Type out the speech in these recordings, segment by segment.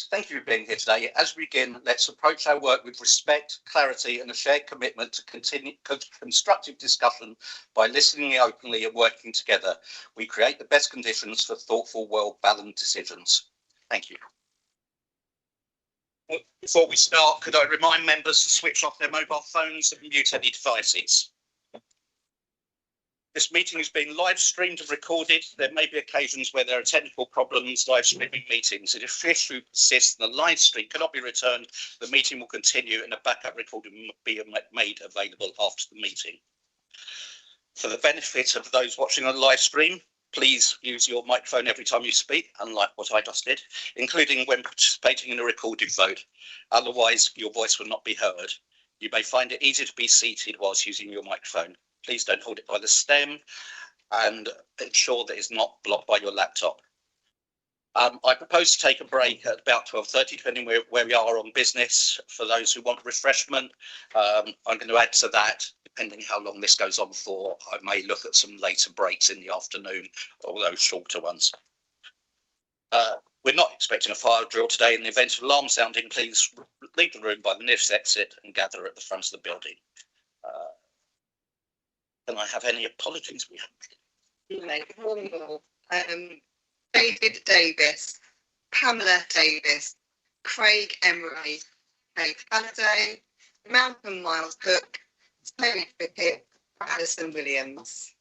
Thank you for being here today. As we begin, let's approach our work with respect, clarity, and a shared commitment to continue constructive discussion by listening openly and working together. We create the best conditions for thoughtful, well-balanced decisions. Thank you. Before we start, could I remind members to switch off their mobile phones and mute any devices? This meeting is being live streamed and recorded. There may be occasions where there are technical problems live streaming meetings. If the issue persists and the live stream cannot be returned, the meeting will continue and a backup recording will be made available after the meeting. For the benefit of those watching on the live stream, please use your microphone every time you speak, unlike what I just did, including when participating in a recorded vote. Otherwise, your voice will not be heard. You may find it easy to be seated whilst using your microphone. Please don't hold it by the stem and ensure that it's not blocked by your laptop. I propose to take a break at about 12:30, depending where we are on business. For those who want refreshment, I'm going to add to that, depending how long this goes on for. I may look at some later breaks in the afternoon, although shorter ones. We're not expecting a fire drill today. In the event of alarm sounding, please leave the room by the nearest exit and gather at the front of the building. Can I have any apologies? David Davis, Pamela Davis, Craig Emery, Craig Halliday, Malcolm Miles Cook, Tony Pickett, Alison Williams.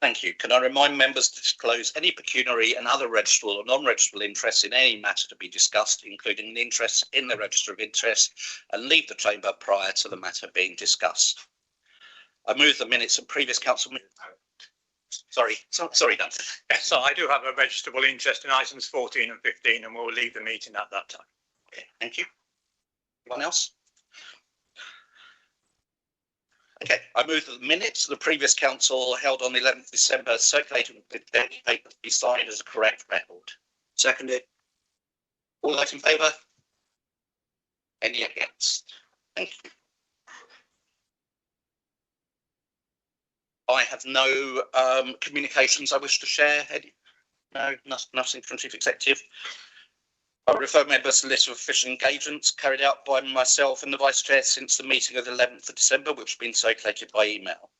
Thank you. Can I remind members to disclose any pecuniary and other registrable or non-registrable interests in any matter to be discussed, including the interest in the register of interest, and leave the chamber prior to the matter being discussed. I move the minutes of previous council meeting. Sorry, Dan. Yes, so I do have a registrable interest in items 14 and 15, and we'll leave the meeting at that time. Okay, thank you. Anyone else? Okay, I move that the minutes of the previous council held on the 11th of December circulated with the paper to be signed as a correct record. Seconded. All those in favour? Any against? Thank you. I have no communications I wish to share. No, nothing from Chief Executive. I refer members to the list of official engagements carried out by myself and the Vice Chair since the meeting of the 11th of December, which has been circulated by email.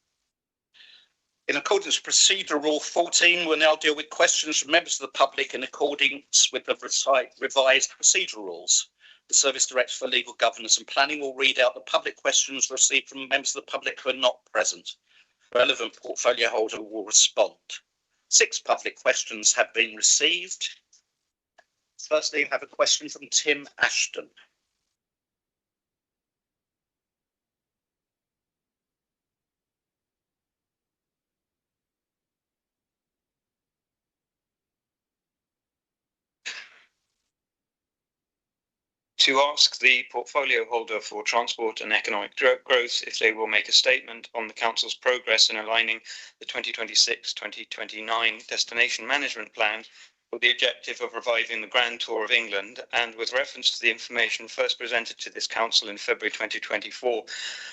In accordance with Procedure Rule 14, we'll now deal with questions from members of the public in accordance with the revised procedural rules. The Service Director for Legal Governance and Planning will read out the public questions received from members of the public who are not present. Relevant portfolio holder will respond. 6 public questions have been received. Firstly, I have a question from Tim Ashton. To ask the portfolio holder for transport and economic growth if they will make a statement on the council's progress in aligning the 2026-2029 destination management plan with the objective of reviving the Grand Tour of England, and with reference to the information first presented to this council in February 2024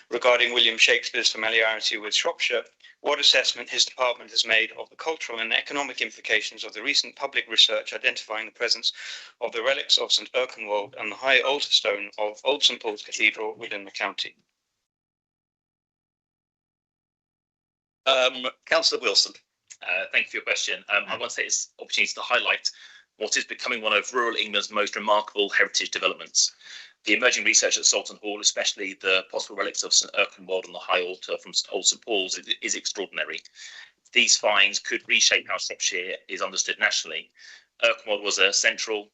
regarding William Shakespeare's familiarity with Shropshire, what assessment his department has made of the cultural and economic implications of the recent public research identifying the presence of the relics of St Erkenwald and the high altar stone of Old St Paul's Cathedral within the county. Councillor Wilson. Thank you for your question. I want to take this opportunity to highlight what is becoming one of rural England's most remarkable heritage developments. The emerging research at Salton Hall, especially the possible relics of St Erkenwald and the high altar from Old St Paul's, is extraordinary. These finds could reshape how Shropshire is understood nationally. Erkenwald was central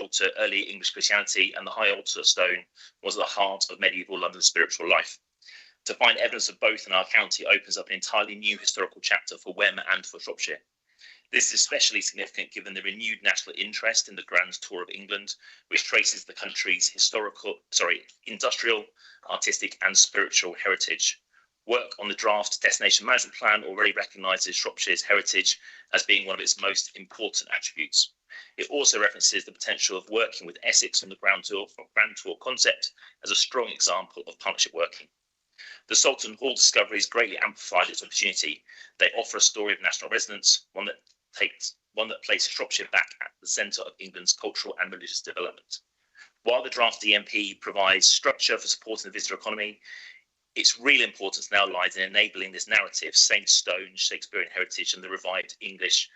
to early English Christianity, and the high altar stone was at the heart of medieval London spiritual life. To find evidence of both in our county opens up an entirely new historical chapter for Wem and for Shropshire. This is especially significant given the renewed national interest in the Grand Tour of England, which traces the country's industrial, artistic and spiritual heritage. Work on the draft destination management plan already recognises Shropshire's heritage as being one of its most important attributes. It also references the potential of working with Essex on the Grand Tour concept as a strong example of partnership working. The Salton Hall discoveries greatly amplified its opportunity. They offer a story of national resonance, one one that places Shropshire back at the centre of England's cultural and religious development. While the draft DMP provides structure for supporting the visitor economy, its real importance now lies in enabling this narrative, Saint Stone, Shakespearean heritage, and the revived English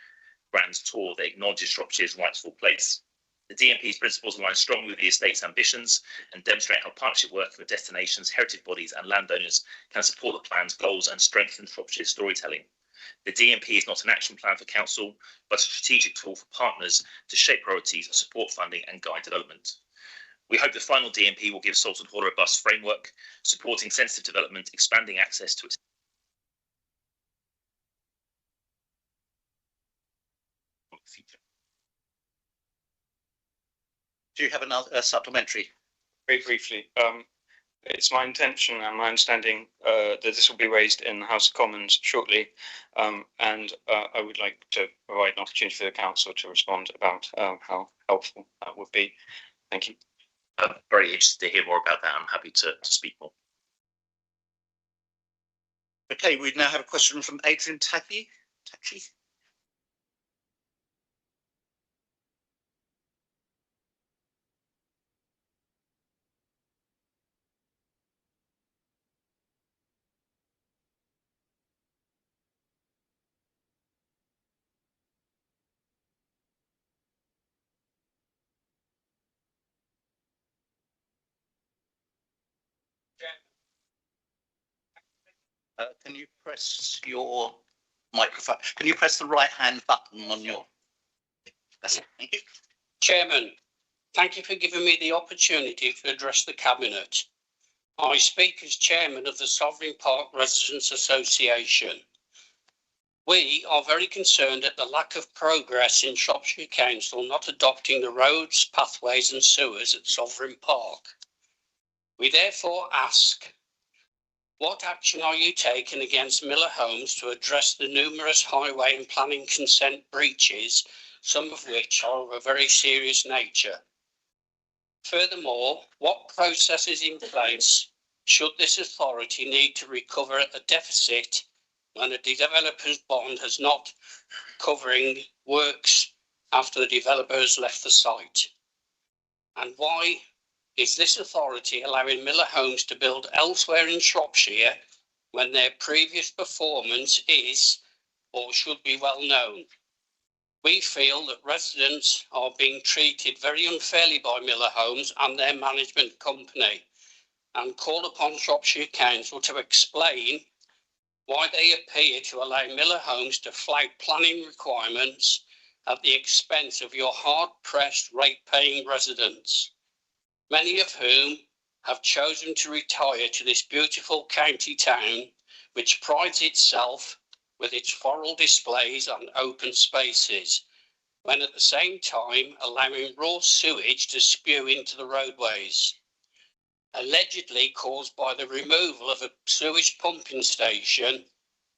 grand tour that acknowledges Shropshire's rightful place. The DMP's principles align strongly with the estate's ambitions and demonstrate how partnership working with destinations, heritage bodies and landowners can support the plan's goals and strengthen Shropshire's storytelling. The DMP is not an action plan for council, but a strategic tool for partners to shape priorities, support funding and guide development. We hope the final DMP will give Salton Hall a robust framework, supporting sensitive development, expanding access to its future. Do you have another supplementary? Very briefly, it's my intention and my understanding that this will be raised in the House of Commons shortly, and I would like to provide an opportunity for the council to respond about how helpful that would be. Thank you. I'm very interested to hear more about that. I'm happy to speak more. Okay, we now have a question from Adrian Tacky. Can you press your microphone? Can you press the right-hand button on your... That's it. Thank you. Chairman, thank you for giving me the opportunity to address the Cabinet. I speak as Chairman of the Sovereign Park Residents Association. We are very concerned at the lack of progress in Shropshire Council not adopting the roads, pathways and sewers at Sovereign Park. We therefore ask, what action are you taking against Miller Homes to address the numerous highway and planning consent breaches, some of which are of a very serious nature? Furthermore, what process is in place should this authority need to recover a deficit when a developer's bond has not covering works after the developer has left the site? And why is this authority allowing Miller Homes to build elsewhere in Shropshire when their previous performance is or should be well known? We feel that residents are being treated very unfairly by Miller Homes and their management company, and call upon Shropshire Council to explain why they appear to allow Miller Homes to flout planning requirements at the expense of your hard-pressed rate-paying residents, many of whom have chosen to retire to this beautiful county town, which prides itself with its floral displays and open spaces, when at the same time allowing raw sewage to spew into the roadways, allegedly caused by the removal of a sewage pumping station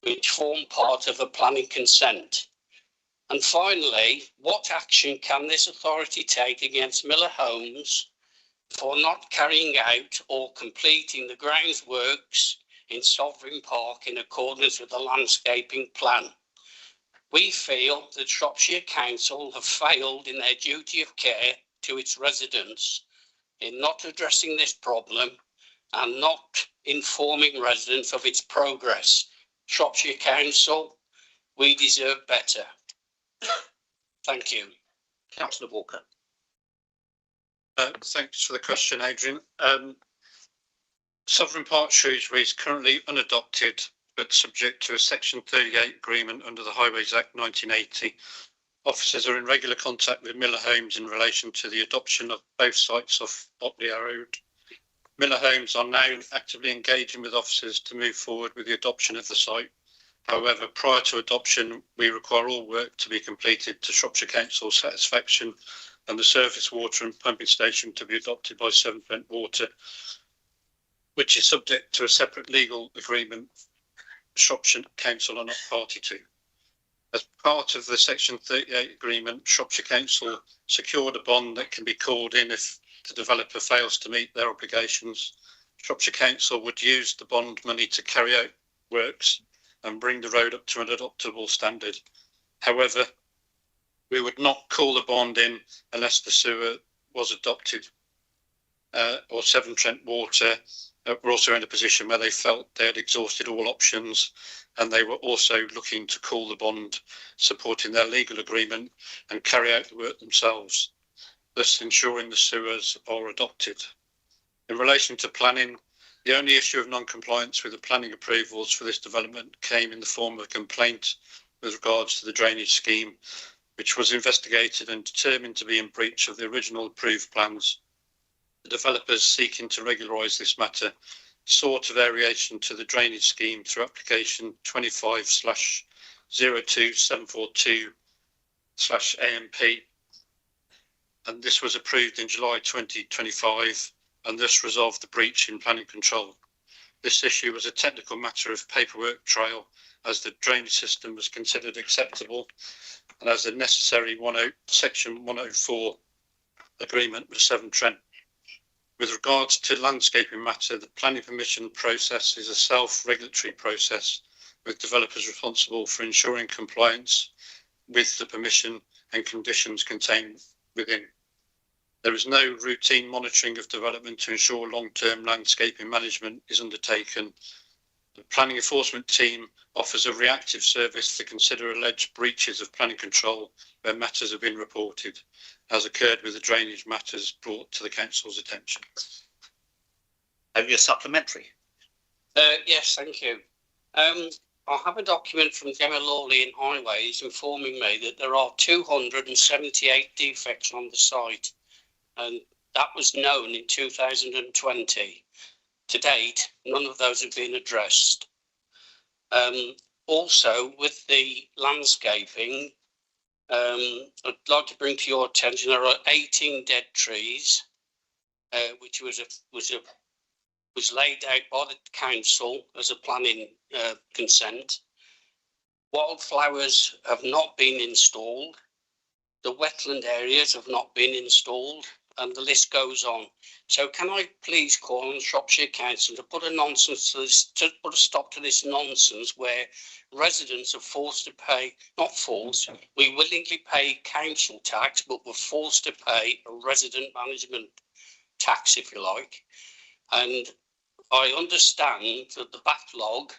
which formed part of a planning consent. And finally, what action can this authority take against Miller Homes for not carrying out or completing the grounds works in Sovereign Park in accordance with the landscaping plan? We feel that Shropshire Council have failed in their duty of care to its residents in not addressing this problem and not informing residents of its progress. Shropshire Council, we deserve better. Thank you. Councillor Walker. Thanks for the question, Adrian. Sovereign Park Shrewsbury is currently unadopted but subject to a Section 38 agreement under the Highways Act 1980. Officers are in regular contact with Miller Homes in relation to the adoption of both sites off Otley Road. Miller Homes are now actively engaging with officers to move forward with the adoption of the site. However, prior to adoption, we require all work to be completed to Shropshire Council's satisfaction and the surface water and pumping station to be adopted by Severn Trent Water, which is subject to a separate legal agreement Shropshire Council are not party to. As part of the Section 38 agreement, Shropshire Council secured a bond that can be called in if the developer fails to meet their obligations. Shropshire Council would use the bond money to carry out works and bring the road up to an adoptable standard. However, we would not call the bond in unless the sewer was adopted, or Severn Trent Water were also in a position where they felt they had exhausted all options, and they were also looking to call the bond, supporting their legal agreement and carry out the work themselves, thus ensuring the sewers are adopted. In relation to planning, the only issue of non-compliance with the planning approvals for this development came in the form of a complaint with regards to the drainage scheme, which was investigated and determined to be in breach of the original approved plans. The developers seeking to regularise this matter sought a variation to the drainage scheme through application 25/02742/AMP, and this was approved in July 2025 and thus resolved the breach in planning control. This issue was a technical matter of paperwork trail, as the drainage system was considered acceptable and as a necessary Section 104 agreement with Severn Trent. With regards to landscaping matter, the planning permission process is a self-regulatory process with developers responsible for ensuring compliance with the permission and conditions contained within. There is no routine monitoring of development to ensure long-term landscaping management is undertaken. The planning enforcement team offers a reactive service to consider alleged breaches of planning control where matters have been reported, as occurred with the drainage matters brought to the council's attention. Have you a supplementary? Yes, thank you. I have a document from Gemma Lawley in Highways informing me that there are 278 defects on the site, and that was known in 2020. To date, none of those have been addressed. Also, with the landscaping, I'd like to bring to your attention there are 18 dead trees, which was laid out by the council as a planning consent. Wildflowers have not been installed. The wetland areas have not been installed, and the list goes on. So can I please call on Shropshire Council to put a stop to this nonsense where residents are forced to pay, not forced, we willingly pay council tax, but we're forced to pay a resident management tax, if you like. And I understand that the backlog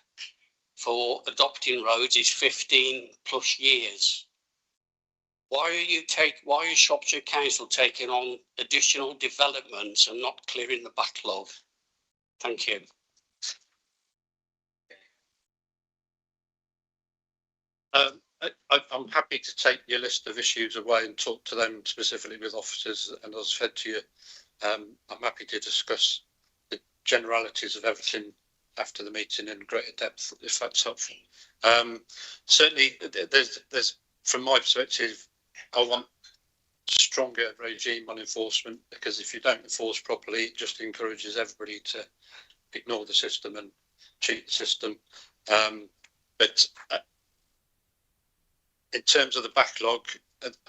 for adopting roads is 15 plus years. Why is Shropshire Council taking on additional developments and not clearing the backlog? Thank you. I'm happy to take your list of issues away and talk to them specifically with officers. And as I said to you, I'm happy to discuss the generalities of everything after the meeting in greater depth, if that's helpful. Certainly, there's from my perspective, I want stronger regime on enforcement, because if you don't enforce properly, it just encourages everybody to ignore the system and cheat the system. But in terms of the backlog,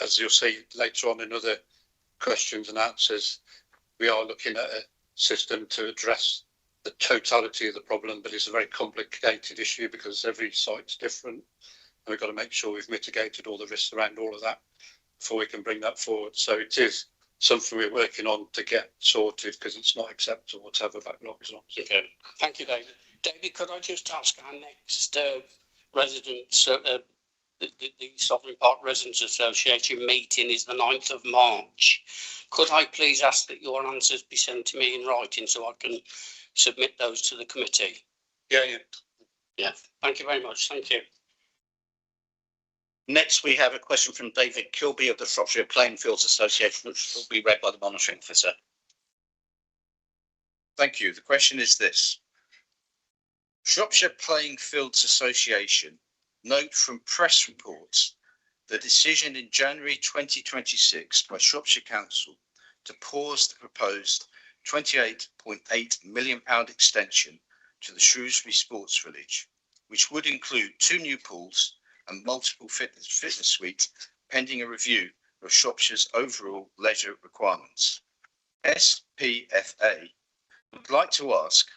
as you'll see later on in other questions and answers, we are looking at a system to address the totality of the problem, but it's a very complicated issue because every site's different, and we've got to make sure we've mitigated all the risks around all of that before we can bring that forward. So it is something we're working on to get sorted, because it's not acceptable to have a backlog as long. Okay. Thank you, David. David, could I just ask our next residents, the Sovereign Park Residents Association meeting is the 9th of March. Could I please ask that your answers be sent to me in writing so I can submit those to the committee? Yeah. Thank you very much. Thank you. Next, we have a question from David Kilby of the Shropshire Playing Fields Association, which will be read by the monitoring officer. Thank you. The question is this. Shropshire Playing Fields Association note from press reports the decision in January 2026 by Shropshire Council to pause the proposed £28.8 million extension to the Shrewsbury Sports Village, which would include 2 new pools and multiple fitness suites, pending a review of Shropshire's overall leisure requirements. SPFA would like to ask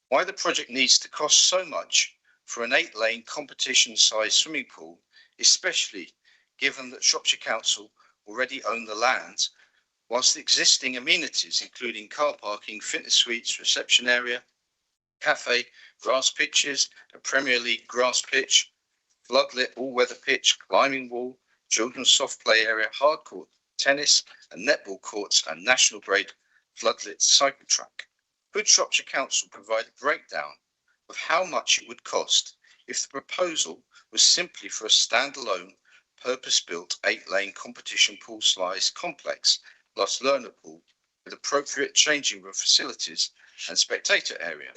why the project needs to cost so much for an 8-lane competition-sized swimming pool, especially given that Shropshire Council already own the land, whilst the existing amenities, including car parking, fitness suites, reception area, cafe, grass pitches, a Premier League grass pitch, floodlit all-weather pitch, climbing wall, children's soft play area, hard court, tennis and netball courts, and national grade floodlit cycle track. Could Shropshire Council provide a breakdown of how much it would cost if the proposal was simply for a standalone, purpose-built 8-lane competition pool size complex plus learner pool with appropriate changing room facilities and spectator area?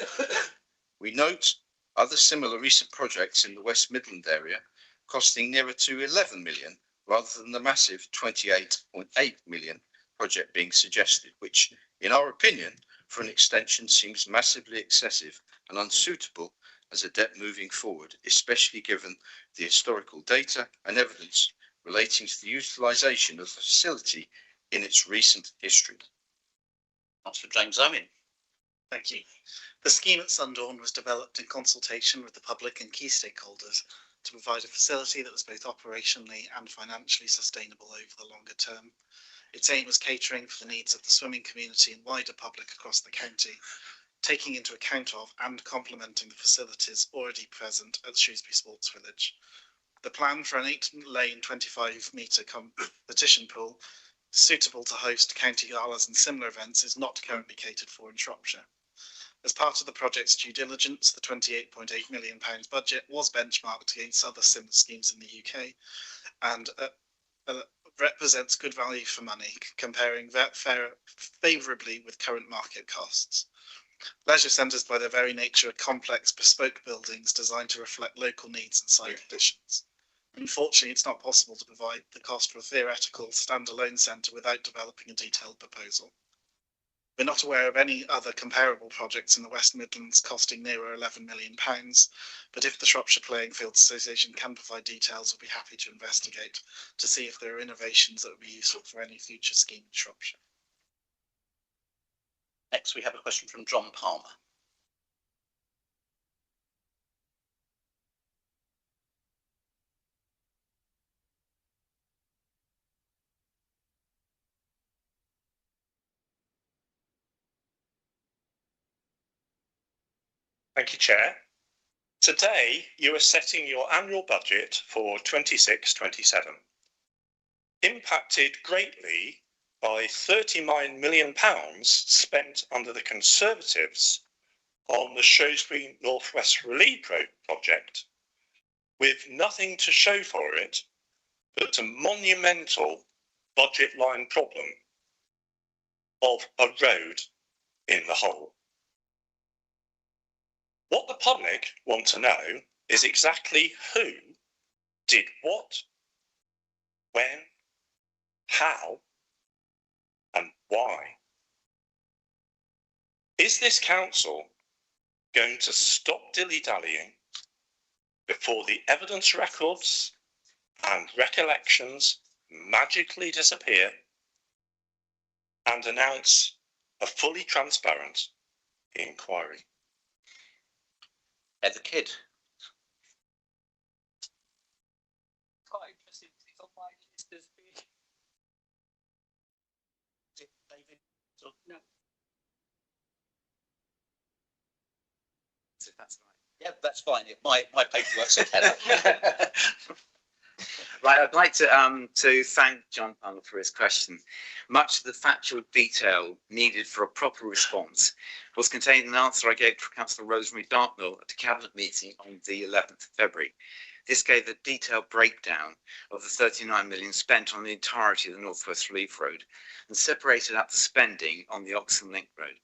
We note other similar recent projects in the West Midland area costing nearer to 11 million rather than the massive 28.8 million project being suggested, which, in our opinion, for an extension seems massively excessive and unsuitable as a debt moving forward, especially given the historical data and evidence relating to the utilisation of the facility in its recent history. Councillor James Owen. Thank you. The scheme at Sundawn was developed in consultation with the public and key stakeholders to provide a facility that was both operationally and financially sustainable over the longer term. Its aim was catering for the needs of the swimming community and wider public across the county, taking into account of and complementing the facilities already present at Shrewsbury Sports Village. The plan for an 8-lane 25-metre competition pool suitable to host county galas and similar events is not currently catered for in Shropshire. As part of the project's due diligence, the £28.8 million budget was benchmarked against other similar schemes in the UK and represents good value for money, comparing favourably with current market costs. Leisure centres, by their very nature, are complex, bespoke buildings designed to reflect local needs and site conditions. Unfortunately, it's not possible to provide the cost for a theoretical standalone centre without developing a detailed proposal. We're not aware of any other comparable projects in the West Midlands costing nearer £11 million, but if the Shropshire Playing Fields Association can provide details, we'll be happy to investigate to see if there are innovations that would be useful for any future scheme in Shropshire. Next, we have a question from John Palmer. Thank you, Chair. Today, you are setting your annual budget for 26-27. Impacted greatly by £39 million spent under the Conservatives on the Shrewsbury North West Relief Road project, with nothing to show for it but a monumental budget line problem of a road in the hole. What the public want to know is exactly who did what, when, how, and why. Is this council going to stop dilly-dallying before the evidence records and recollections magically disappear and announce a fully transparent inquiry? Heather Kidd. Quite interesting. It's on my list as being. Is it David? No. If that's right. Yeah, that's fine. My paperwork said Heather. Right, I'd like to thank John Palmer for his question. Much of the factual detail needed for a proper response was contained in an answer I gave to Councillor Rosemary Dartnell at a Cabinet meeting on the 11th of February. This gave a detailed breakdown of the 39 million spent on the entirety of the North West Relief Road and separated out the spending on the Oxon Link Road.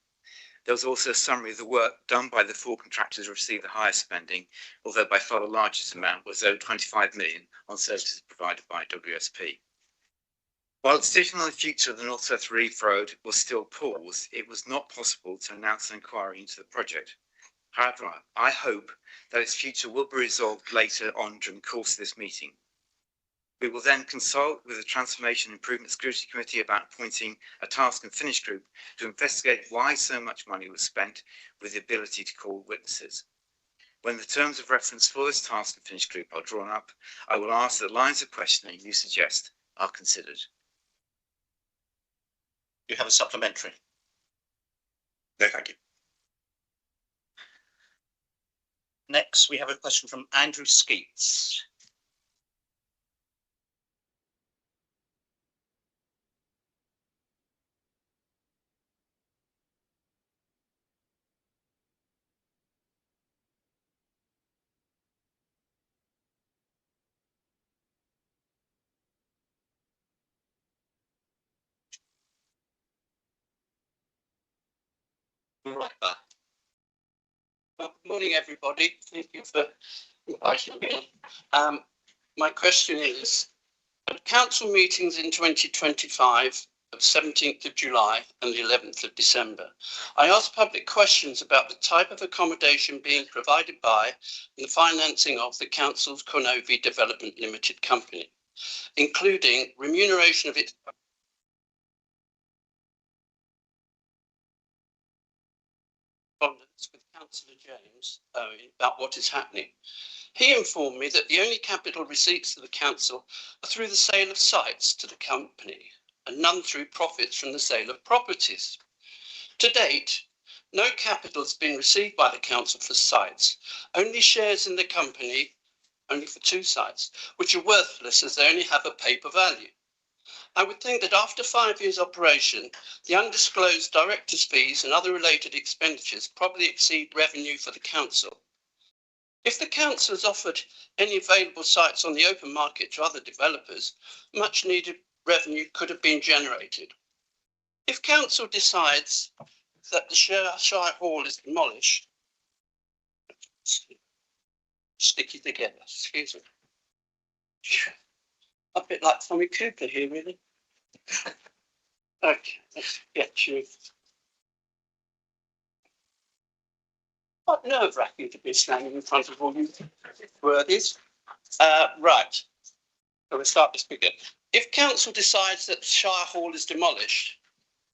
There was also a summary of the work done by the 4 contractors who received the highest spending, although by far the largest amount was owed 25 million on services provided by WSP. While the decision on the future of the North West Relief Road was still paused, it was not possible to announce an inquiry into the project. However, I hope that its future will be resolved later on during the course of this meeting. We will then consult with the Transformation Improvement Scrutiny Committee about appointing a task and finish group to investigate why so much money was spent with the ability to call witnesses. When the terms of reference for this task and finish group are drawn up, I will ask that lines of questioning you suggest are considered. You have a supplementary. No, thank you. Next, we have a question from Andrew Skeets. Right. Well, good morning, everybody. Thank you for inviting me. My question is, at council meetings in 2025 of 17th of July and the 11th of December, I asked public questions about the type of accommodation being provided by and the financing of the council's Quay Development Limited Company, including remuneration of its correspondence with Councillor James about what is happening. He informed me that the only capital receipts to the council are through the sale of sites to the company and none through profits from the sale of properties. To date, no capital has been received by the council for sites, only shares in the company, only for 2 sites, which are worthless as they only have a paper value. I would think that after 5 years operation, the undisclosed directors' fees and other related expenditures probably exceed revenue for the council. If the council has offered any available sites on the open market to other developers, much needed revenue could have been generated. If council decides that the Shirehall is demolished, sticky together, excuse me. A bit like Tommy Cooper here, really. Okay, let's get you. Quite nerve-wracking to be standing in front of all you worthies. Right, so we'll start this again. If council decides that the Shirehall is demolished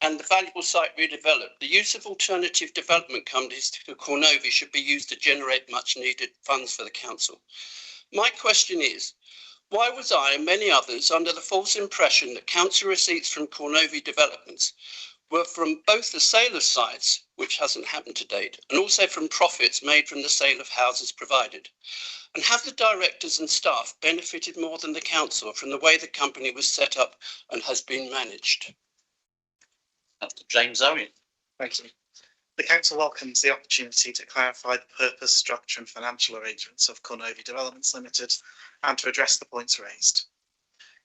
and the valuable site redeveloped, the use of alternative development companies to Quay should be used to generate much needed funds for the council. My question is, why was I and many others under the false impression that council receipts from Quay developments were from both the sale of sites, which hasn't happened to date, and also from profits made from the sale of houses provided? And have the directors and staff benefited more than the council from the way the company was set up and has been managed? Dr. James Owen. Thank you. The council welcomes the opportunity to clarify the purpose, structure and financial arrangements of Quay Developments Limited and to address the points raised.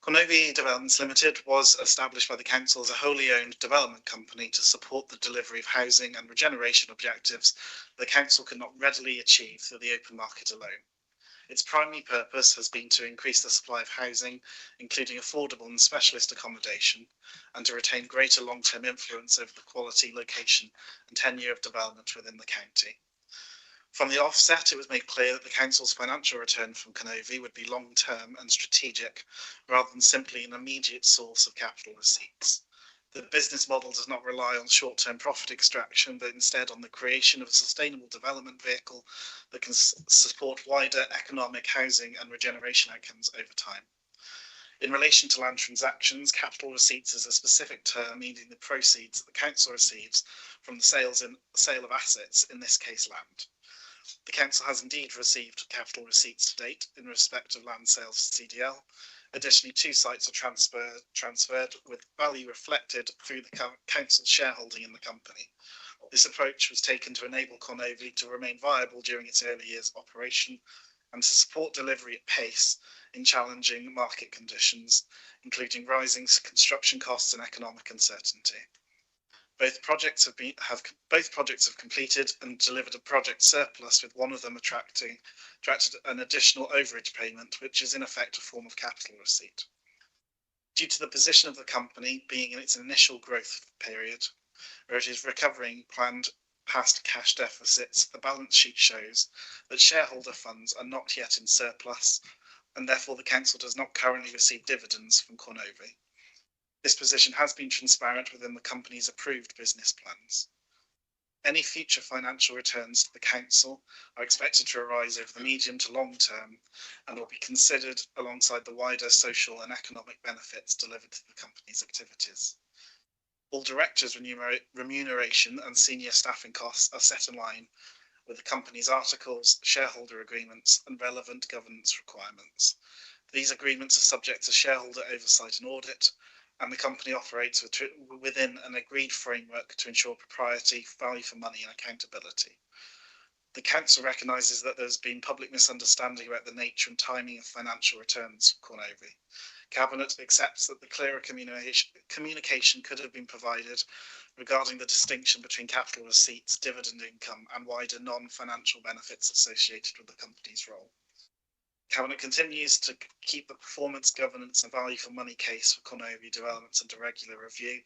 Quay Developments Limited was established by the council as a wholly owned development company to support the delivery of housing and regeneration objectives the council could not readily achieve through the open market alone. Its primary purpose has been to increase the supply of housing, including affordable and specialist accommodation, and to retain greater long-term influence over the quality, location and tenure of development within the county. From the offset, it was made clear that the council's financial return from Quay would be long-term and strategic, rather than simply an immediate source of capital receipts. The business model does not rely on short-term profit extraction, but instead on the creation of a sustainable development vehicle that can support wider economic, housing and regeneration outcomes over time. In relation to land transactions, capital receipts is a specific term meaning the proceeds that the council receives from the sale of assets, in this case land. The council has indeed received capital receipts to date in respect of land sales to CDL. Additionally, 2 sites are transferred with value reflected through the council's shareholding in the company. This approach was taken to enable Quay to remain viable during its early years of operation and to support delivery at pace in challenging market conditions, including rising construction costs and economic uncertainty. Both projects have completed and delivered a project surplus, with one of them attracted an additional overage payment, which is in effect a form of capital receipt. Due to the position of the company being in its initial growth period, where it is recovering planned past cash deficits, the balance sheet shows that shareholder funds are not yet in surplus, and therefore the council does not currently receive dividends from Quay. This position has been transparent within the company's approved business plans. Any future financial returns to the council are expected to arise over the medium to long term and will be considered alongside the wider social and economic benefits delivered to the company's activities. All directors' remuneration and senior staffing costs are set in line with the company's articles, shareholder agreements and relevant governance requirements. These agreements are subject to shareholder oversight and audit, and the company operates within an agreed framework to ensure propriety, value for money and accountability. The council recognises that there has been public misunderstanding about the nature and timing of financial returns for Cornovi. Cabinet accepts that the clearer communication could have been provided regarding the distinction between capital receipts, dividend income and wider non-financial benefits associated with the company's role. Cabinet continues to keep the performance, governance and value for money case for Cornovi developments under regular review.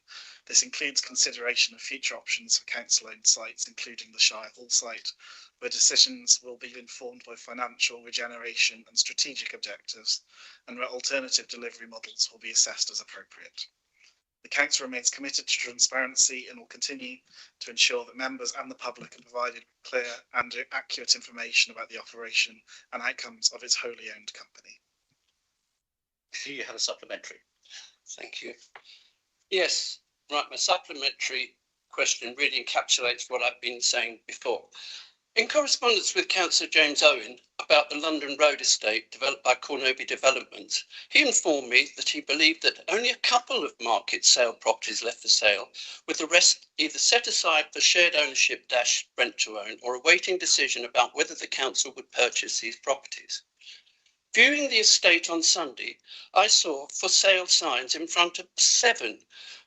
This includes consideration of future options for council-owned sites, including the Shirehall site, where decisions will be informed by financial, regeneration and strategic objectives, and where alternative delivery models will be assessed as appropriate. The council remains committed to transparency and will continue to ensure that members and the public are provided clear and accurate information about the operation and outcomes of its wholly owned company. You had a supplementary. Thank you. Yes, right. My supplementary question really encapsulates what I've been saying before. In correspondence with Councillor James Owen about the London Road estate developed by Cornovi Developments, he informed me that he believed that only a couple of market sale properties left for sale, with the rest either set aside for shared ownership / rent to own or awaiting decision about whether the council would purchase these properties. Viewing the estate on Sunday, I saw for sale signs in front of 7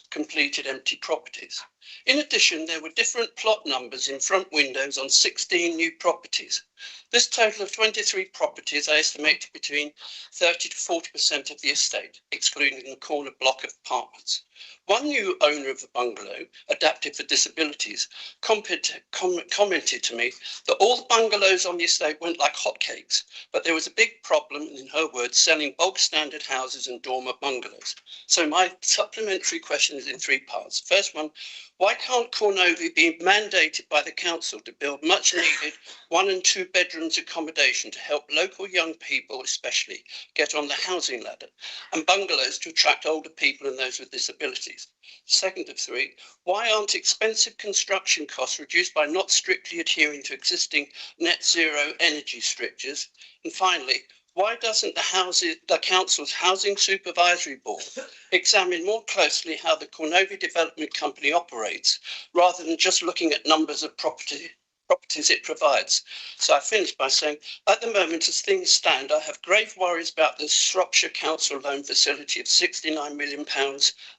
completed empty properties. In addition, there were different plot numbers in front windows on 16 new properties. This total of 23 properties I estimate between 30 to 40% of the estate, excluding the corner block of apartments. One new owner of the bungalow, adapted for disabilities, commented to me that all the bungalows on the estate went like hotcakes, but there was a big problem, in her words, selling bog standard houses and dormer bungalows. So my supplementary question is in 3 parts. First one, why can't Cornovi be mandated by the council to build much needed 1 and 2 bedrooms accommodation to help local young people especially get on the housing ladder, and bungalows to attract older people and those with disabilities? Second of 3, why aren't expensive construction costs reduced by not strictly adhering to existing net zero energy strictures? And finally, why doesn't the council's Housing Supervisory Board examine more closely how the Cornovi Development Company operates, rather than just looking at numbers of properties it provides? So I finish by saying, at the moment, as things stand, I have grave worries about the Shropshire Council loan facility of £69 million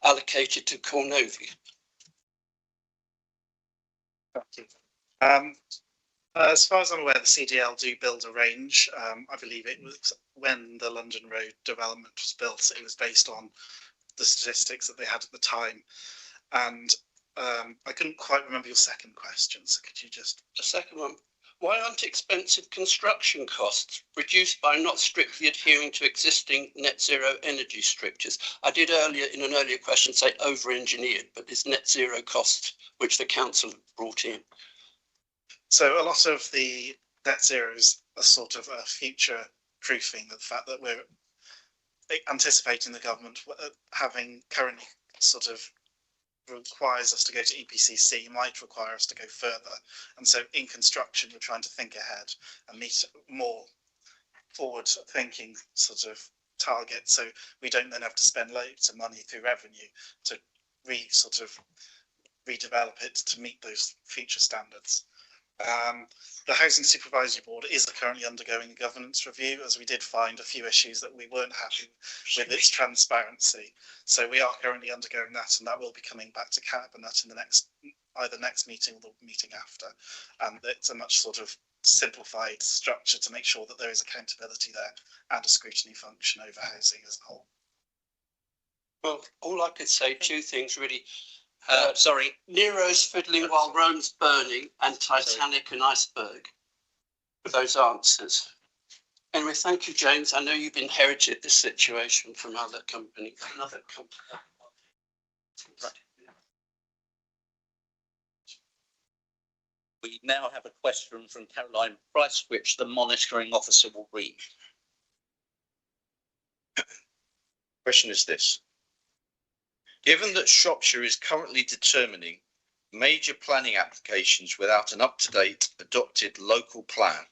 allocated to Cornovi. Thank you. As far as I'm aware, the CDL do build a range. I believe it was when the London Road development was built, it was based on the statistics that they had at the time. And I couldn't quite remember your second question, so could you just... The second one, why aren't expensive construction costs reduced by not strictly adhering to existing net zero energy strictures? I did earlier, in an earlier question, say over-engineered, but it's net zero costs which the council brought in. So a lot of the net zeros are sort of a future proofing, the fact that we're anticipating the government having currently sort of requires us to go to EPCC, might require us to go further. And so in construction, we're trying to think ahead and meet more forward thinking sort of targets. So we don't then have to spend loads of money through revenue to redevelop it to meet those future standards. The Housing Supervisory Board is currently undergoing a governance review, as we did find a few issues that we weren't happy with its transparency. So we are currently undergoing that, and that will be coming back to Cabinet in the either next meeting or the meeting after. And it's a much sort of simplified structure to make sure that there is accountability there and a scrutiny function over housing as a whole. Well, all I could say, 2 things really. Nero's fiddling while Rome's burning, and Titanic and Iceberg. For those answers. Anyway, thank you, James. I know you've inherited this situation from another company. Right. We now have a question from Caroline Price, which the monitoring officer will read. Question is this. Given that Shropshire is currently determining major planning applications without an up-to-date adopted local plan,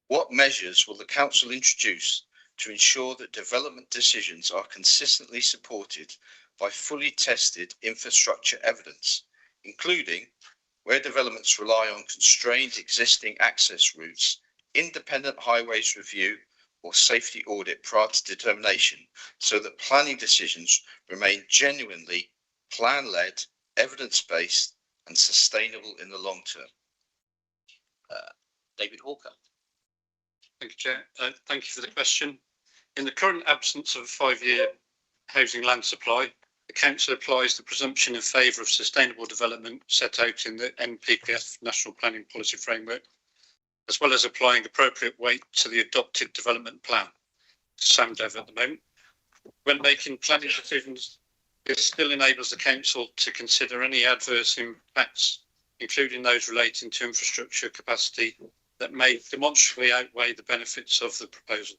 what measures will the council introduce to ensure that development decisions are consistently supported by fully tested infrastructure evidence, including where developments rely on constrained existing access routes, independent highways review or safety audit prior to determination, so that planning decisions remain genuinely plan-led, evidence-based and sustainable in the long term? David Hawker. Thank you, Chair. Thank you for the question. In the current absence of a 5-year housing land supply, the council applies the presumption in favour of sustainable development set out in the NPPF National Planning Policy Framework, as well as applying appropriate weight to the adopted development plan, SAMDEV at the moment. When making planning decisions, this still enables the council to consider any adverse impacts, including those relating to infrastructure capacity, that may demonstrably outweigh the benefits of the proposal.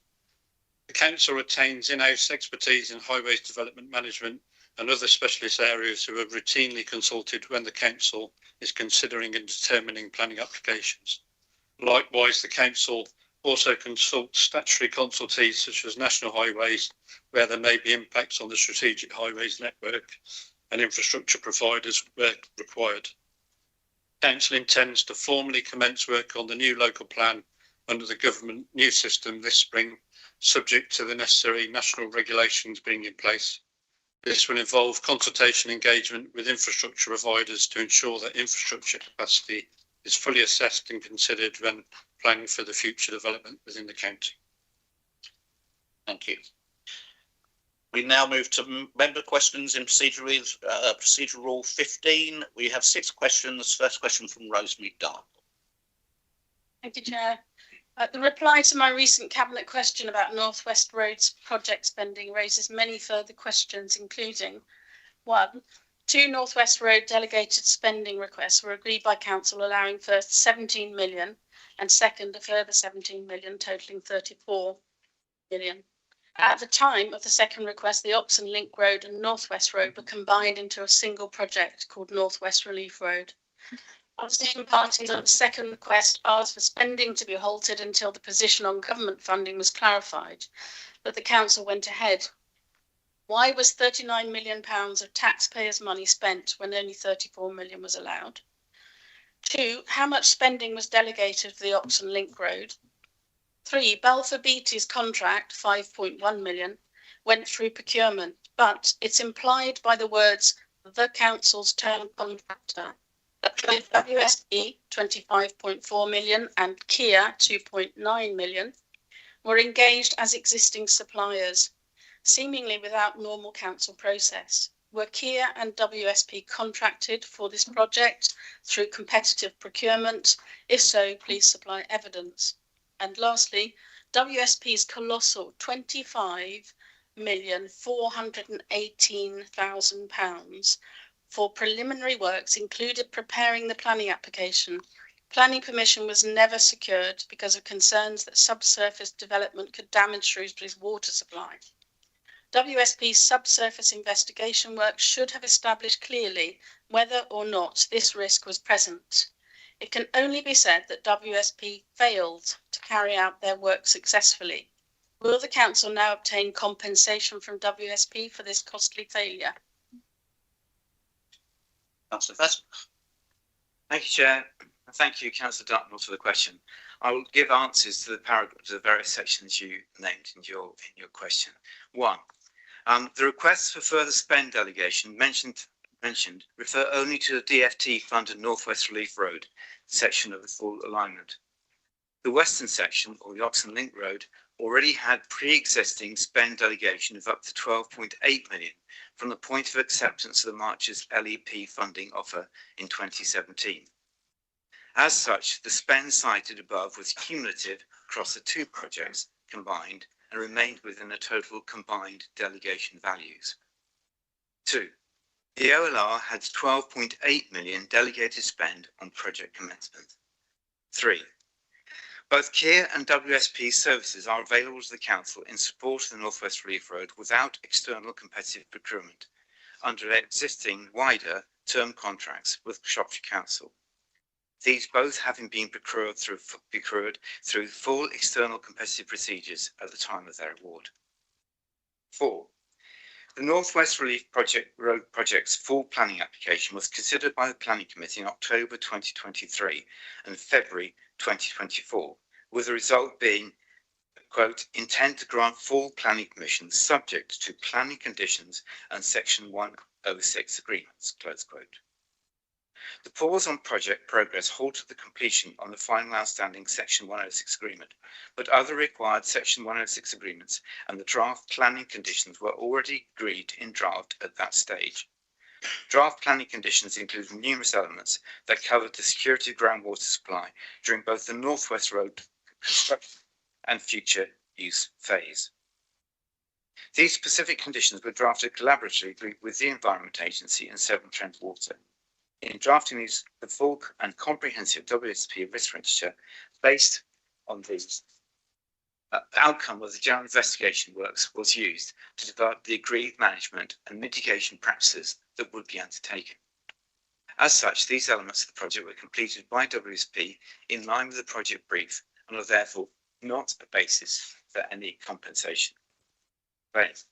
The council retains in-house expertise in highways development management and other specialist areas who are routinely consulted when the council is considering and determining planning applications. Likewise, the council also consults statutory consultees such as National Highways, where there may be impacts on the strategic highways network, and infrastructure providers where required. Council intends to formally commence work on the new local plan under the government new system this spring, subject to the necessary national regulations being in place. This will involve consultation engagement with infrastructure providers to ensure that infrastructure capacity is fully assessed and considered when planning for the future development within the county. Thank you. We now move to member questions in procedural rule 15. We have 6 questions. First question from Rosemary Dark. Thank you, Chair. The reply to my recent Cabinet question about North West Roads project spending raises many further questions, including 1. 2 North West Road delegated spending requests were agreed by Council, allowing first 17 million and second a further 17 million, totalling 34 million. At the time of the second request, the Oxon Link Road and North West Road were combined into a single project called North West Relief Road. Opposition parties on the second request asked for spending to be halted until the position on government funding was clarified, but the council went ahead. Why was £39 million of taxpayers' money spent when only 34 million was allowed? 2. How much spending was delegated for the Oxon Link Road? 3. Balfour Beatty's contract, 5.1 million, went through procurement, but it's implied by the words the council's term contractor that both WSP 25.4 million and Kia 2.9 million were engaged as existing suppliers, seemingly without normal council process. Were Kia and WSP contracted for this project through competitive procurement? If so, please supply evidence. And lastly, WSP's colossal £25,418,000 for preliminary works included preparing the planning application. Planning permission was never secured because of concerns that subsurface development could damage Shrewsbury's water supply. WSP's subsurface investigation work should have established clearly whether or not this risk was present. It can only be said that WSP failed to carry out their work successfully. Will the council now obtain compensation from WSP for this costly failure? Councillor Fassett. Thank you, Chair. And thank you, Councillor Dartnell, for the question. I will give answers to the paragraphs, to the various sections you named in your question. 1. The requests for further spend delegation mentioned refer only to the DFT funded North West Relief Road section of the full alignment. The western section, or the Oxon Link Road, already had pre-existing spend delegation of up to 12.8 million from the point of acceptance of the March's LEP funding offer in 2017. As such, the spend cited above was cumulative across the 2 projects combined and remained within the total combined delegation values. 2. The OLR had 12.8 million delegated spend on project commencement. 3. Both Quay and WSP services are available to the Council in support of the North West Relief Road without external competitive procurement under existing wider term contracts with Shropshire Council. These both having been procured through full external competitive procedures at the time of their award. 4. The North West Relief Road project's full planning application was considered by the Planning Committee in October 2023 and February 2024, with the result being, quote, intent to grant full planning permission subject to planning conditions and Section 106 agreements, close quote. The pause on project progress halted the completion on the final outstanding Section 106 agreement, but other required Section 106 agreements and the draft planning conditions were already agreed in draft at that stage. Draft planning conditions include numerous elements that covered the security of groundwater supply during both the North West Road construction and future use phase. These specific conditions were drafted collaboratively with the Environment Agency and Severn Trent Water. In drafting these, the full and comprehensive WSP risk register based on these outcome of the general investigation works was used to develop the agreed management and mitigation practices that would be undertaken. As such, these elements of the project were completed by WSP in line with the project brief and are therefore not a basis for any compensation. Right.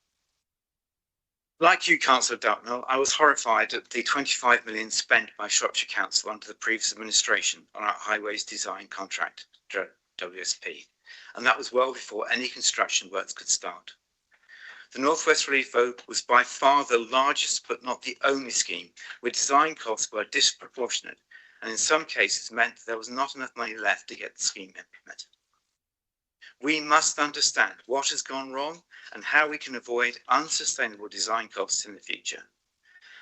Like you, Councillor Dartnell, I was horrified at the 25 million spent by Shropshire Council under the previous administration on our highways design contract, WSP, and that was well before any construction works could start. The North West Relief Road was by far the largest but not the only scheme, where design costs were disproportionate and in some cases meant there was not enough money left to get the scheme implemented. We must understand what has gone wrong and how we can avoid unsustainable design costs in the future.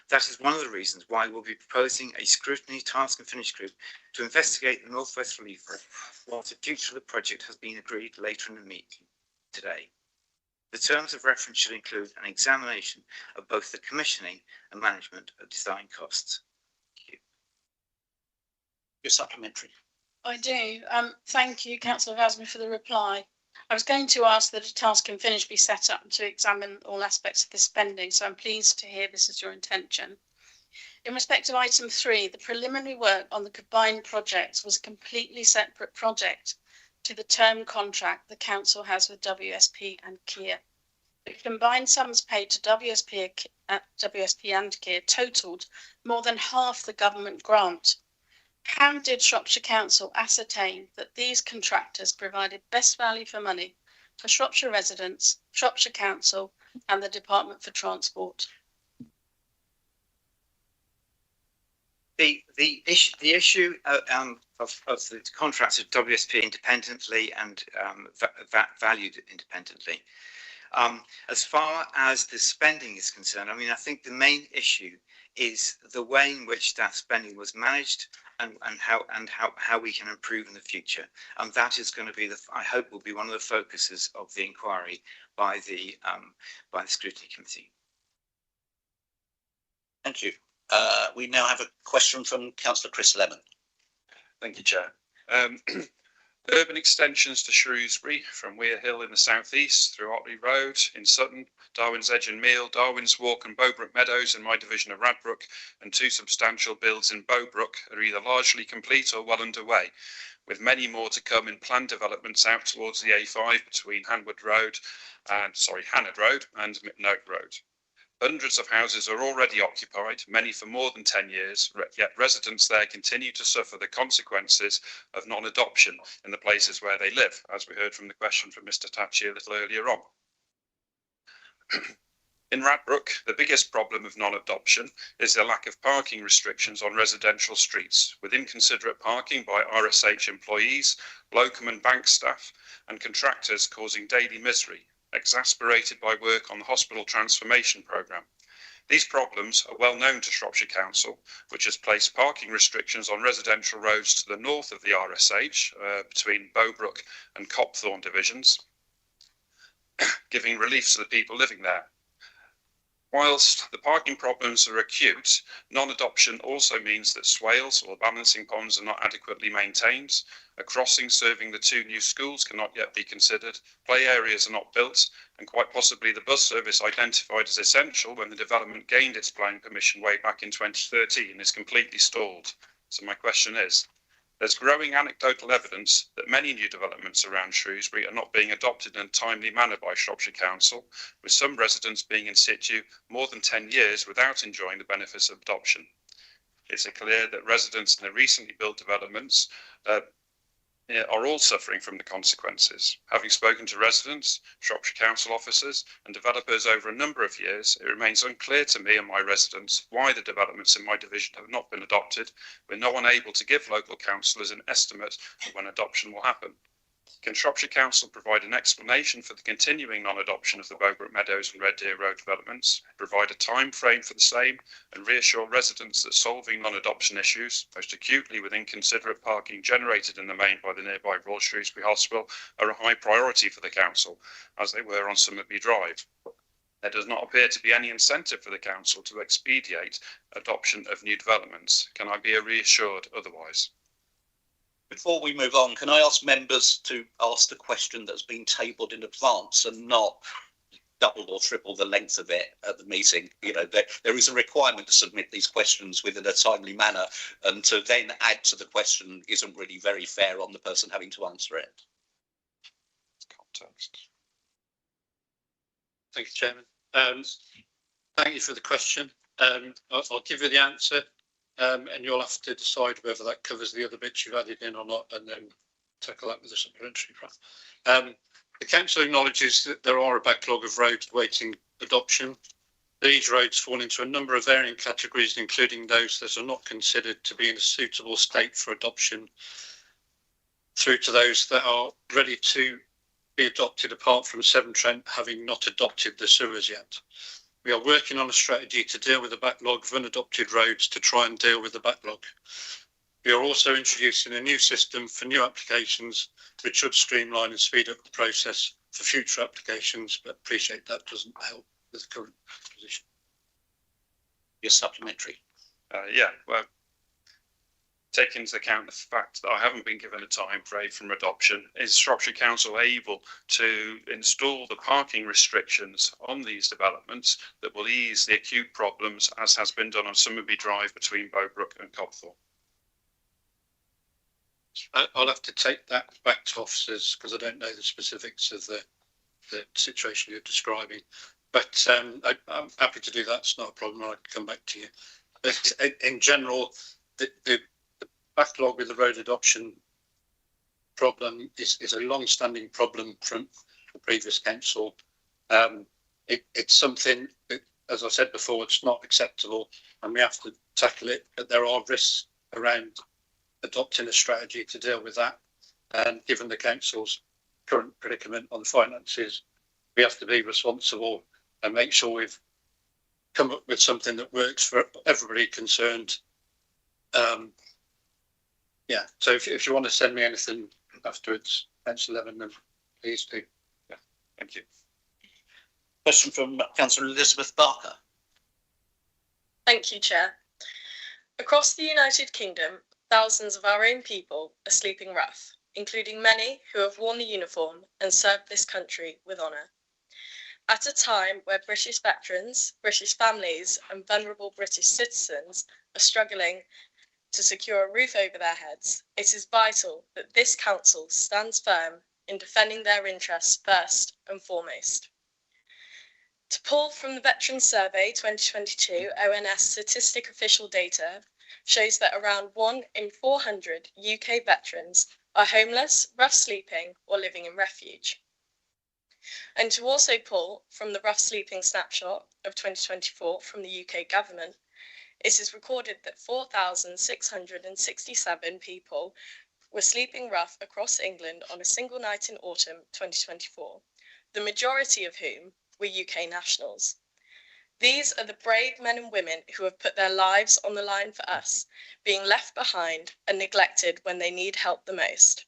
That is one of the reasons why we'll be proposing a scrutiny task and finish group to investigate the North West Relief Road once the future of the project has been agreed later in the meeting today. The terms of reference should include an examination of both the commissioning and management of design costs. Thank you. Your supplementary. I do. Thank you, Councillor Vasmy, for the reply. I was going to ask that a task and finish be set up to examine all aspects of this spending, so I'm pleased to hear this is your intention. In respect of item 3, the preliminary work on the combined projects was a completely separate project to the term contract the Council has with WSP and Quay. The combined sums paid to WSP and Quay totalled more than half the government grant. How did Shropshire Council ascertain that these contractors provided best value for money for Shropshire residents, Shropshire Council and the Department for Transport? The issue of the contracts of WSP independently and valued independently. As far as the spending is concerned, I mean, I think the main issue is the way in which that spending was managed and how we can improve in the future, and that is going to be I hope will be one of the focuses of the inquiry by the scrutiny committee. Thank you. We now have a question from Councillor Chris Lemon. Thank you, Chair. Urban extensions to Shrewsbury from Weir Hill in the southeast through Otley Road in Sutton, Darwin's Edge and Meal, Darwin's Walk and Bowbrook Meadows in my division of Radbrook, and 2 substantial builds in Bowbrook are either largely complete or well underway, with many more to come in planned developments out towards the A5 between Hannard Road and Mipnote Road. Hundreds of houses are already occupied, many for more than 10 years, yet residents there continue to suffer the consequences of non-adoption in the places where they live, as we heard from the question from Mr. Tachi a little earlier on. In Radbrook, the biggest problem of non-adoption is the lack of parking restrictions on residential streets, with inconsiderate parking by RSH employees, locum and bank staff, and contractors causing daily misery, exasperated by work on the hospital transformation programme. These problems are well known to Shropshire Council, which has placed parking restrictions on residential roads to the north of the RSH, between Bowbrook and Copthorne divisions, giving relief to the people living there. Whilst the parking problems are acute, non-adoption also means that swales or balancing ponds are not adequately maintained, a crossing serving the two new schools cannot yet be considered, play areas are not built, and quite possibly the bus service identified as essential when the development gained its planning permission way back in 2013 is completely stalled. So my question is, there's growing anecdotal evidence that many new developments around Shrewsbury are not being adopted in a timely manner by Shropshire Council, with some residents being in situ more than 10 years without enjoying the benefits of adoption. It's clear that residents in the recently built developments are all suffering from the consequences. Having spoken to residents, Shropshire Council officers and developers over a number of years, it remains unclear to me and my residents why the developments in my division have not been adopted, with no one able to give local councillors an estimate of when adoption will happen. Can Shropshire Council provide an explanation for the continuing non-adoption of the Bowbrook Meadows and Red Deer Road developments, provide a time frame for the same, and reassure residents that solving non-adoption issues, most acutely with inconsiderate parking generated in the main by the nearby Royal Shrewsbury Hospital, are a high priority for the Council, as they were on Somerby Drive. There does not appear to be any incentive for the Council to expedite adoption of new developments. Can I be reassured otherwise? Before we move on, can I ask members to ask the question that's been tabled in advance and not double or triple the length of it at the meeting? You know, there is a requirement to submit these questions within a timely manner, and to then add to the question isn't really very fair on the person having to answer it. Context. Thank you, Chairman. Thank you for the question. I'll give you the answer. And you'll have to decide whether that covers the other bits you've added in or not, and then tackle that with a supplementary plan. The Council acknowledges that there are a backlog of roads awaiting adoption. These roads fall into a number of varying categories, including those that are not considered to be in a suitable state for adoption, through to those that are ready to be adopted, apart from Severn Trent having not adopted the sewers yet. We are working on a strategy to deal with the backlog of unadopted roads to try and deal with the backlog. We are also introducing a new system for new applications, which should streamline and speed up the process for future applications, but appreciate that doesn't help with the current position. Your supplementary. Yeah, well, taking into account the fact that I haven't been given a time frame from adoption, is Shropshire Council able to install the parking restrictions on these developments that will ease the acute problems, as has been done on Somerby Drive between Bowbrook and Copthall? I'll have to take that back to officers because I don't know the specifics of the situation you're describing. But I'm happy to do that. It's not a problem. I can come back to you. But in general, the backlog with the road adoption problem is a long-standing problem from the previous council. It's something that, as I said before, it's not acceptable and we have to tackle it, but there are risks around adopting a strategy to deal with that. And given the council's current predicament on finances, we have to be responsible and make sure we've come up with something that works for everybody concerned. Yeah, so if you want to send me anything afterwards, Councillor Levin, then please do. Yeah, thank you. Question from Councillor Elizabeth Barker. Thank you, Chair. Across the United Kingdom, thousands of our own people are sleeping rough, including many who have worn the uniform and served this country with honour. At a time where British veterans, British families and vulnerable British citizens are struggling to secure a roof over their heads, it is vital that this council stands firm in defending their interests first and foremost. To pull from the Veterans Survey 2022 ONS statistic official data shows that around 1 in 400 UK veterans are homeless, rough sleeping or living in refuge. And to also pull from the rough sleeping snapshot of 2024 from the UK government, it is recorded that 4,667 people were sleeping rough across England on a single night in autumn 2024, the majority of whom were UK nationals. These are the brave men and women who have put their lives on the line for us, being left behind and neglected when they need help the most.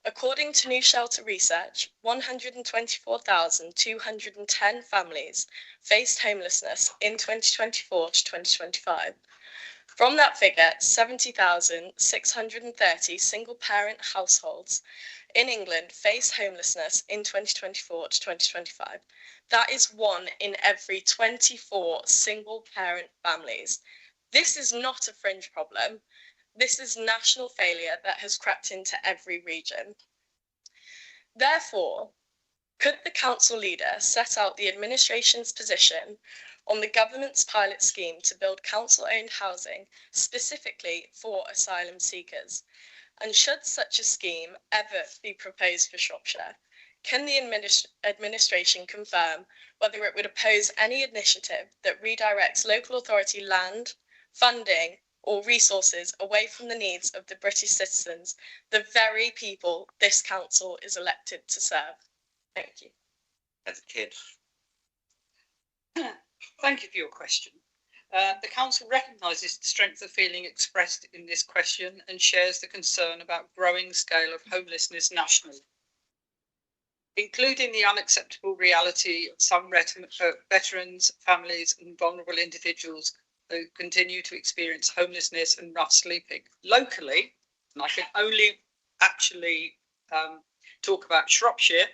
According to New Shelter Research, 124,210 families faced homelessness in 2024 to 2025. From that figure, 70,630 single-parent households in England face homelessness in 2024 to 2025. That is 1 in every 24 single-parent families. This is not a fringe problem. This is national failure that has crept into every region. Therefore, could the council leader set out the administration's position on the government's pilot scheme to build council-owned housing specifically for asylum seekers? And should such a scheme ever be proposed for Shropshire, can the administration confirm whether it would oppose any initiative that redirects local authority land, funding, or resources away from the needs of the British citizens, the very people this council is elected to serve? Thank you. As a kid. Thank you for your question. The council recognises the strength of feeling expressed in this question and shares the concern about growing scale of homelessness nationally, including the unacceptable reality of some veterans, families and vulnerable individuals who continue to experience homelessness and rough sleeping. Locally, and I can only actually talk about Shropshire,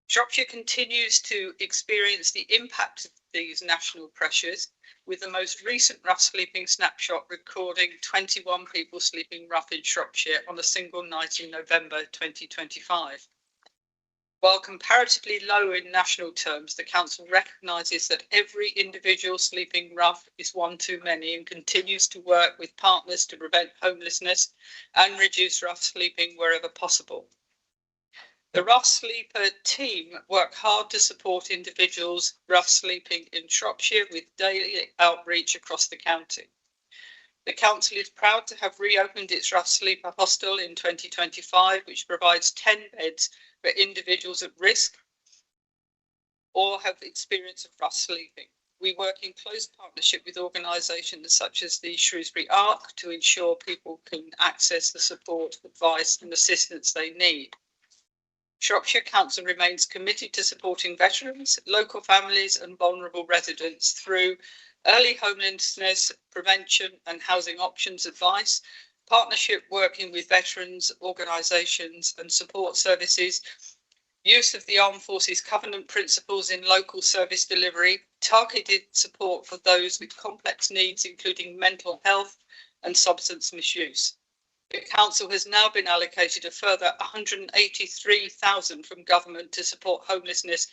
Shropshire continues to experience the impact of these national pressures, with the most recent rough sleeping snapshot recording 21 people sleeping rough in Shropshire on a single night in November 2025. While comparatively low in national terms, the council recognises that every individual sleeping rough is one too many and continues to work with partners to prevent homelessness and reduce rough sleeping wherever possible. The Rough Sleeper team work hard to support individuals rough sleeping in Shropshire with daily outreach across the county. The council is proud to have reopened its Rough Sleeper hostel in 2025, which provides 10 beds for individuals at risk or have experience of rough sleeping. We work in close partnership with organisations such as the Shrewsbury Arc to ensure people can access the support, advice and assistance they need. Shropshire Council remains committed to supporting veterans, local families and vulnerable residents through early homelessness prevention and housing options advice, partnership working with veterans, organisations and support services, use of the Armed Forces Covenant principles in local service delivery, targeted support for those with complex needs including mental health and substance misuse. The council has now been allocated a further 183,000 from government to support homelessness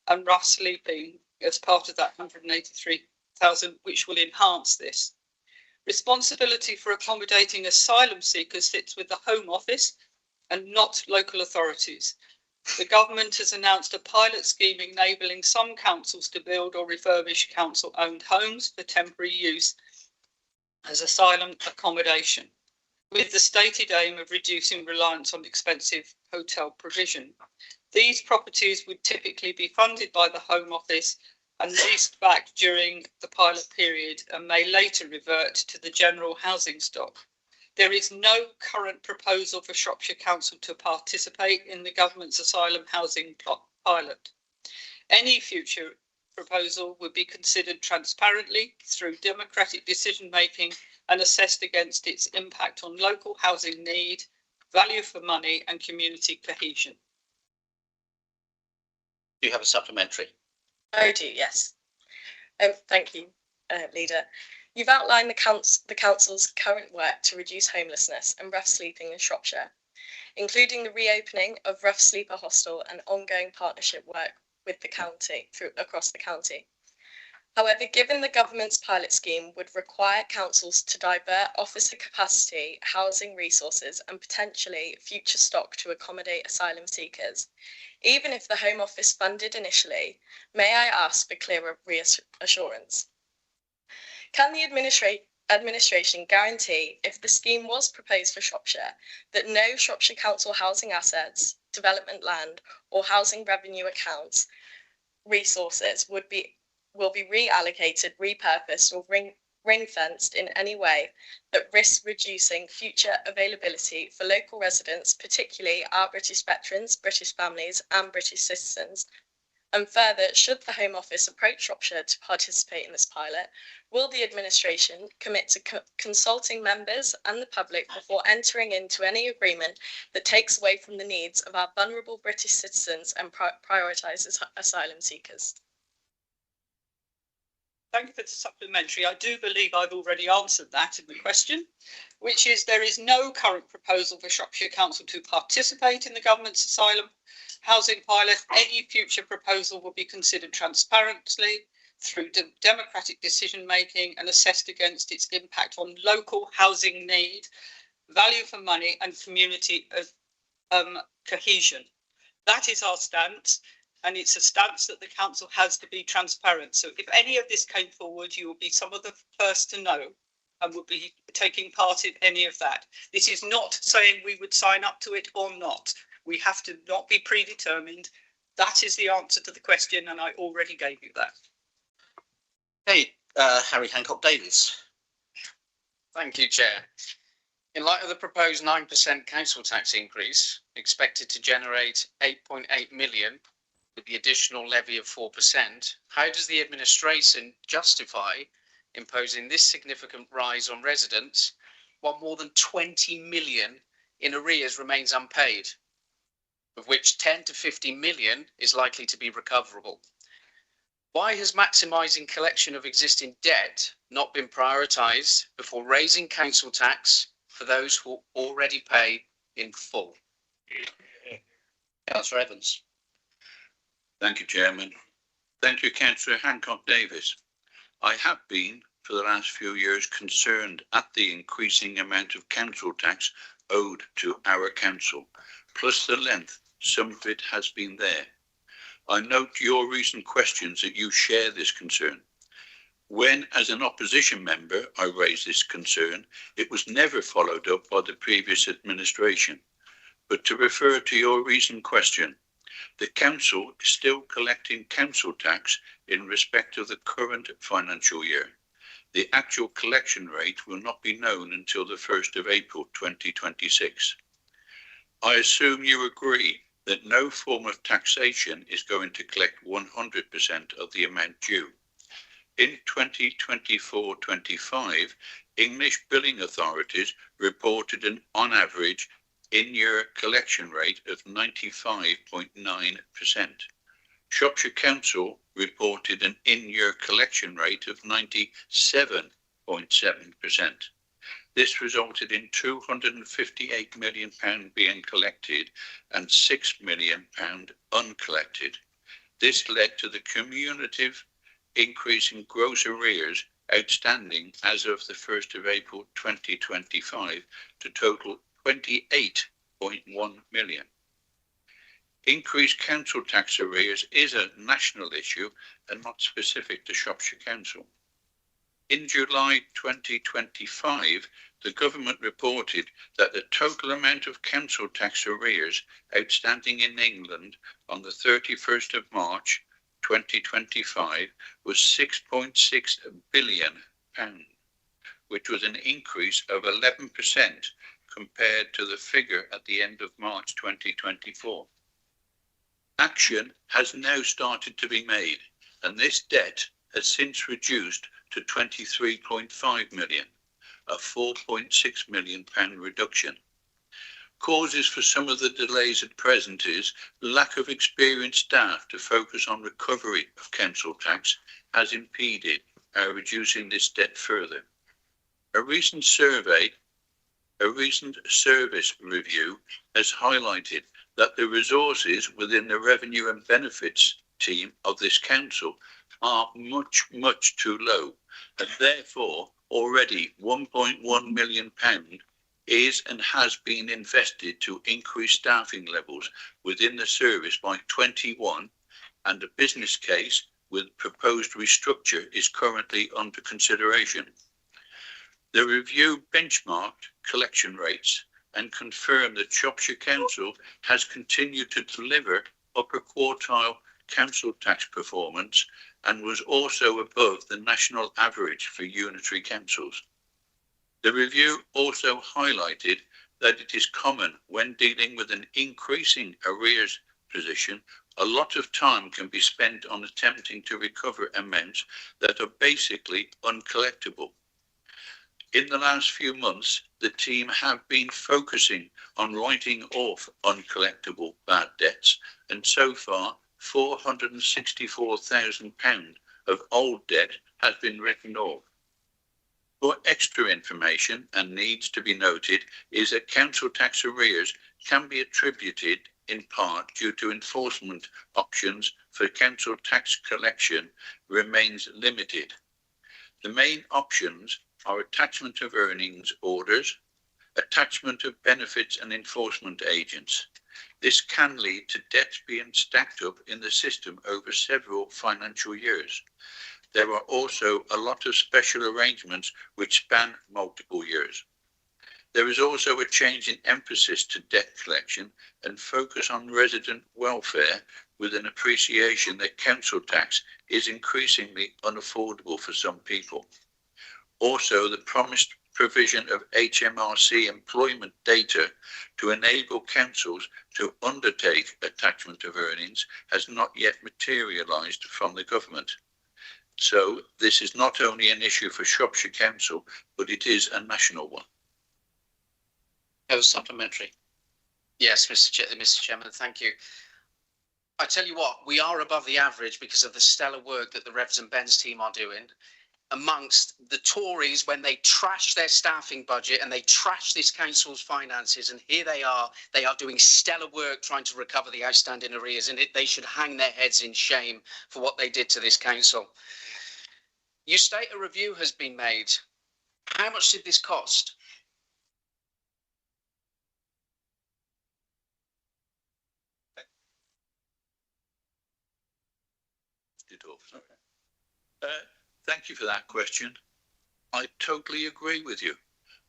and rough sleeping as part of that 183,000, which will enhance this. Responsibility for accommodating asylum seekers sits with the Home Office and not local authorities. The government has announced a pilot scheme enabling some councils to build or refurbish council-owned homes for temporary use as asylum accommodation, with the stated aim of reducing reliance on expensive hotel provision. These properties would typically be funded by the Home Office and leased back during the pilot period and may later revert to the general housing stock. There is no current proposal for Shropshire Council to participate in the government's asylum housing pilot. Any future proposal would be considered transparently through democratic decision making and assessed against its impact on local housing need, value for money and community cohesion. Do you have a supplementary? I do, yes. Thank you, Leader. You've outlined the council's current work to reduce homelessness and rough sleeping in Shropshire, including the reopening of Rough Sleeper Hostel and ongoing partnership work with the county across the county. However, given the government's pilot scheme would require councils to divert officer capacity, housing resources and potentially future stock to accommodate asylum seekers, even if the Home Office funded initially, may I ask for clearer reassurance? Can the administration guarantee, if the scheme was proposed for Shropshire, that no Shropshire Council housing assets, development land or housing revenue accounts resources will be reallocated, repurposed or ring-fenced in any way that risks reducing future availability for local residents, particularly our British veterans, British families and British citizens? And further, should the Home Office approach Shropshire to participate in this pilot, will the administration commit to consulting members and the public before entering into any agreement that takes away from the needs of our vulnerable British citizens and prioritises asylum seekers? Thank you for the supplementary. I do believe I've already answered that in the question, which is there is no current proposal for Shropshire Council to participate in the government's asylum housing pilot. Any future proposal will be considered transparently through democratic decision making and assessed against its impact on local housing need, value for money and community cohesion. That is our stance. And it's a stance that the council has to be transparent. So if any of this came forward, you will be some of the first to know and would be taking part in any of that. This is not saying we would sign up to it or not. We have to not be predetermined. That is the answer to the question, and I already gave you that. Hey, Harry Hancock Davies. Thank you, Chair. In light of the proposed 9% council tax increase, expected to generate 8.8 million, with the additional levy of 4%, how does the administration justify imposing this significant rise on residents while more than 20 million in arrears remains unpaid, of which 10 to 50 million is likely to be recoverable? Why has maximising collection of existing debt not been prioritised before raising council tax for those who already pay in full? Councillor Evans. Thank you, Chairman. Thank you, Councillor Hancock Davis. I have been, for the last few years, concerned at the increasing amount of council tax owed to our council, plus the length some of it has been there. I note your recent questions that you share this concern. When, as an opposition member, I raised this concern, it was never followed up by the previous administration. But to refer to your recent question, the council is still collecting council tax in respect of the current financial year. The actual collection rate will not be known until the 1st of April 2026. I assume you agree that no form of taxation is going to collect 100% of the amount due. In 2024-25, English billing authorities reported an on average in-year collection rate of 95.9%. Shropshire Council reported an in-year collection rate of 97.7%. This resulted in £258 million being collected and £6 million uncollected. This led to the cumulative increase in gross arrears outstanding as of the 1st of April 2025 to total 28.1 million. Increased council tax arrears is a national issue and not specific to Shropshire Council. In July 2025, the government reported that the total amount of council tax arrears outstanding in England on the 31st of March 2025 was £6.6 billion, which was an increase of 11% compared to the figure at the end of March 2024. Action has now started to be made, and this debt has since reduced to 23.5 million, a £4.6 million reduction. Causes for some of the delays at present is lack of experienced staff to focus on recovery of council tax has impeded reducing this debt further. A recent service review has highlighted that the resources within the revenue and benefits team of this council are much too low, and therefore already £1.1 million is and has been invested to increase staffing levels within the service by 21, and a business case with proposed restructure is currently under consideration. The review benchmarked collection rates and confirmed that Shropshire Council has continued to deliver upper quartile council tax performance and was also above the national average for unitary councils. The review also highlighted that it is common when dealing with an increasing arrears position, a lot of time can be spent on attempting to recover amounts that are basically uncollectible. In the last few months, the team have been focusing on writing off uncollectible bad debts, and so far £464,000 of old debt has been written off. For extra information, and needs to be noted, is that council tax arrears can be attributed in part due to enforcement options for council tax collection remains limited. The main options are attachment of earnings orders, attachment of benefits and enforcement agents. This can lead to debts being stacked up in the system over several financial years. There are also a lot of special arrangements which span multiple years. There is also a change in emphasis to debt collection and focus on resident welfare, with an appreciation that council tax is increasingly unaffordable for some people. Also, the promised provision of HMRC employment data to enable councils to undertake attachment of earnings has not yet materialised from the government. So this is not only an issue for Shropshire Council, but it is a national one. Have a supplementary. Yes, Mr. Chairman, thank you. I tell you what, we are above the average because of the stellar work that the Revs and Ben's team are doing. Amongst the Tories, when they trash their staffing budget and they trash this council's finances, and here they are doing stellar work trying to recover the outstanding arrears, and they should hang their heads in shame for what they did to this council. You state a review has been made. How much did this cost? Thank you for that question. I totally agree with you.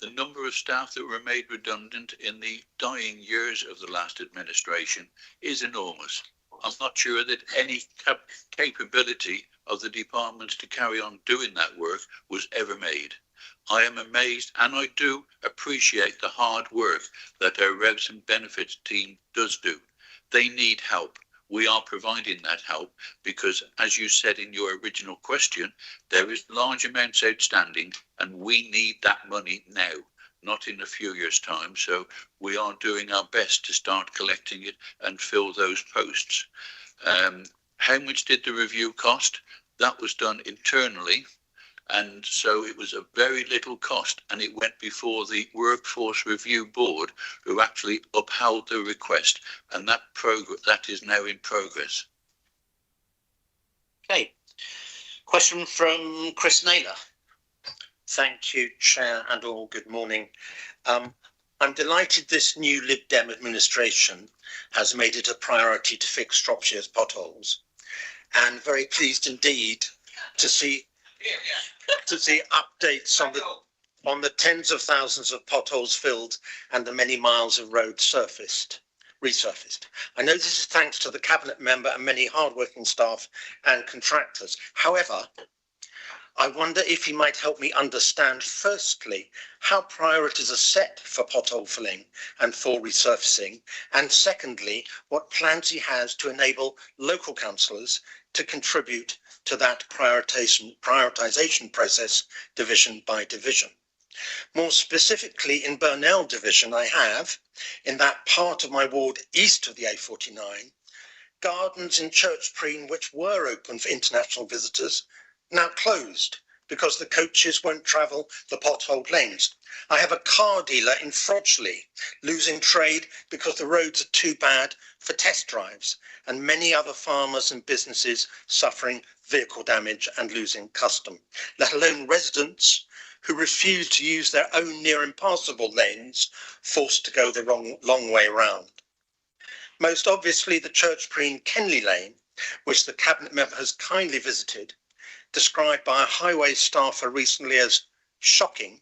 The number of staff that were made redundant in the dying years of the last administration is enormous. I'm not sure that any capability of the departments to carry on doing that work was ever made. I am amazed, and I do appreciate the hard work that our Revs and Benefits team does do. They need help. We are providing that help because, as you said in your original question, there is large amounts outstanding and we need that money now, not in a few years' time. So we are doing our best to start collecting it and fill those posts. How much did the review cost? That was done internally. And so it was a very little cost, and it went before the Workforce Review Board, who actually upheld the request, and that is now in progress. Okay. Question from Chris Naylor. Thank you, Chair, and all. Good morning. I'm delighted this new Lib Dem administration has made it a priority to fix Shropshire's potholes, and very pleased indeed to see updates on the tens of thousands of potholes filled and the many miles of road resurfaced. I know this is thanks to the Cabinet member and many hardworking staff and contractors. However, I wonder if he might help me understand, firstly, how priorities are set for pothole filling and for resurfacing, and secondly, what plans he has to enable local councillors to contribute to that prioritisation process, division by division. More specifically, in Burnell division, I have, in that part of my ward east of the A49, gardens in Churchpreen which were open for international visitors, now closed because the coaches won't travel the potholed lanes. I have a car dealer in Frodgley losing trade because the roads are too bad for test drives, and many other farmers and businesses suffering vehicle damage and losing custom, let alone residents who refuse to use their own near impassable lanes, forced to go the long way round. Most obviously, the Churchpreen Kenley Lane, which the Cabinet member has kindly visited, described by a highway staffer recently as shocking,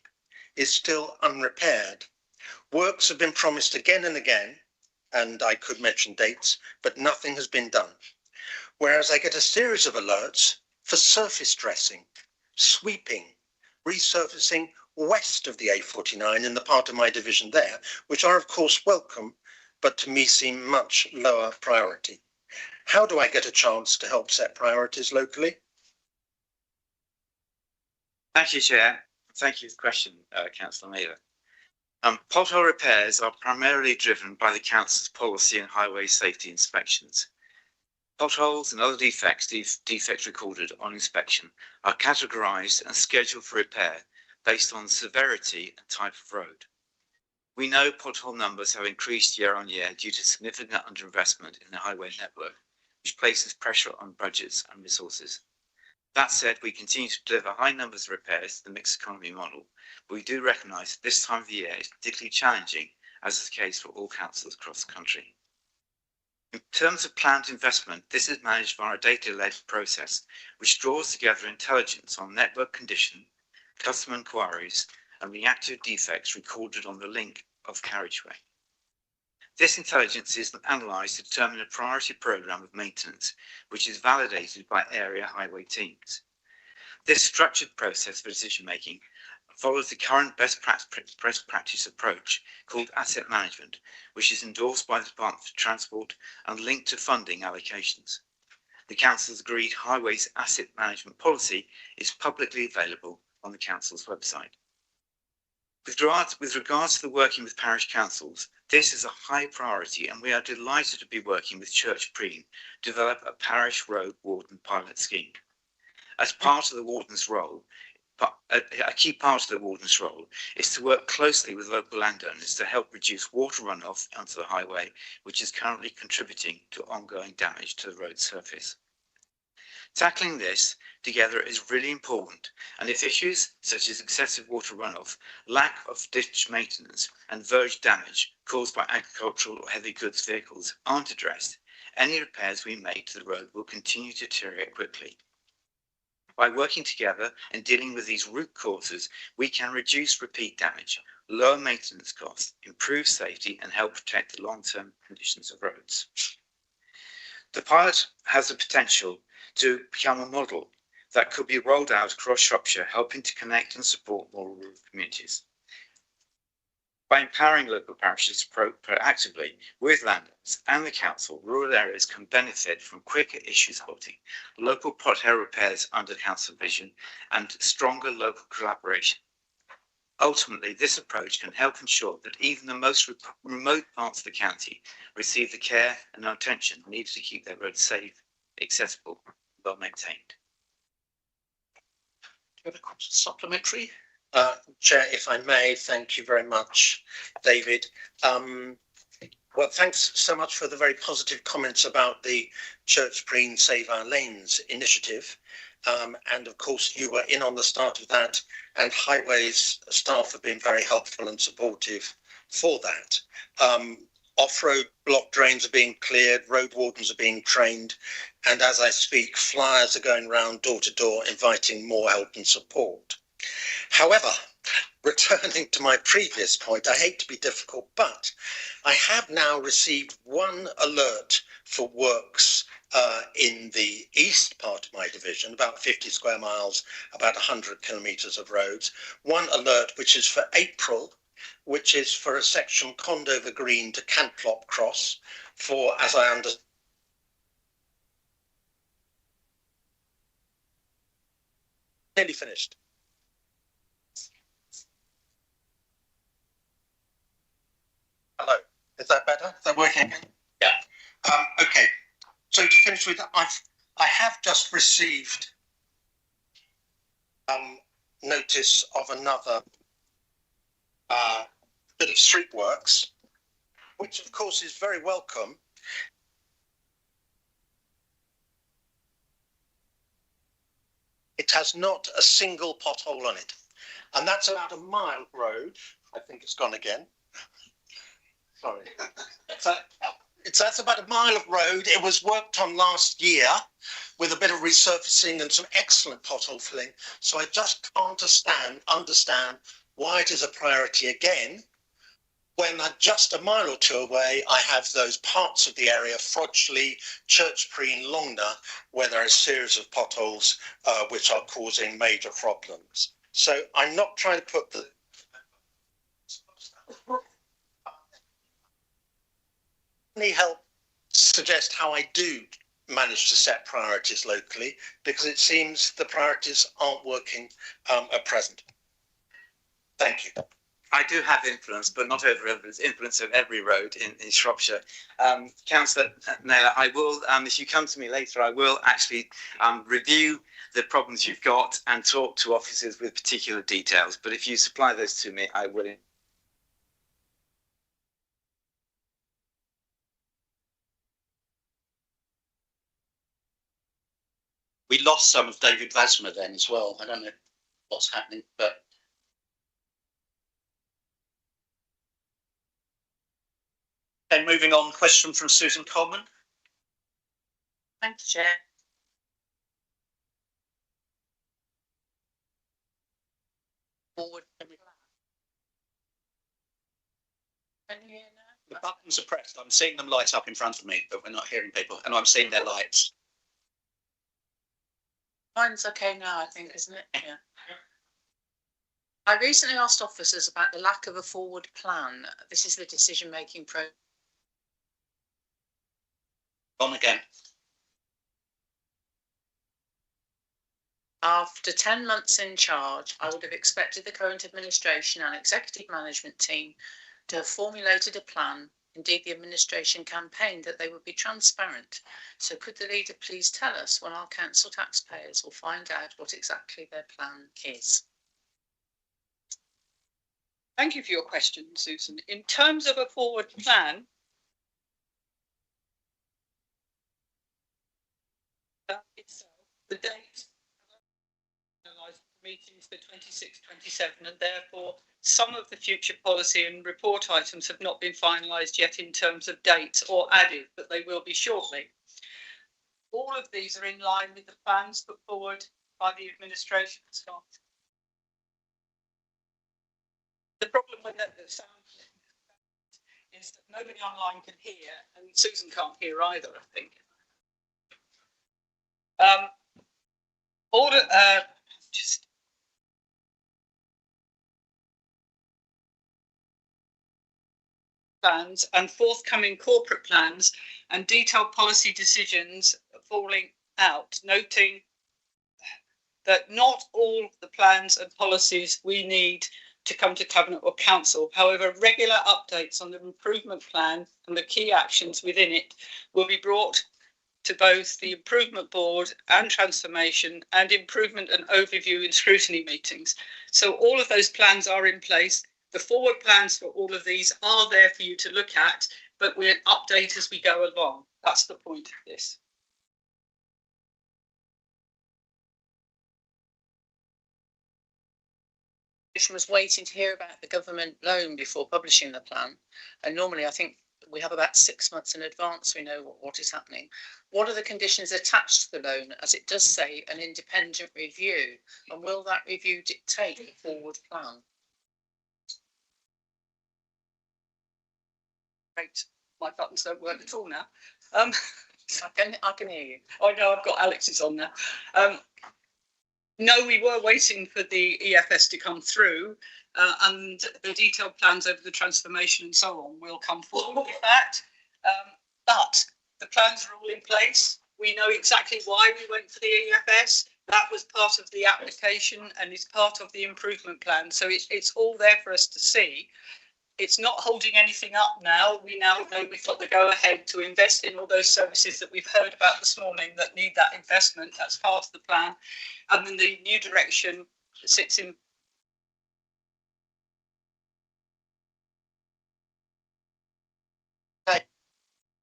is still unrepaired. Works have been promised again and again, and I could mention dates, but nothing has been done. whereas I get a series of alerts for surface dressing, sweeping, resurfacing west of the A49 in the part of my division there, which are of course welcome, but to me seem much lower priority. How do I get a chance to help set priorities locally? Thank you, Chair. Thank you for the question, Councillor Mailer. Pothole repairs are primarily driven by the Council's policy and highway safety inspections. Potholes and other defects recorded on inspection are categorised and scheduled for repair based on severity and type of road. We know pothole numbers have increased year on year due to significant underinvestment in the highway network, which places pressure on budgets and resources. That said, we continue to deliver high numbers of repairs to the mixed economy model, but we do recognise that this time of the year is particularly challenging, as is the case for all councils across the country. In terms of planned investment, this is managed via a data-led process, which draws together intelligence on network condition, customer inquiries, and reactive defects recorded on the link of carriageway. This intelligence is analysed to determine a priority programme of maintenance, which is validated by area highway teams. This structured process for decision making follows the current best practice approach called asset management, which is endorsed by the Department for Transport and linked to funding allocations. The Council's agreed highways asset management policy is publicly available on the Council's website. With regards to the working with parish councils, this is a high priority, and we are delighted to be working with Church Preen to develop a parish road warden pilot scheme. As part of the warden's role, a key part of the warden's role is to work closely with local landowners to help reduce water runoff onto the highway, which is currently contributing to ongoing damage to the road surface. Tackling this together is really important, and if issues such as excessive water runoff, lack of ditch maintenance and verge damage caused by agricultural or heavy goods vehicles aren't addressed, any repairs we make to the road will continue to deteriorate quickly. By working together and dealing with these root causes, we can reduce repeat damage, lower maintenance costs, improve safety, and help protect the long-term conditions of roads. The pilot has the potential to become a model that could be rolled out across Shropshire, helping to connect and support more rural communities. By empowering local parishes proactively with landowners and the council, rural areas can benefit from quicker issue spotting, local pothole repairs under council vision, and stronger local collaboration. Ultimately, this approach can help ensure that even the most remote parts of the county receive the care and attention needed to keep their roads safe, accessible, and well maintained. Do you have a supplementary? Chair, if I may, thank you very much, David. Well, thanks so much for the very positive comments about the Church Preen Save Our Lanes initiative. And of course, you were in on the start of that, and Highways staff have been very helpful and supportive for that. Off-road block drains are being cleared, road wardens are being trained, and as I speak, flyers are going round door to door inviting more help and support. However, returning to my previous point, I hate to be difficult, but I have now received one alert for works in the east part of my division, about 50 square miles, about 100 kilometres of roads. One alert which is for April, which is for a section Condover Green to Cantlop Cross for, as I understand, nearly finished. Hello, is that better? Is that working? Yeah. Okay. So to finish with, I have just received notice of another bit of street works, which of course is very welcome. It has not a single pothole on it, and that's about a mile road. I think it's gone again. Sorry. That's about a mile of road. It was worked on last year with a bit of resurfacing and some excellent pothole filling. So I just can't understand why it is a priority again, when just a mile or two away, I have those parts of the area, Frodgley, Churchbury and Longner, where there are a series of potholes which are causing major problems. So I'm not trying to put the any help suggest how I do manage to set priorities locally, because it seems the priorities aren't working at present. Thank you. I do have influence, but not over influence of every road in Shropshire. Councillor Naylor, I will, if you come to me later, I will actually review the problems you've got and talk to officers with particular details. But if you supply those to me, I will. We lost some of David Vasmer then as well. I don't know what's happening, but. Okay, moving on, question from Susan Coleman. Thank you, Chair. Forward. The buttons are pressed. I'm seeing them light up in front of me, but we're not hearing people, and I'm seeing their lights. Mine's okay now, I think, isn't it? Yeah. I recently asked officers about the lack of a forward plan. This is the decision-making process. On again. After 10 months in charge, I would have expected the current administration and executive management team to have formulated a plan. Indeed, the administration campaigned that they would be transparent. So could the leader please tell us when our council taxpayers will find out what exactly their plan is? Thank you for your question, Susan. In terms of a forward plan, itself, the date meetings for 26-27, and therefore some of the future policy and report items have not been finalised yet in terms of dates or added, but they will be shortly. All of these are in line with the plans put forward by the administration staff. The problem with that sound is that nobody online can hear, and Susan can't hear either, I think. Just plans and forthcoming corporate plans and detailed policy decisions falling out, noting that not all the plans and policies we need to come to Cabinet or Council. However, regular updates on the improvement plan and the key actions within it will be brought to both the Improvement Board and Transformation and Improvement and Overview and Scrutiny meetings. So all of those plans are in place. The forward plans for all of these are there for you to look at, but we'll update as we go along. That's the point of this. Was waiting to hear about the government loan before publishing the plan, and normally I think we have about 6 months in advance we know what is happening. What are the conditions attached to the loan, as it does say an independent review, and will that review dictate the forward plan? Great, my buttons don't work at all now. I can hear you. I know I've got Alex's on now. No, we were waiting for the EFS to come through, and the detailed plans over the transformation and so on will come forward with that. But the plans are all in place. We know exactly why we went for the EFS. That was part of the application and is part of the improvement plan. So it's all there for us to see. It's not holding anything up now. We now know we've got the go ahead to invest in all those services that we've heard about this morning that need that investment. That's part of the plan. And then the new direction sits in. Okay.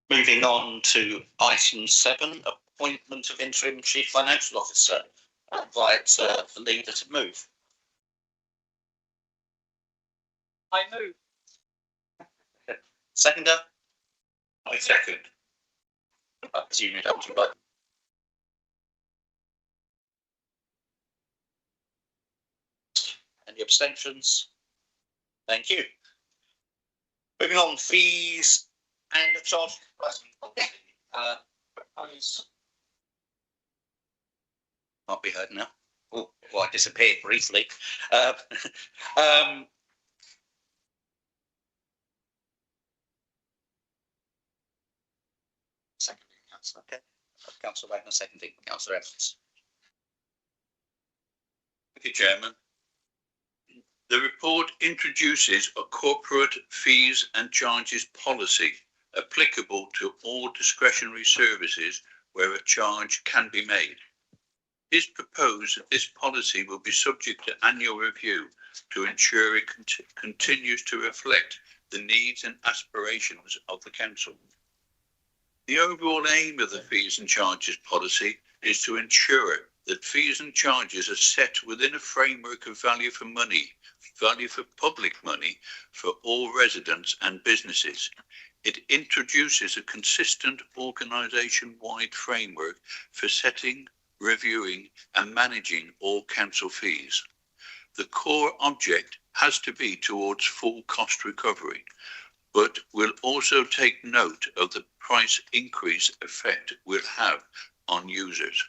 Moving on to item 7, appointment of interim chief financial officer. I invite the leader to move. I move. Seconder? I second. I presume you don't invite. Any abstentions? Thank you. Moving on, fees and the charge. Can't be heard now. Oh, well, I disappeared briefly. Seconding, Councillor. Okay. Councillor Wagner, seconding. Councillor Evans. Thank you, Chairman. The report introduces a corporate fees and charges policy applicable to all discretionary services where a charge can be made. It is proposed that this policy will be subject to annual review to ensure it continues to reflect the needs and aspirations of the council. The overall aim of the fees and charges policy is to ensure that fees and charges are set within a framework of value for money, value for public money for all residents and businesses. It introduces a consistent organisation-wide framework for setting, reviewing and managing all council fees. The core object has to be towards full cost recovery, but will also take note of the price increase effect will have on users.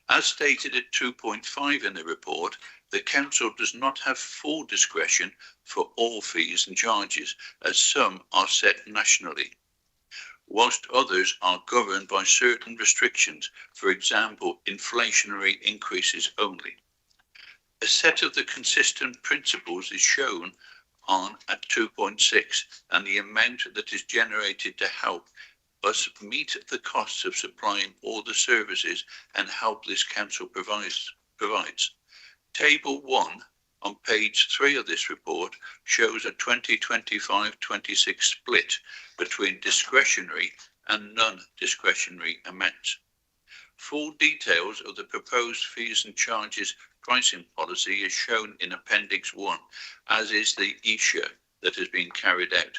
As stated at 2.5 in the report, the council does not have full discretion for all fees and charges, as some are set nationally, whilst others are governed by certain restrictions, for example, inflationary increases only. A set of the consistent principles is shown on at 2.6, and the amount that is generated to help us meet the costs of supplying all the services and help this council provides. Table 1 on page 3 of this report shows a 2025-26 split between discretionary and non-discretionary amounts. Full details of the proposed fees and charges pricing policy is shown in Appendix 1, as is the issue that has been carried out.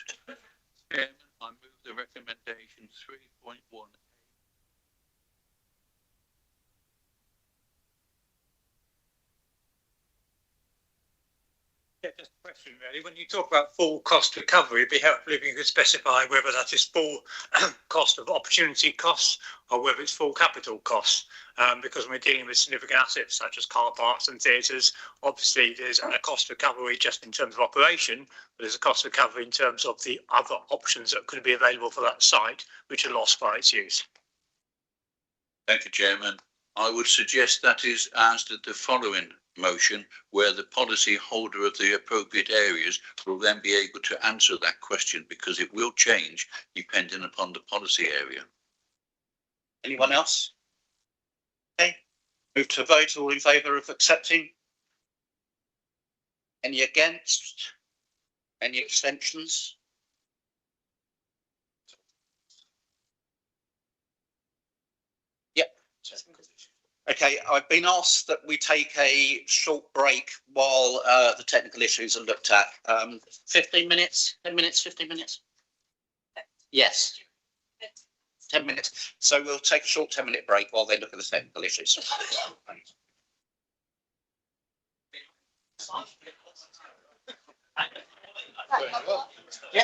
Chairman, I move the recommendation 3.1. Yeah, just a question really. When you talk about full cost recovery, it'd be helpful if you could specify whether that is full cost of opportunity costs or whether it's full capital costs. Because when we're dealing with significant assets such as car parks and theatres, obviously there's a cost recovery just in terms of operation, but there's a cost recovery in terms of the other options that could be available for that site, which are lost by its use. Thank you, Chairman. I would suggest that is asked at the following motion, where the policy holder of the appropriate areas will then be able to answer that question, because it will change depending upon the policy area. Anyone else? Okay. Move to vote. All in favour of accepting? Any against? Any abstentions? Yep. Okay, I've been asked that we take a short break while the technical issues are looked at. 15 minutes, 10 minutes, 15 minutes? Yes. 10 minutes. So we'll take a short 10-minute break while they look at the technical issues. Yeah.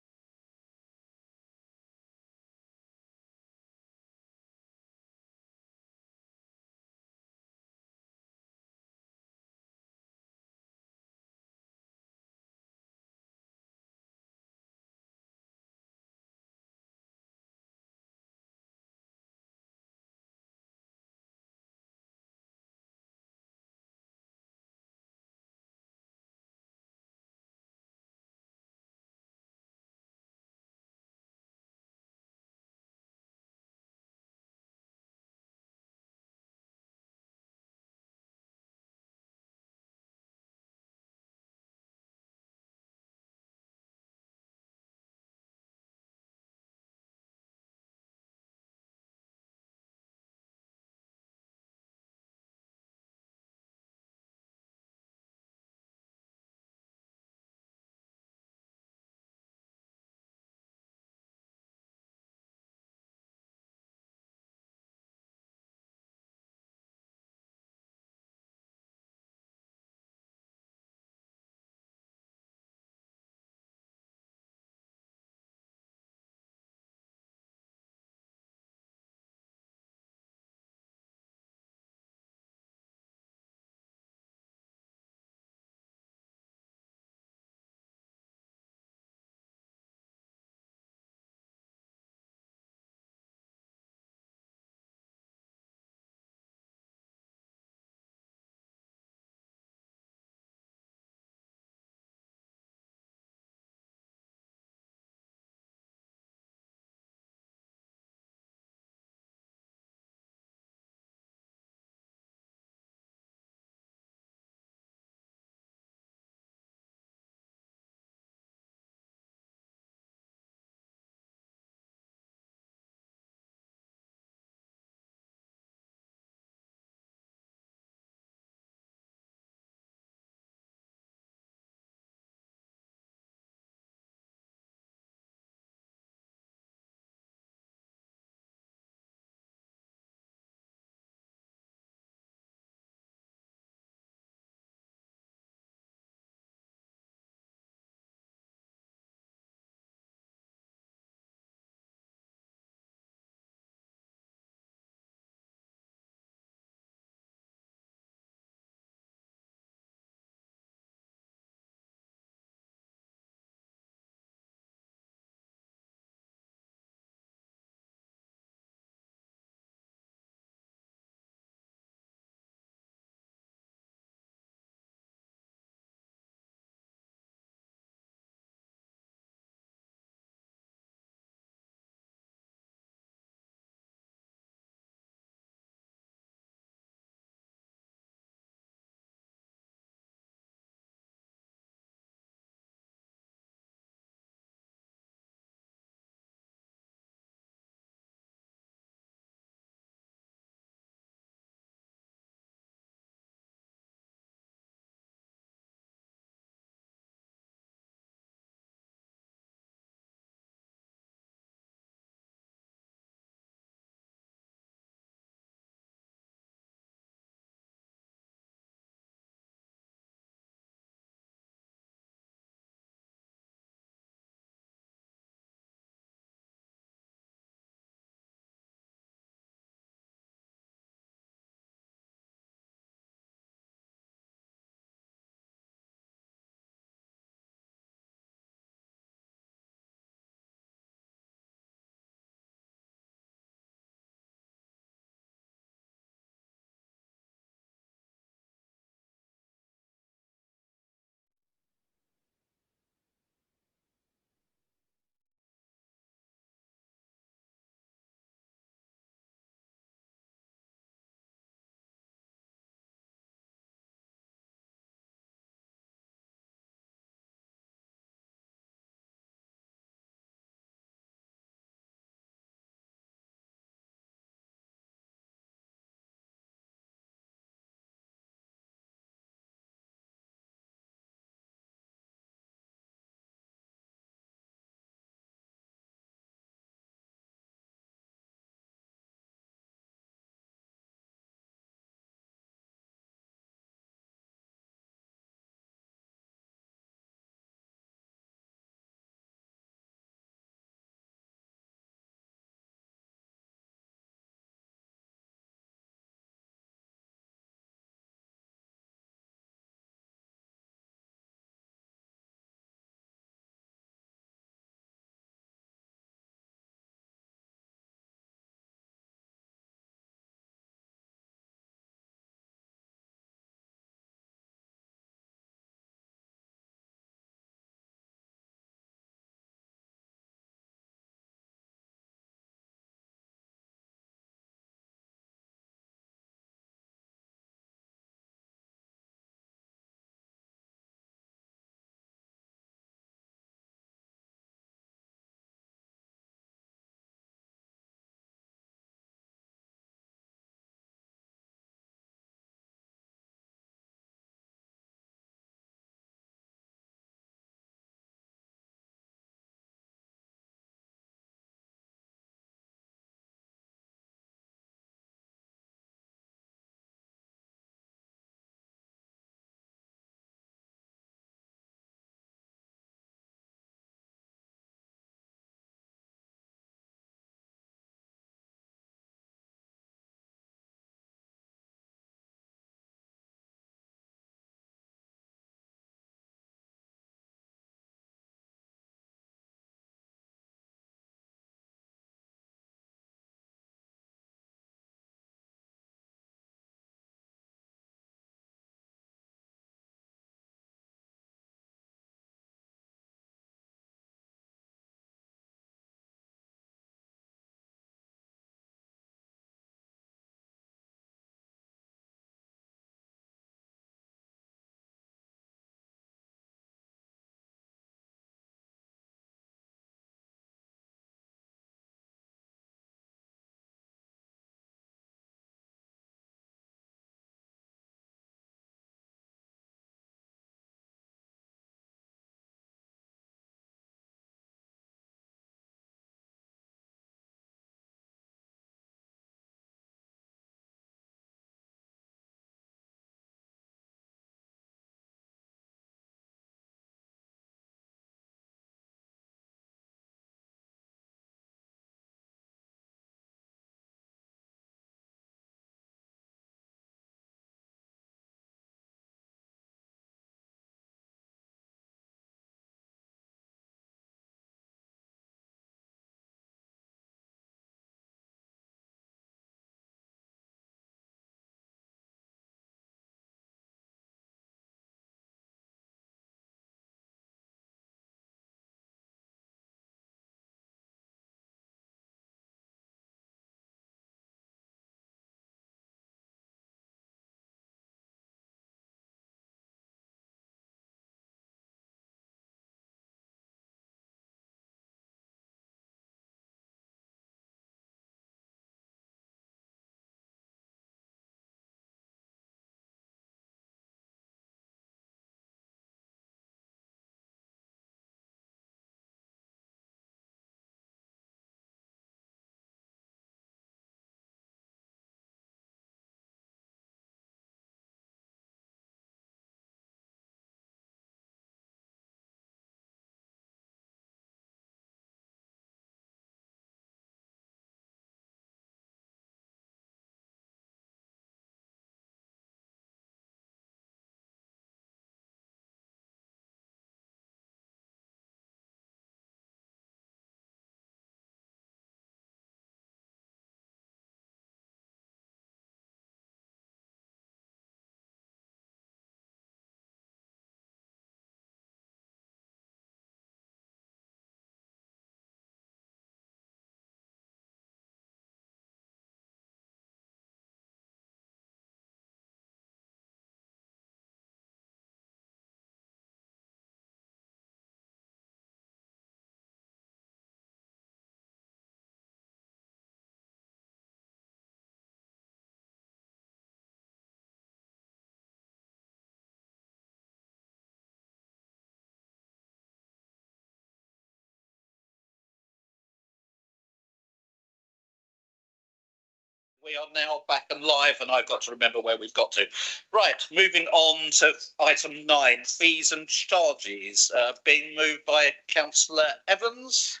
We are now back and live, and I've got to remember where we've got to. Right, moving on to item 9, fees and charges, being moved by Councillor Evans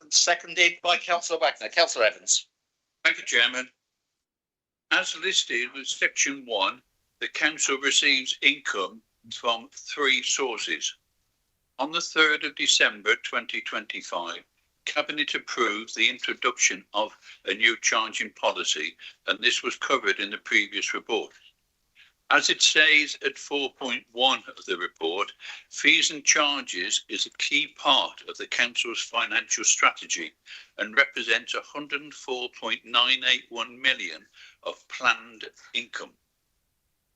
and seconded by Councillor Wagner. Councillor Evans. Thank you, Chairman. As listed with section 1, the council receives income from 3 sources. On the 3rd of December 2025, Cabinet approved the introduction of a new charging policy, and this was covered in the previous report. As it says at 4.1 of the report, fees and charges is a key part of the council's financial strategy and represents 104.981 million of planned income.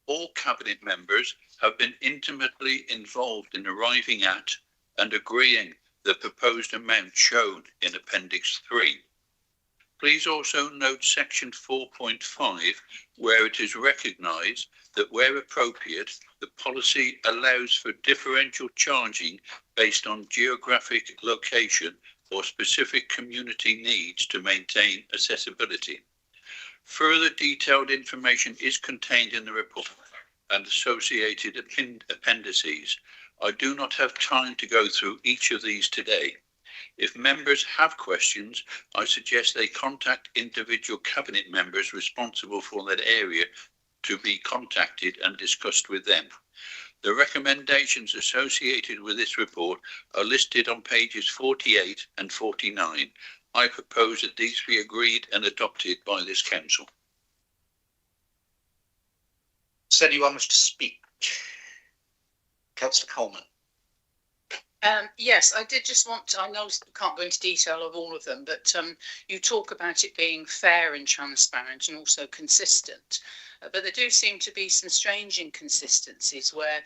All Cabinet members have been intimately involved in arriving at and agreeing the proposed amount shown in Appendix 3. Please also note section 4.5, where it is recognised that where appropriate, the policy allows for differential charging based on geographic location or specific community needs to maintain accessibility. Further detailed information is contained in the report and associated appendices. I do not have time to go through each of these today. If members have questions, I suggest they contact individual Cabinet members responsible for that area to be contacted and discussed with them. The recommendations associated with this report are listed on pages 48 and 49. I propose that these be agreed and adopted by this council. Does anyone wish to speak? Councillor Coleman. Yes, I did just want to, I know we can't go into detail of all of them, but you talk about it being fair and transparent and also consistent. But there do seem to be some strange inconsistencies where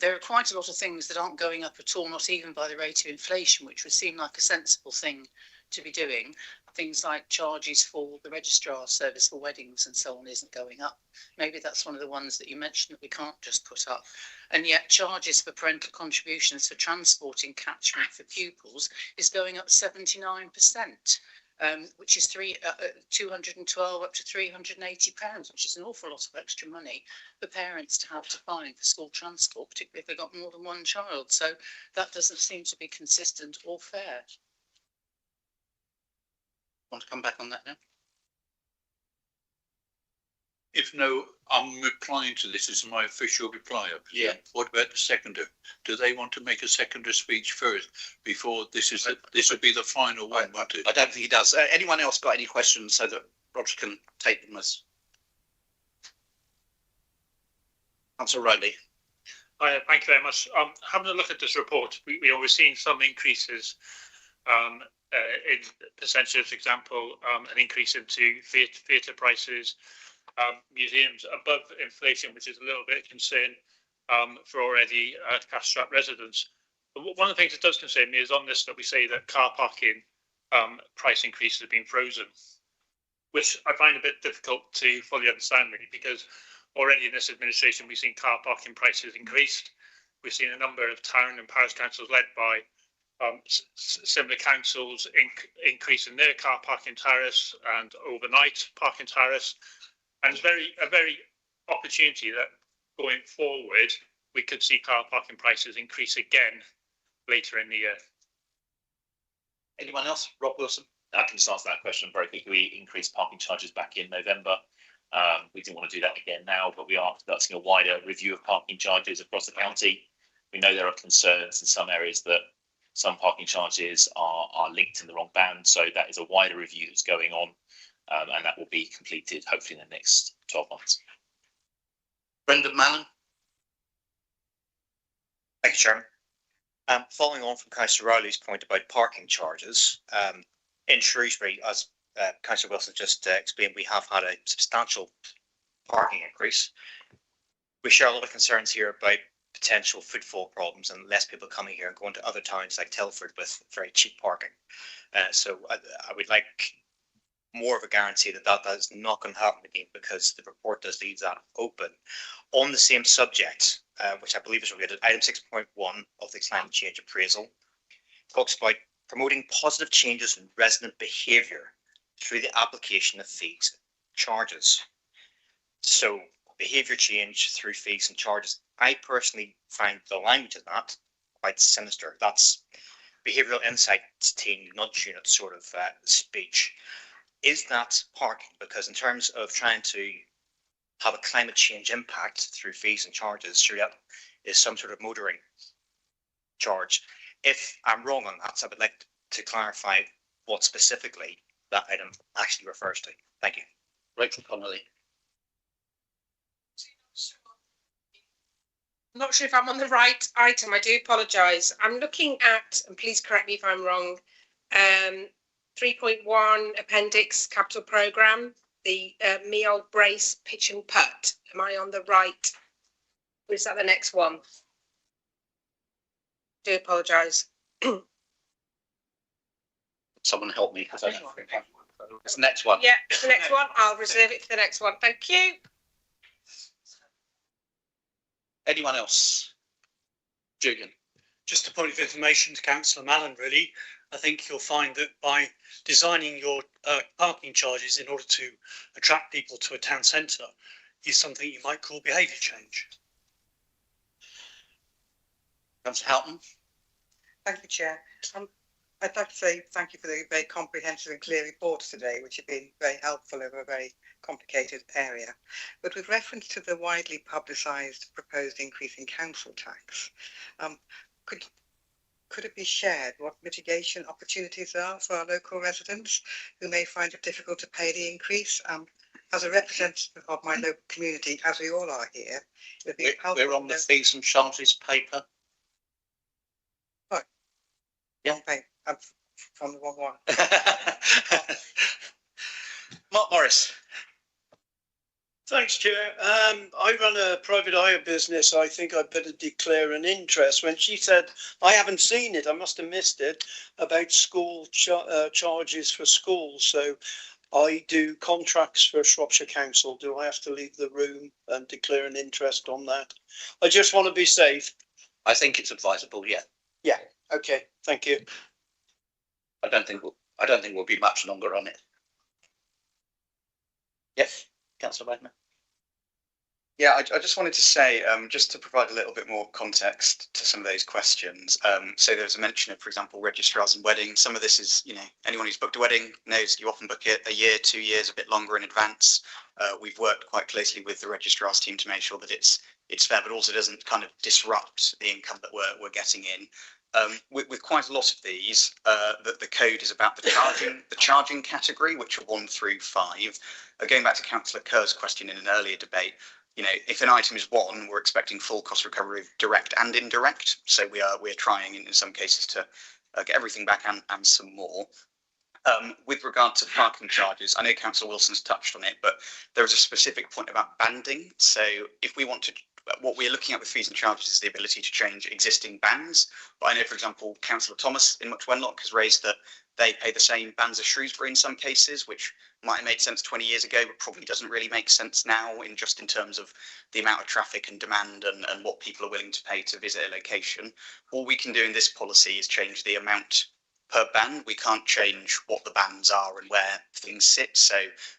there are quite a lot of things that aren't going up at all, not even by the rate of inflation, which would seem like a sensible thing to be doing. Things like charges for the registrar service for weddings and so on isn't going up. Maybe that's one of the ones that you mentioned that we can't just put up. And yet charges for parental contributions for transporting catchment for pupils is going up 79%, which is 212 up to £380, which is an awful lot of extra money for parents to have to find for school transport, particularly if they've got more than one child. So that doesn't seem to be consistent or fair. Want to come back on that now? If no, I'm replying to this as my official reply. Yeah. What about the seconder? Do they want to make a seconder speech first before this is this would be the final one, won't it? I don't think he does. Anyone else got any questions so that Roger can take them as? Councillor Rowley. Hi, thank you very much. Having a look at this report, we're seeing some increases in percentage, for example, an increase into theatre prices, museums above inflation, which is a little bit of concern for already cash-strapped residents. But one of the things that does concern me is on this that we say that car parking price increases have been frozen, which I find a bit difficult to fully understand, really, because already in this administration we've seen car parking prices increased. We've seen a number of town and parish councils led by similar councils increasing their car parking tariffs and overnight parking tariffs, and it's a very opportunity that going forward we could see car parking prices increase again later in the year. Anyone else? Rob Wilson. I can just answer that question very quickly. We increased parking charges back in November. We didn't want to do that again now, but we are conducting a wider review of parking charges across the county. We know there are concerns in some areas that some parking charges are linked in the wrong band, so that is a wider review that's going on, and that will be completed hopefully in the next 12 months. Brendan Mallon. Thank you, Chairman. Following on from Councillor Rowley's point about parking charges, in Shrewsbury, as Councillor Wilson just explained, we have had a substantial parking increase. We share a lot of concerns here about potential footfall problems and less people coming here and going to other towns like Telford with very cheap parking. So I would like more of a guarantee that that is not going to happen again, because the report does leave that open. On the same subject, which I believe is related, item 6.1 of the climate change appraisal talks about promoting positive changes in resident behaviour through the application of fees and charges. So behaviour change through fees and charges. I personally find the language of that quite sinister. That's behavioural insights team, nudge unit sort of speech. Is that parking? Because in terms of trying to have a climate change impact through fees and charges, sure, that is some sort of motoring charge. If I'm wrong on that, I would like to clarify what specifically that item actually refers to. Thank you. Rachel Connolly. I'm not sure if I'm on the right item. I do apologise. I'm looking at, and please correct me if I'm wrong, 3.1 appendix capital programme, the meal brace pitch and putt. Am I on the right? Or is that the next one? Do apologise. Someone help me. It's the next one. Yeah, it's the next one. I'll reserve it for the next one. Thank you. Anyone else? Julian. Just a point of information to Councillor Mallon, really. I think you'll find that by designing your parking charges in order to attract people to a town centre is something you might call behaviour change. Councillor Houghton. Thank you, Chair. I'd like to say thank you for the very comprehensive and clear reports today, which have been very helpful over a very complicated area. But with reference to the widely publicised proposed increase in council tax, could it be shared what mitigation opportunities are for our local residents who may find it difficult to pay the increase? As a representative of my local community, as we all are here, it would be helpful. We're on the fees and charges paper. Right. Yeah. I'm from the wrong one. Mark Morris. Thanks, Chair. I run a private hire business. I think I better declare an interest. When she said, I haven't seen it, I must have missed it, about school charges for schools. So I do contracts for Shropshire Council. Do I have to leave the room and declare an interest on that? I just want to be safe. I think it's advisable, yeah. Yeah, okay, thank you. I don't think we'll be much longer on it. Yes, Councillor Wagner. Yeah, I just wanted to say, just to provide a little bit more context to some of those questions. So there was a mention of, for example, registrars and weddings. Some of this is, anyone who's booked a wedding knows you often book it a year, 2 years, a bit longer in advance. We've worked quite closely with the registrars team to make sure that it's fair, but also doesn't kind of disrupt the income that we're getting in. With quite a lot of these, the code is about the charging category, which are 1 through 5. Going back to Councillor Kerr's question in an earlier debate, if an item is 1, we're expecting full cost recovery of direct and indirect. So we're trying in some cases to get everything back and some more. With regard to parking charges, I know Councillor Wilson's touched on it, but there is a specific point about banding. So if we want to, what we're looking at with fees and charges is the ability to change existing bands. But I know, for example, Councillor Thomas in Much Wenlock has raised that they pay the same bands as Shrewsbury in some cases, which might have made sense 20 years ago, but probably doesn't really make sense now in terms of the amount of traffic and demand and what people are willing to pay to visit a location. All we can do in this policy is change the amount per band. We can't change what the bands are and where things sit. So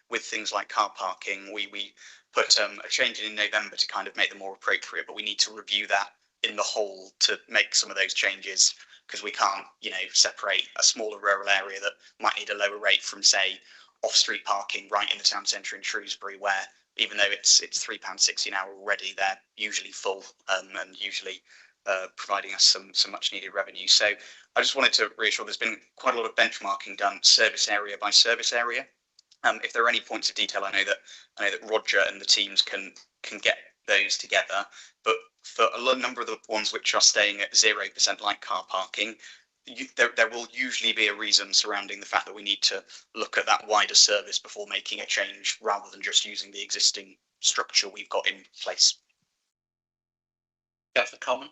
with things like car parking, we put a change in November to kind of make them more appropriate, but we need to review that in the whole to make some of those changes, because we can't, separate a smaller rural area that might need a lower rate from, say, off-street parking right in the town centre in Shrewsbury, where even though it's £3.60 an hour already, they're usually full and usually providing us some much needed revenue. So I just wanted to reassure there's been quite a lot of benchmarking done service area by service area. If there are any points of detail, I know that Roger and the teams can get those together. But for a number of the ones which are staying at 0% like car parking, there will usually be a reason surrounding the fact that we need to look at that wider service before making a change, rather than just using the existing structure we've got in place. Councillor Common.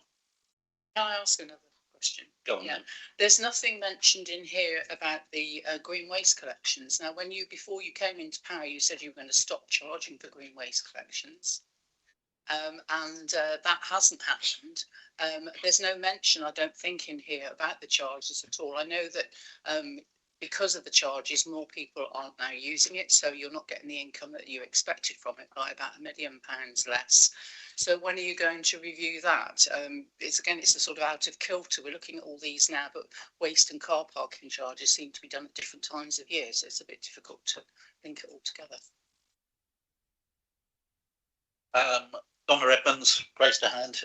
Can I ask another question? Go on. Yeah. There's nothing mentioned in here about the green waste collections. Now, before you came into power, you said you were going to stop charging for green waste collections. And that hasn't happened. There's no mention, I don't think, in here about the charges at all. I know that because of the charges, more people aren't now using it, so you're not getting the income that you expected from it by about £1 million less. So when are you going to review that? It's a sort of out of kilter. We're looking at all these now, but waste and car parking charges seem to be done at different times of year, so it's a bit difficult to link it all together. Donna Edmonds raised her hand.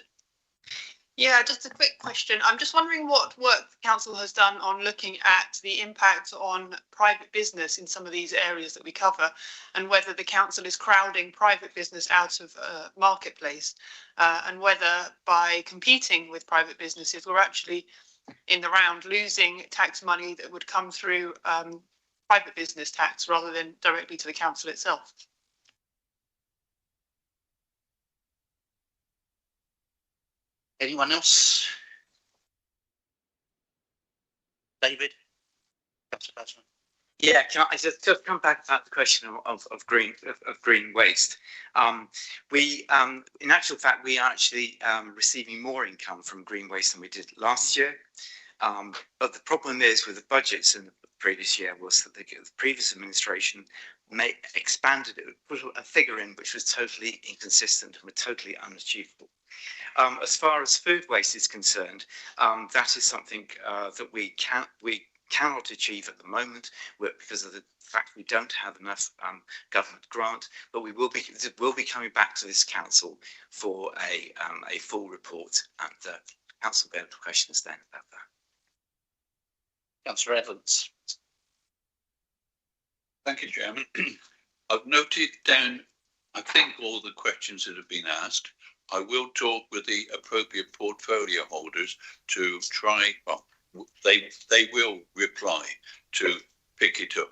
Yeah, just a quick question. I'm just wondering what work the council has done on looking at the impact on private business in some of these areas that we cover, and whether the council is crowding private business out of marketplace, and whether by competing with private businesses we're actually in the round losing tax money that would come through private business tax rather than directly to the council itself. Anyone else? David? Yeah, can I just come back to the question of green waste? In actual fact, we are actually receiving more income from green waste than we did last year. But the problem is with the budgets in the previous year was that the previous administration expanded it, put a figure in which was totally inconsistent and totally unachievable. As far as food waste is concerned, that is something that we cannot achieve at the moment because of the fact we don't have enough government grant. But we will be coming back to this council for a full report, and the council will be able to question us then about that. Councillor Evans. Thank you, Chairman. I've noted down, I think, all the questions that have been asked. I will talk with the appropriate portfolio holders to try, well, they will reply to pick it up.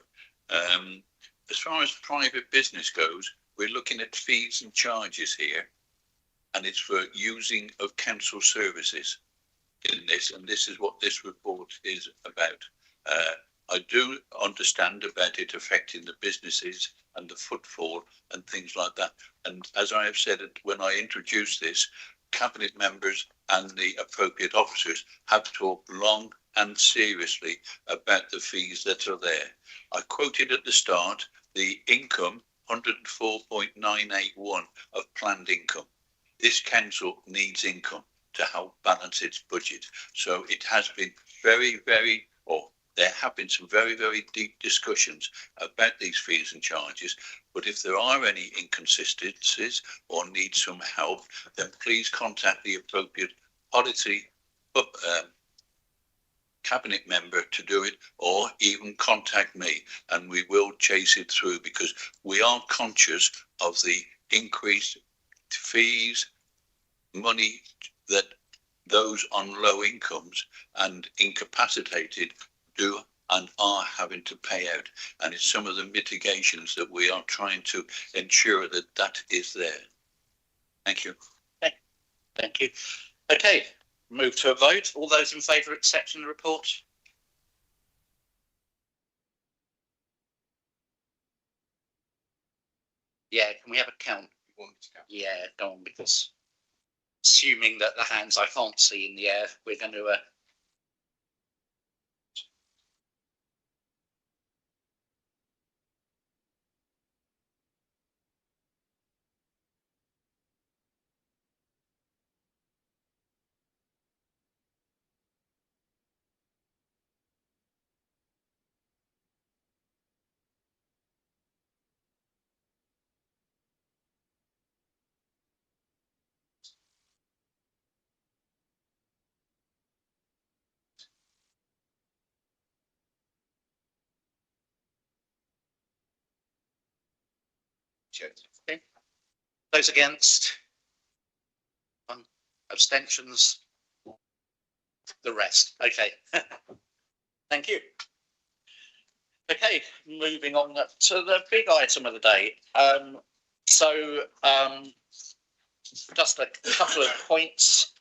As far as private business goes, we're looking at fees and charges here, and it's for using of council services in this, and this is what this report is about. I do understand about it affecting the businesses and the footfall and things like that. And as I have said when I introduced this, cabinet members and the appropriate officers have talked long and seriously about the fees that are there. I quoted at the start the income, 104.981 of planned income. This council needs income to help balance its budget. So it has been there have been some very, very deep discussions about these fees and charges. But if there are any inconsistencies or need some help, then please contact the appropriate policy cabinet member to do it, or even contact me, and we will chase it through, because we are conscious of the increased fees, money that those on low incomes and incapacitated do and are having to pay out, and it's some of the mitigations that we are trying to ensure that that is there. Thank you. Okay. Thank you. Okay, move to a vote. All those in favour of accepting the report? Yeah, can we have a count? Yeah, go on, because assuming that the hands I can't see in the air, we're going to okay. Those against? Abstentions? The rest. Okay. Thank you. Okay, moving on to the big item of the day. Just a couple of points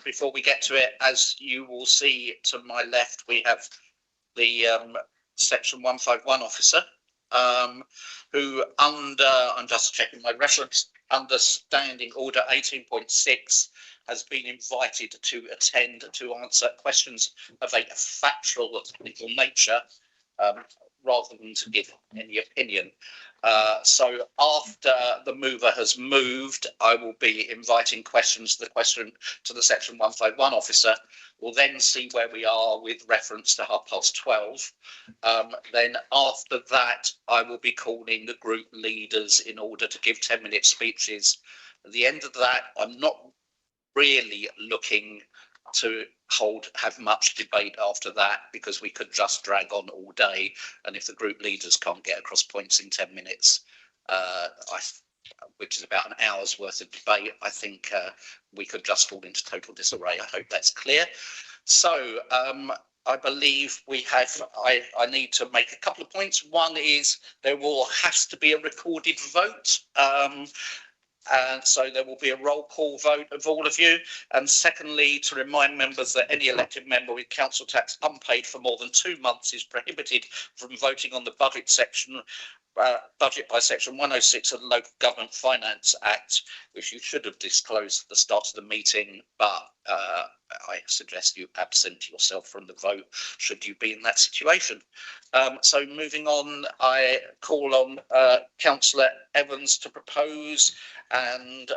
before we get to it. As you will see to my left, we have the Section 151 officer, who I'm just checking my reference, understanding order 18.6, has been invited to attend to answer questions of a factual legal nature rather than to give any opinion. So after the mover has moved, I will be inviting questions to the section 151 officer. We'll then see where we are with reference to 12:30. Then after that, I will be calling the group leaders in order to give 10-minute speeches. At the end of that, I'm not really looking to have much debate after that, because we could just drag on all day, and if the group leaders can't get across points in 10 minutes, which is about an hour's worth of debate, I think we could just fall into total disarray. I hope that's clear. So I believe we have, I need to make a couple of points. One is there has to be a recorded vote. And so there will be a roll call vote of all of you. And secondly, to remind members that any elected member with council tax unpaid for more than 2 months is prohibited from voting on the budget section, budget by section 106 of the Local Government Finance Act, which you should have disclosed at the start of the meeting, but I suggest you absent yourself from the vote should you be in that situation. So moving on, I call on Councillor Evans to propose, and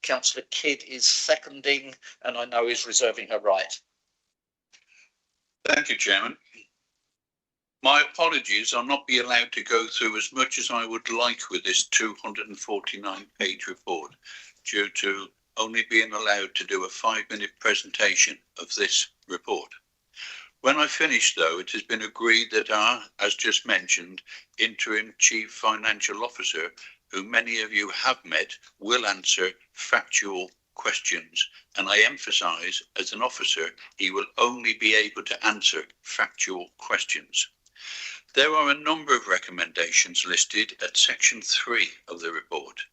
Councillor Kidd is seconding, and I know is reserving her right. Thank you, Chairman. My apologies, I'll not be allowed to go through as much as I would like with this 249-page report, due to only being allowed to do a 5-minute presentation of this report. When I finish, though, it has been agreed that our, as just mentioned, interim chief financial officer, who many of you have met, will answer factual questions. And I emphasise, as an officer, he will only be able to answer factual questions. There are a number of recommendations listed at section 3 of the report.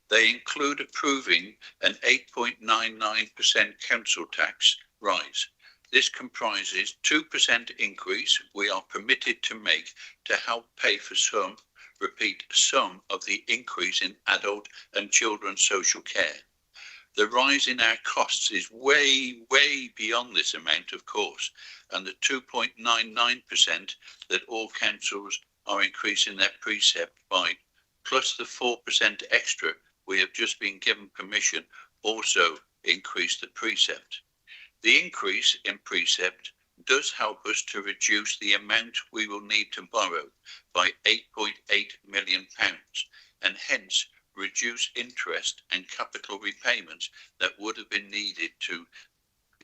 They include approving an 8.99% council tax rise. This comprises 2% increase we are permitted to make to help pay for some of the increase in adult and children's social care. The rise in our costs is way beyond this amount, of course, and the 2.99% that all councils are increasing their precept by, plus the 4% extra we have just been given permission, also increase the precept. The increase in precept does help us to reduce the amount we will need to borrow by £8.8 million, and hence reduce interest and capital repayments that would have been needed to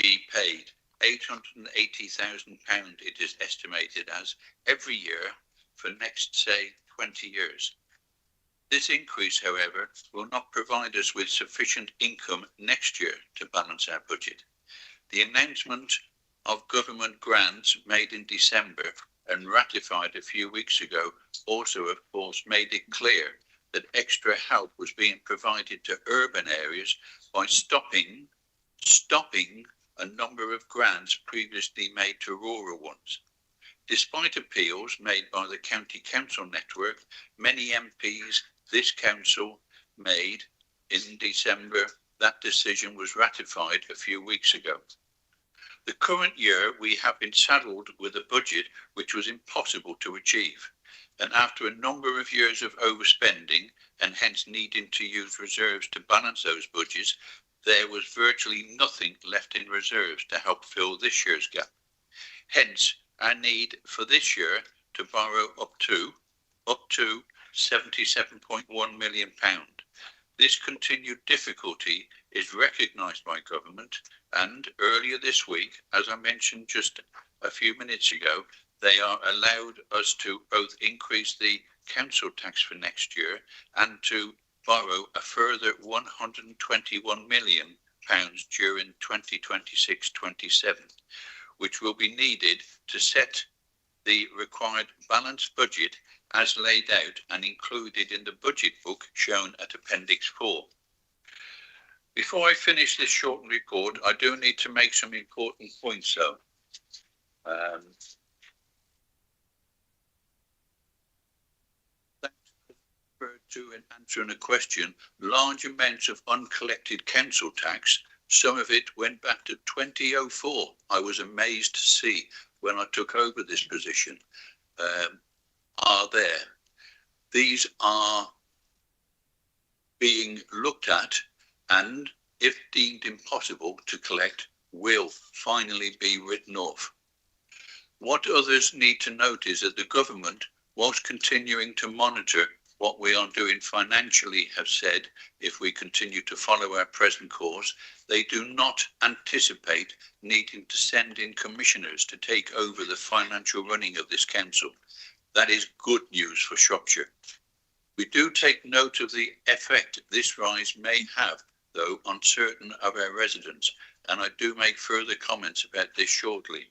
be paid. £880,000 it is estimated as every year for next, say, 20 years. This increase, however, will not provide us with sufficient income next year to balance our budget. The announcement of government grants made in December and ratified a few weeks ago also, of course, made it clear that extra help was being provided to urban areas by stopping a number of grants previously made to rural ones. Despite appeals made by the county council network, many MPs this council made in December, that decision was ratified a few weeks ago. The current year we have been saddled with a budget which was impossible to achieve, and after a number of years of overspending and hence needing to use reserves to balance those budgets, there was virtually nothing left in reserves to help fill this year's gap. Hence our need for this year to borrow up to £77.1 million. This continued difficulty is recognised by government, and earlier this week, as I mentioned just a few minutes ago, they are allowed us to both increase the council tax for next year and to borrow a further £121 million during 2026-27, which will be needed to set the required balanced budget as laid out and included in the budget book shown at Appendix 4. Before I finish this shortened report, I do need to make some important points though. To in answering a question, large amounts of uncollected council tax, some of it went back to 2004. I was amazed to see when I took over this position. are there. These are being looked at, and if deemed impossible to collect, will finally be written off. What others need to note is that the government, whilst continuing to monitor what we are doing financially, have said if we continue to follow our present course, they do not anticipate needing to send in commissioners to take over the financial running of this council. That is good news for Shropshire. We do take note of the effect this rise may have, though, on certain of our residents, and I do make further comments about this shortly.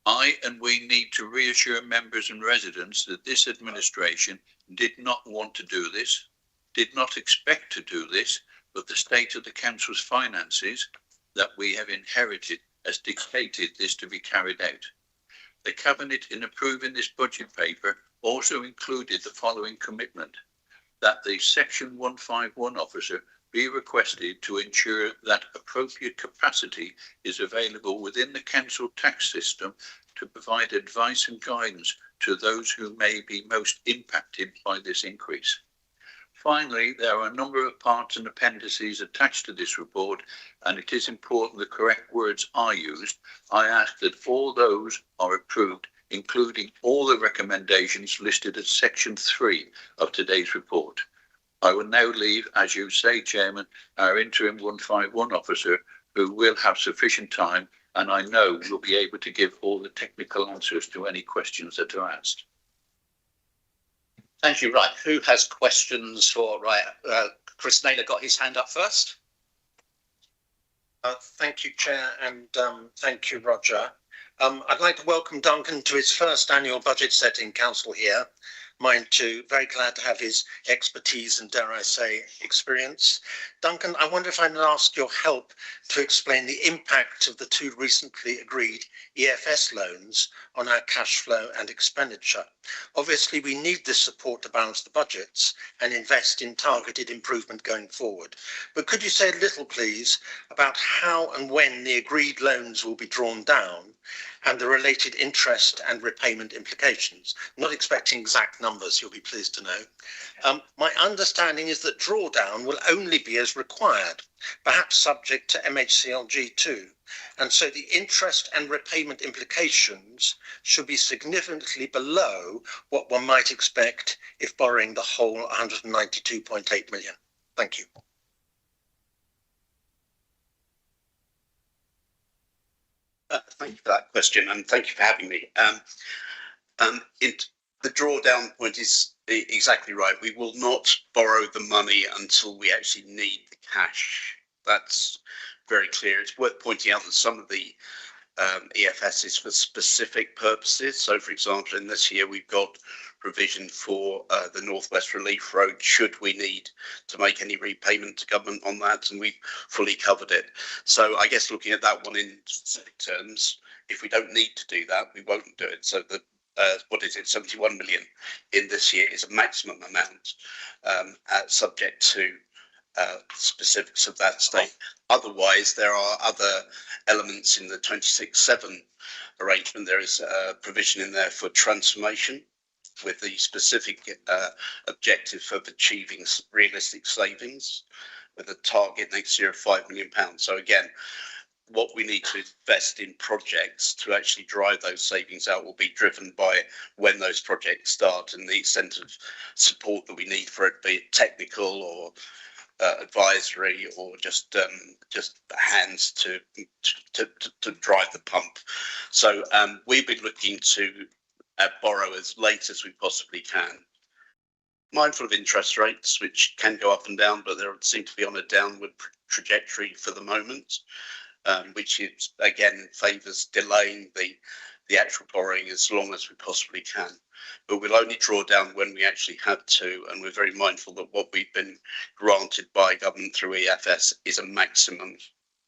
I and we need to reassure members and residents that this administration did not want to do this, did not expect to do this, but the state of the council's finances that we have inherited has dictated this to be carried out. The Cabinet, in approving this budget paper, also included the following commitment: that the Section 151 officer be requested to ensure that appropriate capacity is available within the council tax system to provide advice and guidance to those who may be most impacted by this increase. Finally, there are a number of parts and appendices attached to this report, and it is important the correct words are used. I ask that all those are approved, including all the recommendations listed at Section 3 of today's report. I will now leave, as you say, Chairman, our interim 151 officer, who will have sufficient time, and I know will be able to give all the technical answers to any questions that are asked. Thank you. Right, who has questions for, Chris Naylor got his hand up first. Thank you, Chair, and thank you, Roger. I'd like to welcome Duncan to his first annual budget setting council here. Mine too. Very glad to have his expertise and, dare I say, experience. Duncan, I wonder if I can ask your help to explain the impact of the two recently agreed EFS loans on our cash flow and expenditure. Obviously, we need this support to balance the budgets and invest in targeted improvement going forward. But could you say a little, please, about how and when the agreed loans will be drawn down and the related interest and repayment implications? Not expecting exact numbers, you'll be pleased to know. My understanding is that drawdown will only be as required, perhaps subject to MHCLG too, and so the interest and repayment implications should be significantly below what one might expect if borrowing the whole 192.8 million. Thank you. Thank you for that question, and thank you for having me. The drawdown point is exactly right. We will not borrow the money until we actually need the cash. That's very clear. It's worth pointing out that some of the EFS is for specific purposes. So, for example, in this year, we've got provision for the Northwest Relief Road, should we need to make any repayment to government on that, and we've fully covered it. So I guess looking at that one in specific terms, if we don't need to do that, we won't do it. So the what is it, 71 million in this year is a maximum amount, subject to specifics of that state. Otherwise, there are other elements in the 26/7 arrangement. There is a provision in there for transformation, with the specific objective of achieving realistic savings, with a target next year of £5 million. So again, what we need to invest in projects to actually drive those savings out will be driven by when those projects start and the extent of support that we need for it, be it technical or advisory or just hands to drive the pump. So we've been looking to borrow as late as we possibly can. Mindful of interest rates, which can go up and down, but they seem to be on a downward trajectory for the moment, which is, again, favours delaying the actual borrowing as long as we possibly can. But we'll only draw down when we actually have to, and we're very mindful that what we've been granted by government through EFS is a maximum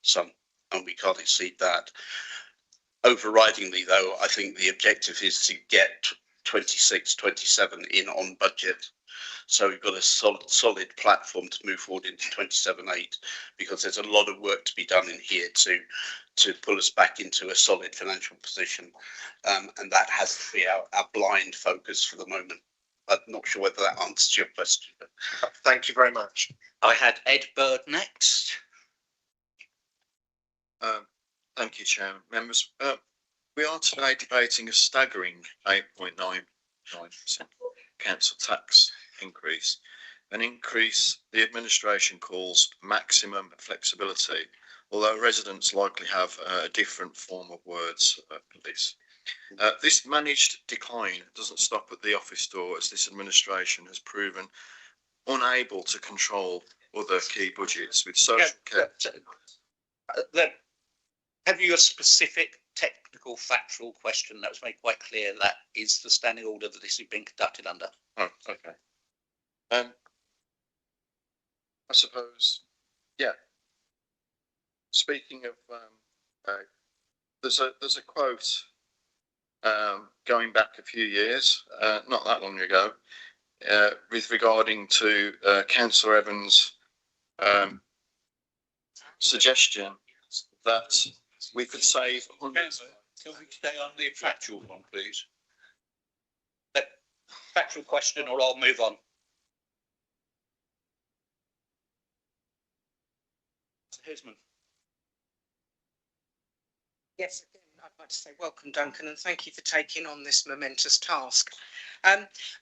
sum, and we can't exceed that. Overridingly, though, I think the objective is to get 26/27 in on budget. So we've got a solid platform to move forward into 27/8, because there's a lot of work to be done in here to to pull us back into a solid financial position. And that has to be our blind focus for the moment. I'm not sure whether that answers your question. Thank you very much. I had Ed Bird next. Thank you, Chairman. Members, we are today debating a staggering 8.99% council tax increase, an increase the administration calls maximum flexibility, although residents likely have a different form of words for this. This managed decline doesn't stop at the office door, as this administration has proven unable to control other key budgets with social care. Have you a specific technical factual question that was made quite clear that is the standing order that this is being conducted under? Oh, okay. I suppose, yeah. Speaking of, there's a quote going back a few years, not that long ago, with regarding to Councillor Evans' suggestion that we could save 100. Can we stay on the factual one, please? Factual question, or I'll move on. Hisman. Yes, again, I'd like to say welcome, Duncan, and thank you for taking on this momentous task.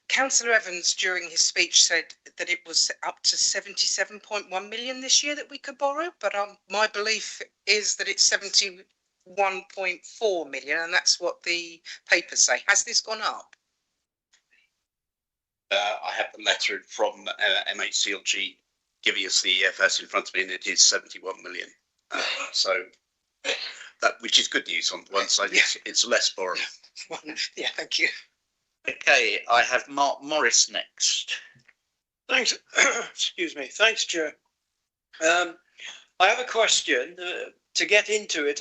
Councillor Evans, during his speech, said that it was up to 77.1 million this year that we could borrow, but my belief is that it's 71.4 million, and that's what the papers say. Has this gone up? I have the letter from MHCLG giving us the EFS in front of me, and it is 71 million. So that, which is good news on one side. Yeah. It's less borrowing. Yeah, thank you. Okay, I have Mark Morris next. Thanks. Excuse me. Thanks, Chair. I have a question. To get into it,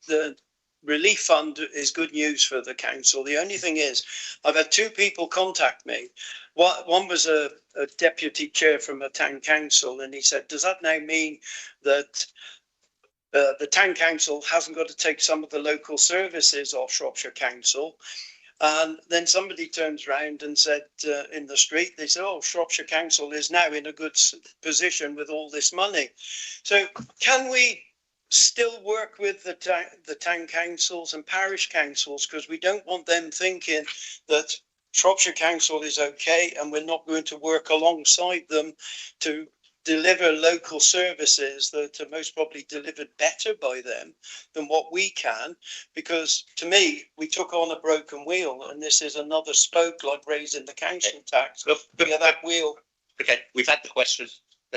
the relief fund is good news for the council. The only thing is, I've had two people contact me. One was a deputy chair from a town council, and he said, does that now mean that the town council hasn't got to take some of the local services off Shropshire Council? And then somebody turns around and said in the street, they said, oh, Shropshire Council is now in a good position with all this money. So can we still work with the town councils and parish councils, because we don't want them thinking that Shropshire Council is okay and we're not going to work alongside them to deliver local services that are most probably delivered better by them than what we can, because to me we took on a broken wheel, and this is another spoke like raising the council tax. Yeah, that wheel. Okay, we've had the question.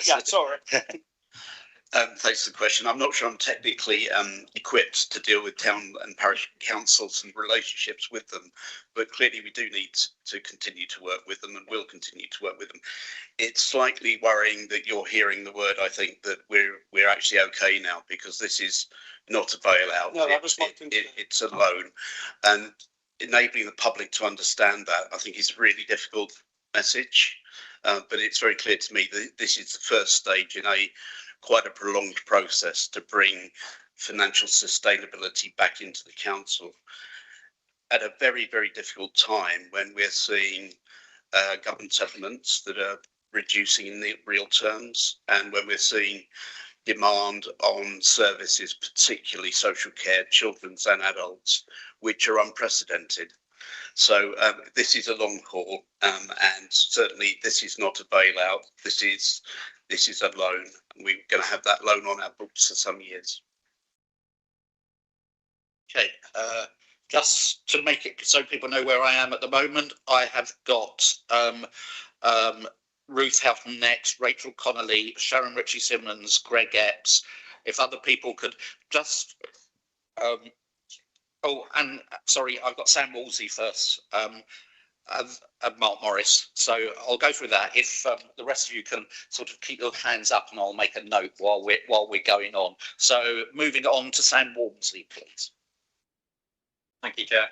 Yeah, sorry. Thanks for the question. I'm not sure I'm technically equipped to deal with town and parish councils and relationships with them, but clearly we do need to continue to work with them, and will continue to work with them. It's slightly worrying that you're hearing the word, I think, that we're actually okay now, because this is not a bailout. No, that was my concern. It's a loan, and enabling the public to understand that, I think, is a really difficult message. But it's very clear to me that this is the first stage in quite a prolonged process to bring financial sustainability back into the council at a very, very difficult time when we're seeing government settlements that are reducing in the real terms, and when we're seeing demand on services, particularly social care, children's and adults, which are unprecedented. So this is a long haul, and certainly this is not a bailout. This is a loan, and we're going to have that loan on our books for some years. Okay, just to make it so people know where I am at the moment, I have got Ruth Houghton next, Rachel Connolly, Sharon Ritchie-Simmons, Greg Epps. If other people could just... oh, and sorry, I've got Sam Wolsey first. Mark Morris. So I'll go through that. If the rest of you can sort of keep your hands up, and I'll make a note while we're going on. So moving on to Sam Wolsey, please. Thank you, Chair.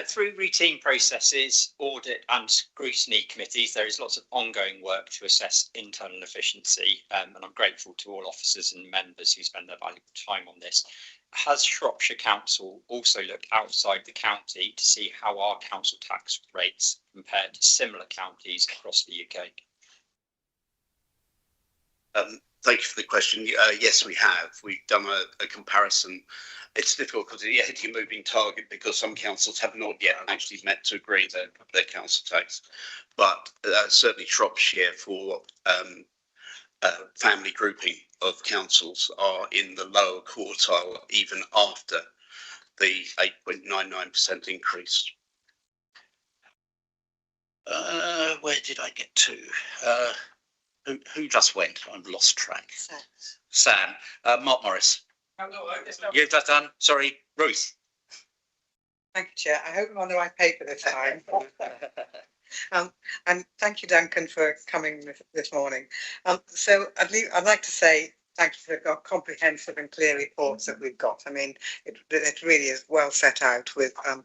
Through routine processes, audit and scrutiny committees, there is lots of ongoing work to assess internal efficiency, and I'm grateful to all officers and members who spend their valuable time on this. has Shropshire Council also looked outside the county to see how our council tax rates compare to similar counties across the UK? Thank you for the question. Yes, we have. We've done a comparison. It's difficult because it's a moving target because some councils have not yet actually met to agree their council tax. But certainly Shropshire for family grouping of councils are in the lower quartile even after the 8.99% increase. Where did I get to? Who just went? I've lost track. Sam. Mark Morris. You've just done. Sorry, Ruth. Thank you, Chair. I hope I'm on the right paper this time. And thank you, Duncan, for coming this morning. So I'd like to say thank you for the comprehensive and clear reports that we've got. I mean, it really is well set out with a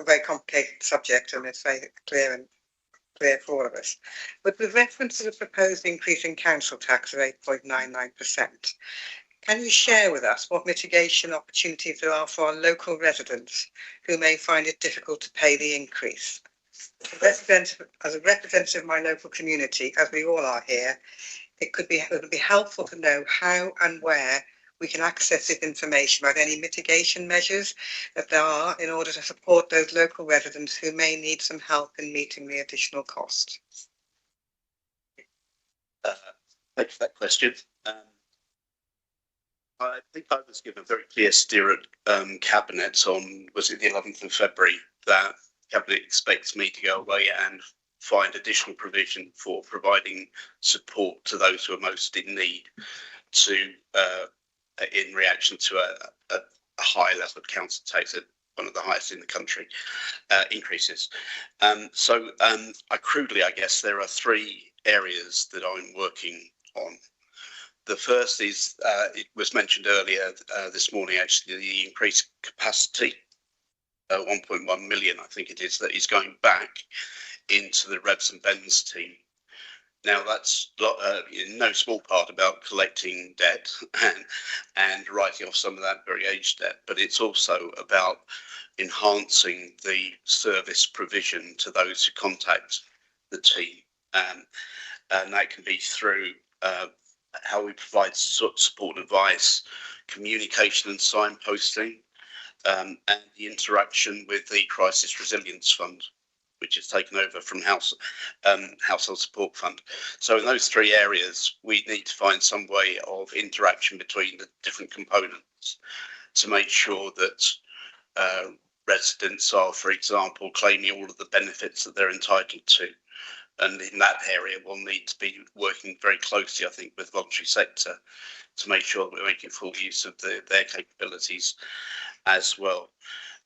very complicated subject, and it's very clear for all of us. But with reference to the proposed increase in council tax of 8.99%, can you share with us what mitigation opportunities there are for our local residents who may find it difficult to pay the increase? As a representative of my local community, as we all are here, it would be helpful to know how and where we can access this information about any mitigation measures that there are in order to support those local residents who may need some help in meeting the additional costs. Thank you for that question. I think I was given a very clear steer at Cabinet on, was it the 11th of February, that Cabinet expects me to go away and find additional provision for providing support to those who are most in need in reaction to a high level of council tax, one of the highest in the country, increases. Crudely, I guess there are three areas that I'm working on. The first is, it was mentioned earlier this morning, actually, the increased capacity, 1.1 million, I think it is, that is going back into the Revs and Bens team. Now, that's in no small part about collecting debt and writing off some of that very aged debt, but it's also about enhancing the service provision to those who contact the team. And that can be through how we provide support and advice, communication and signposting, and the interaction with the Crisis Resilience Fund, which is taken over from Household Support Fund. So in those three areas, we need to find some way of interaction between the different components to make sure that residents are, for example, claiming all of the benefits that they're entitled to. And in that area, we'll need to be working very closely, I think, with the voluntary sector to make sure that we're making full use of their capabilities as well.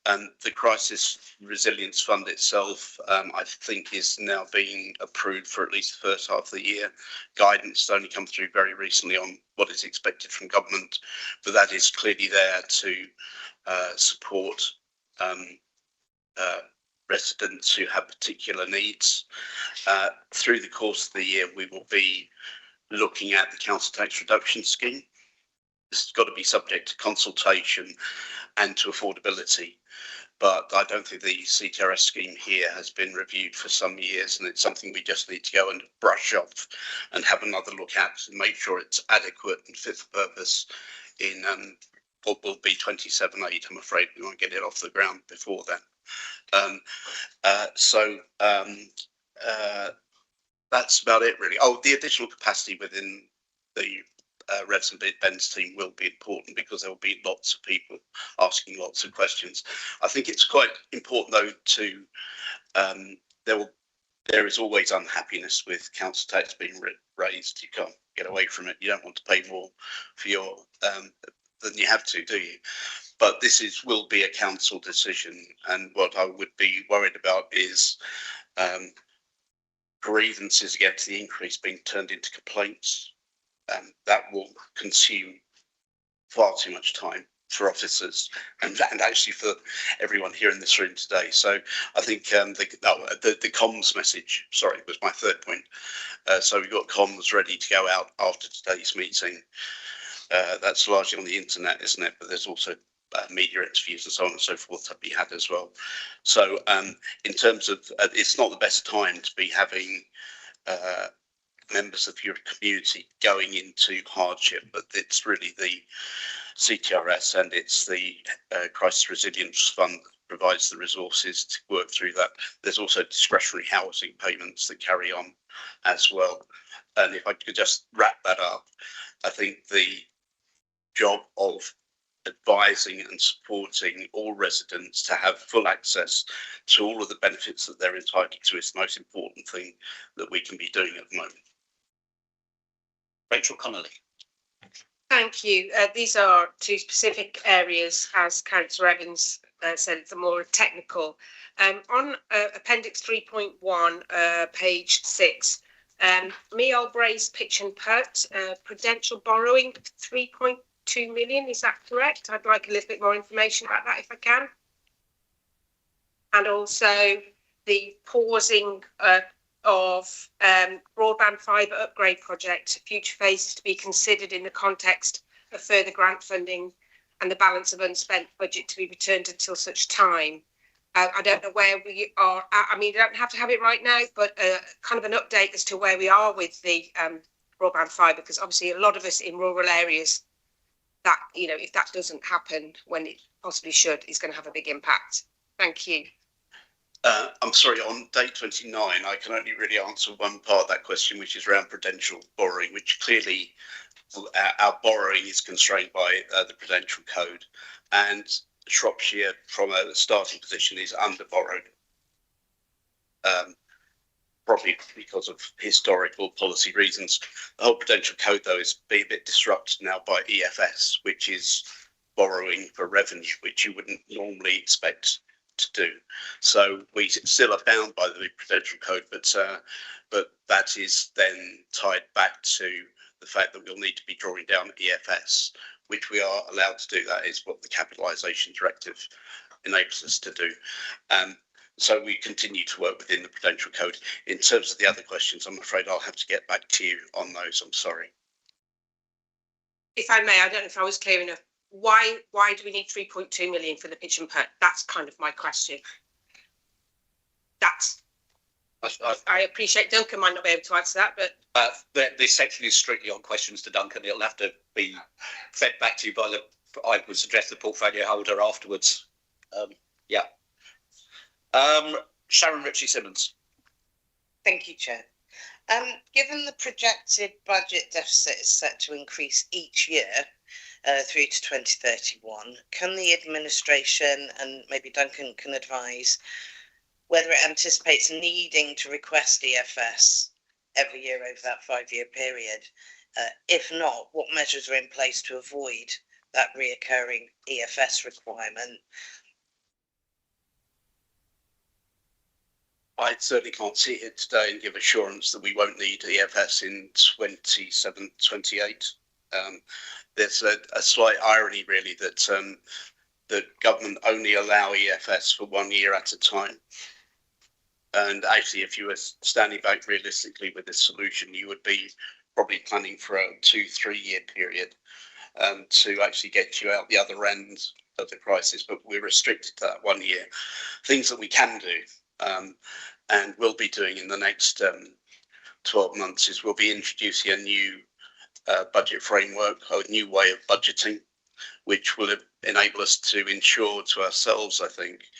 And the Crisis Resilience Fund itself, I think, is now being approved for at least the first half of the year. Guidance has only come through very recently on what is expected from government, but that is clearly there to support residents who have particular needs. Through the course of the year, we will be looking at the council tax reduction scheme. This has got to be subject to consultation and to affordability. But I don't think the CTRS scheme here has been reviewed for some years, and it's something we just need to go and brush off and have another look at and make sure it's adequate and fit for purpose in what will be 27.8. I'm afraid we won't get it off the ground before then. That's about it, really. Oh, the additional capacity within the Revs and Bens team will be important because there will be lots of people asking lots of questions. I think it's quite important, though, there is always unhappiness with council tax being raised. You can't get away from it. You don't want to pay more for your than you have to, do you? But this will be a council decision, and what I would be worried about is grievances against the increase being turned into complaints. That will consume far too much time for officers and actually for everyone here in this room today. So I think the comms message, sorry, was my third point. So we've got comms ready to go out after today's meeting That's largely on the internet, isn't it? But there's also media interviews and so on and so forth to be had as well. So in terms of, it's not the best time to be having members of your community going into hardship, but it's really the CTRS and it's the Crisis Resilience Fund that provides the resources to work through that. There's also discretionary housing payments that carry on as well. And if I could just wrap that up, I think the job of advising and supporting all residents to have full access to all of the benefits that they're entitled to is the most important thing that we can be doing at the moment. Rachel Connolly. Thank you. These are two specific areas, as Councillor Evans said, it's more technical. On Appendix 3.1, page 6, Meal Brace Pitch and Pert, prudential borrowing 3.2 million, is that correct? I'd like a little bit more information about that if I can. And also the pausing of broadband fibre upgrade project, future phases to be considered in the context of further grant funding and the balance of unspent budget to be returned until such time. I don't know where we are. I mean, you don't have to have it right now, but kind of an update as to where we are with the broadband fibre, because obviously a lot of us in rural areas, that, you know, if that doesn't happen when it possibly should, is going to have a big impact. Thank you. I'm sorry, on day 29, I can only really answer one part of that question, which is around prudential borrowing, which clearly our borrowing is constrained by the Prudential Code, and Shropshire from a starting position is under borrowed, probably because of historical policy reasons. The whole Prudential Code, though, is being a bit disrupted now by EFS, which is borrowing for revenue, which you wouldn't normally expect to do. So we still are bound by the Prudential Code, but that is then tied back to the fact that we'll need to be drawing down EFS, which we are allowed to do. That is what the Capitalisation Directive enables us to do. So we continue to work within the Prudential Code. In terms of the other questions, I'm afraid I'll have to get back to you on those. I'm sorry. If I may, I don't know if I was clear enough. Why do we need 3.2 million for the pitch and pert? That's kind of my question. I appreciate Duncan might not be able to answer that, but This section is strictly on questions to Duncan. It'll have to be fed back to you by I would suggest the portfolio holder afterwards. Sharon Ritchie-Simmons. Thank you, Chair. Given the projected budget deficit is set to increase each year through to 2031, can the administration, and maybe Duncan can advise, whether it anticipates needing to request EFS every year over that 5-year period? If not, what measures are in place to avoid that reoccurring EFS requirement? I certainly can't sit here today and give assurance that we won't need EFS in 27, 28. There's a slight irony, really, that the government only allow EFS for 1 year at a time. And actually, if you were standing back realistically with this solution, you would be probably planning for a 2-3 year period to actually get you out the other end of the crisis. But we're restricted to that 1 year. Things that we can do and will be doing in the next 12 months is we'll be introducing a new budget framework, a new way of budgeting, which will enable us to ensure to ourselves, I think,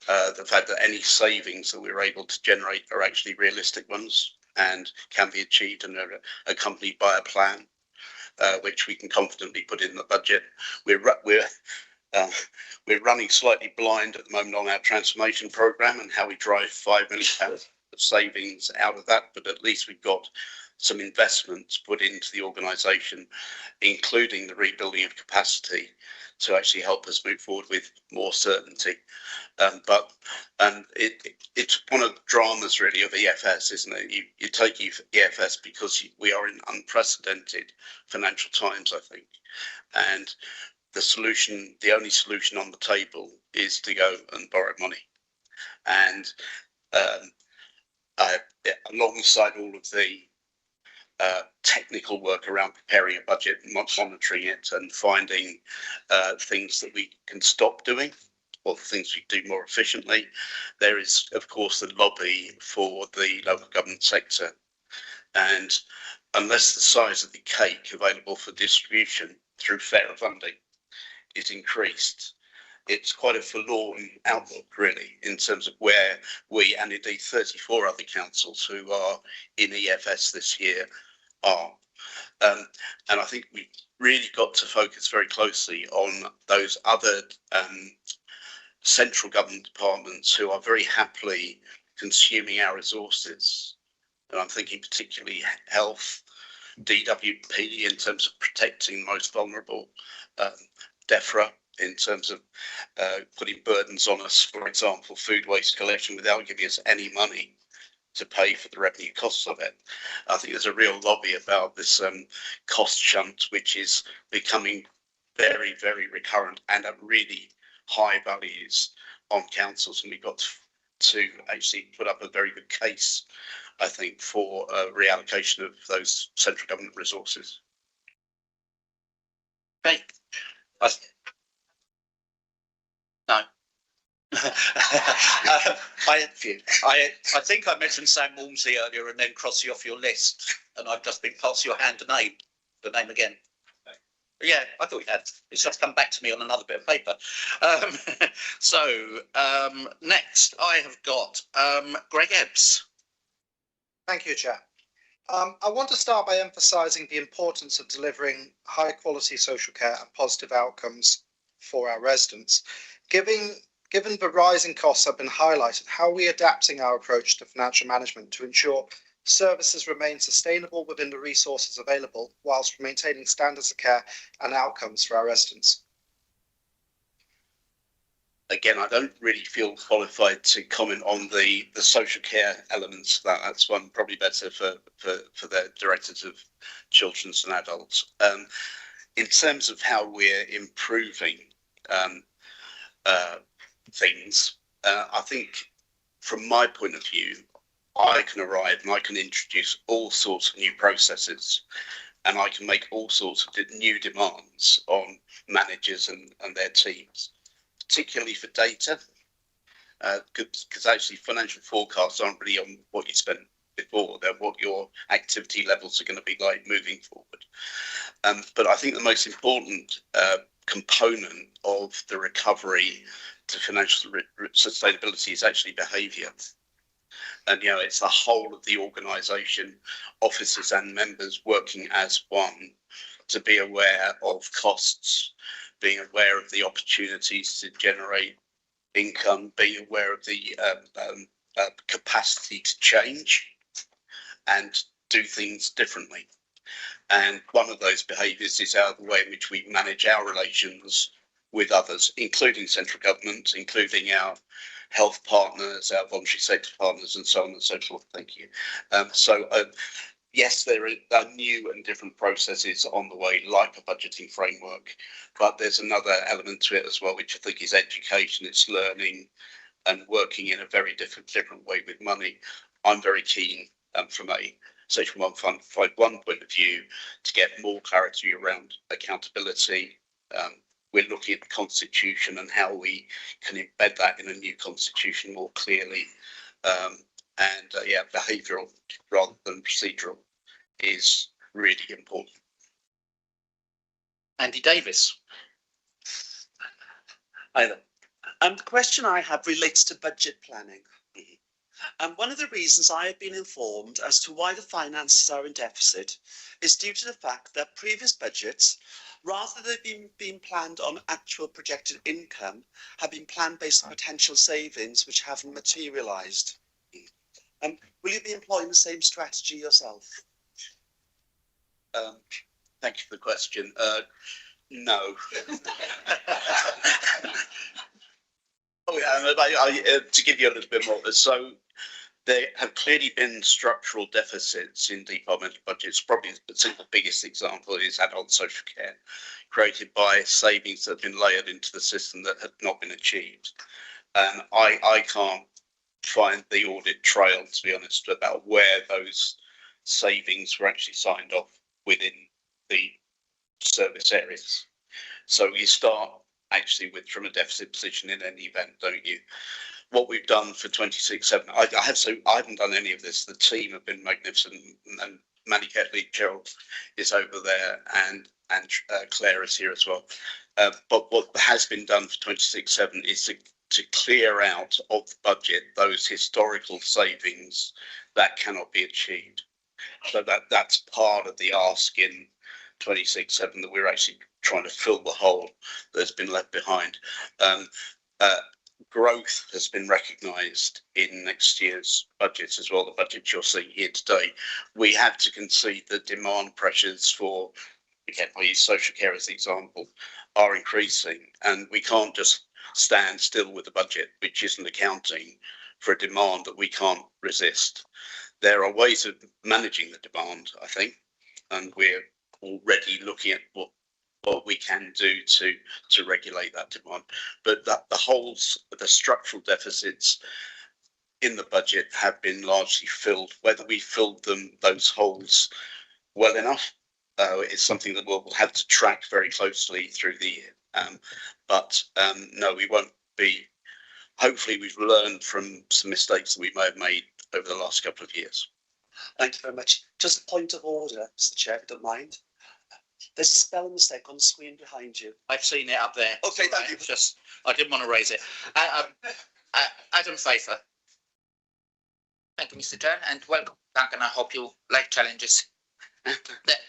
the fact that any savings that we're able to generate are actually realistic ones and can be achieved and are accompanied by a plan, which we can confidently put in the budget. We're running slightly blind at the moment on our transformation programme and how we drive £5 million of savings out of that, but at least we've got some investments put into the organisation, including the rebuilding of capacity, to actually help us move forward with more certainty. It's one of the dramas really of EFS, isn't it? You take EFS because we are in unprecedented financial times, I think, and the only solution on the table is to go and borrow money. And alongside all of the technical work around preparing a budget, monitoring it, and finding things that we can stop doing or things we do more efficiently. There is, of course, the lobby for the local government sector. And unless the size of the cake available for distribution through fairer funding is increased, it's quite a forlorn outlook, really, in terms of where we, and indeed 34 other councils who are in EFS this year, are. And I think we've really got to focus very closely on those other central government departments who are very happily consuming our resources. And I'm thinking particularly health, DWP in terms of protecting the most vulnerable, DEFRA in terms of putting burdens on us, for example, food waste collection without giving us any money to pay for the revenue costs of it. I think there's a real lobby about this cost shunt, which is becoming very, very recurrent and at really high values on councils. And we've got to actually put up a very good case, I think, for a reallocation of those central government resources. Okay. No. I think I mentioned Sam Walmsley earlier and then cross you off your list, and I've just been passed your hand the name again. Yeah, I thought you had. It's just come back to me on another bit of paper. Next I have got Greg Ebbs. Thank you, Chair. I want to start by emphasising the importance of delivering high quality social care and positive outcomes for our residents. Given the rising costs have been highlighted, how are we adapting our approach to financial management to ensure services remain sustainable within the resources available whilst maintaining standards of care and outcomes for our residents? Again, I don't really feel qualified to comment on the social care elements of that. That's one probably better for the directors of children's and adults. In terms of how we're improving things, I think from my point of view, I can arrive and I can introduce all sorts of new processes, and I can make all sorts of new demands on managers and their teams, particularly for data, because actually financial forecasts aren't really on what you spent before, they're what your activity levels are going to be like moving forward. But I think the most important component of the recovery to financial sustainability is actually behaviour. And, you know, it's the whole of the organisation, officers and members working as one to be aware of costs, being aware of the opportunities to generate income, being aware of the capacity to change and do things differently. And one of those behaviours is the way in which we manage our relations with others, including central government, including our health partners, our voluntary sector partners, and so on and so forth. Thank you. Yes, there are new and different processes on the way, like a budgeting framework, but there's another element to it as well, which I think is education. It's learning and working in a very different way with money. I'm very keen from a Section 151 point of view to get more clarity around accountability. We're looking at the constitution and how we can embed that in a new constitution more clearly. Behavioural rather than procedural is really important. Andy Davis. Hi there. The question I have relates to budget planning. And one of the reasons I have been informed as to why the finances are in deficit is due to the fact that previous budgets, rather than being planned on actual projected income, have been planned based on potential savings which haven't materialised. Will you be employing the same strategy yourself? Thank you for the question. No. To give you a little bit more, so there have clearly been structural deficits in departmental budgets. Probably the single biggest example is adult social care, created by savings that have been layered into the system that have not been achieved. And I can't find the audit trail, to be honest, about where those savings were actually signed off within the service areas. So you start actually with from a deficit position in any event, don't you? What we've done for 26/7, I haven't done any of this. The team have been magnificent, and Manny Ketley, Gerald is over there, and Claire is here as well. But what has been done for 26/7 is to clear out of the budget those historical savings that cannot be achieved. So that's part of the ask in 26/7, that we're actually trying to fill the hole that's been left behind. Growth has been recognised in next year's budgets as well, the budget you're seeing here today. We have to concede that demand pressures for, again, I use social care as the example, are increasing, and we can't just stand still with a budget which isn't accounting for a demand that we can't resist. There are ways of managing the demand, I think, and we're already looking at what we can do to regulate that demand. But the structural deficits in the budget have been largely filled. Whether we filled those holes well enough is something that we'll have to track very closely through the year. But no, we won't be. Hopefully, we've learned from some mistakes that we may have made over the last couple of years. Thank you very much. Just a point of order, Mr. Chair, if you don't mind. There's a spelling mistake on the screen behind you. I've seen it up there. Okay, thank you. I didn't want to raise it. Adam Pfeiffer. Thank you, Mr. Chair, and welcome back, and I hope you like challenges.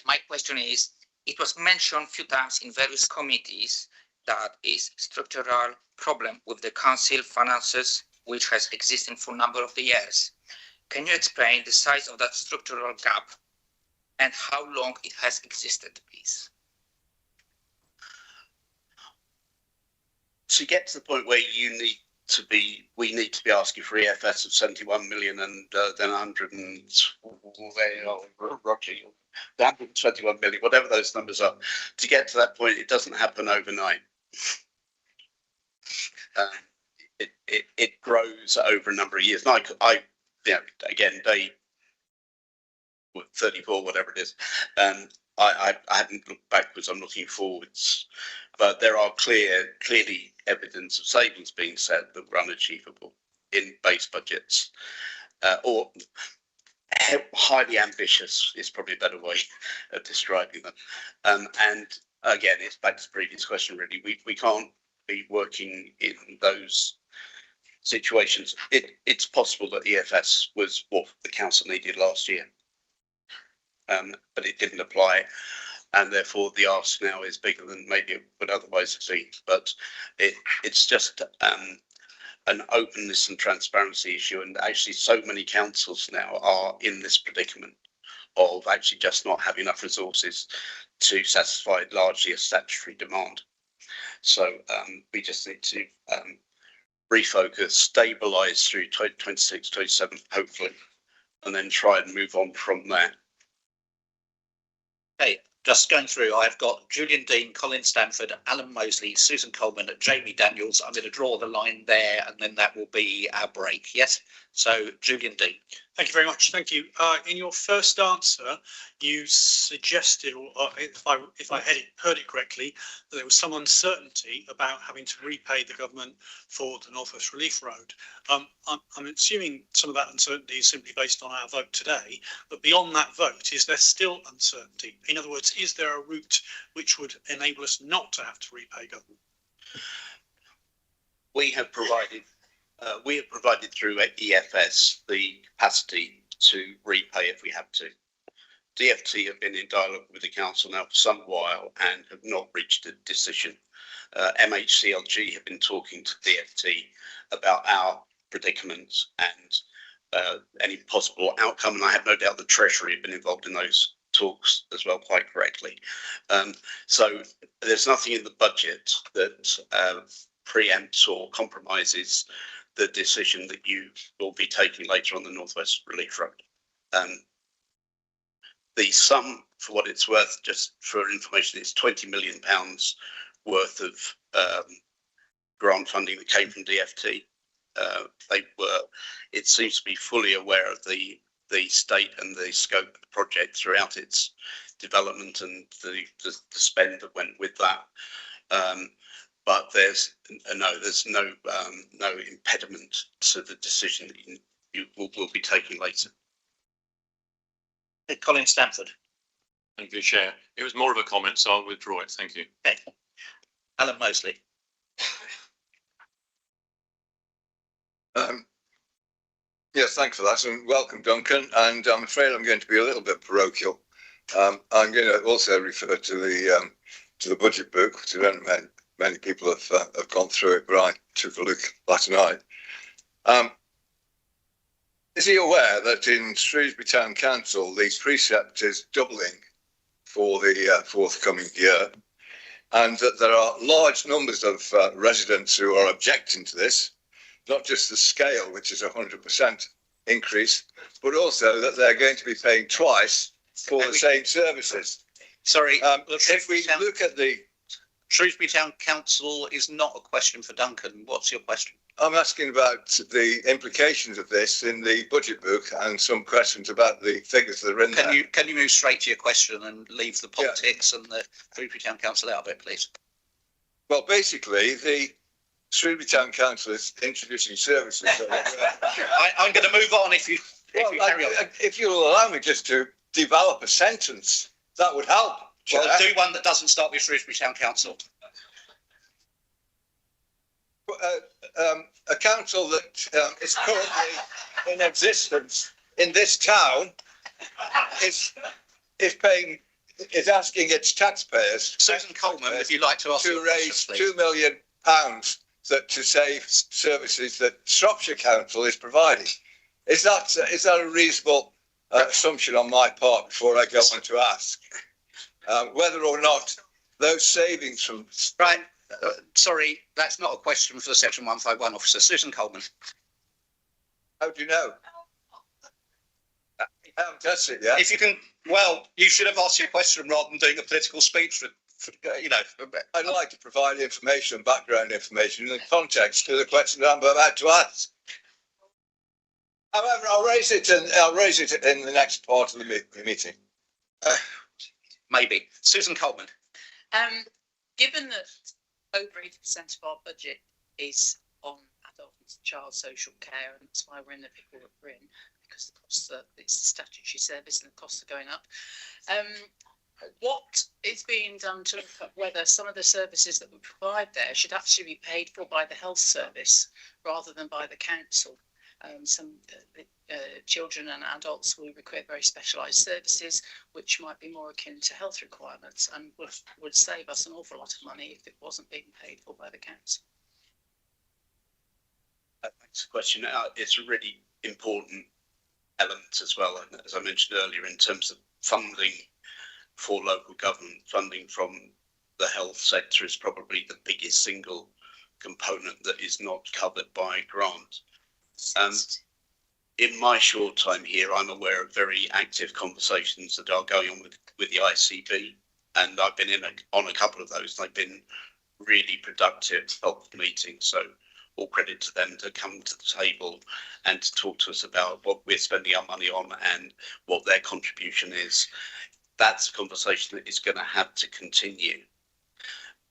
My question is, it was mentioned a few times in various committees that is structural problem with the council finances, which has existed for a number of the years. Can you explain the size of that structural gap and how long it has existed, please? To get to the point where we need to be asking for EFS of 71 million and then 100 and Roger, 121 million, whatever those numbers are. To get to that point, it doesn't happen overnight. It grows over a number of years. And again, day 34, whatever it is, I haven't looked backwards. I'm looking forwards. But there are clearly evidence of savings being set that were unachievable in base budgets, or highly ambitious is probably a better way of describing them. And again, it's back to the previous question, really. We can't be working in those situations. It's possible that EFS was what the council needed last year, but it didn't apply, and therefore the ask now is bigger than maybe it would otherwise have been. But it's just an openness and transparency issue, and actually so many councils now are in this predicament of actually just not having enough resources to satisfy largely a statutory demand. So we just need to refocus, stabilise through 26, 27, hopefully, and then try and move on from there. Okay, just going through, I've got Julian Dean, Colin Stanford, Alan Mosley, Susan Coleman, and Jamie Daniels. I'm going to draw the line there, and then that will be our break. Yes? So, Julian Dean. Thank you very much. Thank you. In your first answer, you suggested, or if I heard it correctly, that there was some uncertainty about having to repay the government for the North West Relief Road. I'm assuming some of that uncertainty is simply based on our vote today, but beyond that vote, is there still uncertainty? In other words, is there a route which would enable us not to have to repay government? We have provided through EFS the capacity to repay if we have to. DFT have been in dialogue with the council now for some while and have not reached a decision. MHCLG have been talking to DFT about our predicaments and any possible outcome, and I have no doubt the Treasury have been involved in those talks as well, quite correctly. So there's nothing in the budget that preempts or compromises the decision that you will be taking later on the North West Relief Road. The sum, for what it's worth, just for information, is £20 million worth of grant funding that came from DFT. It seems to be fully aware of the the state and the scope of the project throughout its development and the spend that went with that. But there's no impediment to the decision that you will be taking later. Colin Stamford. Thank you, Chair. It was more of a comment, so I'll withdraw it. Thank you. Okay. Alan Mosley. Yes, thanks for that, and welcome, Duncan. And I'm afraid I'm going to be a little bit parochial. I'm going to also refer to the budget book, which many people have gone through it, but I took a look last night. Is he aware that in Shrewsbury Town Council the precept is doubling for the forthcoming year, and that there are large numbers of residents who are objecting to this? Not just the scale, which is 100% increase, but also that they're going to be paying twice for the same services. Sorry, if we look at the Shrewsbury Town Council is not a question for Duncan. What's your question? I'm asking about the implications of this in the budget book and some questions about the figures that are in there. Can you move straight to your question and leave the politics and the Shrewsbury Town Council out of it, please? Well, basically, the Shrewsbury Town Council is introducing services. I'm going to move on if you carry on. If you'll allow me just to develop a sentence, that would help. Well, do one that doesn't start with Shrewsbury Town Council. A council that is currently in existence in this town is asking its taxpayers, Susan Coleman, if you'd like to ask, to raise £2 million to save services that Shropshire Council is providing. Is that a reasonable assumption on my part before I go on to ask whether or not those savings from... Right, sorry, that's not a question for the Section 151 officer. Susan Coleman. How do you know? I haven't touched it yet. If you can, well, you should have asked your question rather than doing a political speech for I'd like to provide information, background information in the context to the question I'm about to ask. However, I'll raise it in the next part of the meeting. Maybe. Susan Coleman. Given that over 80% of our budget is on adult and child social care, and that's why we're in the pickle that we're in, because the costs it's a statutory service and the costs are going up. What is being done to look at whether some of the services that we provide there should actually be paid for by the health service rather than by the council? Some children and adults will require very specialised services, which might be more akin to health requirements and would save us an awful lot of money if it wasn't being paid for by the council. Thanks for the question. It's a really important element as well, and as I mentioned earlier, in terms of funding for local government, funding from the health sector is probably the biggest single component that is not covered by grant. In my short time here, I'm aware of very active conversations that are going on with the ICB, and I've been on a couple of those. They've been really productive, helpful meetings. So all credit to them to come to the table and to talk to us about what we're spending our money on and what their contribution is. That's a conversation that is going to have to continue.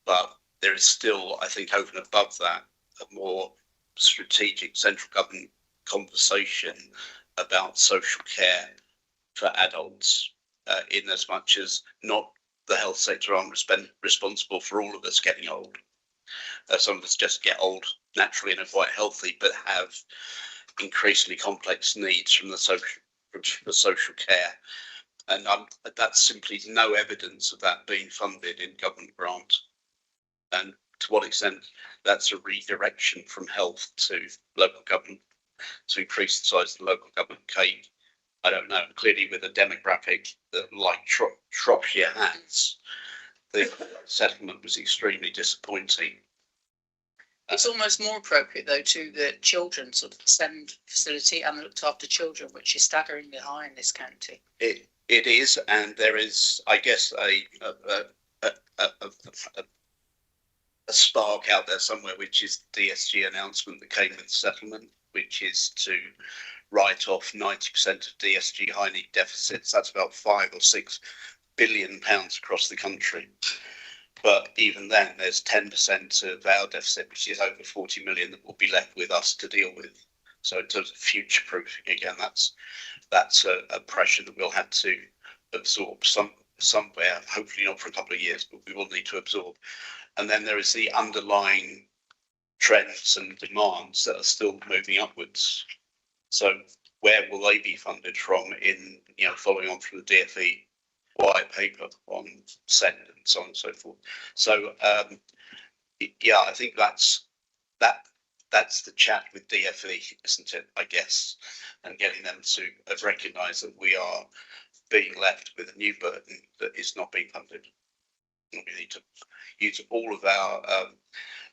But there is still, I think, over and above that, a more strategic central government conversation about social care for adults, in as much as not the health sector aren't responsible for all of us getting old. Some of us just get old naturally and are quite healthy, but have increasingly complex needs from the social care. And that's simply no evidence of that being funded in government grant. And to what extent that's a redirection from health to local government to increase the size of the local government cake, I don't know. Clearly, with a demographic that, like Shropshire has, the settlement was extremely disappointing. It's almost more appropriate, though, to the children sort of SEND facility and looked after children, which is staggeringly high in this county. It is, and there is, I guess, a spark out there somewhere, which is the DSG announcement that came with the settlement, which is to write off 90% of DSG high need deficits. That's about £5 or £6 billion across the country. But even then, there's 10% of our deficit, which is over 40 million, that will be left with us to deal with. So in terms of future proofing, again, that's a pressure that we'll have to absorb somewhere, hopefully not for a couple of years, but we will need to absorb. And then there is the underlying trends and demands that are still moving upwards. So where will they be funded from in, following on from the DFE white paper on SEND and so on and so forth. So yeah, I think that's the chat with DFE, isn't it? I guess, and getting them to recognise that we are being left with a new burden that is not being funded. We need to use all of our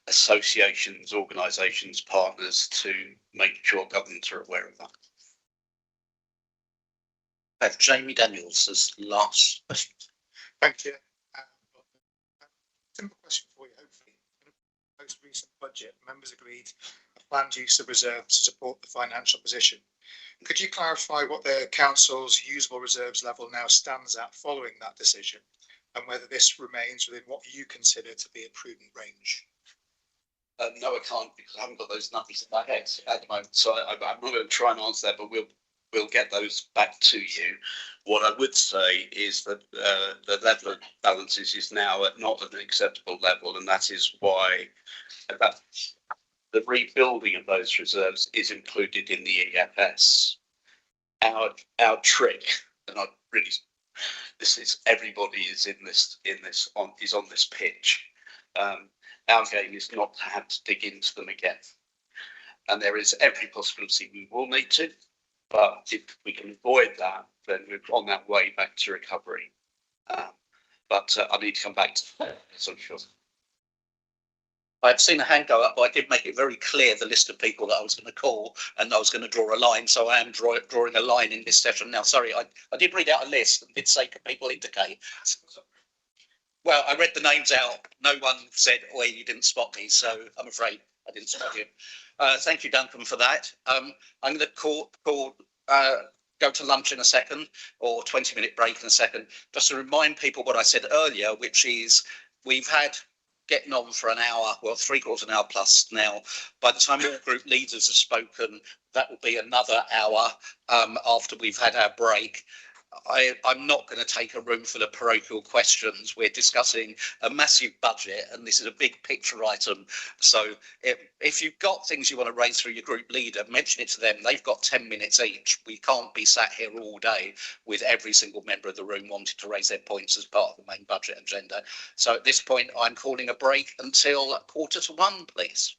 associations, organisations, partners to make sure governments are aware of that. I have Jamie Daniels as last question. Thank you. Simple question for you. Hopefully, in the most recent budget, members agreed a planned use of reserves to support the financial position. Could you clarify what the council's usable reserves level now stands at following that decision, and whether this remains within what you consider to be a prudent range? No, I can't, because I haven't got those numbers in my head at the moment. So I'm not going to try and answer that, but we'll get those back to you. What I would say is that the level of balances is now at not at an acceptable level, and that is why the rebuilding of those reserves is included in the EFS. Our trick, and I really, this is everybody is on this pitch. Our game is not to have to dig into them again, and there is every possibility we will need to. But if we can avoid that, then we're on that way back to recovery. But I need to come back to that, so I'm sure. I've seen a hand go up, but I did make it very clear the list of people that I was going to call, and I was going to draw a line. So I am drawing a line in this session now. Sorry, I did read out a list and did say, can people indicate? Well, I read the names out. No one said, "Oh, you didn't spot me," so I'm afraid I didn't spot you. Thank you, Duncan, for that. I'm going to go to lunch in a second, or 20-minute break in a second, just to remind people what I said earlier, which is we've had getting on for an hour, well, 3/4 of an hour plus now. By the time all group leaders have spoken, that will be another hour after we've had our break. I'm not going to take a room full of parochial questions. We're discussing a massive budget, and this is a big picture item. So if you've got things you want to raise through your group leader, mention it to them. They've got 10 minutes each. We can't be sat here all day with every single member of the room wanting to raise their points as part of the main budget agenda. So at this point, I'm calling a break until 1:45, please.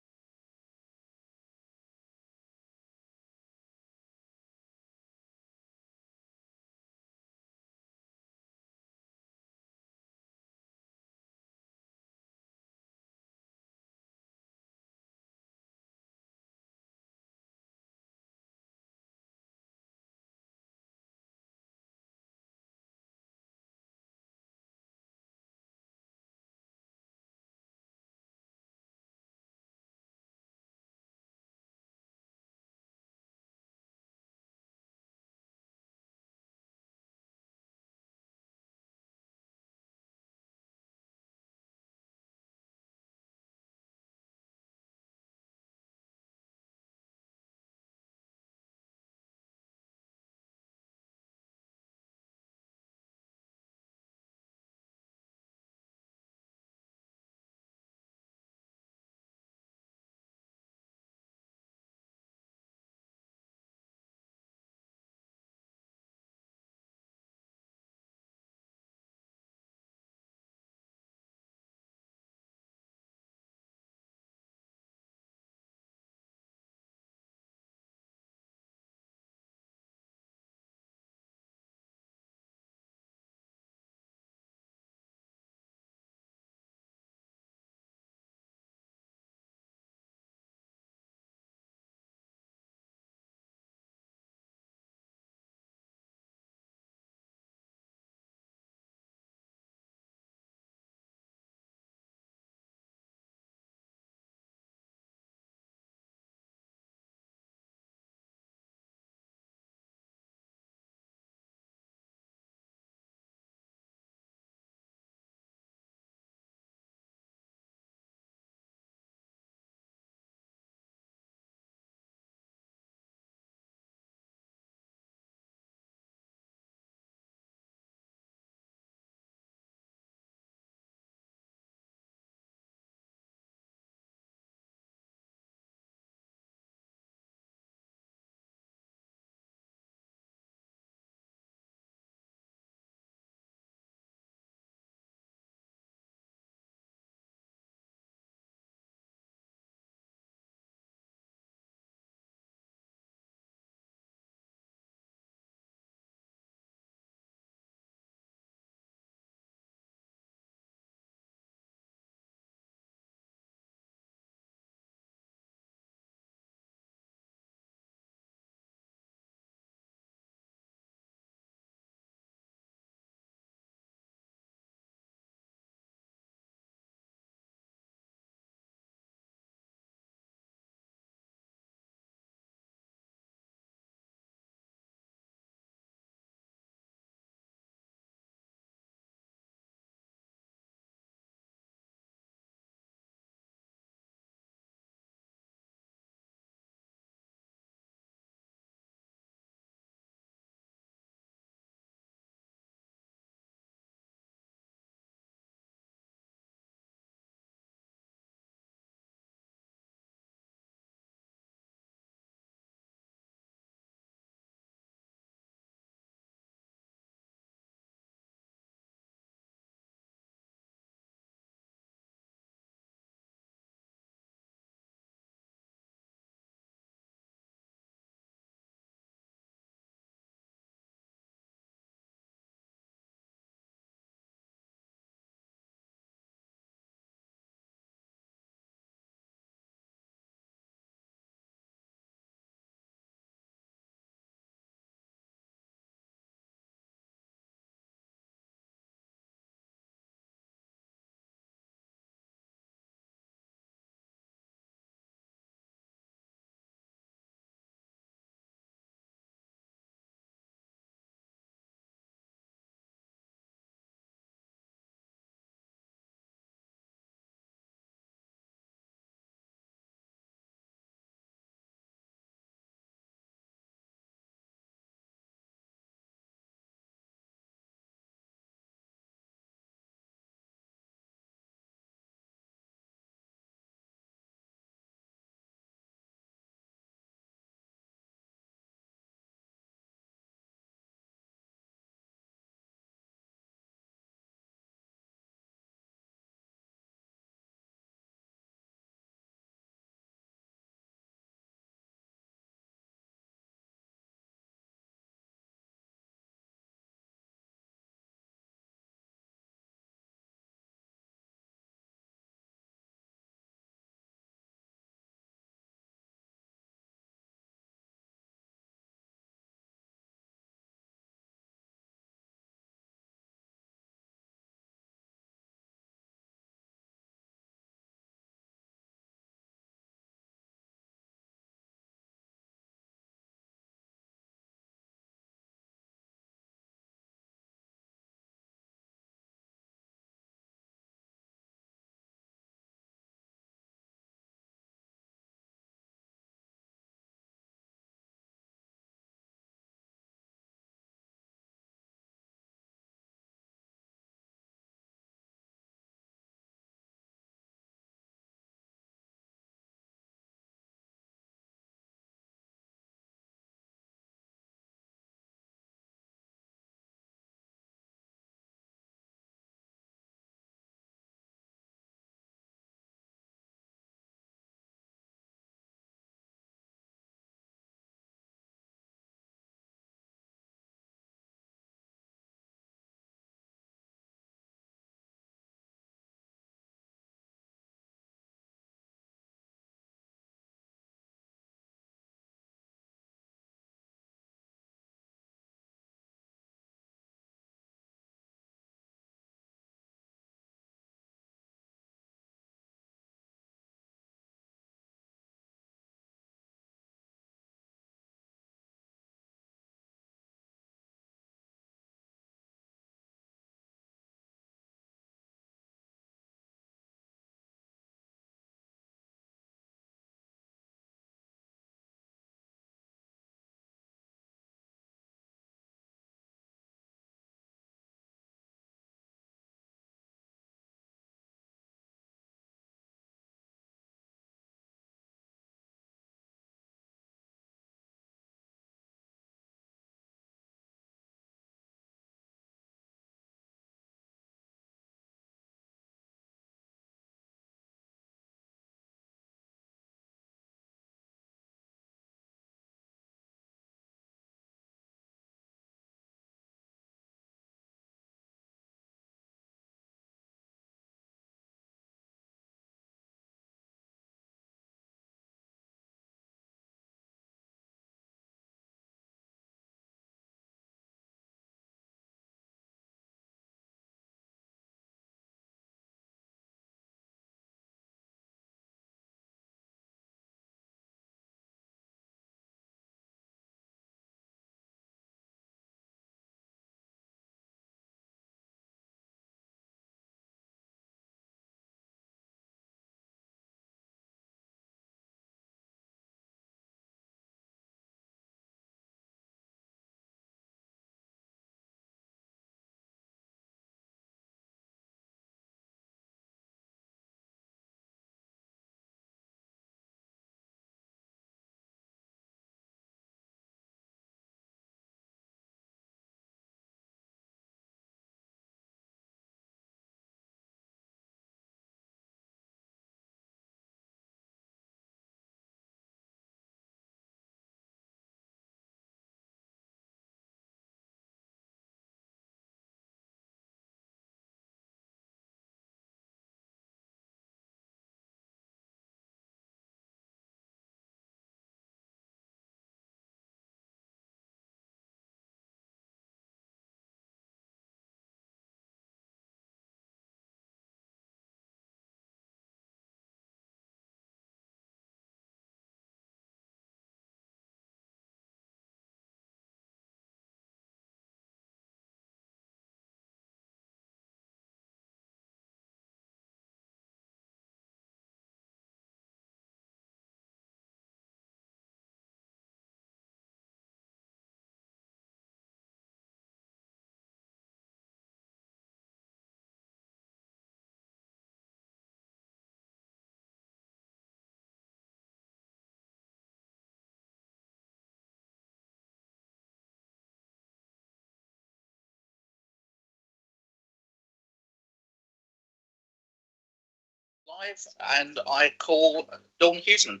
5, and I call Dawn Hughesman.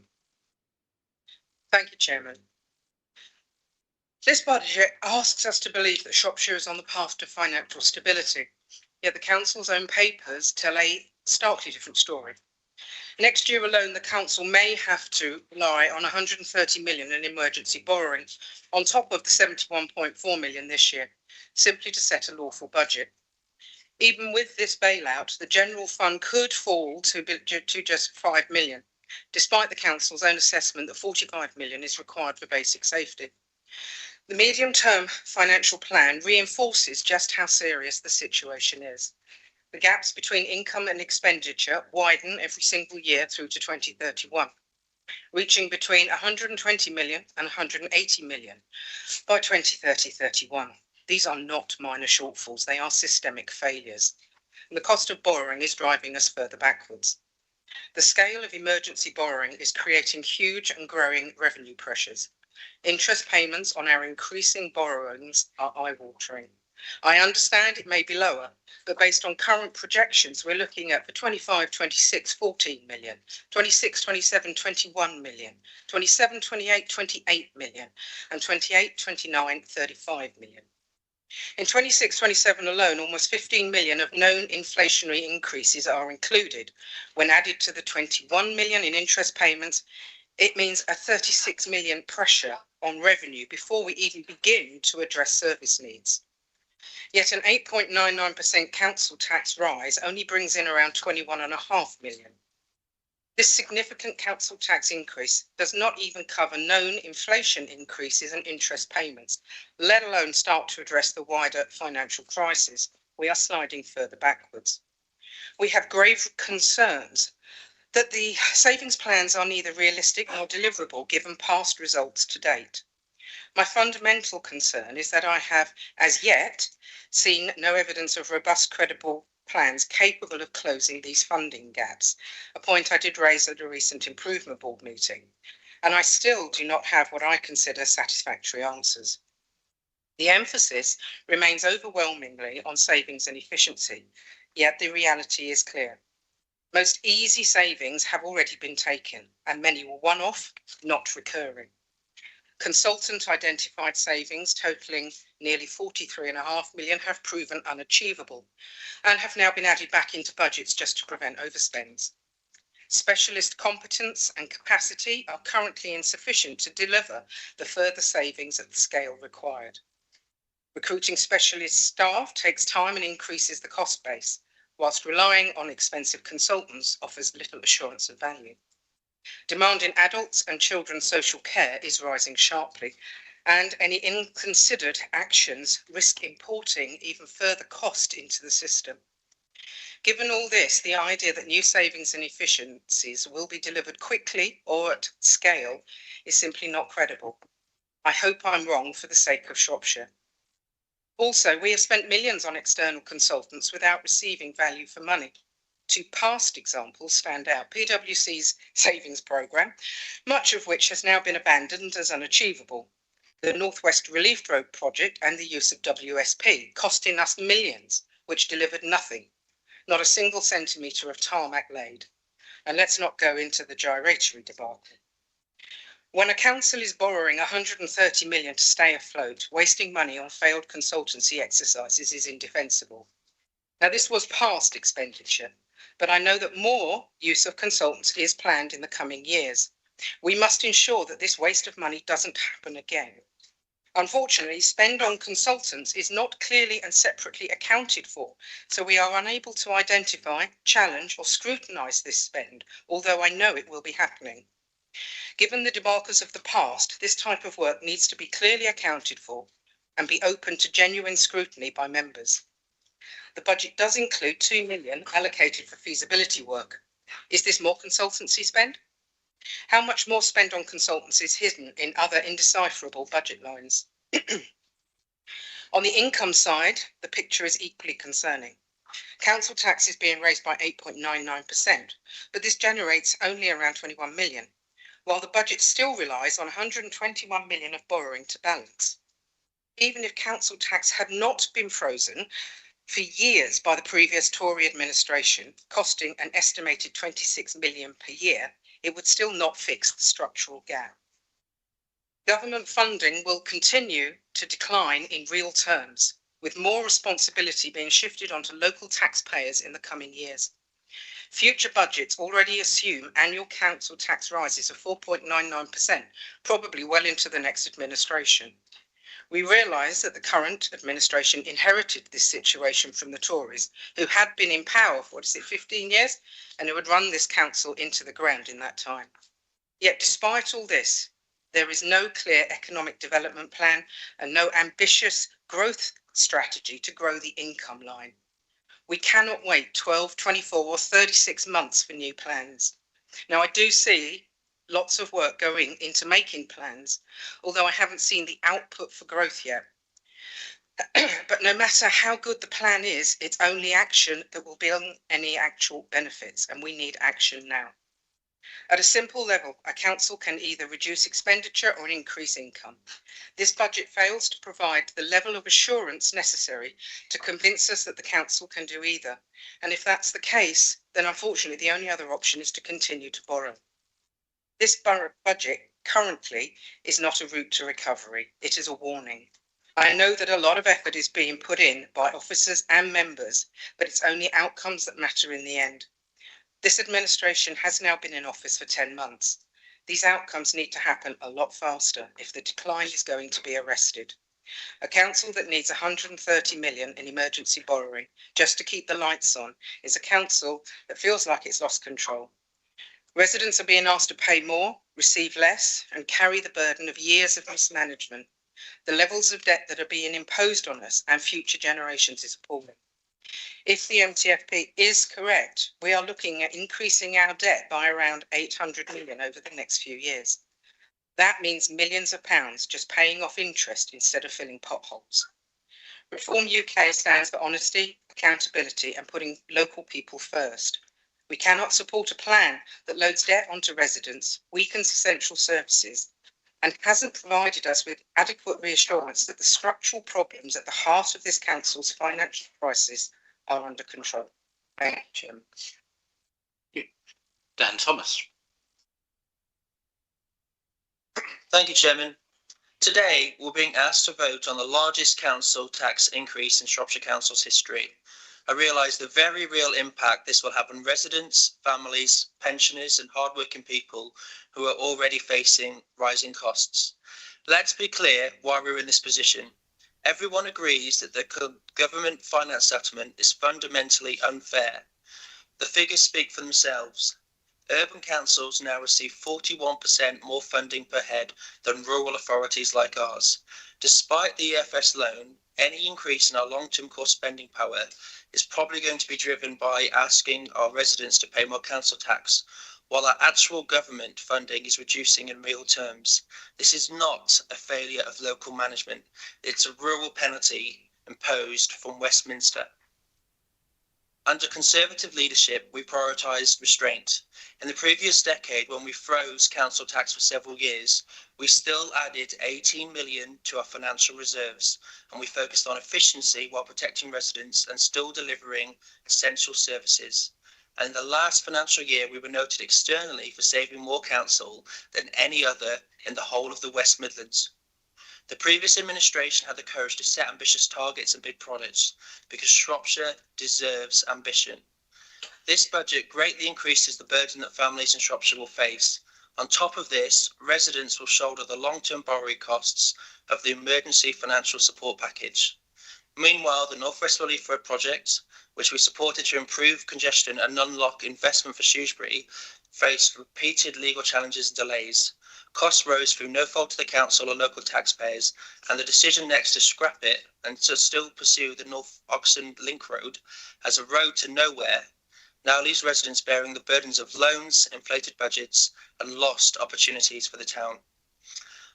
Thank you, Chairman. This budget asks us to believe that Shropshire is on the path to financial stability, yet the Council's own papers tell a starkly different story. Next year alone, the Council may have to rely on 130 million in emergency borrowing, on top of the 71.4 million this year, simply to set a lawful budget. Even with this bailout, the general fund could fall to just 5 million, despite the Council's own assessment that 45 million is required for basic safety. The medium-term financial plan reinforces just how serious the situation is. The gaps between income and expenditure widen every single year through to 2031, reaching between 120 million and 180 million by 2030-31. These are not minor shortfalls, they are systemic failures. And the cost of borrowing is driving us further backwards. The scale of emergency borrowing is creating huge and growing revenue pressures. Interest payments on our increasing borrowings are eye-watering. I understand it may be lower, but based on current projections, we're looking at for 25-26, 14 million, 26-27, 21 million, 27-28, 28 million, and 28-29, 35 million. In 26-27 alone, almost 15 million of known inflationary increases are included. When added to the 21 million in interest payments, it means a 36 million pressure on revenue before we even begin to address service needs. Yet an 8.99% council tax rise only brings in around 21.5 million. This significant council tax increase does not even cover known inflation increases and interest payments, let alone start to address the wider financial crisis. We are sliding further backwards. We have grave concerns that the savings plans are neither realistic nor deliverable given past results to date. My fundamental concern is that I have, as yet, seen no evidence of robust, credible plans capable of closing these funding gaps, a point I did raise at a recent Improvement Board meeting, and I still do not have what I consider satisfactory answers. The emphasis remains overwhelmingly on savings and efficiency, yet the reality is clear. Most easy savings have already been taken, and many were one-off, not recurring. Consultant identified savings totalling nearly 43.5 million have proven unachievable and have now been added back into budgets just to prevent overspends. Specialist competence and capacity are currently insufficient to deliver the further savings at the scale required. Recruiting specialist staff takes time and increases the cost base, whilst relying on expensive consultants offers little assurance of value. Demand in adults and children's social care is rising sharply, and any inconsidered actions risk importing even further cost into the system. Given all this, the idea that new savings and efficiencies will be delivered quickly or at scale is simply not credible. I hope I'm wrong for the sake of Shropshire. Also, we have spent millions on external consultants without receiving value for money. Two past examples stand out: PwC's savings programme, much of which has now been abandoned as unachievable, the North West Relief Road project and the use of WSP, costing us millions, which delivered nothing, not a single centimetre of tarmac laid. And let's not go into the gyratory debacle. When a council is borrowing 130 million to stay afloat, wasting money on failed consultancy exercises is indefensible. Now, this was past expenditure, but I know that more use of consultants is planned in the coming years. We must ensure that this waste of money doesn't happen again. Unfortunately, spend on consultants is not clearly and separately accounted for, so we are unable to identify, challenge or scrutinise this spend, although I know it will be happening. Given the debacles of the past, this type of work needs to be clearly accounted for and be open to genuine scrutiny by members. The budget does include 2 million allocated for feasibility work. Is this more consultancy spend? How much more spend on consultants is hidden in other indecipherable budget lines? On the income side, the picture is equally concerning. Council tax is being raised by 8.99%, but this generates only around 21 million, while the budget still relies on 121 million of borrowing to balance. Even if council tax had not been frozen, for years by the previous Tory administration, costing an estimated 26 million per year, it would still not fix the structural gap. Government funding will continue to decline in real terms, with more responsibility being shifted onto local taxpayers in the coming years. Future budgets already assume annual council tax rises of 4.99%, probably well into the next administration. We realise that the current administration inherited this situation from the Tories, who had been in power for, 15 years, and who had run this council into the ground in that time. Yet despite all this, there is no clear economic development plan and no ambitious growth strategy to grow the income line. We cannot wait 12, 24 or 36 months for new plans. Now, I do see lots of work going into making plans, although I haven't seen the output for growth yet. But no matter how good the plan is, it's only action that will build any actual benefits, and we need action now. At a simple level, a council can either reduce expenditure or increase income. This budget fails to provide the level of assurance necessary to convince us that the council can do either. And if that's the case, then unfortunately the only other option is to continue to borrow. This budget currently is not a route to recovery. It is a warning. I know that a lot of effort is being put in by officers and members, but it's only outcomes that matter in the end. This administration has now been in office for 10 months. These outcomes need to happen a lot faster if the decline is going to be arrested. A council that needs 130 million in emergency borrowing just to keep the lights on is a council that feels like it's lost control. Residents are being asked to pay more, receive less, and carry the burden of years of mismanagement. The levels of debt that are being imposed on us and future generations is appalling. If the MTFP is correct, we are looking at increasing our debt by around 800 million over the next few years. That means millions of pounds just paying off interest instead of filling potholes. Reform UK stands for honesty, accountability, and putting local people first. We cannot support a plan that loads debt onto residents, weakens essential services, and hasn't provided us with adequate reassurance that the structural problems at the heart of this council's financial crisis are under control. Thank you, Chairman. Dan Thomas. Thank you, Chairman. Today, we're being asked to vote on the largest council tax increase in Shropshire Council's history. I realise the very real impact this will have on residents, families, pensioners and hard-working people who are already facing rising costs. Let's be clear why we're in this position. Everyone agrees that the government finance settlement is fundamentally unfair. The figures speak for themselves. Urban councils now receive 41% more funding per head than rural authorities like ours. Despite the EFS loan, any increase in our long-term core spending power is probably going to be driven by asking our residents to pay more council tax, while our actual government funding is reducing in real terms. This is not a failure of local management. It's a rural penalty imposed from Westminster. Under Conservative leadership, we prioritised restraint. In the previous decade, when we froze council tax for several years, we still added 18 million to our financial reserves, and we focused on efficiency while protecting residents and still delivering essential services. And in the last financial year, we were noted externally for saving more council than any other in the whole of the West Midlands. The previous administration had the courage to set ambitious targets and big projects because Shropshire deserves ambition. This budget greatly increases the burden that families in Shropshire will face. On top of this, residents will shoulder the long-term borrowing costs of the emergency financial support package. Meanwhile, the North West Relief Road project, which we supported to improve congestion and unlock investment for Shrewsbury, faced repeated legal challenges and delays. Costs rose through no fault of the council or local taxpayers, and the decision next to scrap it and to still pursue the North Oxon Link Road as a road to nowhere now leaves residents bearing the burdens of loans, inflated budgets, and lost opportunities for the town.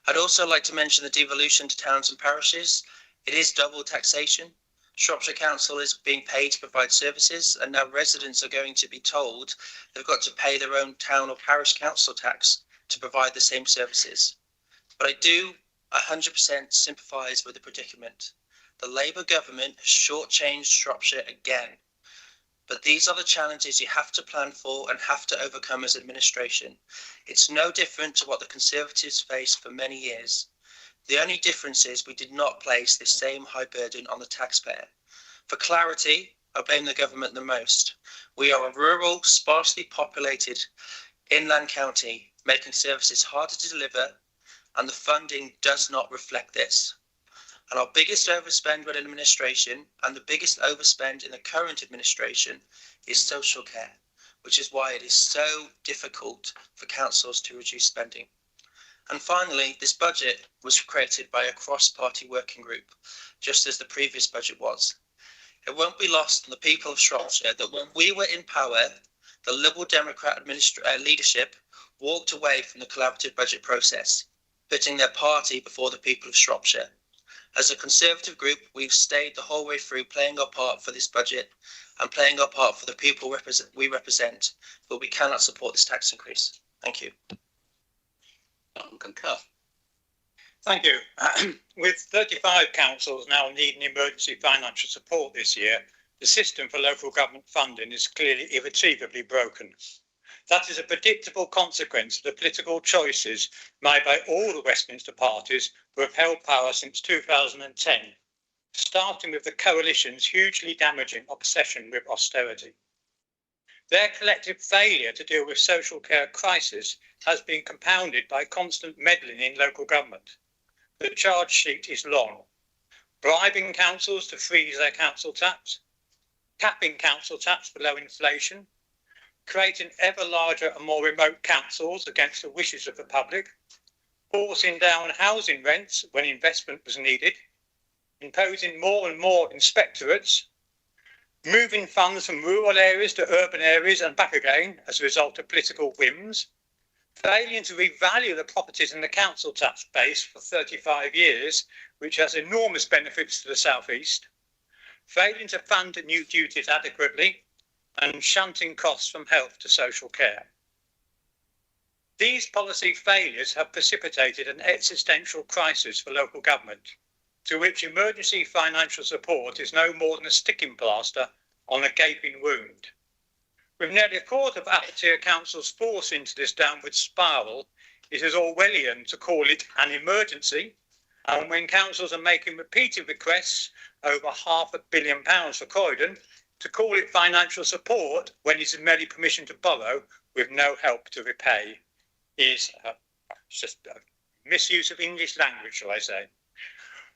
I'd also like to mention the devolution to towns and parishes. It is double taxation. Shropshire Council is being paid to provide services, and now residents are going to be told they've got to pay their own town or parish council tax to provide the same services. But I do 100% sympathise with the predicament. the Labour government has shortchanged Shropshire again. But these are the challenges you have to plan for and have to overcome as administration. It's no different to what the Conservatives faced for many years. The only difference is we did not place this same high burden on the taxpayer. For clarity, I blame the government the most. We are a rural, sparsely populated inland county, making services harder to deliver, and the funding does not reflect this. And our biggest overspend with administration, and the biggest overspend in the current administration, is social care, which is why it is so difficult for councils to reduce spending. And finally, this budget was created by a cross-party working group, just as the previous budget was. It won't be lost on the people of Shropshire that when we were in power, the Liberal Democrat leadership walked away from the collaborative budget process, putting their party before the people of Shropshire. As a Conservative group, we've stayed the whole way through playing our part for this budget and playing our part for the people we represent, but we cannot support this tax increase. Thank you. Concur. Thank you. With 35 councils now needing emergency financial support this year, the system for local government funding is clearly irretrievably broken. That is a predictable consequence of the political choices made by all the Westminster parties who have held power since 2010, starting with the coalition's hugely damaging obsession with austerity. Their collective failure to deal with social care crisis has been compounded by constant meddling in local government. The charge sheet is long. Bribing councils to freeze their council tax, capping council tax below inflation, creating ever larger and more remote councils against the wishes of the public, forcing down housing rents when investment was needed, imposing more and more inspectorates, moving funds from rural areas to urban areas and back again as a result of political whims, failing to revalue the properties in the council tax base for 35 years, which has enormous benefits to the South East, failing to fund new duties adequately, and shunting costs from health to social care. These policy failures have precipitated an existential crisis for local government, to which emergency financial support is no more than a sticking plaster on a gaping wound. With nearly a quarter of upper-tier councils forced into this downward spiral, it is Orwellian to call it an emergency, and when councils are making repeated requests over £500 million for Croydon, to call it financial support when it is merely permission to borrow with no help to repay is just a misuse of English language, shall I say.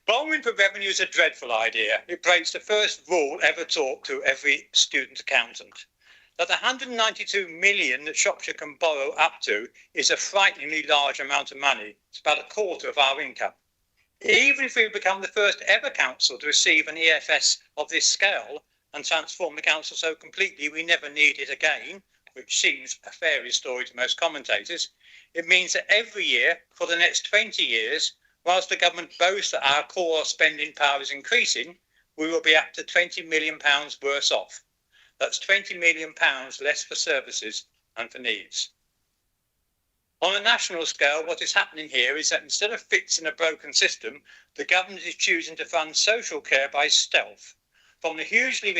Borrowing for revenue is a dreadful idea. It breaks the first rule ever taught to every student accountant. That 192 million that Shropshire can borrow up to is a frighteningly large amount of money. It's about a quarter of our income. Even if we become the first ever council to receive an EFS of this scale, and transform the council so completely we never need it again, which seems a fairy story to most commentators, it means that every year for the next 20 years, whilst the government boasts that our core spending power is increasing, we will be up to £20 million worse off. That's £20 million less for services and for needs. On a national scale, what is happening here is that instead of fixing a broken system, the government is choosing to fund social care by stealth, from the hugely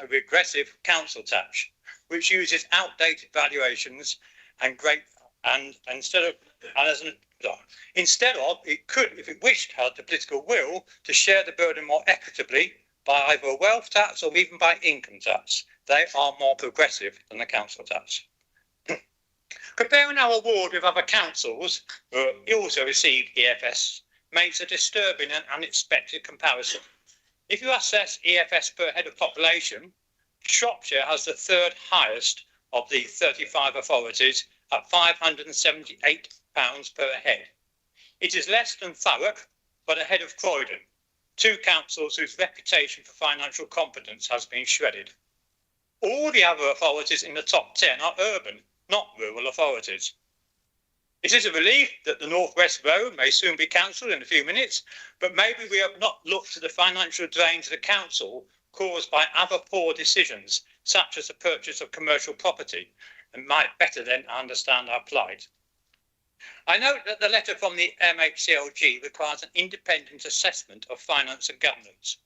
regressive council tax, which uses outdated valuations instead of it could, if it wished, have the political will to share the burden more equitably by either a wealth tax or even by income tax. They are more progressive than the council tax. Comparing our award with other councils who also receive EFS makes a disturbing and unexpected comparison. If you assess EFS per head of population, Shropshire has the third highest of the 35 authorities at £578 per head. It is less than Thurrock, but ahead of Croydon, two councils whose reputation for financial competence has been shredded. All the other authorities in the top 10 are urban, not rural authorities. It is a relief that the North West Road may soon be cancelled in a few minutes, but maybe we have not looked at the financial drain to the council caused by other poor decisions, such as the purchase of commercial property, and might better then understand our plight. I note that the letter from the MHCLG requires an independent assessment of finance and governance.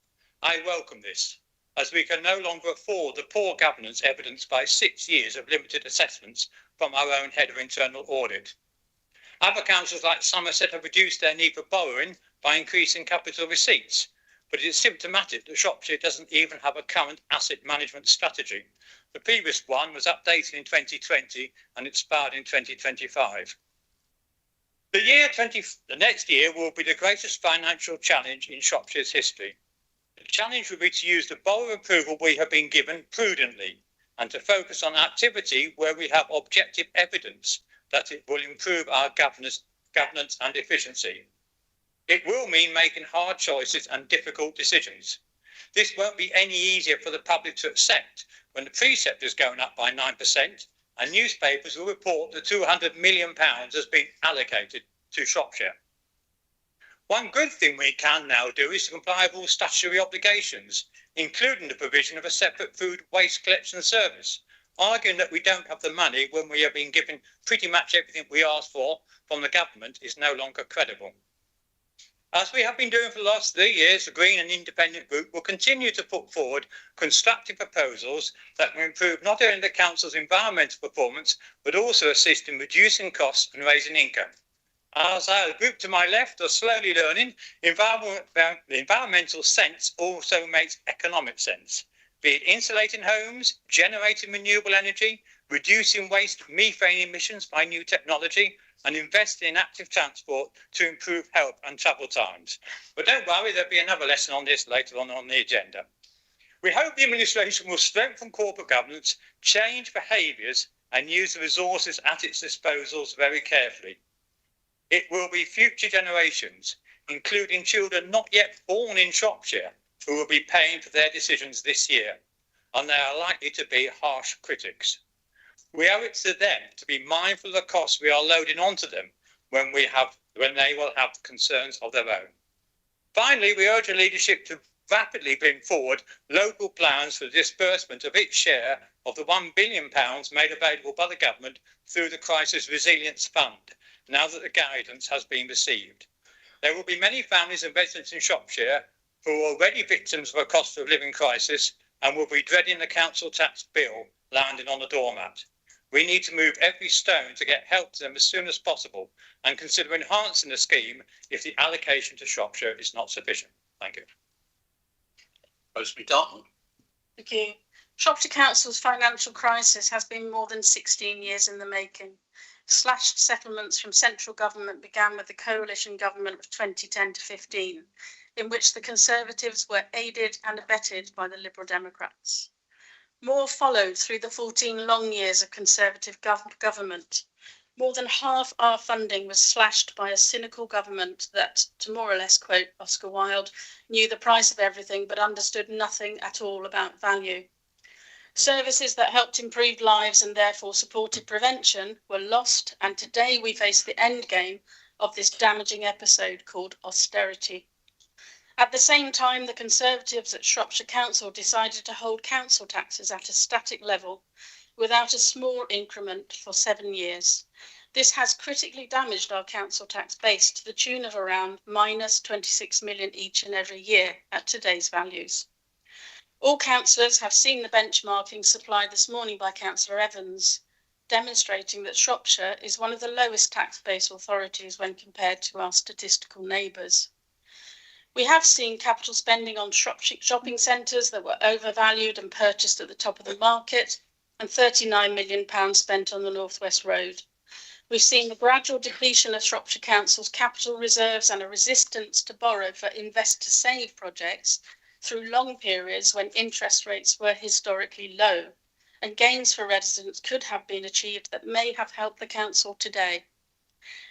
I welcome this, as we can no longer afford the poor governance evidenced by 6 years of limited assessments from our own head of internal audit. Other councils like Somerset have reduced their need for borrowing by increasing capital receipts, but it is symptomatic that Shropshire doesn't even have a current asset management strategy. The previous one was updated in 2020 and expired in 2025. The next year will be the greatest financial challenge in Shropshire's history. The challenge will be to use the borrower approval we have been given prudently and to focus on activity where we have objective evidence that it will improve our governance and efficiency. It will mean making hard choices and difficult decisions. This won't be any easier for the public to accept when the precept is going up by 9% and newspapers will report that £200 million has been allocated to Shropshire. One good thing we can now do is to comply with all statutory obligations, including the provision of a separate food waste collection service. Arguing that we don't have the money when we have been given pretty much everything we asked for from the government is no longer credible. As we have been doing for the last 3 years, the Green and Independent Group will continue to put forward constructive proposals that will improve not only the Council's environmental performance, but also assist in reducing costs and raising income. As our group to my left are slowly learning, the environmental sense also makes economic sense, be it insulating homes, generating renewable energy, reducing waste methane emissions by new technology, and investing in active transport to improve health and travel times. But don't worry, there'll be another lesson on this later on the agenda. We hope the administration will strengthen corporate governance, change behaviours, and use the resources at its disposal very carefully. It will be future generations, including children not yet born in Shropshire, who will be paying for their decisions this year, and they are likely to be harsh critics. We owe it to them to be mindful of the costs we are loading onto them when they will have concerns of their own. Finally, we urge the leadership to rapidly bring forward local plans for the disbursement of its share of the £1 billion made available by the government through the Crisis Resilience Fund, now that the guidance has been received. There will be many families and residents in Shropshire who are already victims of a cost of living crisis and will be dreading the council tax bill landing on the doormat. We need to move every stone to get help to them as soon as possible and consider enhancing the scheme if the allocation to Shropshire is not sufficient. Thank you. Rosemary Dartmouth. Thank you. Shropshire Council's financial crisis has been more than 16 years in the making. Slashed settlements from central government began with the coalition government of 2010 to 15, in which the Conservatives were aided and abetted by the Liberal Democrats. More followed through the 14 long years of Conservative government. More than half our funding was slashed by a cynical government that, to more or less quote Oscar Wilde, knew the price of everything but understood nothing at all about value. Services that helped improve lives and therefore supported prevention were lost, and today we face the end game of this damaging episode called austerity. At the same time, the Conservatives at Shropshire Council decided to hold council taxes at a static level without a small increment for 7 years. This has critically damaged our council tax base to the tune of around minus 26 million each and every year at today's values. All councillors have seen the benchmarking supplied this morning by Councillor Evans, demonstrating that Shropshire is one of the lowest tax base authorities when compared to our statistical neighbours. We have seen capital spending on Shropshire shopping centres that were overvalued and purchased at the top of the market, and £39 million spent on the North West Road. We've seen the gradual depletion of Shropshire Council's capital reserves and a resistance to borrow for invest-to-save projects through long periods when interest rates were historically low, and gains for residents could have been achieved that may have helped the council today.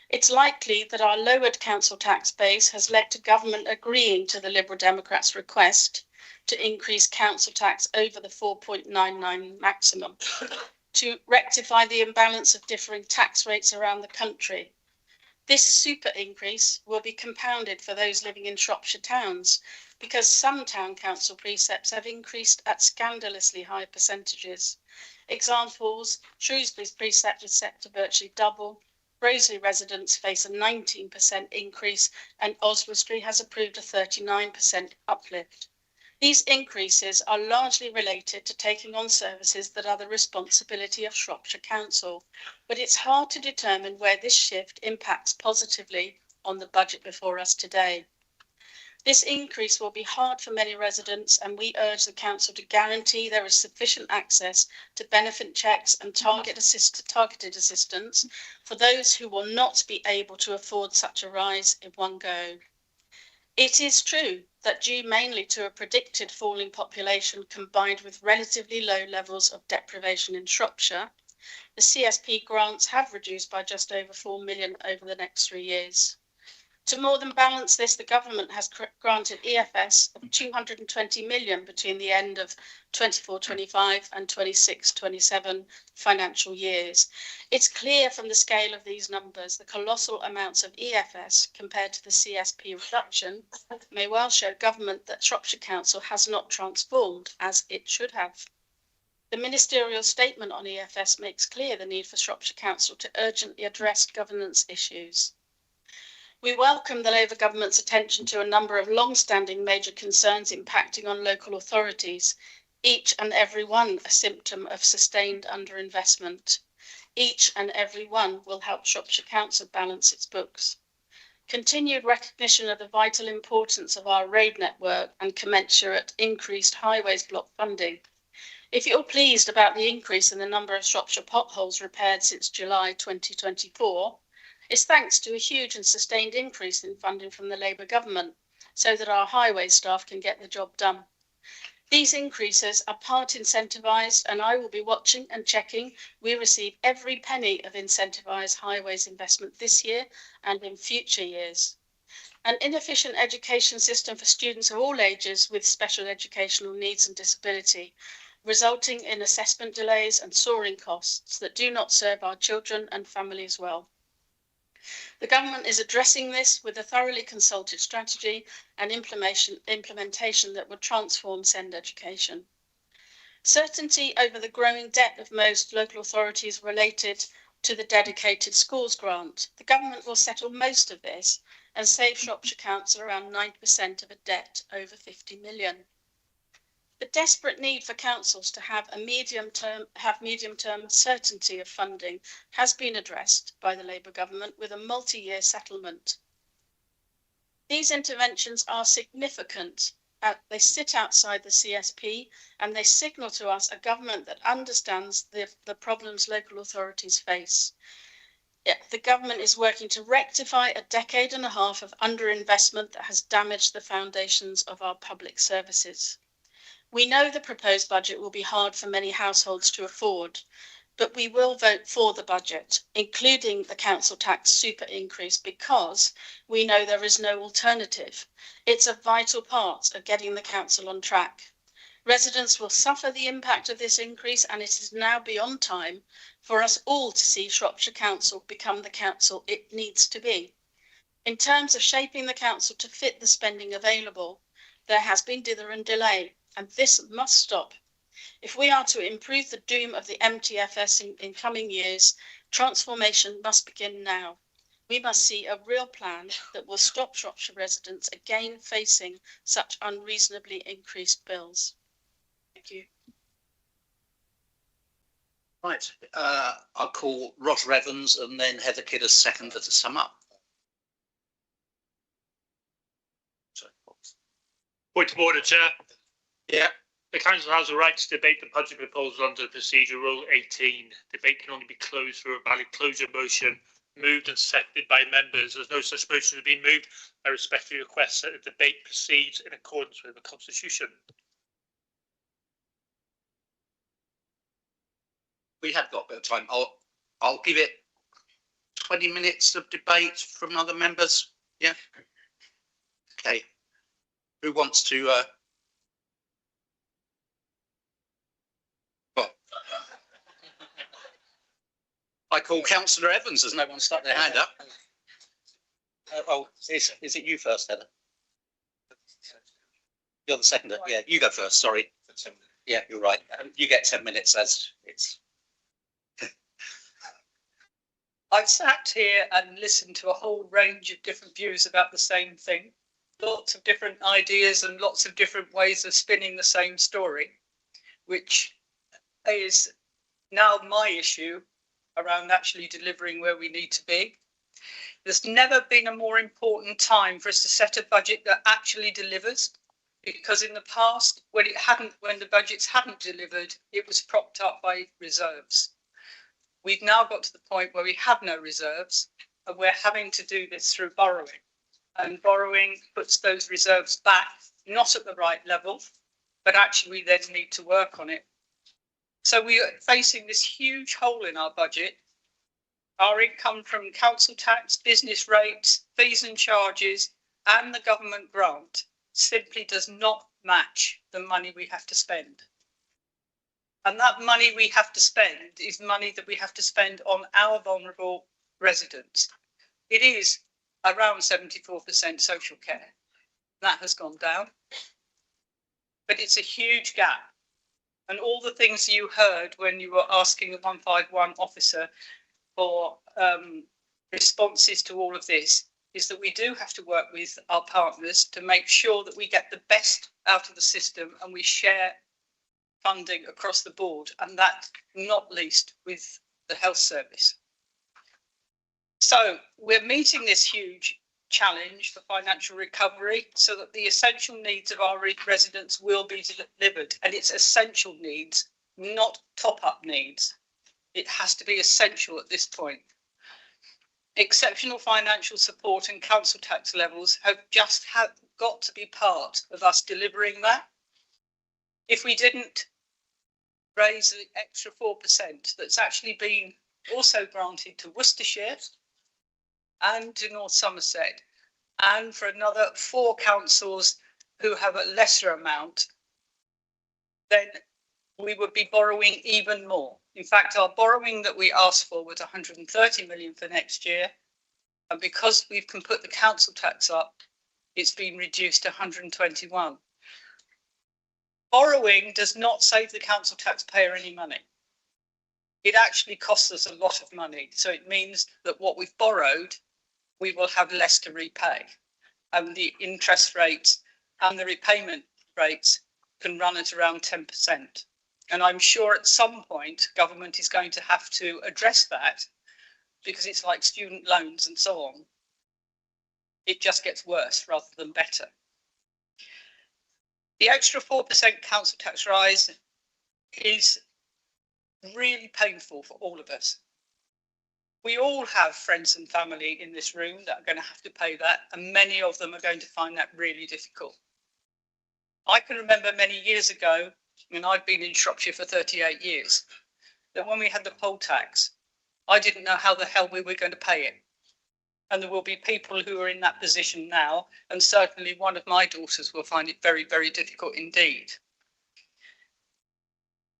It's likely that our lowered council tax base has led to government agreeing to the Liberal Democrats' request to increase council tax over the 4.99 maximum to rectify the imbalance of differing tax rates around the country. This super increase will be compounded for those living in Shropshire towns because some town council precepts have increased at scandalously high percentages. Examples: Shrewsbury's precept is set to virtually double, Brazeley residents face a 19% increase and Oswestry has approved a 39% uplift. These increases are largely related to taking on services that are the responsibility of Shropshire Council, but it's hard to determine where this shift impacts positively on the budget before us today. This increase will be hard for many residents, and we urge the Council to guarantee there is sufficient access to benefit checks and targeted assistance for those who will not be able to afford such a rise in one go. It is true that due mainly to a predicted falling population combined with relatively low levels of deprivation in Shropshire, the CSP grants have reduced by just over 4 million over the next 3 years. To more than balance this, the government has granted EFS of 220 million between the end of 24-25 and 26-27 financial years. It's clear from the scale of these numbers, the colossal amounts of EFS compared to the CSP reduction may well show government that Shropshire Council has not transformed as it should have. The ministerial statement on EFS makes clear the need for Shropshire Council to urgently address governance issues. We welcome the Labour government's attention to a number of long-standing major concerns impacting on local authorities, each and every one a symptom of sustained underinvestment. Each and every one will help Shropshire Council balance its books. Continued recognition of the vital importance of our road network and commensurate increased highways block funding. If you're pleased about the increase in the number of Shropshire potholes repaired since July 2024, it's thanks to a huge and sustained increase in funding from the Labour government, so that our highway staff can get the job done. These increases are part incentivised, and I will be watching and checking we receive every penny of incentivised highways investment this year and in future years. An inefficient education system for students of all ages with special educational needs and disability, resulting in assessment delays and soaring costs that do not serve our children and families well. The government is addressing this with a thoroughly consulted strategy and implementation that would transform SEND education. Certainty over the growing debt of most local authorities related to the dedicated schools grant. The government will settle most of this and save Shropshire Council around 9% of a debt over 50 million. The desperate need for councils to have medium-term certainty of funding has been addressed by the Labour government with a multi-year settlement. These interventions are significant. They sit outside the CSP and they signal to us a government that understands the problems local authorities face. The government is working to rectify a decade and a half of underinvestment that has damaged the foundations of our public services. We know the proposed budget will be hard for many households to afford, but we will vote for the budget, including the council tax super increase, because we know there is no alternative. It's a vital part of getting the council on track. Residents will suffer the impact of this increase, and it is now beyond time for us all to see Shropshire Council become the council it needs to be. In terms of shaping the council to fit the spending available, there has been dither and delay, and this must stop. If we are to improve the doom of the MTFS in coming years, transformation must begin now. We must see a real plan that will stop Shropshire residents again facing such unreasonably increased bills. Thank you. Right, I'll call Roger Evans and then Heather Kidd as seconder to sum up. Point of order, Chair. Yeah. The Council has a right to debate the budget proposal under Procedure Rule 18. Debate can only be closed through a valid closure motion moved and seconded by members. As no such motion has been moved, I respectfully request that the debate proceeds in accordance with the Constitution. We have got a bit of time. I'll give it 20 minutes of debate from other members. Yeah. Okay. Who wants to? Well, I call Councillor Evans. Has no one stuck their hand up? Is it you first, Heather? You're the seconder. Yeah, you go first. Sorry. Yeah, you're right. You get 10 minutes as it's. I've sat here and listened to a whole range of different views about the same thing, lots of different ideas and lots of different ways of spinning the same story, which is now my issue around actually delivering where we need to be. There's never been a more important time for us to set a budget that actually delivers, because in the past, when the budgets hadn't delivered, it was propped up by reserves. We've now got to the point where we have no reserves, and we're having to do this through borrowing. And borrowing puts those reserves back, not at the right level, but actually we then need to work on it. So we are facing this huge hole in our budget. Our income from council tax, business rates, fees and charges, and the government grant simply does not match the money we have to spend. And that money we have to spend is money that we have to spend on our vulnerable residents. It is around 74% social care. That has gone down. But it's a huge gap. And all the things you heard when you were asking the 151 officer for responses to all of this is that we do have to work with our partners to make sure that we get the best out of the system and we share funding across the board, and that not least with the health service. So we're meeting this huge challenge for financial recovery so that the essential needs of our residents will be delivered, and it's essential needs, not top-up needs. It has to be essential at this point. Exceptional financial support and council tax levels have got to be part of us delivering that. If we didn't raise the extra 4% that's actually been also granted to Worcestershire and to North Somerset, and for another 4 councils who have a lesser amount, then we would be borrowing even more. In fact, our borrowing that we asked for was 130 million for next year. And because we can put the council tax up, it's been reduced to 121. Borrowing does not save the council taxpayer any money. It actually costs us a lot of money. So it means that what we've borrowed, we will have less to repay. And the interest rates and the repayment rates can run at around 10%. And I'm sure at some point government is going to have to address that, because it's like student loans and so on. It just gets worse rather than better. The extra 4% council tax rise is really painful for all of us. We all have friends and family in this room that are going to have to pay that, and many of them are going to find that really difficult. I can remember many years ago, and I've been in Shropshire for 38 years, that when we had the poll tax, I didn't know how the hell we were going to pay it. And there will be people who are in that position now, and certainly one of my daughters will find it very, very difficult indeed.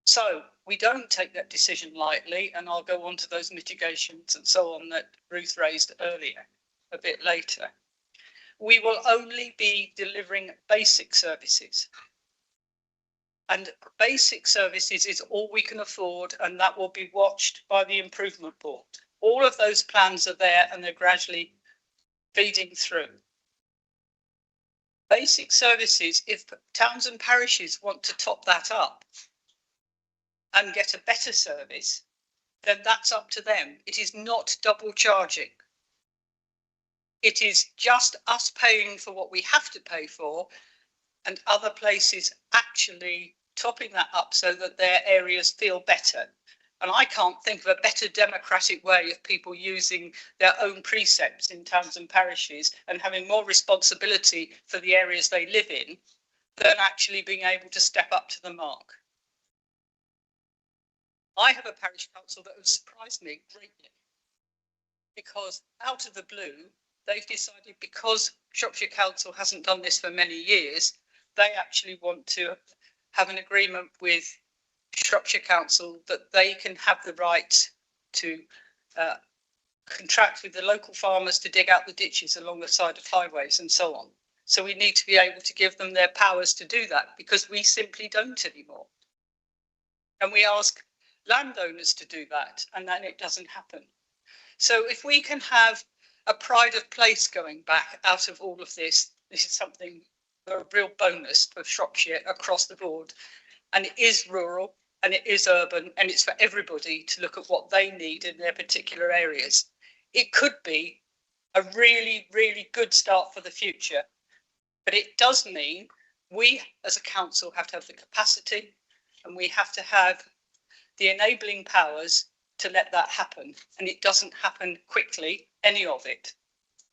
So we don't take that decision lightly, and I'll go on to those mitigations and so on that Ruth raised earlier, a bit later. We will only be delivering basic services. And basic services is all we can afford, and that will be watched by the improvement board. All of those plans are there and they're gradually feeding through. Basic services, if towns and parishes want to top that up and get a better service, then that's up to them. It is not double charging. It is just us paying for what we have to pay for, and other places actually topping that up so that their areas feel better. And I can't think of a better democratic way of people using their own precepts in towns and parishes and having more responsibility for the areas they live in than actually being able to step up to the mark. I have a parish council that has surprised me greatly, because out of the blue, they've decided, because Shropshire Council hasn't done this for many years, they actually want to have an agreement with Shropshire Council that they can have the right to contract with the local farmers to dig out the ditches along the side of highways and so on. So we need to be able to give them their powers to do that, because we simply don't anymore. And we ask landowners to do that, and then it doesn't happen. So if we can have a pride of place going back out of all of this, this is something, a real bonus for Shropshire across the board. And it is rural and it is urban and it's for everybody to look at what they need in their particular areas. It could be a really, really good start for the future. But it does mean we as a council have to have the capacity and we have to have the enabling powers to let that happen. And it doesn't happen quickly, any of it.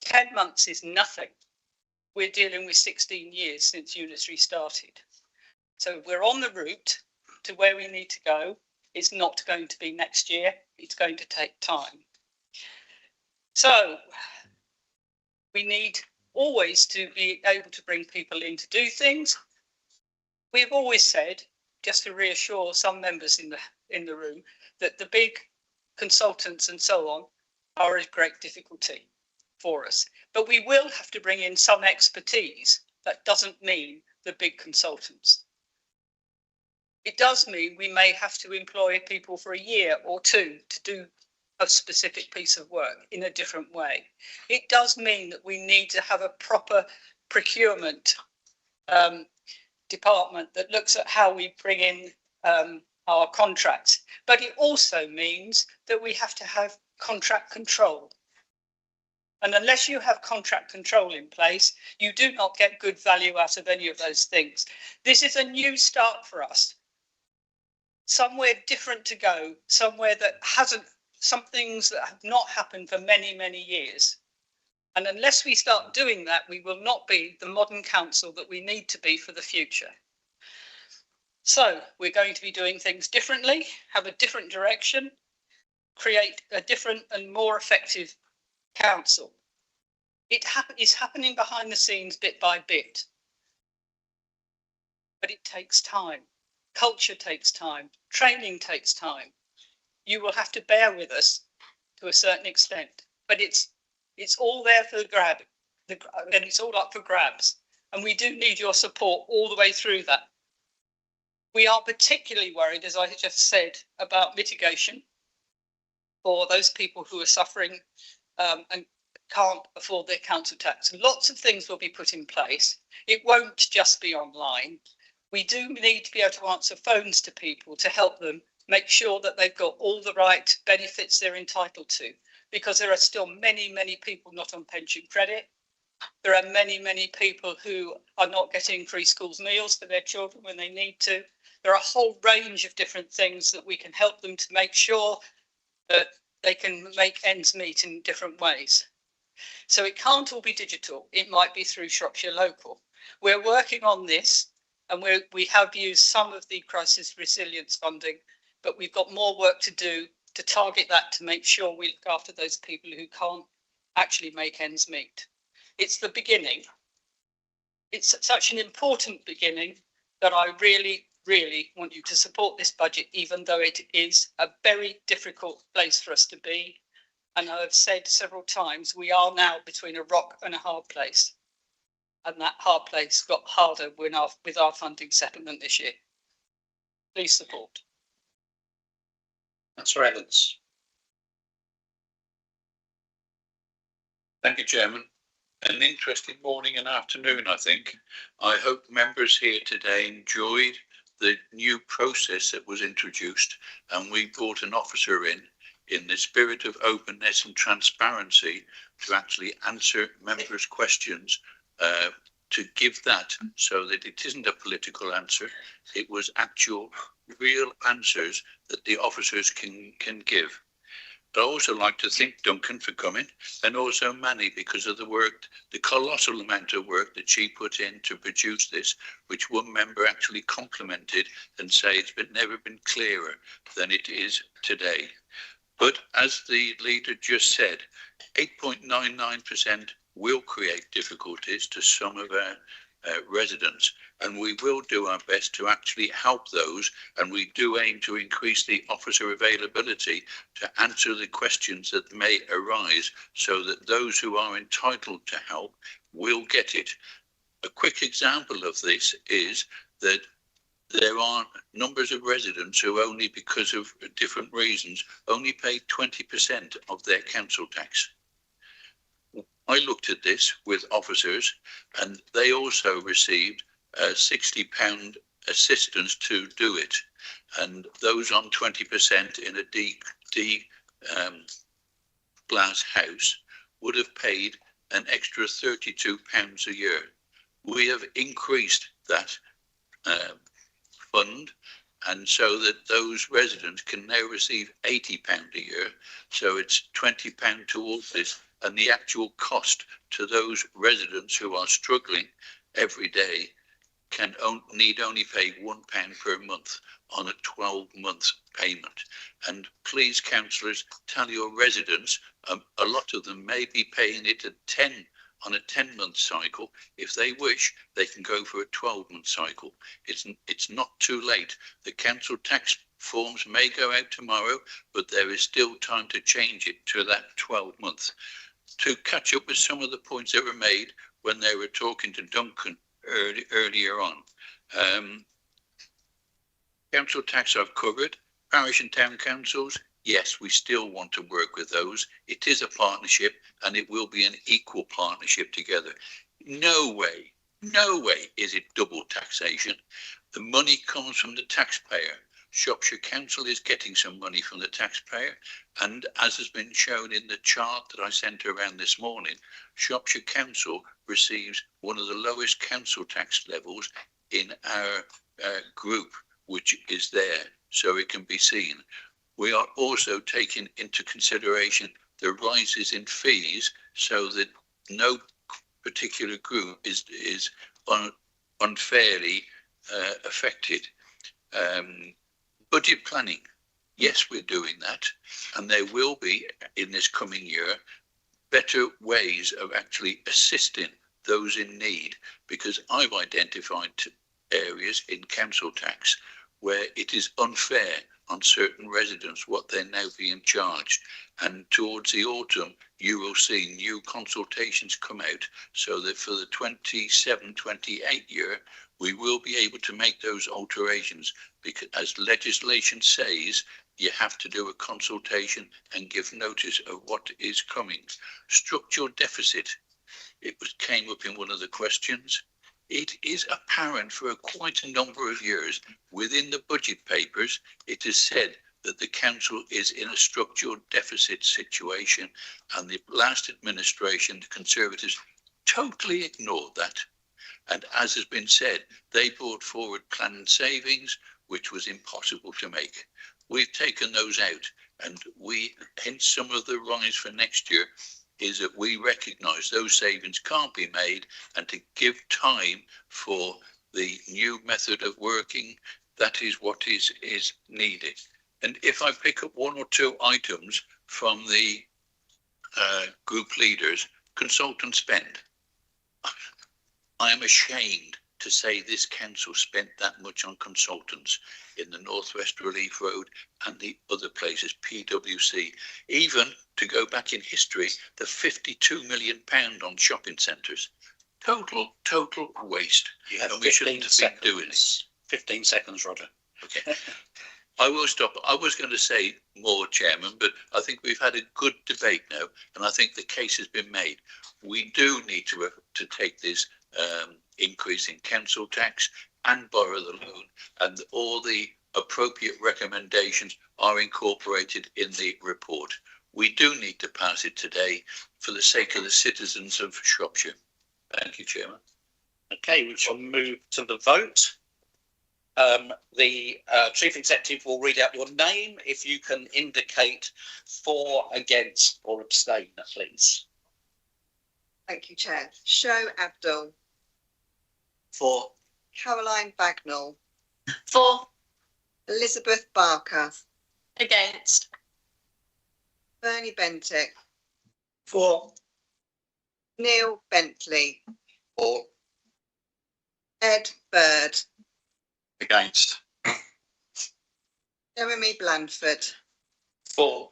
10 months is nothing. We're dealing with 16 years since Unitary started. So we're on the route to where we need to go. It's not going to be next year. It's going to take time. So we need always to be able to bring people in to do things. We've always said, just to reassure some members in the room, that the big consultants and so on are a great difficulty for us. But we will have to bring in some expertise. That doesn't mean the big consultants. It does mean we may have to employ people for a year or two to do a specific piece of work in a different way. It does mean that we need to have a proper procurement department that looks at how we bring in our contracts. But it also means that we have to have contract control. And unless you have contract control in place, you do not get good value out of any of those things. This is a new start for us. Somewhere different to go, somewhere that hasn't, some things that have not happened for many, many years. And unless we start doing that, we will not be the modern council that we need to be for the future. So we're going to be doing things differently, have a different direction, create a different and more effective council. It is happening behind the scenes bit by bit. But it takes time. Culture takes time. Training takes time. You will have to bear with us to a certain extent, but it's all there for the grab, and it's all up for grabs. And we do need your support all the way through that. We are particularly worried, as I just said, about mitigation for those people who are suffering and can't afford their council tax. Lots of things will be put in place. It won't just be online. We do need to be able to answer phones to people to help them make sure that they've got all the right benefits they're entitled to, because there are still many, many people not on pension credit. There are many, many people who are not getting free schools meals for their children when they need to. There are a whole range of different things that we can help them to make sure that they can make ends meet in different ways. So it can't all be digital. It might be through Shropshire Local. We're working on this, and we have used some of the crisis resilience funding, but we've got more work to do to target that, to make sure we look after those people who can't actually make ends meet. It's the beginning. It's such an important beginning that I really, really want you to support this budget, even though it is a very difficult place for us to be. And I've said several times, we are now between a rock and a hard place. And that hard place got harder with our funding settlement this year. Please support. Councillor Evans. Thank you, Chairman. An interesting morning and afternoon, I think. I hope members here today enjoyed the new process that was introduced, and we brought an officer in the spirit of openness and transparency to actually answer members' questions, to give that so that it isn't a political answer. It was actual real answers that the officers can give. But I also like to thank Duncan for coming, and also Manny, because of the work, the colossal amount of work that she put in to produce this, which one member actually complimented and said it's never been clearer than it is today. But as the leader just said, 8.99% will create difficulties to some of our residents, and we will do our best to actually help those, and we do aim to increase the officer availability to answer the questions that may arise, so that those who are entitled to help will get it. A quick example of this is that there are numbers of residents who only because of different reasons only pay 20% of their council tax. I looked at this with officers and they also received £60 assistance to do it. And those on 20% in a D glass house would have paid an extra £32 a year. We have increased that fund, and so that those residents can now receive £80 a year. So it's £20 towards this, and the actual cost to those residents who are struggling every day need only pay £1 per month on a 12-month payment. And please, councillors, tell your residents, a lot of them may be paying it at 10 on a 10-month cycle. If they wish, they can go for a 12-month cycle. It's not too late. The council tax forms may go out tomorrow, but there is still time to change it to that 12-month. To catch up with some of the points that were made when they were talking to Duncan earlier on. Council tax I've covered. Parish and town councils, yes, we still want to work with those. It is a partnership and it will be an equal partnership together. No way is it double taxation. The money comes from the taxpayer. Shropshire Council is getting some money from the taxpayer, and as has been shown in the chart that I sent around this morning, Shropshire Council receives one of the lowest council tax levels in our group, which is there, so it can be seen. We are also taking into consideration the rises in fees so that no particular group is unfairly affected. Budget planning, yes, we're doing that, and there will be in this coming year better ways of actually assisting those in need, because I've identified areas in council tax where it is unfair on certain residents what they're now being charged, and towards the autumn you will see new consultations come out so that for the 27-28 year we will be able to make those alterations, because as legislation says, you have to do a consultation and give notice of what is coming. Structural deficit, came up in one of the questions. It is apparent for quite a number of years within the budget papers, it is said that the council is in a structural deficit situation, and the last administration, the Conservatives, totally ignored that. And as has been said, they brought forward planned savings, which was impossible to make. We've taken those out, and hence some of the rise for next year is that we recognise those savings can't be made, and to give time for the new method of working, that is what is needed. And if I pick up one or two items from the group leaders, consultant spend. I am ashamed to say this council spent that much on consultants in the Northwest Relief Road and the other places, PwC. Even to go back in history, the £52 million on shopping centres. Total waste. You have and we shouldn't have been doing it. 15 seconds, Roger. Okay. I will stop. I was going to say more, Chairman, but I think we've had a good debate now, and I think the case has been made. We do need to take this increase in council tax and borrow the loan, and all the appropriate recommendations are incorporated in the report. We do need to pass it today for the sake of the citizens of Shropshire. Thank you, Chairman. Okay, we shall move to the vote. The Chief Executive will read out your name. If you can indicate for, against or abstain, please. Thank you, Chair. Sho Abdul. For. Caroline Bagnall. For. Elizabeth Barker. Against. Bernie Bentinck. For. Neil Bentley. For. Ed Bird. Against. Jeremy Blandford. For.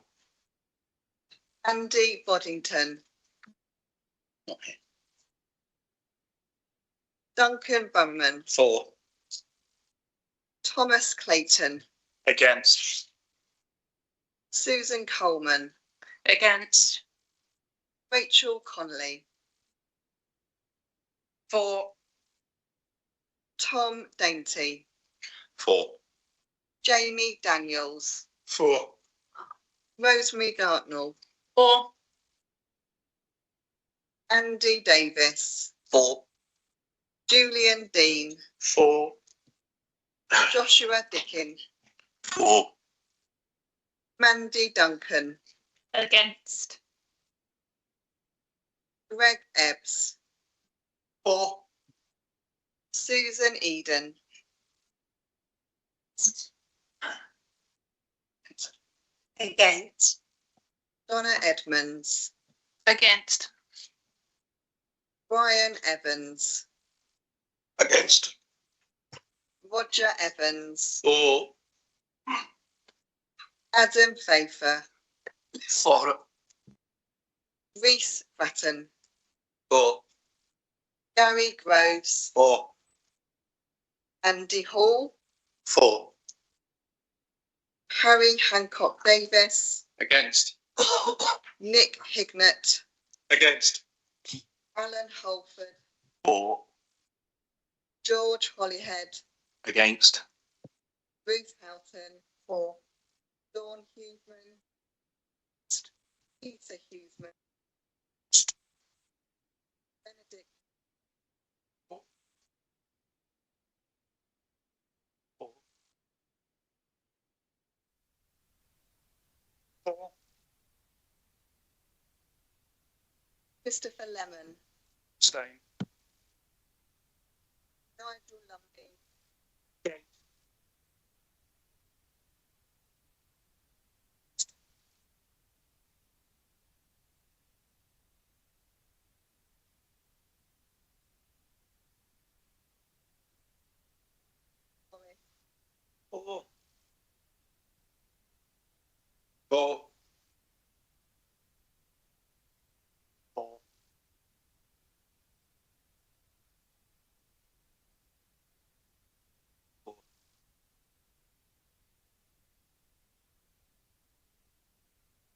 Andy Boddington. Okay. Duncan Bunman. For. Thomas Clayton, Against. Susan Coleman, Against. Rachel Connolly, For. Tom Dainty, For. Jamie Daniels, For. Rosemary Gartnell, For. Andy Davis, For. Julian Dean, For. Joshua Dickin, For. Mandy Duncan, Against. Greg Ebbs, For. Susan Eden, Against. Donna Edmonds, Against. Brian Evans, Against. Roger Evans, For. Adam Pfeiffer, For. Reese Bratton, For. Gary Groves, For. Andy Hall, For. Harry Hancock Davis, Against. Nick Hignett, Against. Alan Holford, For. George Holyhead, Against. Ruth Houghton, For. Dawn Hughman, Peter Hughman, Benedict Christopher Lemon, Abstain. Nigel Lumpy, For. For. For.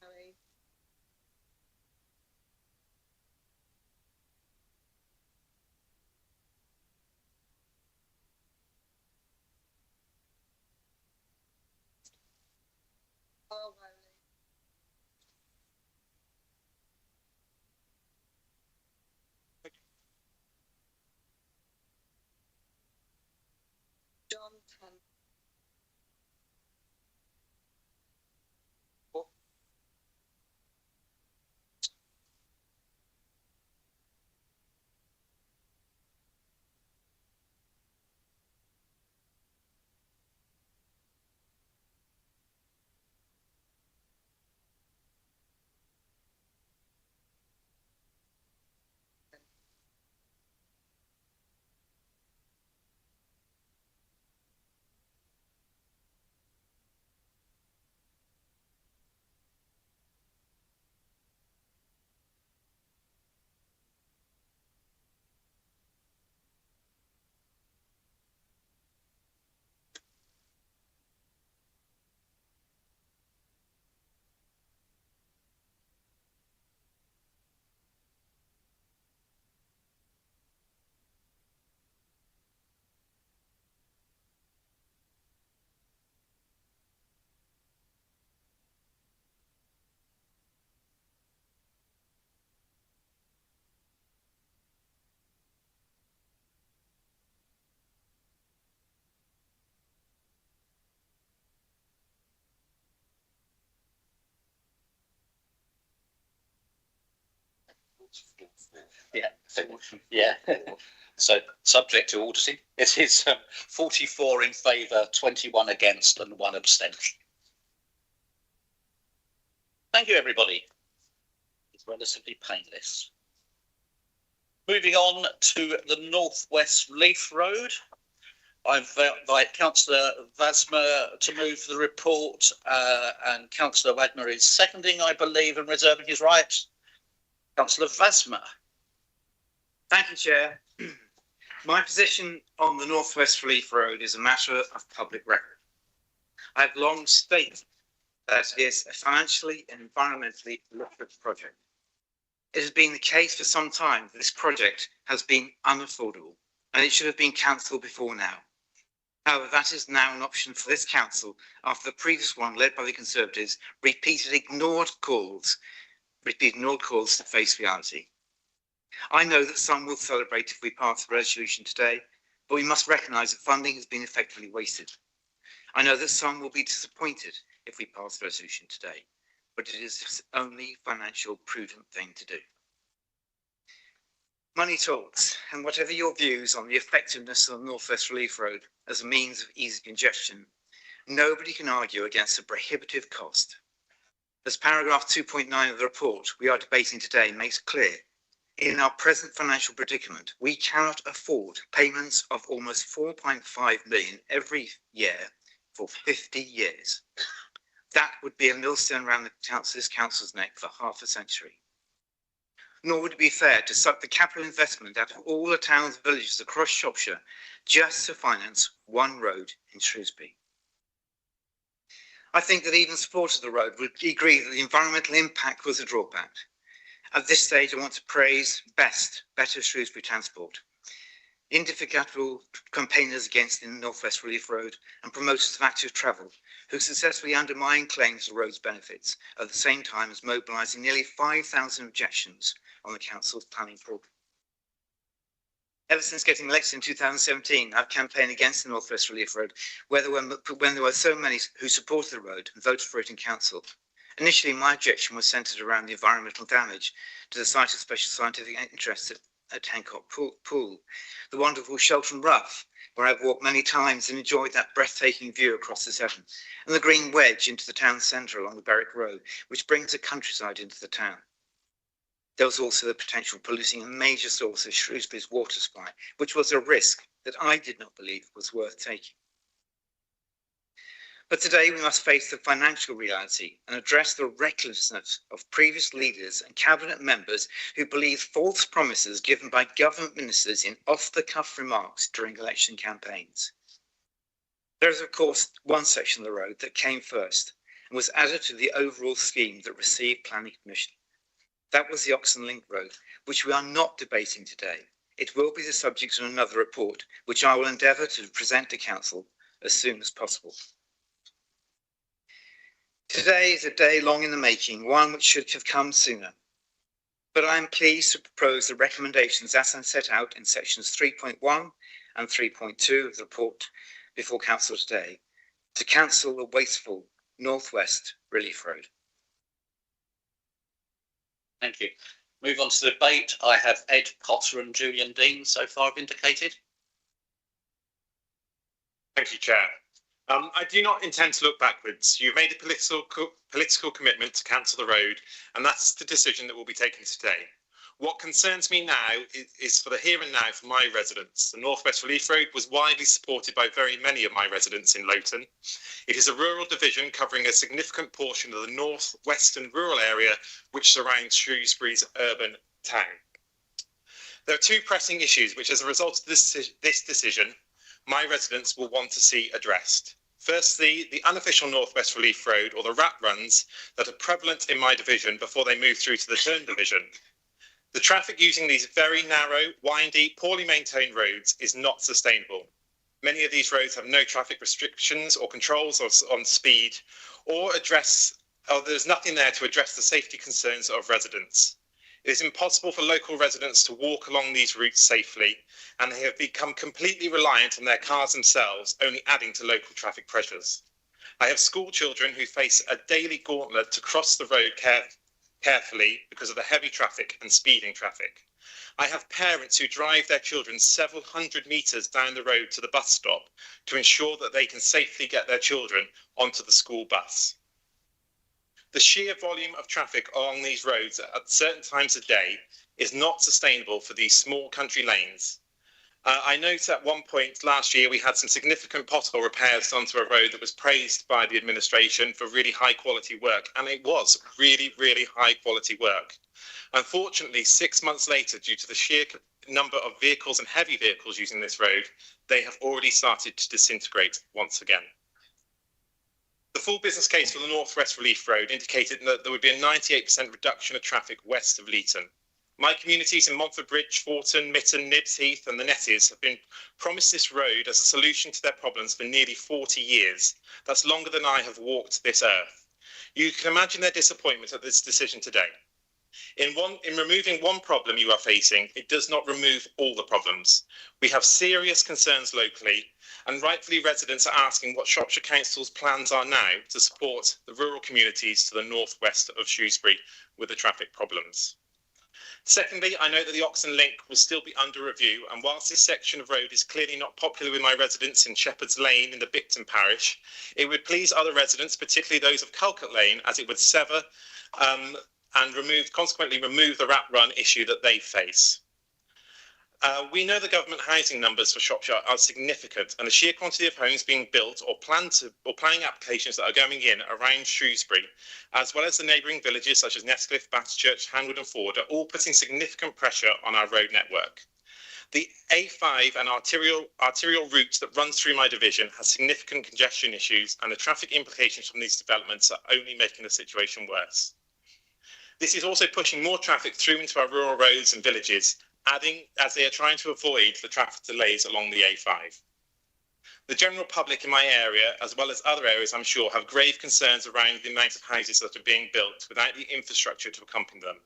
Harry, Paul Rowley, John Tan, Yeah. Yeah. So subject to auditing, it is 44 in favour, 21 against and 1 abstention. Thank you, everybody. It's relatively painless. Moving on to the Northwest Leaf Road. I invite Councillor Vasmer to move the report, and Councillor Wagner is seconding, I believe, and reserving his right. Councillor Vasmer. Thank you, Chair. My position on the North West Relief Road is a matter of public record. I have long stated that it is a financially and environmentally lucrative project. It has been the case for some time that this project has been unaffordable and it should have been cancelled before now. However, that is now an option for this council after the previous one, led by the Conservatives, repeated ignored calls to face reality. I know that some will celebrate if we pass the resolution today, but we must recognise that funding has been effectively wasted. I know that some will be disappointed if we pass the resolution today, but it is the only financial prudent thing to do. Money talks, and whatever your views on the effectiveness of the North West Relief Road as a means of easing congestion, nobody can argue against the prohibitive cost. As paragraph 2.9 of the report we are debating today makes clear, in our present financial predicament, we cannot afford payments of almost 4.5 million every year for 50 years. That would be a millstone around this council's neck for half a century. Nor would it be fair to suck the capital investment out of all the towns and villages across Shropshire just to finance one road in Shrewsbury. I think that even supporters of the road would agree that the environmental impact was a drawback. At this stage, I want to praise Better Shrewsbury Transport, indefatigable campaigners against the North West Relief Road and promoters of active travel, who successfully undermined claims of the road's benefits at the same time as mobilising nearly 5,000 objections on the council's planning programme. Ever since getting elected in 2017, I've campaigned against the North West Relief Road, when there were so many who supported the road and voted for it in council. Initially, my objection was centred around the environmental damage to the site of special scientific interest at Hancock Pool, the wonderful Shelton Rough, where I've walked many times and enjoyed that breathtaking view across the Severn, and the green wedge into the town centre along the Berwick Road, which brings the countryside into the town. There was also the potential polluting a major source of Shrewsbury's water supply, which was a risk that I did not believe was worth taking. But today we must face the financial reality and address the recklessness of previous leaders and cabinet members who believed false promises given by government ministers in off-the-cuff remarks during election campaigns. There is, of course, one section of the road that came first and was added to the overall scheme that received planning permission. That was the Oxon Link Road, which we are not debating today. It will be the subject of another report, which I will endeavour to present to Council as soon as possible. Today is a day long in the making, one which should have come sooner. But I am pleased to propose the recommendations as I set out in sections 3.1 and 3.2 of the report before Council today to cancel the wasteful North West Relief Road. Thank you. Move on to the debate. I have Ed Potter and Julian Dean so far have indicated. Thank you, Chair. I do not intend to look backwards. You've made a political commitment to cancel the road, and that's the decision that will be taken today. What concerns me now is for the here and now for my residents. The North West Relief Road was widely supported by very many of my residents in Loughton. It is a rural division covering a significant portion of the north-western rural area which surrounds Shrewsbury's urban town. There are two pressing issues which, as a result of this decision, my residents will want to see addressed. Firstly, the unofficial North West Relief Road, or the rat runs, that are prevalent in my division before they move through to the Turn division. The traffic using these very narrow, windy, poorly maintained roads is not sustainable. Many of these roads have no traffic restrictions or controls on speed, or there's nothing there to address the safety concerns of residents. It is impossible for local residents to walk along these routes safely, and they have become completely reliant on their cars themselves, only adding to local traffic pressures. I have school children who face a daily gauntlet to cross the road carefully because of the heavy traffic and speeding traffic. I have parents who drive their children several hundred metres down the road to the bus stop to ensure that they can safely get their children onto the school bus. The sheer volume of traffic along these roads at certain times of day is not sustainable for these small country lanes. I note at one point last year we had some significant pothole repairs onto a road that was praised by the administration for really high quality work, and it was really, really high quality work. Unfortunately, 6 months later, due to the number of vehicles and heavy vehicles using this road, they have already started to disintegrate once again. The full business case for the North West Relief Road indicated that there would be a 98% reduction of traffic west of Leeton. My communities in Montford Bridge, Forton, Mitton, Nibs Heath and the Netties have been promised this road as a solution to their problems for nearly 40 years. That's longer than I have walked this earth. You can imagine their disappointment at this decision today. In removing one problem you are facing, it does not remove all the problems. We have serious concerns locally, and rightfully residents are asking what Shropshire Council's plans are now to support the rural communities to the northwest of Shrewsbury with the traffic problems. Secondly, I know that the Oxon Link will still be under review, and whilst this section of road is clearly not popular with my residents in Shepherd's Lane in the Bicton parish, it would please other residents, particularly those of Calcutta Lane, as it would sever and consequently remove the rat run issue that they face. We know the government housing numbers for Shropshire are significant, and the sheer quantity of homes being built or planning applications that are going in around Shrewsbury, as well as the neighbouring villages such as Nestcliff, Batchurch, Hanwood and Ford, are all putting significant pressure on our road network. The A5 and arterial route that runs through my division has significant congestion issues, and the traffic implications from these developments are only making the situation worse. This is also pushing more traffic through into our rural roads and villages, adding as they are trying to avoid the traffic delays along the A5. The general public in my area, as well as other areas I'm sure, have grave concerns around the amount of houses that are being built without the infrastructure to accompany them.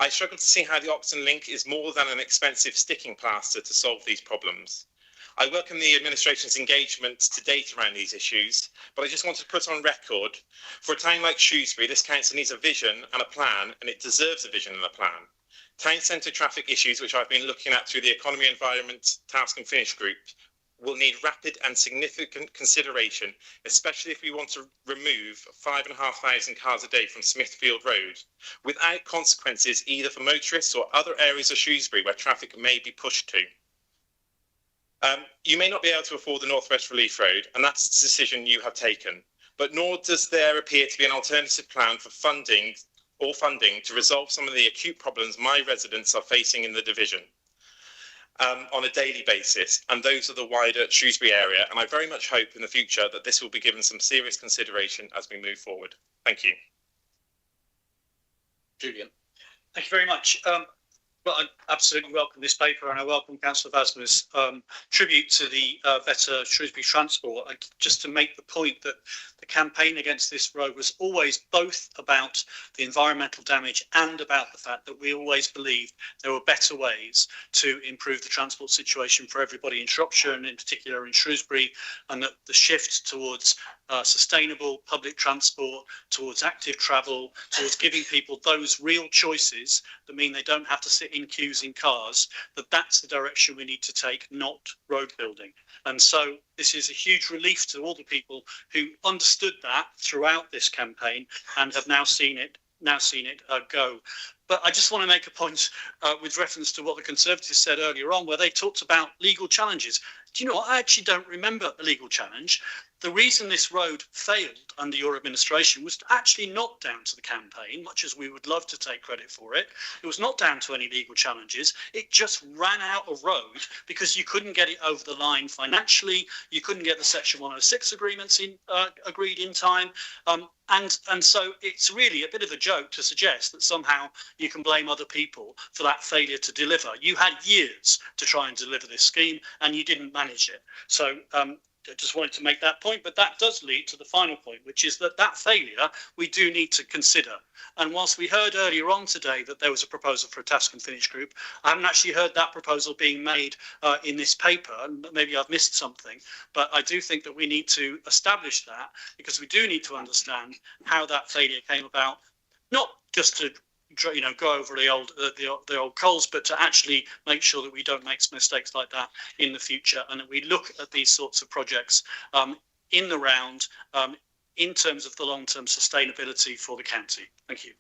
I struggle to see how the Oxon Link is more than an expensive sticking plaster to solve these problems. I welcome the administration's engagement to date around these issues, but I just want to put on record, for a town like Shrewsbury, this council needs a vision and a plan, and it deserves a vision and a plan. Town centre traffic issues, which I've been looking at through the Economy, Environment, Task and Finish group, will need rapid and significant consideration, especially if we want to remove 5,500 cars a day from Smithfield Road, without consequences either for motorists or other areas of Shrewsbury where traffic may be pushed to. You may not be able to afford the North West Relief Road, and that's the decision you have taken, but nor does there appear to be an alternative plan for funding to resolve some of the acute problems my residents are facing in the division on a daily basis, and those of the wider Shrewsbury area. And I very much hope in the future that this will be given some serious consideration as we move forward. Thank you. Julian. Thank you very much. Well, I absolutely welcome this paper, and I welcome Councillor Vasma's tribute to the better Shrewsbury transport. Just to make the point that the campaign against this road was always both about the environmental damage and about the fact that we always believed there were better ways to improve the transport situation for everybody in Shropshire and in particular in Shrewsbury, and that the shift towards sustainable public transport, towards active travel, towards giving people those real choices that mean they don't have to sit in queues in cars, that's the direction we need to take, not road building. And so this is a huge relief to all the people who understood that throughout this campaign and have now seen it go. But I just want to make a point with reference to what the Conservatives said earlier on, where they talked about legal challenges. Do you know what? I actually don't remember a legal challenge. The reason this road failed under your administration was actually not down to the campaign, much as we would love to take credit for it. It was not down to any legal challenges. It just ran out of road because you couldn't get it over the line financially. You couldn't get the Section 106 agreements agreed in time. And so it's really a bit of a joke to suggest that somehow you can blame other people for that failure to deliver. You had years to try and deliver this scheme and you didn't manage it. So I just wanted to make that point, but that does lead to the final point, which is that failure we do need to consider. And whilst we heard earlier on today that there was a proposal for a task and finish group, I haven't actually heard that proposal being made in this paper. Maybe I've missed something, but I do think that we need to establish that, because we do need to understand how that failure came about, not just to go over the old coals, but to actually make sure that we don't make mistakes like that in the future, and that we look at these sorts of projects in the round in terms of the long-term sustainability for the county. Thank you.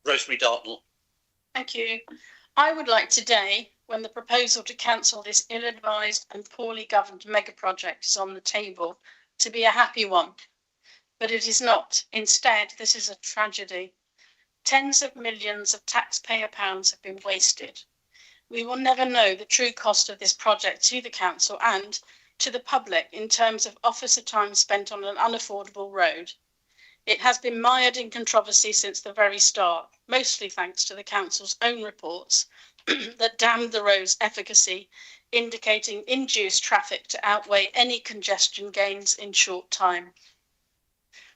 Rosemary Dartnell. Thank you. I would like today, when the proposal to cancel this ill-advised and poorly governed mega project is on the table, to be a happy one. But it is not. Instead, this is a tragedy. Tens of millions of taxpayer pounds have been wasted. we will never know the true cost of this project to the council and to the public in terms of officer time spent on an unaffordable road. It has been mired in controversy since the very start, mostly thanks to the council's own reports that damned the road's efficacy, indicating induced traffic to outweigh any congestion gains in short time.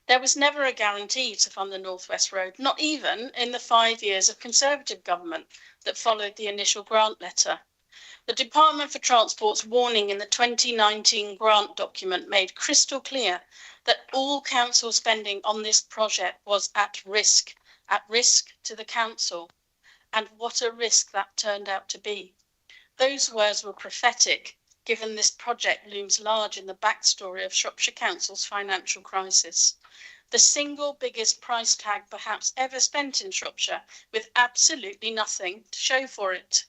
There was never a guarantee to fund the North West Road, not even in the 5 years of Conservative government that followed the initial grant letter. The Department for Transport's warning in the 2019 grant document made crystal clear that all council spending on this project was at risk to the council. And what a risk that turned out to be. Those words were prophetic, given this project looms large in the backstory of Shropshire Council's financial crisis. The single biggest price tag perhaps ever spent in Shropshire, with absolutely nothing to show for it.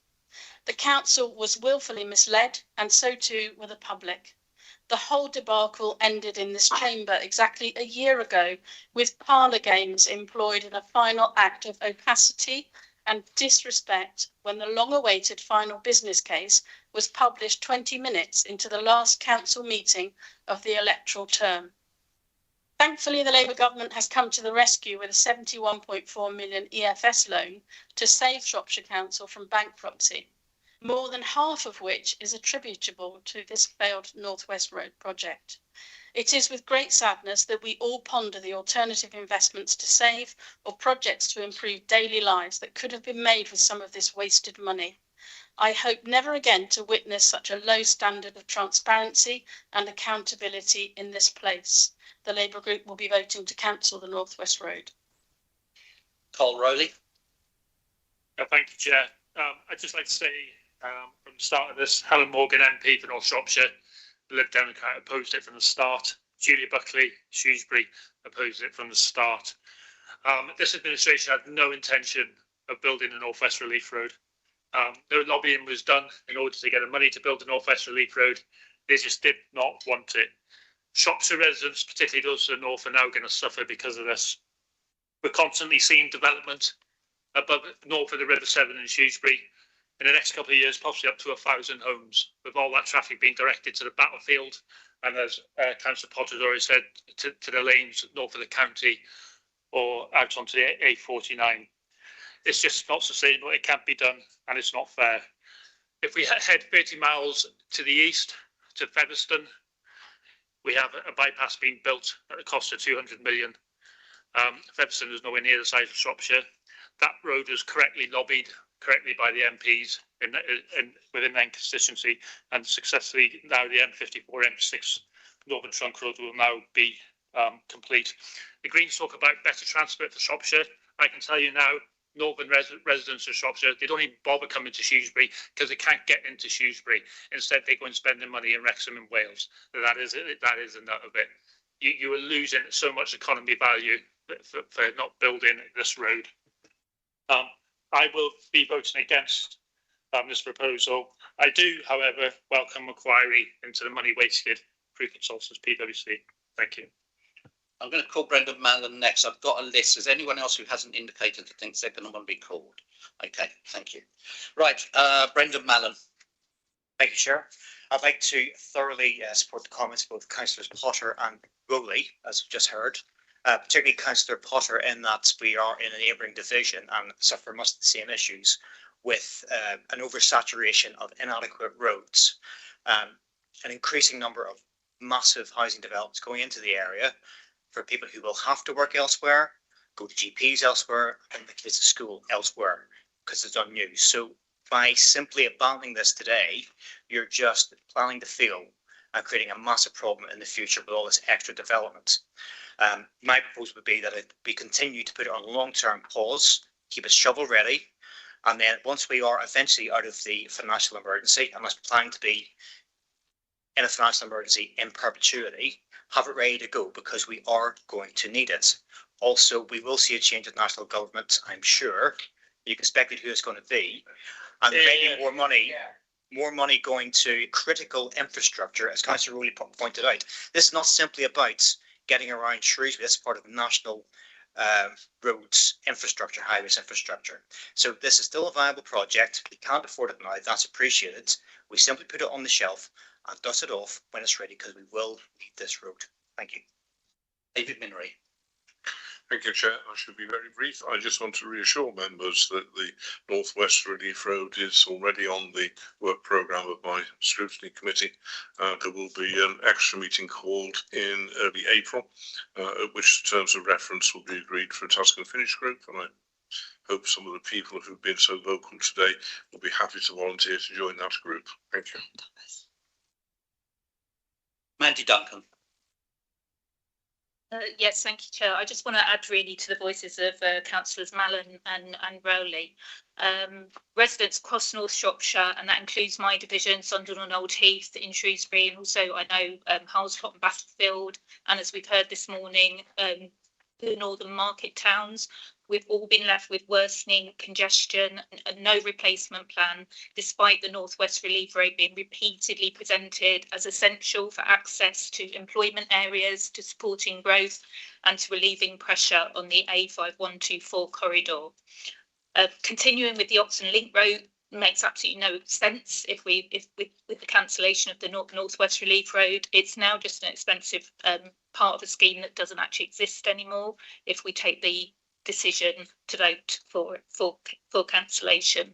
The council was willfully misled, and so too were the public. The whole debacle ended in this chamber exactly a year ago, with parlour games employed in a final act of opacity and disrespect when the long-awaited final business case was published 20 minutes into the last council meeting of the electoral term. Thankfully, the Labour government has come to the rescue with a £71.4 million EFS loan to save Shropshire Council from bankruptcy, more than half of which is attributable to this failed North West Road project. It is with great sadness that we all ponder the alternative investments to save or projects to improve daily lives that could have been made with some of this wasted money. I hope never again to witness such a low standard of transparency and accountability in this place. The Labour group will be voting to cancel the North West Road. Cole Rowley. Thank you, Chair. I'd just like to say from the start of this, Helen Morgan, MP for North Shropshire, the Lib Democrat, opposed it from the start. Julia Buckley, Shrewsbury, opposed it from the start. This administration had no intention of building a North West Relief Road. No lobbying was done in order to get the money to build the North West Relief Road. They just did not want it. Shropshire residents, particularly those to the north, are now going to suffer because of this. We're constantly seeing development above north of the River Severn in Shrewsbury. In the next couple of years, possibly up to 1,000 homes, with all that traffic being directed to the battlefield, and as Councillor Potter's already said, to the lanes north of the county or out onto the A49. It's just not sustainable, it can't be done, and it's not fair. If we head 30 miles to the east, to Featherstone, we have a bypass being built at a cost of 200 million. Featherstone is nowhere near the size of Shropshire. That road was correctly lobbied by the MPs within their constituency, and successfully now the M54, M6 Northern Trunk Road will now be complete. The Greens talk about better transport for Shropshire. I can tell you now, northern residents of Shropshire, they don't even bother coming to Shrewsbury because they can't get into Shrewsbury. Instead, they go and spend their money in Wrexham and Wales. That is a nut of it. You are losing so much economy value for not building this road. I will be voting against this proposal. I do, however, welcome inquiry into the money wasted through consultants PwC. Thank you. I'm going to call Brendan Mallon next. I've got a list. Is anyone else who hasn't indicated that thinks they're going to want to be called? Okay, thank you. Right, Brendan Mallon. Thank you, Chair. I'd like to thoroughly support the comments of both Councillors Potter and Rowley, as we've just heard. Particularly Councillor Potter, in that we are in a neighbouring division and suffer much of the same issues with an oversaturation of inadequate roads, an increasing number of massive housing developments going into the area for people who will have to work elsewhere, go to GPs elsewhere, and the kids to school elsewhere because it's unused. So by simply abandoning this today, you're just planting the field and creating a massive problem in the future with all this extra development. My proposal would be that we continue to put it on long-term pause, keep it shovel ready, and then once we are eventually out of the financial emergency, and that's planning to be in a financial emergency in perpetuity, have it ready to go, because we are going to need it. Also, we will see a change in national government, I'm sure. You can speculate who it's going to be, and there may be more money going to critical infrastructure, as Councillor Rowley pointed out. This is not simply about getting around Shrewsbury. This is part of the national roads infrastructure, highways infrastructure. So this is still a viable project. We can't afford it now. That's appreciated. We simply put it on the shelf and dust it off when it's ready, because we will need this road. Thank you. David Minnery. Thank you, Chair. I should be very brief. I just want to reassure members that the North West Relief Road is already on the work programme of my scrutiny committee. There will be an extra meeting called in early April, at which the terms of reference will be agreed for a task and finish group. And I hope some of the people who've been so vocal today will be happy to volunteer to join that group. Thank you. Mandy Duncan. Yes, thank you, Chair. I just want to add really to the voices of Councillors Mallon and Rowley. Residents across North Shropshire, and that includes my division, Sunderland and Old Heath in Shrewsbury, and also I know Harlescott and Battlefield, and as we've heard this morning, the northern market towns. We've all been left with worsening congestion and no replacement plan, despite the North West Relief Road being repeatedly presented as essential for access to employment areas, to supporting growth and to relieving pressure on the A5124 corridor. Continuing with the Oxon Link Road makes absolutely no sense if with the cancellation of the North West Relief Road. It's now just an expensive part of a scheme that doesn't actually exist anymore if we take the decision to vote for cancellation.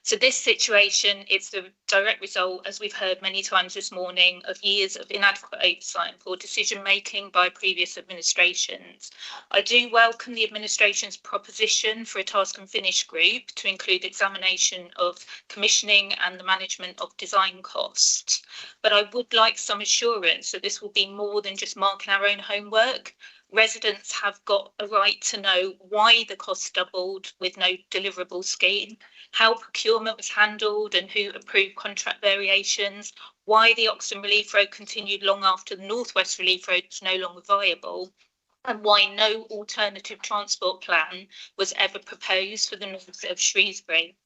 So this situation, it's the direct result, as we've heard many times this morning, of years of inadequate oversight and poor decision making by previous administrations. I do welcome the administration's proposition for a task and finish group to include examination of commissioning and the management of design costs, but I would like some assurance that this will be more than just marking our own homework. Residents have got a right to know why the cost doubled with no deliverable scheme, how procurement was handled and who approved contract variations, why the Oxon Relief Road continued long after the North West Relief Road was no longer viable, and why no alternative transport plan was ever proposed for the north of Shrewsbury.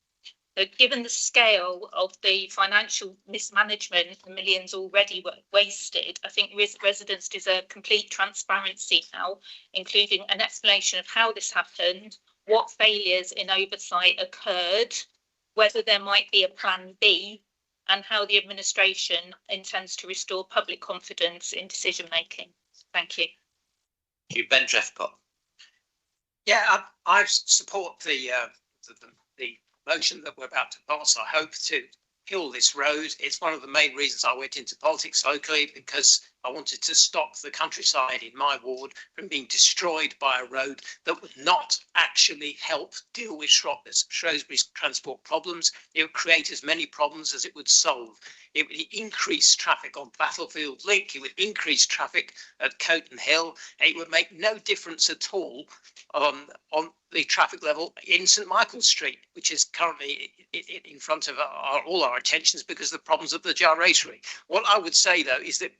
Given the scale of the financial mismanagement, the millions already wasted, I think residents deserve complete transparency now, including an explanation of how this happened, what failures in oversight occurred, whether there might be a plan B, and how the administration intends to restore public confidence in decision making. Thank you. Ben Trefcott. Yeah, I support the motion that we're about to pass. I hope to kill this road. It's one of the main reasons I went into politics locally, because I wanted to stop the countryside in my ward from being destroyed by a road that would not actually help deal with Shrewsbury's transport problems. It would create as many problems as it would solve. It would increase traffic on Battlefield Link. It would increase traffic at Coton Hill. It would make no difference at all on the traffic level in St Michael's Street, which is currently in front of all our attentions because of the problems of the gyratory. What I would say, though, is that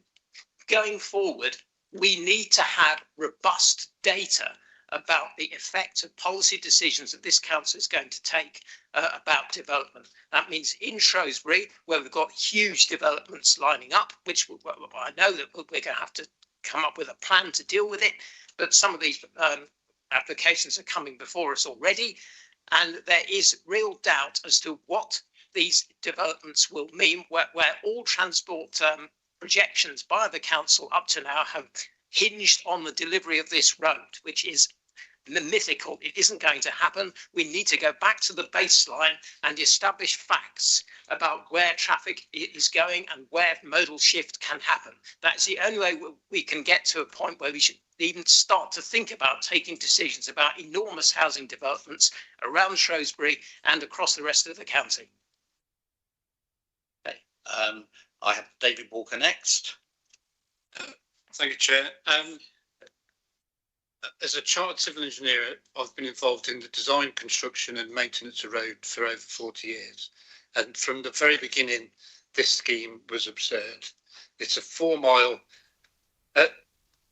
going forward, we need to have robust data about the effect of policy decisions that this council is going to take about development. That means in Shrewsbury, where we've got huge developments lining up, which I know that we're going to have to come up with a plan to deal with it, but some of these applications are coming before us already, and there is real doubt as to what these developments will mean, where all transport projections by the council up to now have hinged on the delivery of this road, which is mythical. It isn't going to happen. We need to go back to the baseline and establish facts about where traffic is going and where modal shift can happen. That's the only way we can get to a point where we should even start to think about taking decisions about enormous housing developments around Shrewsbury and across the rest of the county. Okay. I have David Walker next. Thank you, Chair. As a chartered civil engineer, I've been involved in the design, construction and maintenance of road for over 40 years. And from the very beginning, this scheme was absurd. It's a 4-mile,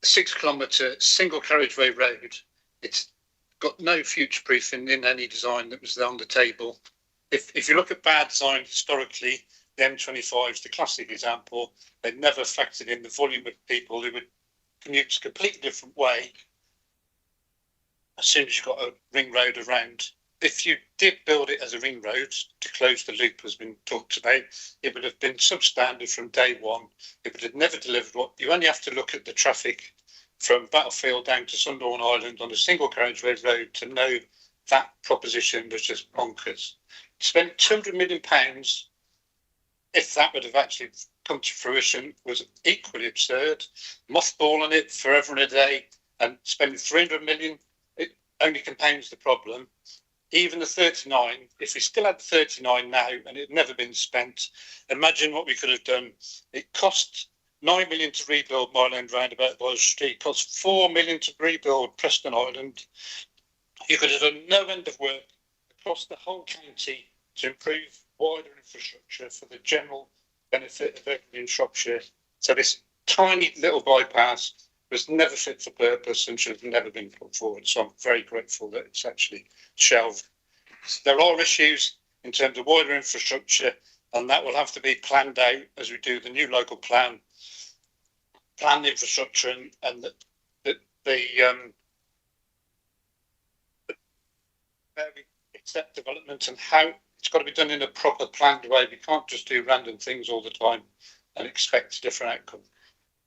6-kilometre single carriageway road. It's got no future proofing in any design that was on the table. If you look at bad design historically, the M25 is the classic example. They never factored in the volume of people who would commute a completely different way. as soon as you've got a ring road around. If you did build it as a ring road to close the loop, has been talked about, it would have been substandard from day one. It would have never delivered what you only have to look at the traffic from Battlefield down to Sunderland Island on a single carriageway road to know that proposition was just bonkers. Spent £200 million, if that would have actually come to fruition, was equally absurd. Mothballing it forever and a day and spending 300 million, it only compounds the problem. Even the 39, if we still had 39 now and it had never been spent, imagine what we could have done. It cost 9 million to rebuild Mile End Roundabout by the street, cost 4 million to rebuild Preston Island. You could have done no end of work across the whole county to improve wider infrastructure for the general benefit of everybody in Shropshire. So this tiny little bypass was never fit for purpose and should have never been put forward. So I'm very grateful that it's actually shelved. There are issues in terms of wider infrastructure, and that will have to be planned out as we do the new local plan infrastructure and accept development and how it's got to be done in a proper planned way. We can't just do random things all the time and expect a different outcome.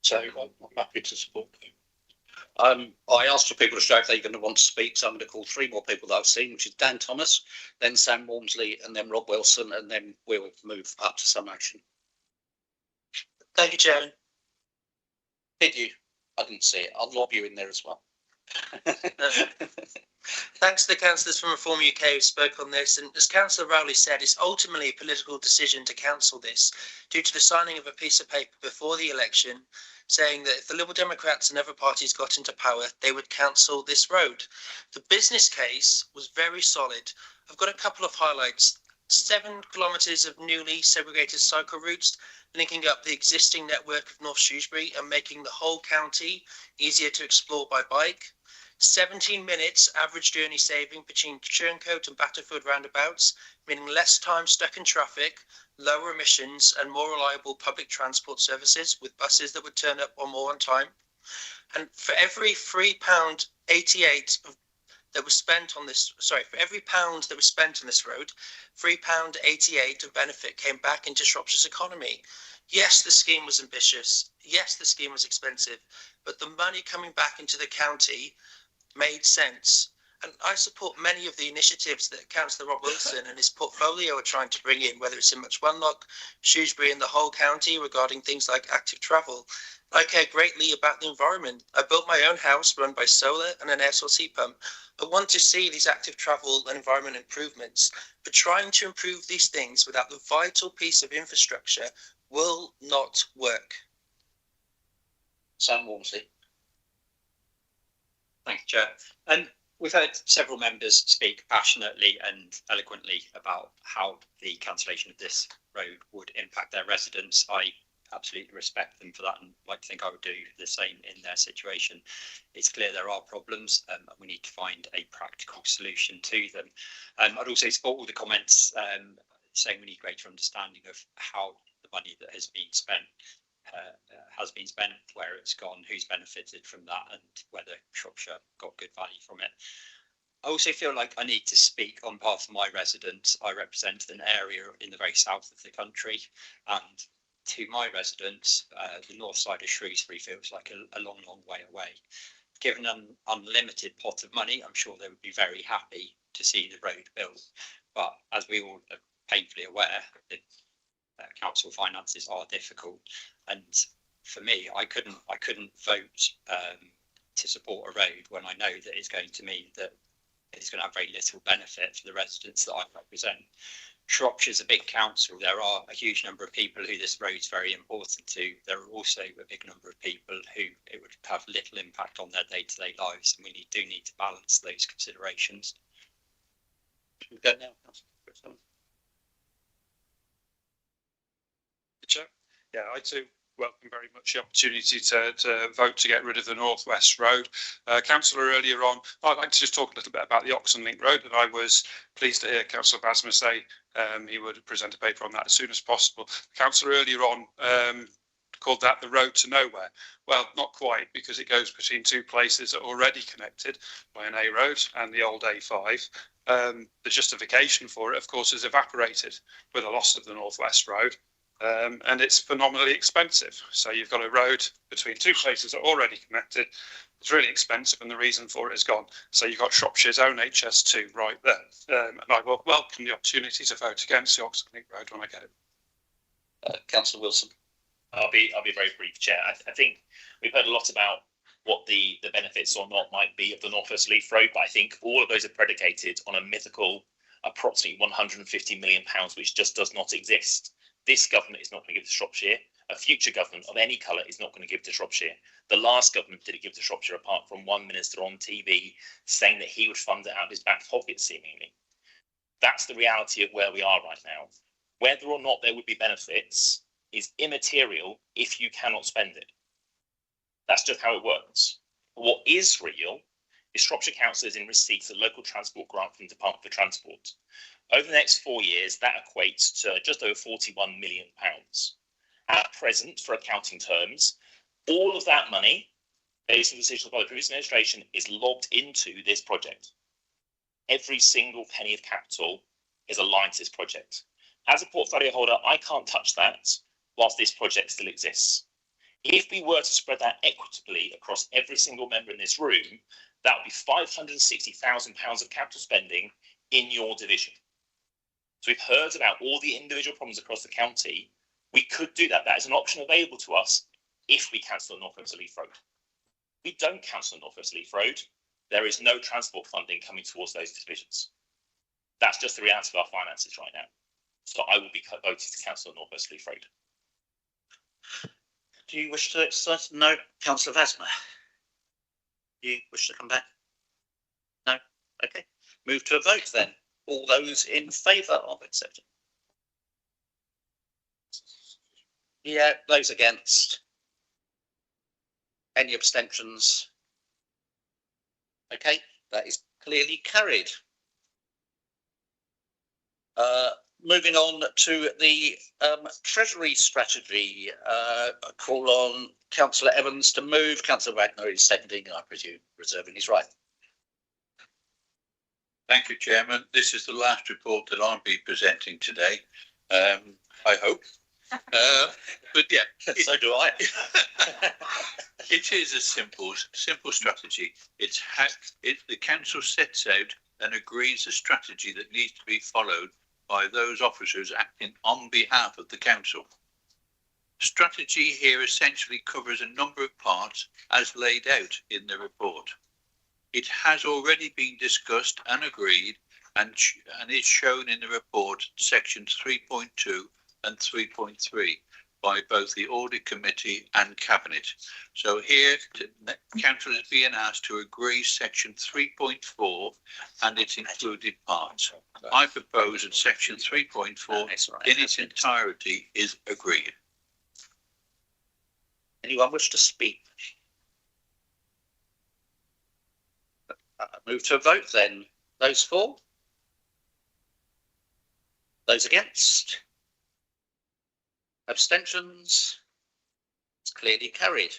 So I'm happy to support them. I asked for people to show if they're going to want to speak, so I'm going to call 3 more people that I've seen, which is Dan Thomas, then Sam Walmsley, and then Rob Wilson, and then we'll move up to some action. Thank you, Chairman. Did you? I didn't see it. I'll lob you in there as well. Thanks to the councillors from Reform UK who spoke on this, and as Councillor Rowley said, it's ultimately a political decision to cancel this due to the signing of a piece of paper before the election saying that if the Liberal Democrats and other parties got into power, they would cancel this road. The business case was very solid. I've got a couple of highlights. 7 kilometres of newly segregated cycle routes linking up the existing network of North Shrewsbury and making the whole county easier to explore by bike. 17 minutes average journey saving between Churncote and Battlefield roundabouts, meaning less time stuck in traffic, lower emissions and more reliable public transport services with buses that would turn up or more on time. And for every £3.88 that was spent on this, for every pound that was spent on this road, £3.88 of benefit came back into Shropshire's economy. Yes, the scheme was ambitious. Yes, the scheme was expensive, but the money coming back into the county made sense. And I support many of the initiatives that Councillor Rob Wilson and his portfolio are trying to bring in, whether it's in Muchwenlock, Shrewsbury and the whole county regarding things like active travel. I care greatly about the environment. I built my own house run by solar and an air source heat pump. I want to see these active travel and environment improvements, but trying to improve these things without the vital piece of infrastructure will not work. Sam Walmsley. Thank you, Chair. And we've heard several members speak passionately and eloquently about how the cancellation of this road would impact their residents. I absolutely respect them for that and like to think I would do the same in their situation. It's clear there are problems and we need to find a practical solution to them. I'd also support all the comments saying we need greater understanding of how the money that has been spent, where it's gone, who's benefited from that, and whether Shropshire got good value from it. I also feel like I need to speak on behalf of my residents. I represent an area in the very south of the country, and to my residents, the north side of Shrewsbury feels like a long, long way away. Given an unlimited pot of money, I'm sure they would be very happy to see the road built. But as we all are painfully aware, the council finances are difficult, and for me, I couldn't vote to support a road when I know that it's going to mean that it's going to have very little benefit for the residents that I represent. Shropshire's a big council. There are a huge number of people who this road's very important to. There are also a big number of people who it would have little impact on their day-to-day lives, and we do need to balance those considerations. Should we go now? Chair. Yeah, I too welcome very much the opportunity to vote to get rid of the North West Road. Councillor, earlier on, I'd like to just talk a little bit about the Oxon Link Road, and I was pleased to hear Councillor Basma say he would present a paper on that as soon as possible. Councillor, earlier on called that the road to nowhere. Well, not quite, because it goes between two places that are already connected by an A road and the old A5. The justification for it, of course, is evaporated with the loss of the North West Road. And it's phenomenally expensive. So you've got a road between two places that are already connected. It's really expensive, and the reason for it is gone. So you've got Shropshire's own HS2 right there. And I will welcome the opportunity to vote against the Oxford Link Road when I get it. Councillor Wilson. I'll be very brief, Chair. I think we've heard a lot about what the benefits or not might be of the North West Leaf Road, but I think all of those are predicated on a mythical approximately £150 million, which just does not exist. This government is not going to give to Shropshire. A future government of any colour is not going to give to Shropshire. The last government didn't give to Shropshire, apart from one minister on TV saying that he would fund it out of his back pocket, seemingly. That's the reality of where we are right now. Whether or not there would be benefits is immaterial if you cannot spend it. That's just how it works. But what is real is Shropshire Council is in receipt of a local transport grant from the Department for Transport. Over the next 4 years, that equates to just over £41 million. At present, for accounting terms, all of that money, based on decisions by the previous administration, is logged into this project. Every single penny of capital is aligned to this project. As a portfolio holder, I can't touch that whilst this project still exists. If we were to spread that equitably across every single member in this room, that would be £560,000 of capital spending in your division. So we've heard about all the individual problems across the county. We could do that. That is an option available to us if we cancel the North West Leaf Road. If we don't cancel the North West Leaf Road, there is no transport funding coming towards those divisions. That's just the reality of our finances right now. So I will be voting to cancel the North West Leaf Road. Do you wish to exercise? No. Councillor Vasma. Do you wish to come back? No? Okay. Move to a vote then. All those in favour of accepting? Yeah, those against? Any abstentions? Okay, that is clearly carried. Moving on to the Treasury strategy, I call on Councillor Evans to move. Councillor Wagner is seconding, I presume, reserving his right. Thank you, Chairman. This is the last report that I'll be presenting today, I hope. But yeah, so do I. It is a simple strategy. The council sets out and agrees a strategy that needs to be followed by those officers acting on behalf of the council. Strategy here essentially covers a number of parts as laid out in the report. It has already been discussed and agreed and is shown in the report sections 3.2 and 3.3 by both the Audit Committee and Cabinet. So here, Council is being asked to agree section 3.4 and its included parts. I propose that section 3.4 in its entirety is agreed. Anyone wish to speak? Move to a vote then. Those for? Those against? Abstentions? It's clearly carried.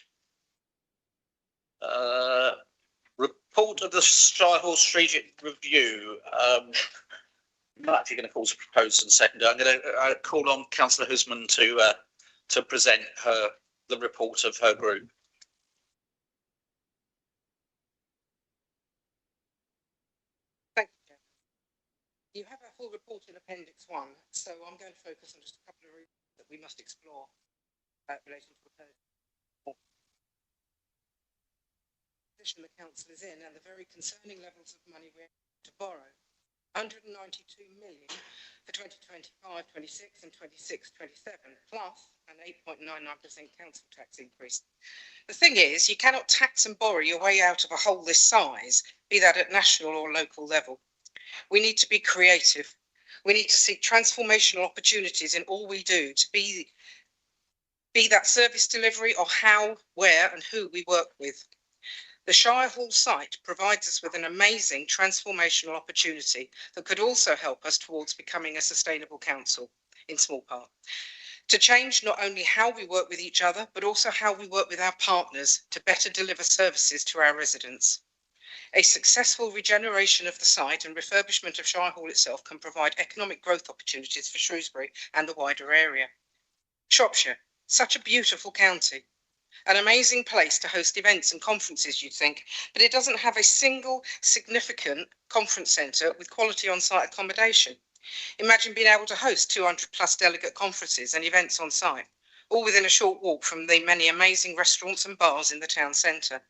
Report of the Shirehall Strategic Review. I'm not actually going to call to propose and second. I'm going to call on Councillor Husman to present the report of her group. Thank you, Chair. You have a full report in Appendix 1, so I'm going to focus on just a couple of areas that we must explore relating to the position the council is in and the very concerning levels of money we're to borrow. 192 million for 2025-26 and 26-27, plus an 8.99% council tax increase. The thing is, you cannot tax and borrow your way out of a hole this size, be that at national or local level. We need to be creative. We need to seek transformational opportunities in all we do, to be that service delivery or how, where and who we work with. The Shirehall site provides us with an amazing transformational opportunity that could also help us towards becoming a sustainable council, in small part. To change not only how we work with each other, but also how we work with our partners to better deliver services to our residents. A successful regeneration of the site and refurbishment of Shirehall itself can provide economic growth opportunities for Shrewsbury and the wider area. Shropshire, such a beautiful county, an amazing place to host events and conferences, you'd think, but it doesn't have a single significant conference centre with quality on-site accommodation. Imagine being able to host 200 plus delegate conferences and events on site, all within a short walk from the many amazing restaurants and bars in the town centre.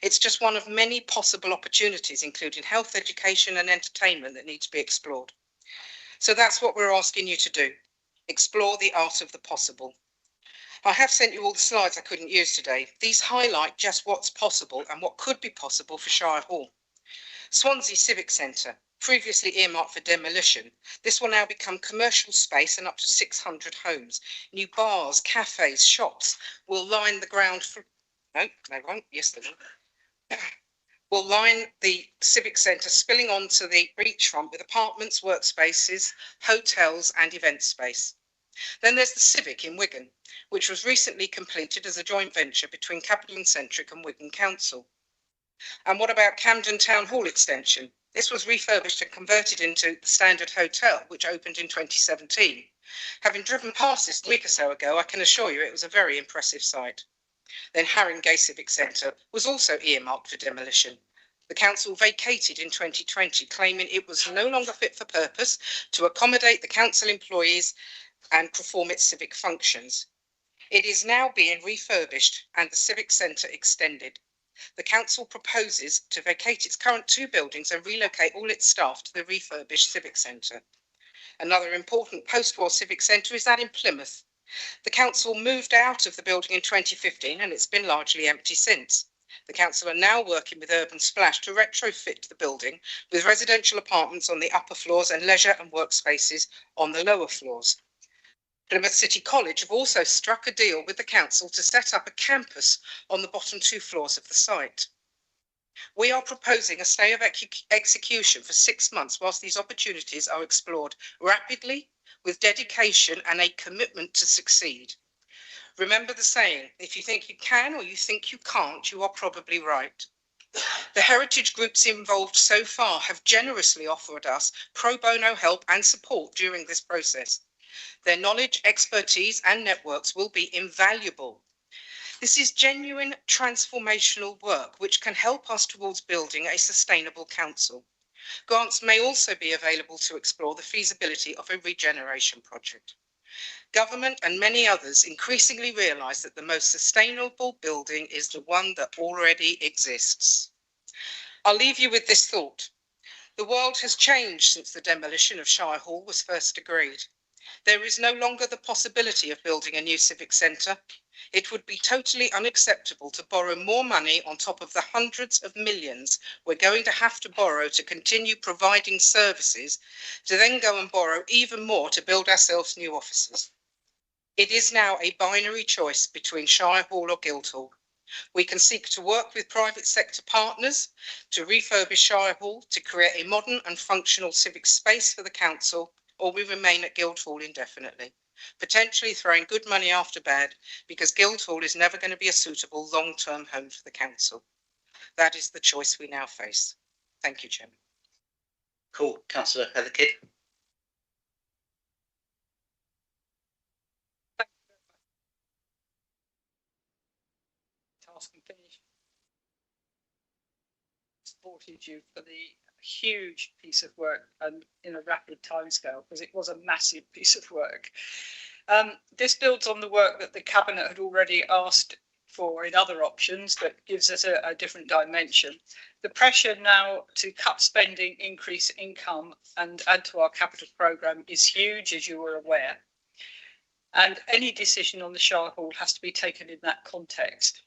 It's just one of many possible opportunities, including health, education and entertainment, that need to be explored. So that's what we're asking you to do. Explore the art of the possible. I have sent you all the slides I couldn't use today. These highlight just what's possible and what could be possible for Shirehall. Swansea Civic Centre, previously earmarked for demolition, this will now become commercial space and up to 600 homes. New bars, cafes, shops will line the ground for... No, they won't. Yes, they will. Will line the Civic Centre, spilling onto the beachfront with apartments, workspaces, hotels and event space. Then there's the Civic in Wigan, which was recently completed as a joint venture between Capital and Centric and Wigan Council. And what about Camden Town Hall extension? This was refurbished and converted into the Standard Hotel, which opened in 2017. Having driven past this a week or so ago, I can assure you it was a very impressive site. Then Haringey Civic Centre was also earmarked for demolition. The council vacated in 2020, claiming it was no longer fit for purpose to accommodate the council employees and perform its civic functions. It is now being refurbished and the Civic Centre extended. The council proposes to vacate its current 2 buildings and relocate all its staff to the refurbished Civic Centre. Another important post-war Civic Centre is that in Plymouth. The council moved out of the building in 2015 and it's been largely empty since. The council are now working with Urban Splash to retrofit the building with residential apartments on the upper floors and leisure and workspaces on the lower floors. Plymouth City College have also struck a deal with the council to set up a campus on the bottom 2 floors of the site. We are proposing a stay of execution for 6 months whilst these opportunities are explored rapidly, with dedication and a commitment to succeed. Remember the saying, if you think you can or you think you can't, you are probably right. The heritage groups involved so far have generously offered us pro bono help and support during this process. Their knowledge, expertise and networks will be invaluable. This is genuine transformational work which can help us towards building a sustainable council. Grants may also be available to explore the feasibility of a regeneration project. Government and many others increasingly realise that the most sustainable building is the one that already exists. I'll leave you with this thought. The world has changed since the demolition of Shirehall was first agreed. There is no longer the possibility of building a new civic centre. It would be totally unacceptable to borrow more money on top of the hundreds of millions we're going to have to borrow to continue providing services, to then go and borrow even more to build ourselves new offices. It is now a binary choice between Shirehall or Guildhall. We can seek to work with private sector partners to refurbish Shirehall, to create a modern and functional civic space for the council, or we remain at Guildhall indefinitely, potentially throwing good money after bad, because Guildhall is never going to be a suitable long-term home for the council. That is the choice we now face. Thank you, Chairman. Cool. Councillor Heatherkidd. Task and finish. Supported you for the huge piece of work and in a rapid timescale, because it was a massive piece of work. This builds on the work that the Cabinet had already asked for in other options, but gives us a different dimension. The pressure now to cut spending, increase income and add to our capital programme is huge, as you are aware. And any decision on the Shirehall has to be taken in that context.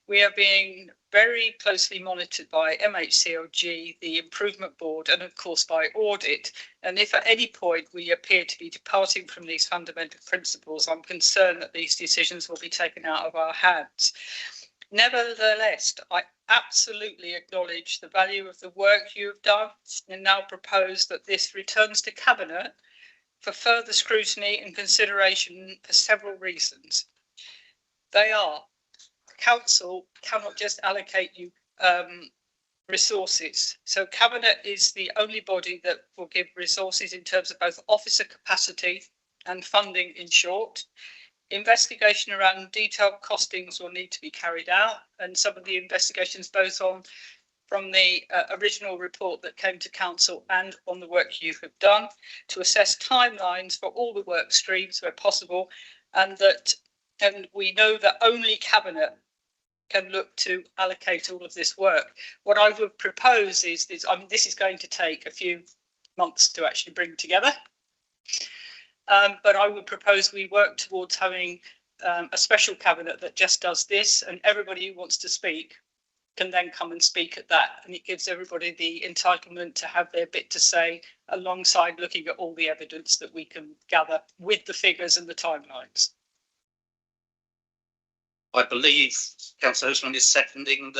We are being very closely monitored by MHCLG, the Improvement Board, and of course by audit. And if at any point we appear to be departing from these fundamental principles, I'm concerned that these decisions will be taken out of our hands. Nevertheless, I absolutely acknowledge the value of the work you have done and now propose that this returns to Cabinet for further scrutiny and consideration for several reasons. They are: council cannot just allocate you resources. So Cabinet is the only body that will give resources in terms of both officer capacity and funding, in short. Investigation around detailed costings will need to be carried out, and some of the investigations both on from the original report that came to council and on the work you have done to assess timelines for all the work streams where possible, and we know that only Cabinet can look to allocate all of this work. What I would propose is this is going to take a few months to actually bring together, but I would propose we work towards having a special Cabinet that just does this, and everybody who wants to speak can then come and speak at that, and it gives everybody the entitlement to have their bit to say alongside looking at all the evidence that we can gather with the figures and the timelines. I believe Councillor Husman is seconding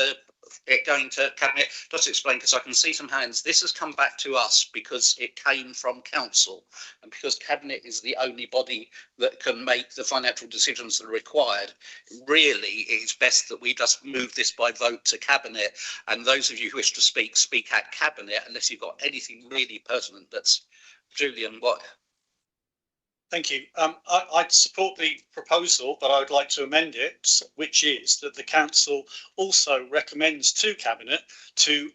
it going to Cabinet. Just to explain, because I can see some hands, this has come back to us because it came from Council, and because Cabinet is the only body that can make the financial decisions that are required. Really, it's best that we just move this by vote to Cabinet, and those of you who wish to speak at Cabinet, unless you've got anything really pertinent. That's Julian, what? Thank you. I'd support the proposal, but I would like to amend it, which is that the council also recommends to Cabinet to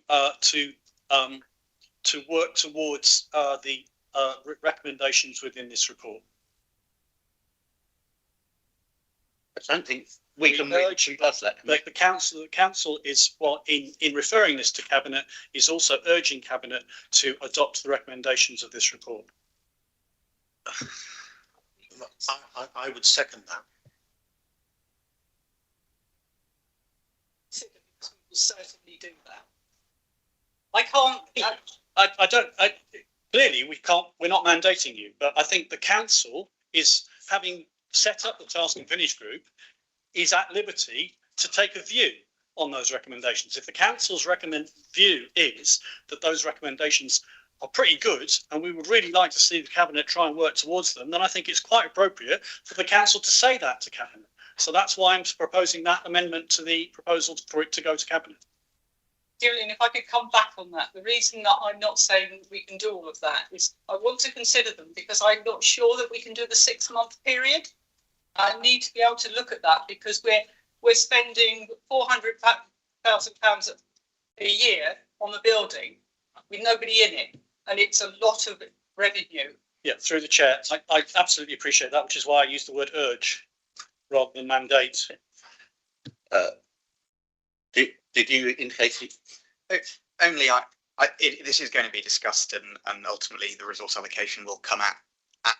work towards the recommendations within this report. I don't think we can urge that. But the council is in referring this to Cabinet is also urging Cabinet to adopt the recommendations of this report. I would second that. Will certainly do that. I can't. Clearly, we can't. We're not mandating you, but I think the council is, having set up the task and finish group, is at liberty to take a view on those recommendations. If the council's view is that those recommendations are pretty good, and we would really like to see the Cabinet try and work towards them, then I think it's quite appropriate for the council to say that to Cabinet. So that's why I'm proposing that amendment to the proposal for it to go to Cabinet. Julian, if I could come back on that, the reason that I'm not saying we can do all of that is I want to consider them because I'm not sure that we can do the 6-month period. I need to be able to look at that because we're spending £400,000 a year on the building with nobody in it. And it's a lot of revenue. Yeah, through the chair. I absolutely appreciate that, which is why I use the word urge rather than mandate. Did you indicate it? Only this is going to be discussed and ultimately the resource allocation will come at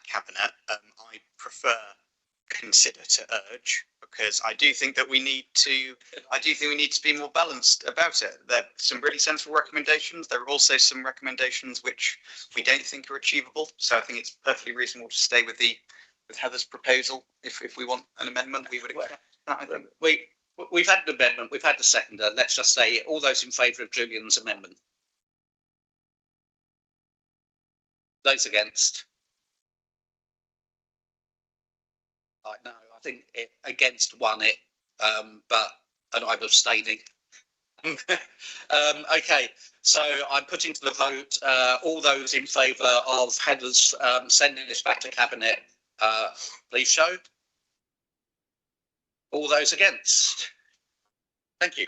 Cabinet. I prefer consider to urge because I do think that we need to be more balanced about it. There are some really sensible recommendations. There are also some recommendations which we don't think are achievable. So I think it's perfectly reasonable to stay with Heather's proposal. If we want an amendment, we would accept that. I think we've had an amendment. We've had the seconder. Let's just say all those in favour of Julian's amendment. Those against. No, I think against one and I'm abstaining. Okay, so I'm putting to the vote all those in favour of Heather's sending this back to Cabinet, please show. All those against. Thank you.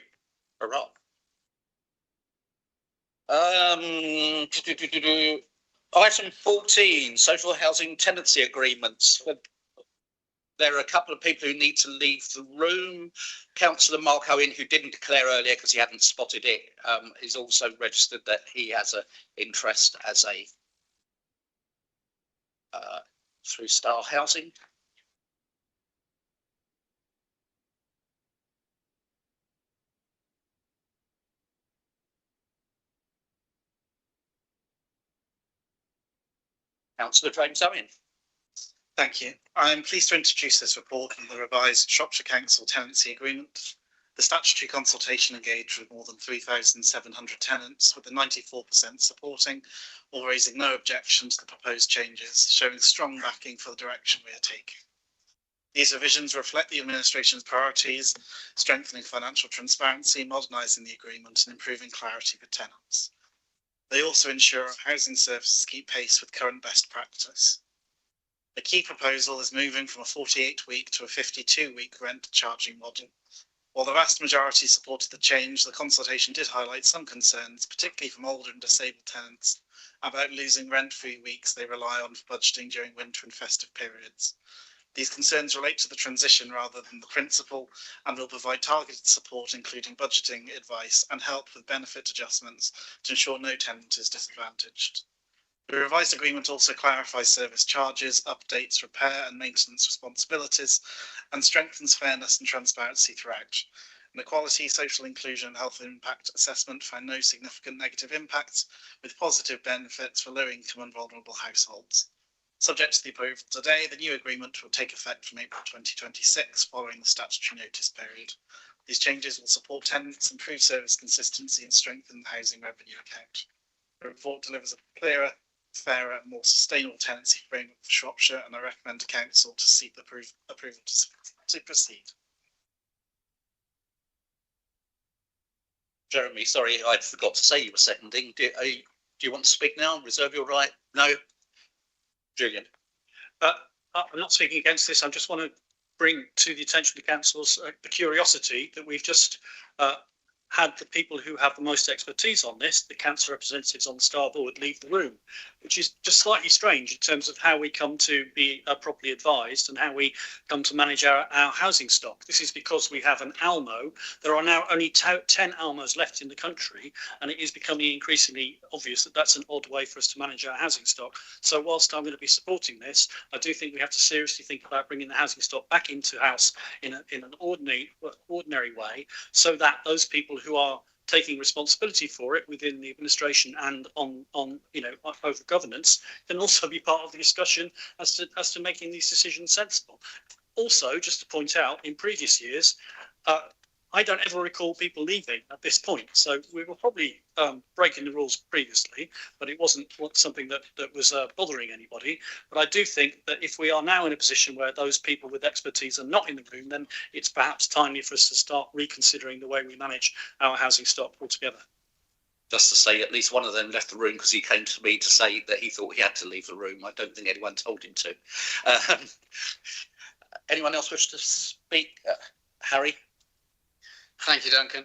Hurrah. Item 14, social housing tenancy agreements. There are a couple of people who need to leave the room. Councillor Mark Owen, who didn't declare earlier because he hadn't spotted it, is also registered that he has an interest as a through Star Housing. Councillor James Owen. Thank you. I'm pleased to introduce this report on the revised Shropshire Council tenancy agreement. The statutory consultation engaged with more than 3,700 tenants, with the 94% supporting or raising no objection to the proposed changes, showing strong backing for the direction we are taking. These revisions reflect the administration's priorities, strengthening financial transparency, modernising the agreement and improving clarity for tenants. They also ensure our housing services keep pace with current best practice. A key proposal is moving from a 48-week to a 52-week rent charging model. While the vast majority supported the change, the consultation did highlight some concerns, particularly from older and disabled tenants, about losing rent-free weeks they rely on for budgeting during winter and festive periods. These concerns relate to the transition rather than the principle, and will provide targeted support, including budgeting advice and help with benefit adjustments to ensure no tenant is disadvantaged. The revised agreement also clarifies service charges, updates repair and maintenance responsibilities, and strengthens fairness and transparency throughout. Inequality, social inclusion and health impact assessment found no significant negative impacts, with positive benefits for low-income and vulnerable households. Subject to the approval today, the new agreement will take effect from April 2026, following the statutory notice period. These changes will support tenants, improve service consistency and strengthen the housing revenue account. The report delivers a clearer, fairer and more sustainable tenancy framework for Shropshire, and I recommend to Council to seek the approval to proceed. Jeremy, sorry, I forgot to say you were seconding. Do you want to speak now? Reserve your right? No? Julian. I'm not speaking against this. I just want to bring to the attention of the council's the curiosity that we've just had the people who have the most expertise on this, the council representatives on the Star Board, leave the room, which is just slightly strange in terms of how we come to be properly advised and how we come to manage our housing stock. This is because we have an ALMO. There are now only 10 ALMOs left in the country, and it is becoming increasingly obvious that that's an odd way for us to manage our housing stock. So whilst I'm going to be supporting this, I do think we have to seriously think about bringing the housing stock back into house in an ordinary way, so that those people who are taking responsibility for it within the administration and on over governance can also be part of the discussion as to making these decisions sensible. Also, just to point out, in previous years, I don't ever recall people leaving at this point. So we were probably breaking the rules previously, but it wasn't something that was bothering anybody. But I do think that if we are now in a position where those people with expertise are not in the room, then it's perhaps timely for us to start reconsidering the way we manage our housing stock altogether. Just to say, at least one of them left the room because he came to me to say that he thought he had to leave the room. I don't think anyone told him to. Anyone else wish to speak? Harry? Thank you, Duncan.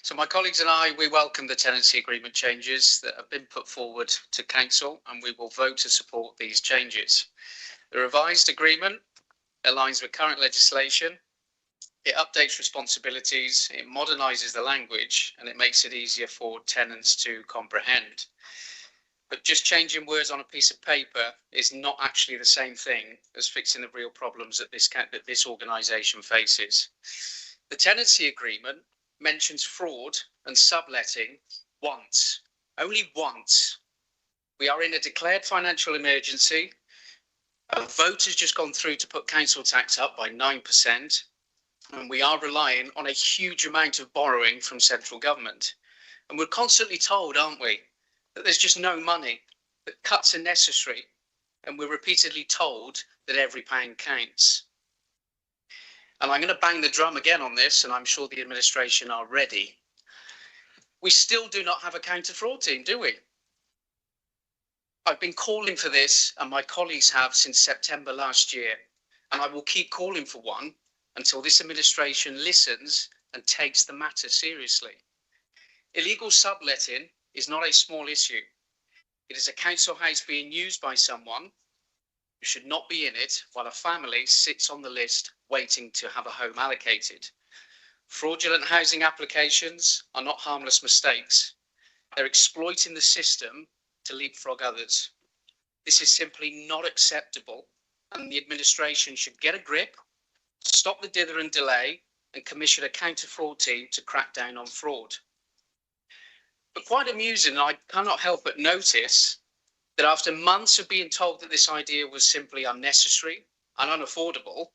So my colleagues and I, we welcome the tenancy agreement changes that have been put forward to Council, and we will vote to support these changes. The revised agreement aligns with current legislation, it updates responsibilities, it modernises the language, and it makes it easier for tenants to comprehend. But just changing words on a piece of paper is not actually the same thing as fixing the real problems that this organisation faces. The tenancy agreement mentions fraud and subletting once, only once. We are in a declared financial emergency. A vote has just gone through to put council tax up by 9%, and we are relying on a huge amount of borrowing from central government. And we're constantly told, aren't we, that there's just no money, that cuts are necessary, and we're repeatedly told that every pound counts. And I'm going to bang the drum again on this, and I'm sure the administration are ready. We still do not have a counter-fraud team, do we? I've been calling for this, and my colleagues have since September last year, and I will keep calling for one until this administration listens and takes the matter seriously. Illegal subletting is not a small issue. It is a council house being used by someone who should not be in it, while a family sits on the list waiting to have a home allocated. Fraudulent housing applications are not harmless mistakes. They're exploiting the system to leapfrog others. This is simply not acceptable, and the administration should get a grip, stop the dither and delay, and commission a counter-fraud team to crack down on fraud. But quite amusing, I cannot help but notice that after months of being told that this idea was simply unnecessary and unaffordable,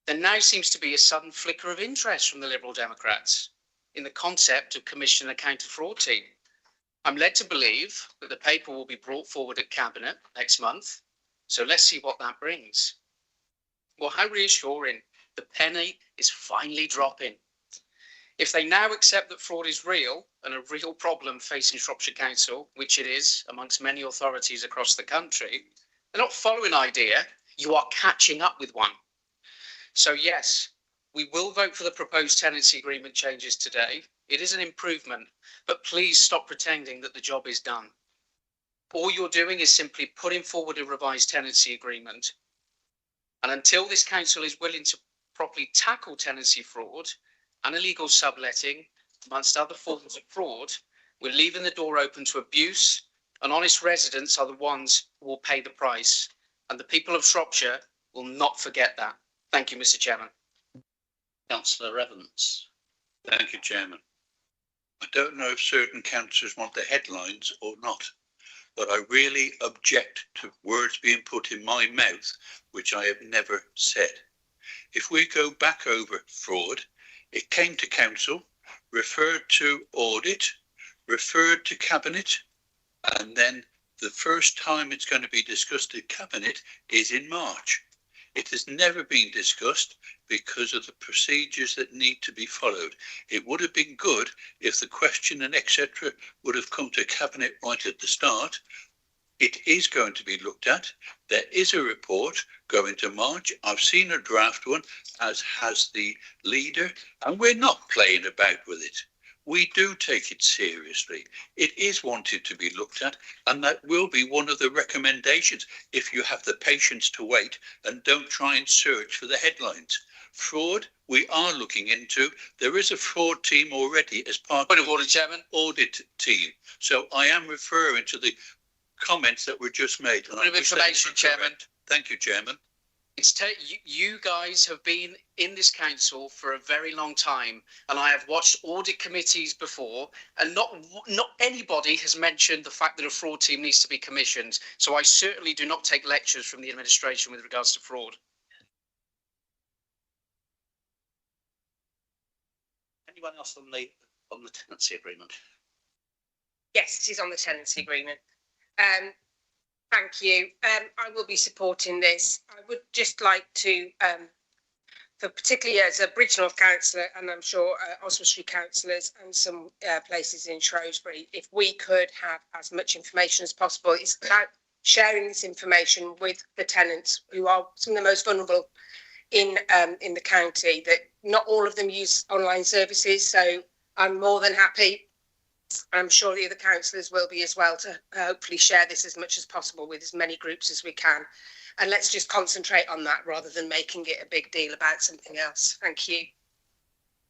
There now seems to be a sudden flicker of interest from the Liberal Democrats in the concept of commissioning a counter-fraud team. I'm led to believe that the paper will be brought forward at Cabinet next month, so let's see what that brings. Well, how reassuring. The penny is finally dropping. If they now accept that fraud is real and a real problem facing Shropshire Council, which it is amongst many authorities across the country, they're not following an idea, you are catching up with one. So yes, we will vote for the proposed tenancy agreement changes today. It is an improvement, but please stop pretending that the job is done. All you're doing is simply putting forward a revised tenancy agreement. And until this council is willing to properly tackle tenancy fraud and illegal subletting, amongst other forms of fraud, we're leaving the door open to abuse, and honest residents are the ones who will pay the price. And the people of Shropshire will not forget that. Thank you, Mr. Chairman. Councillor Evans. Thank you, Chairman. I don't know if certain councillors want the headlines or not, but I really object to words being put in my mouth, which I have never said. If we go back over fraud, it came to council, referred to audit, referred to cabinet, and then the first time it's going to be discussed at cabinet is in March. It has never been discussed because of the procedures that need to be followed. It would have been good if the question and etc. would have come to cabinet right at the start. It is going to be looked at. There is a report going to March. I've seen a draft one, as has the leader, and we're not playing about with it. We do take it seriously. It is wanted to be looked at, and that will be one of the recommendations if you have the patience to wait and don't try and search for the headlines. Fraud, we are looking into. There is a fraud team already as part of order, Chairman. Audit team. So I am referring to the comments that were just made. Point of information, Chairman. Thank you, Chairman. You guys have been in this council for a very long time, and I have watched audit committees before, and not anybody has mentioned the fact that a fraud team needs to be commissioned. So I certainly do not take lectures from the administration with regards to fraud. Anyone else on the tenancy agreement? Yes, it is on the tenancy agreement. Thank you. I will be supporting this. I would just like to, for particularly as a Bridge North councillor, and I'm sure Oswestry councillors and some places in Shrewsbury, if we could have as much information as possible. It's about sharing this information with the tenants, who are some of the most vulnerable in the county. That not all of them use online services, so I'm more than happy. I'm sure the other councillors will be as well, to hopefully share this as much as possible with as many groups as we can. And let's just concentrate on that rather than making it a big deal about something else. Thank you.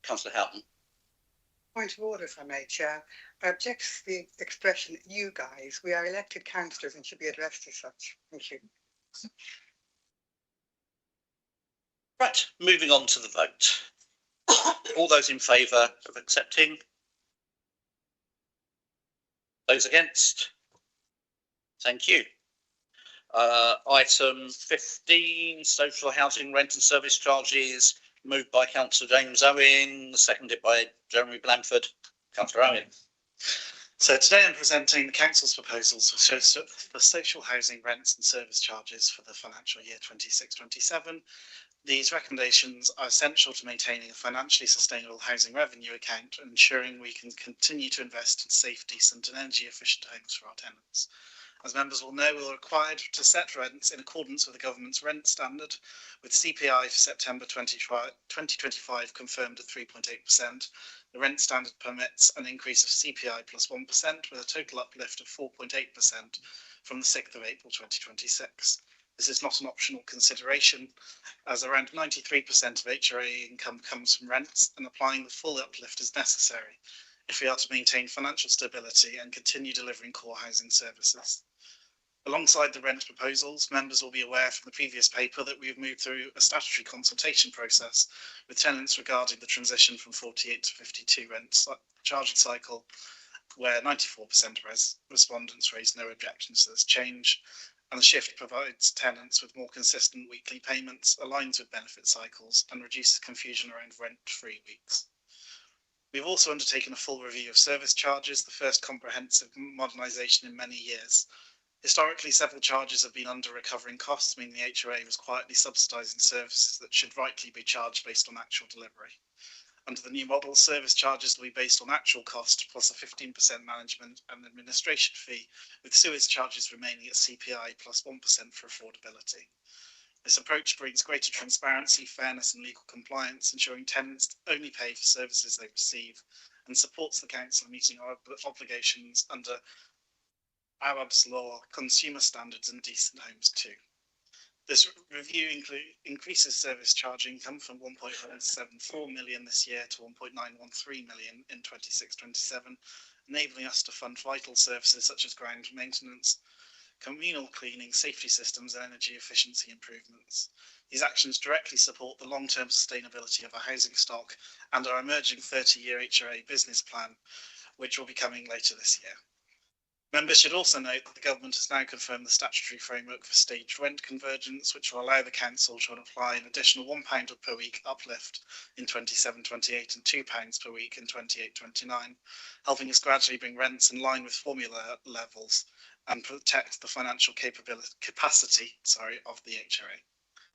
Councillor Houghton. Point of order, if I may, Chair. I object to the expression "you guys." We are elected councillors and should be addressed as such. Thank you. Right, moving on to the vote. All those in favour of accepting? Those against? Thank you. Item 15, social housing rent and service charges, moved by Councillor James Owen, seconded by Jeremy Blanford. Councillor Owen. So today I'm presenting the council's proposals for social housing rents and service charges for the financial year 26-27. These recommendations are essential to maintaining a financially sustainable housing revenue account and ensuring we can continue to invest in safe, decent and energy efficient homes for our tenants. As members will know, we are required to set rents in accordance with the government's rent standard, with CPI for September 2025 confirmed at 3.8%. The rent standard permits an increase of CPI plus 1%, with a total uplift of 4.8% from the 6th of April 2026. This is not an optional consideration, as around 93% of HRA income comes from rents, and applying the full uplift is necessary if we are to maintain financial stability and continue delivering core housing services. Alongside the rent proposals, members will be aware from the previous paper that we have moved through a statutory consultation process with tenants regarding the transition from 48 to 52 rent charging cycle, where 94% of respondents raised no objections to this change. and the shift provides tenants with more consistent weekly payments, aligns with benefit cycles, and reduces confusion around rent-free weeks. We've also undertaken a full review of service charges, the first comprehensive modernisation in many years. Historically, several charges have been under recovering costs, meaning the HRA was quietly subsidising services that should rightly be charged based on actual delivery. Under the new model, service charges will be based on actual cost plus a 15% management and administration fee, with sewage charges remaining at CPI plus 1% for affordability. This approach brings greater transparency, fairness and legal compliance, ensuring tenants only pay for services they receive, and supports the council in meeting our obligations under Arab's law, consumer standards and decent homes too. This review increases service charge income from 1.174 million this year to 1.913 million in 26-27, enabling us to fund vital services such as ground maintenance, communal cleaning, safety systems and energy efficiency improvements. These actions directly support the long-term sustainability of our housing stock and our emerging 30-year HRA business plan, which will be coming later this year. Members should also note that the government has now confirmed the statutory framework for staged rent convergence, which will allow the council to apply an additional £1 per week uplift in 27-28 and £2 per week in 28-29, helping us gradually bring rents in line with formula levels and protect the financial capacity of the HRA.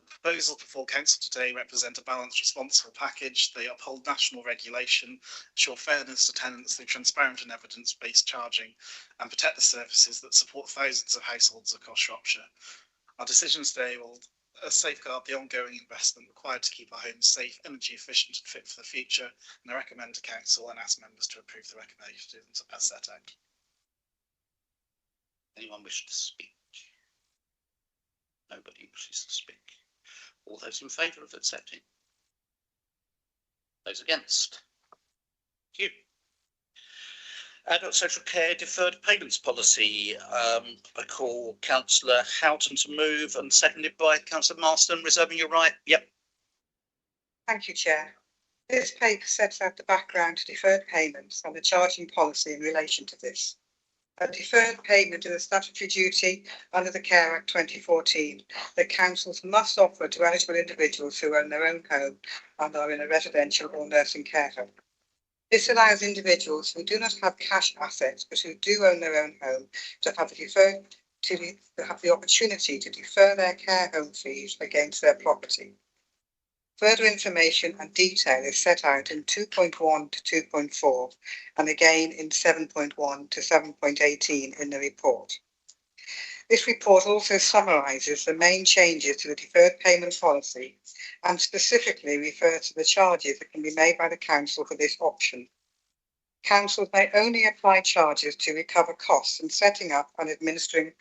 The proposals before council today represent a balanced, responsible package. They uphold national regulation, ensure fairness to tenants through transparent and evidence-based charging, and protect the services that support thousands of households across Shropshire. Our decisions today will safeguard the ongoing investment required to keep our homes safe, energy efficient and fit for the future, and I recommend to council and ask members to approve the recommendations as set out. Anyone wish to speak? Nobody wishes to speak. All those in favour of accepting? Those against? Thank you. Adult social care deferred payments policy. I call Councillor Houghton to move and seconded by Councillor Marston. Reserving your right. Yep. Thank you, Chair. This paper sets out the background to deferred payments and the charging policy in relation to this. A deferred payment is a statutory duty under the Care Act 2014 that councils must offer to eligible individuals who own their own home and are in a residential or nursing care home. This allows individuals who do not have cash assets but who do own their own home to have the opportunity to defer their care home fees against their property. Further information and detail is set out in 2.1 to 2.4 and again in 7.1 to 7.18 in the report. This report also summarises the main changes to the deferred payment policy and specifically refers to the charges that can be made by the council for this option. Councils may only apply charges to recover costs in setting up and administering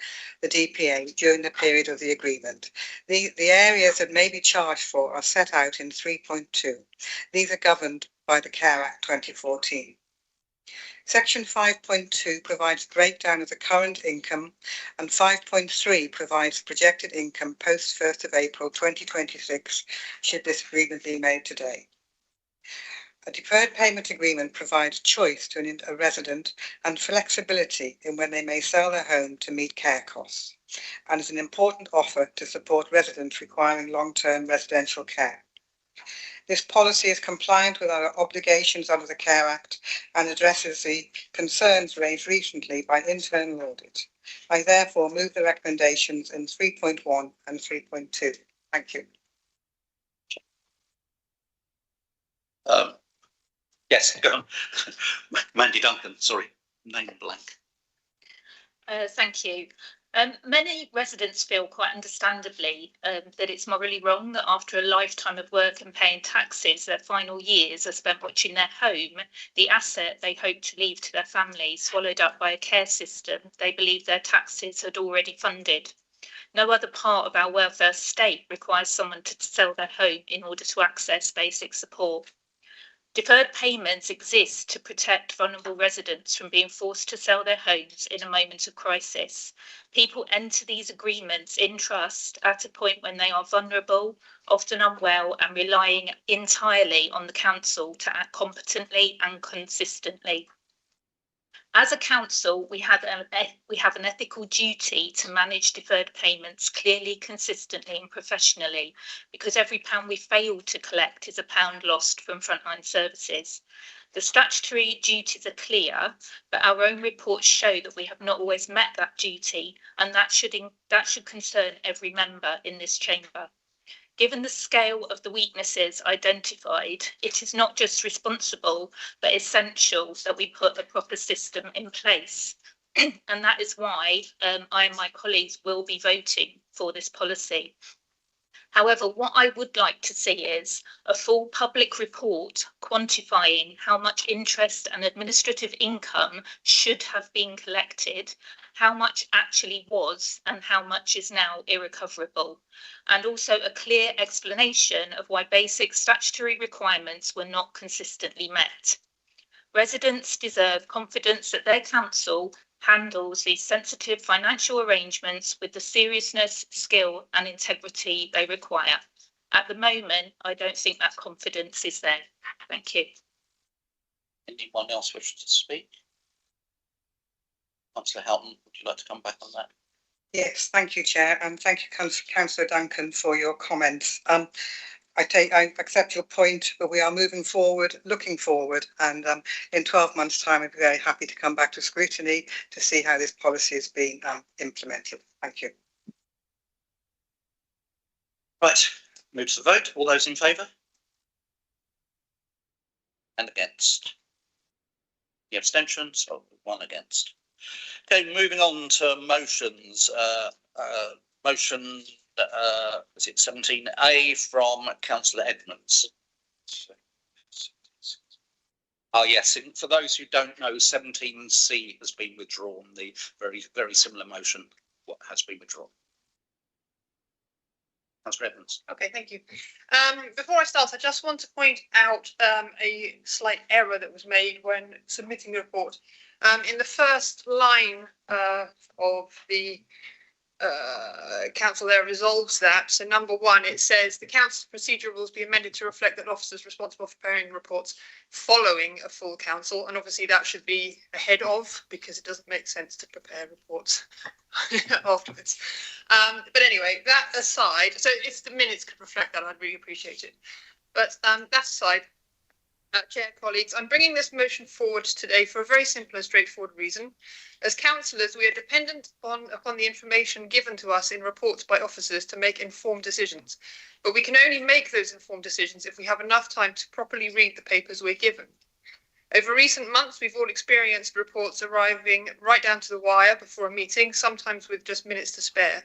the DPA during the period of the agreement. The areas that may be charged for are set out in 3.2. These are governed by the Care Act 2014. Section 5.2 provides a breakdown of the current income and 5.3 provides projected income post 1st of April 2026 should this agreement be made today. A deferred payment agreement provides choice to a resident and flexibility in when they may sell their home to meet care costs and is an important offer to support residents requiring long-term residential care. This policy is compliant with our obligations under the Care Act and addresses the concerns raised recently by internal audit. I therefore move the recommendations in 3.1 and 3.2. Thank you. Yes, go on. Mandy Duncan, sorry, name blank. Thank you. Many residents feel quite understandably that it's morally wrong that after a lifetime of work and paying taxes, their final years are spent watching their home, the asset they hope to leave to their family, swallowed up by a care system they believe their taxes had already funded. No other part of our welfare state requires someone to sell their home in order to access basic support. Deferred payments exist to protect vulnerable residents from being forced to sell their homes in a moment of crisis. People enter these agreements in trust at a point when they are vulnerable, often unwell, and relying entirely on the council to act competently and consistently. As a council, we have an ethical duty to manage deferred payments clearly, consistently and professionally, because every pound we fail to collect is a pound lost from frontline services. The statutory duties are clear, but our own reports show that we have not always met that duty, and that should concern every member in this chamber. Given the scale of the weaknesses identified, it is not just responsible, but essential that we put a proper system in place. And that is why I and my colleagues will be voting for this policy. However, what I would like to see is a full public report quantifying how much interest and administrative income should have been collected, how much actually was, and how much is now irrecoverable, and also a clear explanation of why basic statutory requirements were not consistently met. Residents deserve confidence that their council handles these sensitive financial arrangements with the seriousness, skill and integrity they require. At the moment, I don't think that confidence is there. Thank you. Anyone else wish to speak? Councillor Houghton, would you like to come back on that? Yes, thank you, Chair, and thank you, Councillor Duncan, for your comments. I accept your point, but we are moving forward, looking forward, and in 12 months' time, I'd be very happy to come back to scrutiny to see how this policy is being implemented. Thank you. Right, move to the vote. All those in favour? And against? The abstentions? So 1 against. Okay, moving on to motions. Motion, is it 17A from Councillor Edmonds? Oh yes, for those who don't know, 17C has been withdrawn. The very similar motion has been withdrawn. Councillor Edmonds. Okay, thank you. Before I start, I just want to point out a slight error that was made when submitting the report. In the first line of the council there resolves that. So number 1, it says the council's procedure rules be amended to reflect that officers responsible for preparing reports following a full council, and obviously that should be ahead of, because it doesn't make sense to prepare reports afterwards. But anyway, that aside, so if the minutes could reflect that, I'd really appreciate it. But that aside, Chair, colleagues, I'm bringing this motion forward today for a very simple and straightforward reason. As councillors, we are dependent upon the information given to us in reports by officers to make informed decisions. But we can only make those informed decisions if we have enough time to properly read the papers we're given. Over recent months, we've all experienced reports arriving right down to the wire before a meeting, sometimes with just minutes to spare.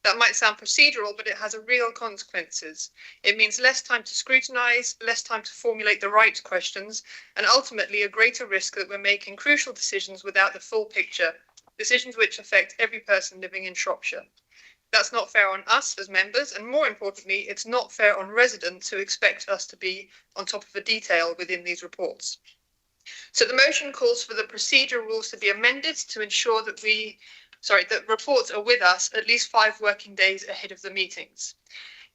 That might sound procedural, but it has real consequences. It means less time to scrutinise, less time to formulate the right questions, and ultimately a greater risk that we're making crucial decisions without the full picture, decisions which affect every person living in Shropshire. That's not fair on us as members, and more importantly, it's not fair on residents who expect us to be on top of the detail within these reports. So the motion calls for the procedure rules to be amended to ensure that that reports are with us at least 5 working days ahead of the meetings.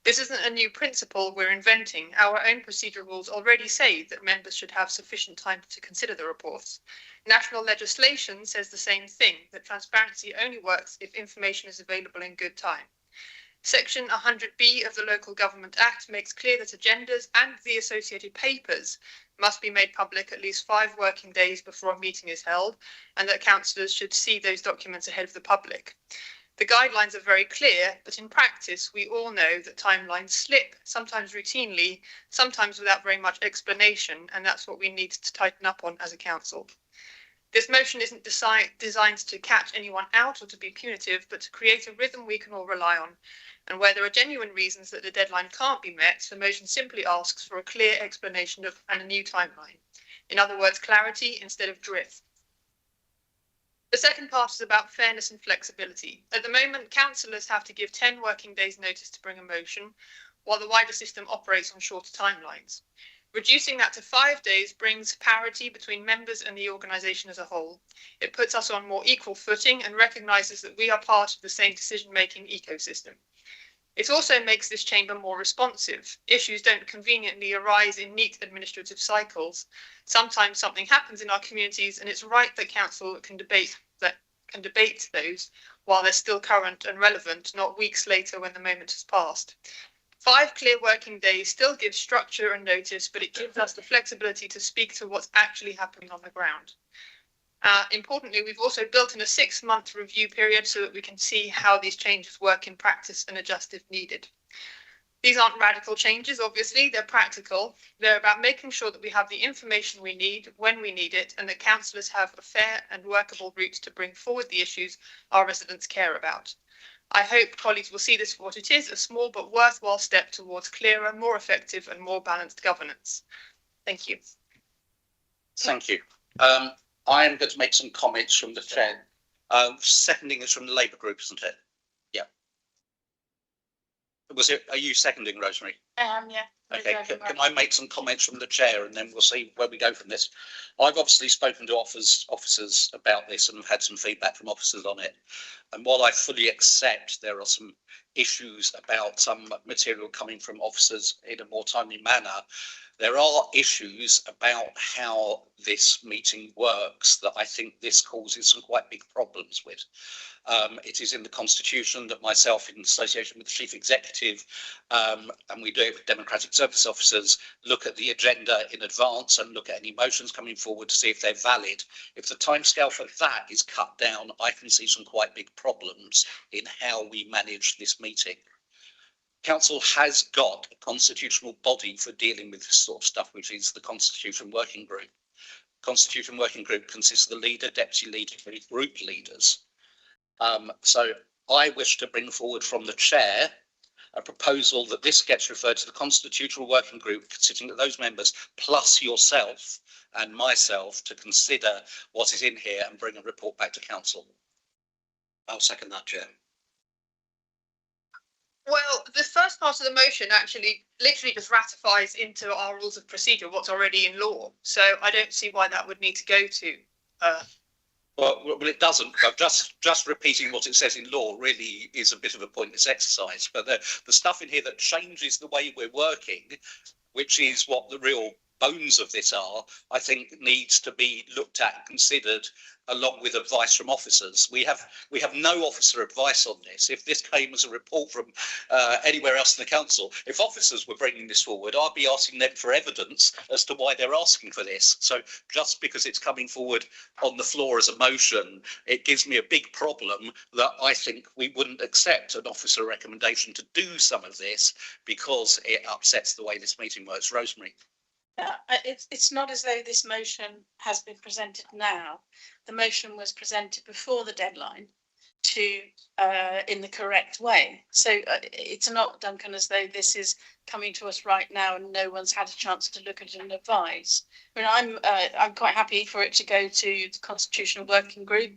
This isn't a new principle we're inventing. Our own procedure rules already say that members should have sufficient time to consider the reports. National legislation says the same thing, that transparency only works if information is available in good time. Section 100B of the Local Government Act makes clear that agendas and the associated papers must be made public at least 5 working days before a meeting is held, and that councillors should see those documents ahead of the public. The guidelines are very clear, but in practice, we all know that timelines slip, sometimes routinely, sometimes without very much explanation, and that's what we need to tighten up on as a council. This motion isn't designed to catch anyone out or to be punitive, but to create a rhythm we can all rely on. And where there are genuine reasons that the deadline can't be met, the motion simply asks for a clear explanation and a new timeline. In other words, clarity instead of drift. The second part is about fairness and flexibility. At the moment, councillors have to give 10 working days notice to bring a motion, while the wider system operates on shorter timelines. Reducing that to 5 days brings parity between members and the organisation as a whole. It puts us on more equal footing and recognises that we are part of the same decision-making ecosystem. It also makes this chamber more responsive. Issues don't conveniently arise in neat administrative cycles. Sometimes something happens in our communities, and it's right that council can debate those while they're still current and relevant, not weeks later when the moment has passed. 5 clear working days still gives structure and notice, but it gives us the flexibility to speak to what's actually happening on the ground. Importantly, we've also built in a 6-month review period so that we can see how these changes work in practice and adjust if needed. These aren't radical changes, obviously, they're practical. They're about making sure that we have the information we need when we need it, and that councillors have a fair and workable route to bring forward the issues our residents care about. I hope colleagues will see this for what it is, a small but worthwhile step towards clearer, more effective and more balanced governance. Thank you. Thank you. I am going to make some comments from the chair. Seconding is from the Labour group, isn't it? Yeah. Are you seconding, Rosemary? Yeah. Okay, can I make some comments from the chair and then we'll see where we go from this? I've obviously spoken to officers about this and have had some feedback from officers on it. And while I fully accept there are some issues about some material coming from officers in a more timely manner, there are issues about how this meeting works that I think this causes some quite big problems with. It is in the Constitution that myself, in association with the Chief Executive, and we do it with Democratic Service Officers, look at the agenda in advance and look at any motions coming forward to see if they're valid. If the timescale for that is cut down, I can see some quite big problems in how we manage this meeting. Council has got a constitutional body for dealing with this sort of stuff, which is the Constitution Working Group. Constitution Working Group consists of the leader, deputy leader, and group leaders. So I wish to bring forward from the chair a proposal that this gets referred to the Constitutional Working Group, consisting of those members plus yourself and myself, to consider what is in here and bring a report back to council. I'll second that, Chair. Well, the first part of the motion actually literally just ratifies into our rules of procedure what's already in law. So I don't see why that would need to go to. Well, it doesn't. Just repeating what it says in law really is a bit of a pointless exercise. But the stuff in here that changes the way we're working, which is what the real bones of this are, I think needs to be looked at and considered along with advice from officers. We have no officer advice on this. If this came as a report from anywhere else in the council, if officers were bringing this forward, I'd be asking them for evidence as to why they're asking for this. So just because it's coming forward on the floor as a motion, it gives me a big problem that I think we wouldn't accept an officer recommendation to do some of this because it upsets the way this meeting works. Rosemary. It's not as though this motion has been presented now. The motion was presented before the deadline to in the correct way. So it's not, Duncan, as though this is coming to us right now and no one's had a chance to look at it and advise. I mean, I'm quite happy for it to go to the Constitutional Working Group,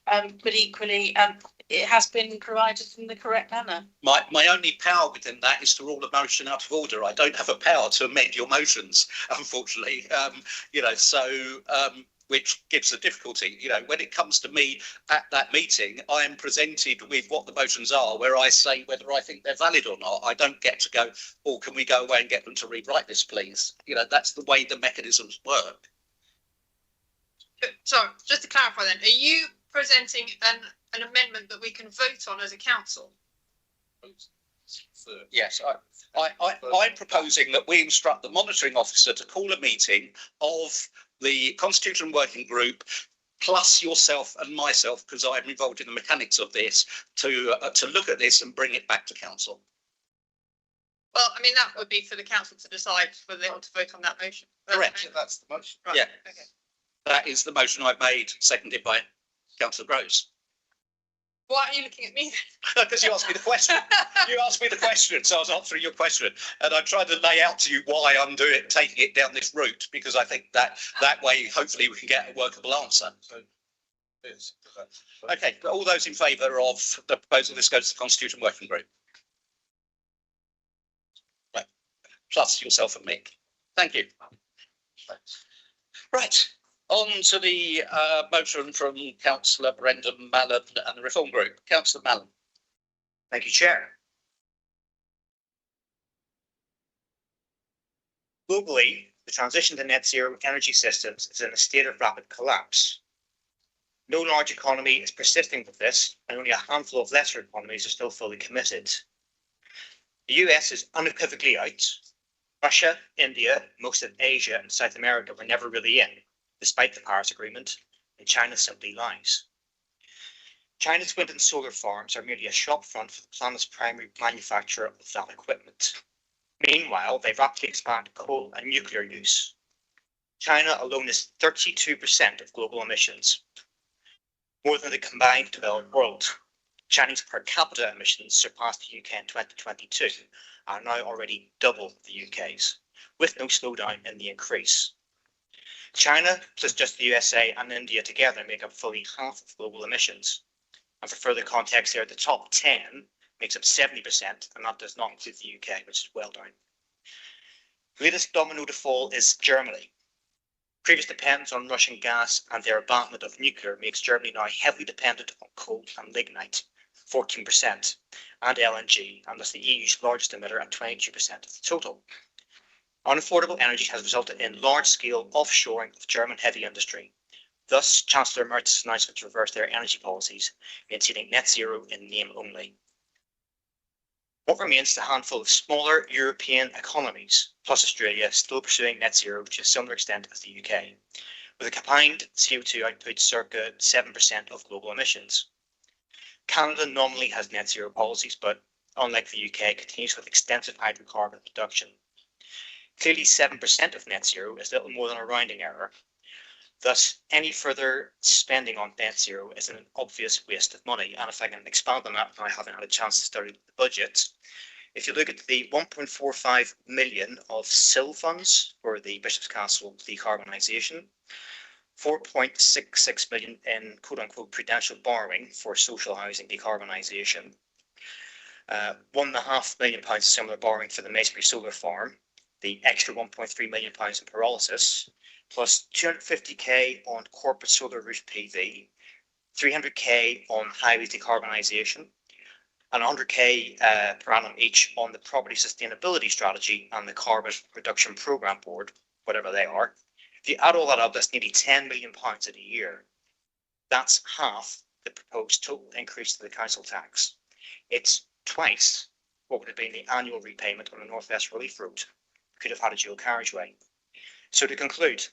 but equally it has been provided in the correct manner. My only power within that is to rule a motion out of order. I don't have a power to amend your motions, unfortunately. Which gives a difficulty. When it comes to me at that meeting, I am presented with what the motions are, where I say whether I think they're valid or not. I don't get to go, oh, can we go away and get them to rewrite this, please? That's the way the mechanisms work. So just to clarify then, are you presenting an amendment that we can vote on as a council? Yes, I'm proposing that we instruct the monitoring officer to call a meeting of the Constitution Working Group plus yourself and myself, because I'm involved in the mechanics of this, to look at this and bring it back to council. Well, I mean, that would be for the council to decide whether they want to vote on that motion. Correct. Okay. That's the motion. Right. Yeah. Okay. That is the motion I've made, seconded by Councillor Groves. Why are you looking at me? Because you asked me the question. You asked me the question, so I was answering your question. And I tried to lay out to you why I'm taking it down this route, because I think that way, hopefully, we can get a workable answer. Okay, all those in favour of the proposal, this goes to the Constitution Working Group. Right. Plus yourself and me. Thank you. Right. On to the motion from Councillor Brendan Mallon and the Reform Group. Councillor Mallon. Thank you, Chair. Globally, the transition to net zero energy systems is in a state of rapid collapse. No large economy is persisting with this, and only a handful of lesser economies are still fully committed. The US is unequivocally out. Russia, India, most of Asia and South America were never really in, despite the Paris Agreement, and China simply lies. China's wind and solar farms are merely a shop front for the planet's primary manufacturer of that equipment. Meanwhile, they rapidly expand coal and nuclear use. China alone is 32% of global emissions, more than the combined developed world. Chinese per capita emissions surpassed the UK in 2022 and are now already double the UK's, with no slowdown in the increase. China, plus just the USA and India together, make up fully half of global emissions. And for further context here, the top 10 makes up 70%, and that does not include the UK, which is well down. The latest domino to fall is Germany. Previous dependence on Russian gas and their abandonment of nuclear makes Germany now heavily dependent on coal and lignite, 14%, and LNG, and thus the EU's largest emitter at 22% of the total. Unaffordable energy has resulted in large-scale offshoring of German heavy industry. Thus, Chancellor Merz's announcement to reverse their energy policies, maintaining net zero in name only. What remains is a handful of smaller European economies, plus Australia, still pursuing net zero to a similar extent as the UK, with a combined CO2 output circa 7% of global emissions. Canada nominally has net zero policies, but unlike the UK, continues with extensive hydrocarbon production. Clearly, 7% of net zero is little more than a rounding error. Thus, any further spending on net zero is an obvious waste of money. And if I can expand on that, I haven't had a chance to study the budget. If you look at the 1.45 million of SIL funds for the Bishop's Castle decarbonisation, 4.66 million in quote-unquote prudential borrowing for social housing decarbonisation, £1.5 million of similar borrowing for the Masonry Solar Farm, the extra £1.3 million in pyrolysis, plus 250k on corporate solar roof PV, 300k on highway decarbonisation, and 100k per annum each on the property sustainability strategy and the carbon reduction programme board, whatever they are. If you add all that up, that's nearly £10 million in a year. That's half the proposed total increase to the council tax. It's twice what would have been the annual repayment on the North West Relief Road. We could have had a dual carriageway. So to conclude,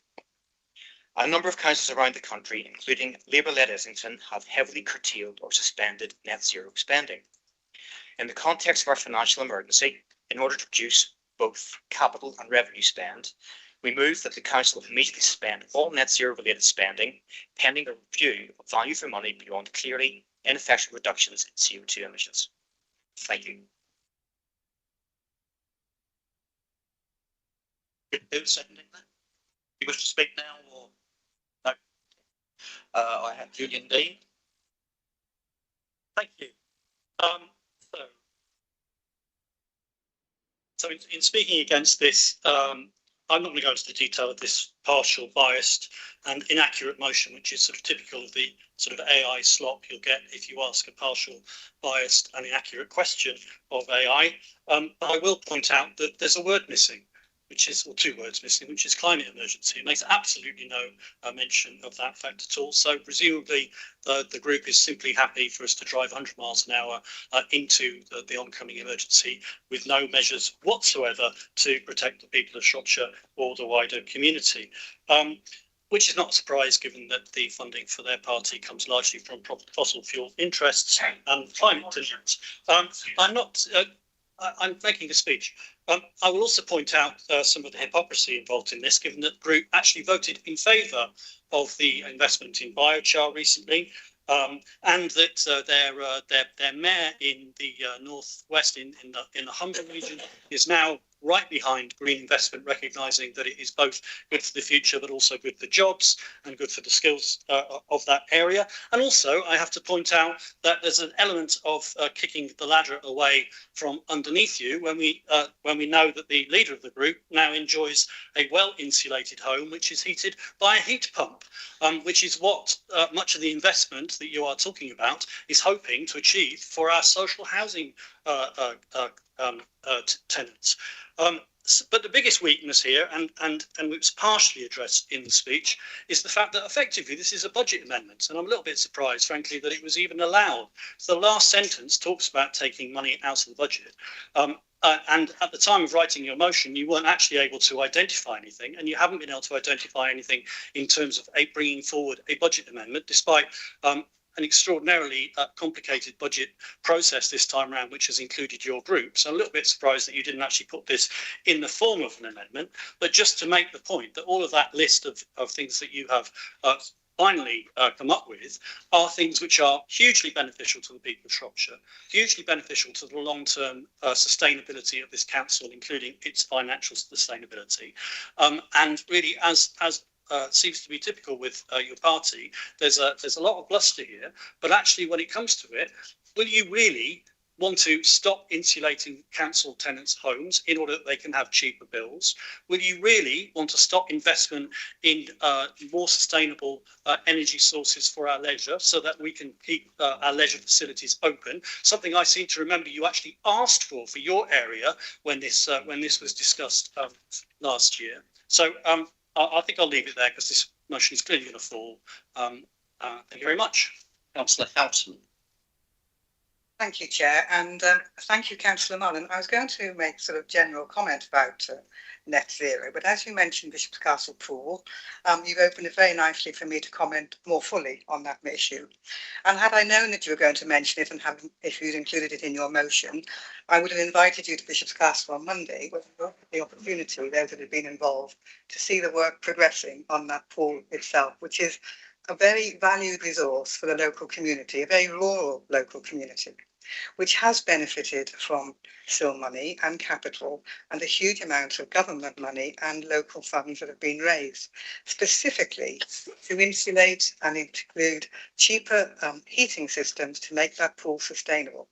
a number of councils around the country, including Labour-led Islington, have heavily curtailed or suspended net zero spending. In the context of our financial emergency, in order to reduce both capital and revenue spend, we move that the council immediately suspend all net zero related spending, pending a review of value for money beyond clearly ineffectual reductions in CO2 emissions. Thank you. Who's seconding that? You wish to speak now or no? I have Julian Dean. Thank you. So in speaking against this, I'm not going to go into the detail of this partial, biased and inaccurate motion, which is sort of typical of the sort of AI slop you'll get if you ask a partial, biased and inaccurate question of AI. But I will point out that there's a word missing, which is, or two words missing, which is climate emergency. It makes absolutely no mention of that fact at all. So presumably the group is simply happy for us to drive 100 miles an hour into the oncoming emergency with no measures whatsoever to protect the people of Shropshire or the wider community. Which is not a surprise given that the funding for their party comes largely from fossil fuel interests and climate deniers. I'm making a speech. I will also point out some of the hypocrisy involved in this, given that the group actually voted in favour of the investment in biochar recently, and that their mayor in the northwest, in the Humber region, is now right behind green investment, recognising that it is both good for the future but also good for jobs and good for the skills of that area. And also, I have to point out that there's an element of kicking the ladder away from underneath you when we know that the leader of the group now enjoys a well-insulated home which is heated by a heat pump, which is what much of the investment that you are talking about is hoping to achieve for our social housing tenants. but the biggest weakness here, and it was partially addressed in the speech, is the fact that effectively this is a budget amendment, and I'm a little bit surprised, frankly, that it was even allowed. So the last sentence talks about taking money out of the budget. And at the time of writing your motion, you weren't actually able to identify anything, and you haven't been able to identify anything in terms of bringing forward a budget amendment, despite an extraordinarily complicated budget process this time around, which has included your group. So I'm a little bit surprised that you didn't actually put this in the form of an amendment, but just to make the point that all of that list of things that you have finally come up with are things which are hugely beneficial to the people of Shropshire, hugely beneficial to the long-term sustainability of this council, including its financial sustainability. And really, as seems to be typical with your party, there's a lot of bluster here, but actually when it comes to it, will you really want to stop insulating council tenants' homes in order that they can have cheaper bills? Will you really want to stop investment in more sustainable energy sources for our leisure so that we can keep our leisure facilities open? Something I seem to remember you actually asked for your area when this was discussed last year. So I think I'll leave it there because this motion is clearly going to fall. Thank you very much. Councillor Houghton. Thank you, Chair, and thank you, Councillor Mullen. I was going to make sort of general comment about net zero, but as you mentioned Bishop's Castle Pool, you've opened it very nicely for me to comment more fully on that issue. And had I known that you were going to mention it and if you'd included it in your motion, I would have invited you to Bishop's Castle on Monday with the opportunity, those that had been involved, to see the work progressing on that pool itself, which is a very valued resource for the local community, a very rural local community, which has benefited from SIL money and capital and a huge amount of government money and local funds that have been raised, specifically to insulate and include cheaper heating systems to make that pool sustainable.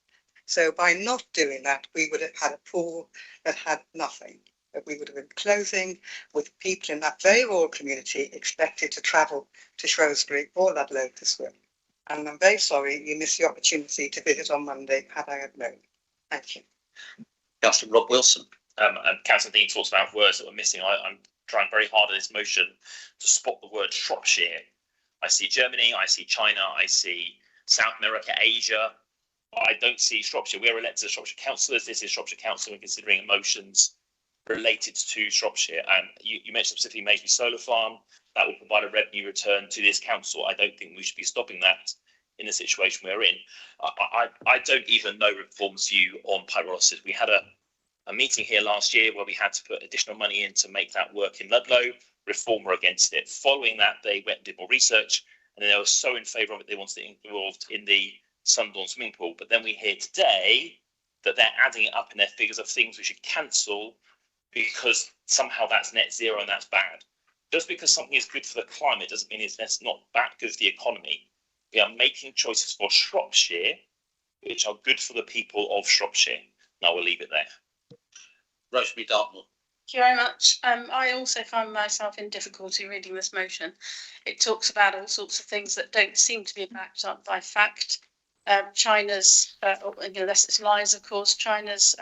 So by not doing that, we would have had a pool that had nothing. That we would have been closing with people in that very rural community expected to travel to Shrewsbury or Ludlow to swim. And I'm very sorry you missed the opportunity to visit on Monday had I had known. Thank you. Councillor Rob Wilson. And Councillor Dean talks about words that were missing. I'm trying very hard in this motion to spot the word Shropshire. I see Germany, I see China, I see South America, Asia. I don't see Shropshire. We're elected as Shropshire councillors. This is Shropshire Council and considering motions related to Shropshire. And you mentioned specifically maybe solar farm. That will provide a revenue return to this council. I don't think we should be stopping that in the situation we're in. I don't even know Reform's view on pyrolysis. We had a meeting here last year where we had to put additional money in to make that work in Ludlow. Reform were against it. Following that, they went and did more research, and then they were so in favour of it, they wanted it involved in the Sundawn swimming pool. But then we hear today that they're adding it up in their figures of things we should cancel because somehow that's net zero and that's bad. Just because something is good for the climate doesn't mean it's not that good for the economy. We are making choices for Shropshire which are good for the people of Shropshire. And I will leave it there. Rosemary Dartmoor. Thank you very much. I also find myself in difficulty reading this motion. It talks about all sorts of things that don't seem to be backed up by fact. China's, unless it's lies, of course, China's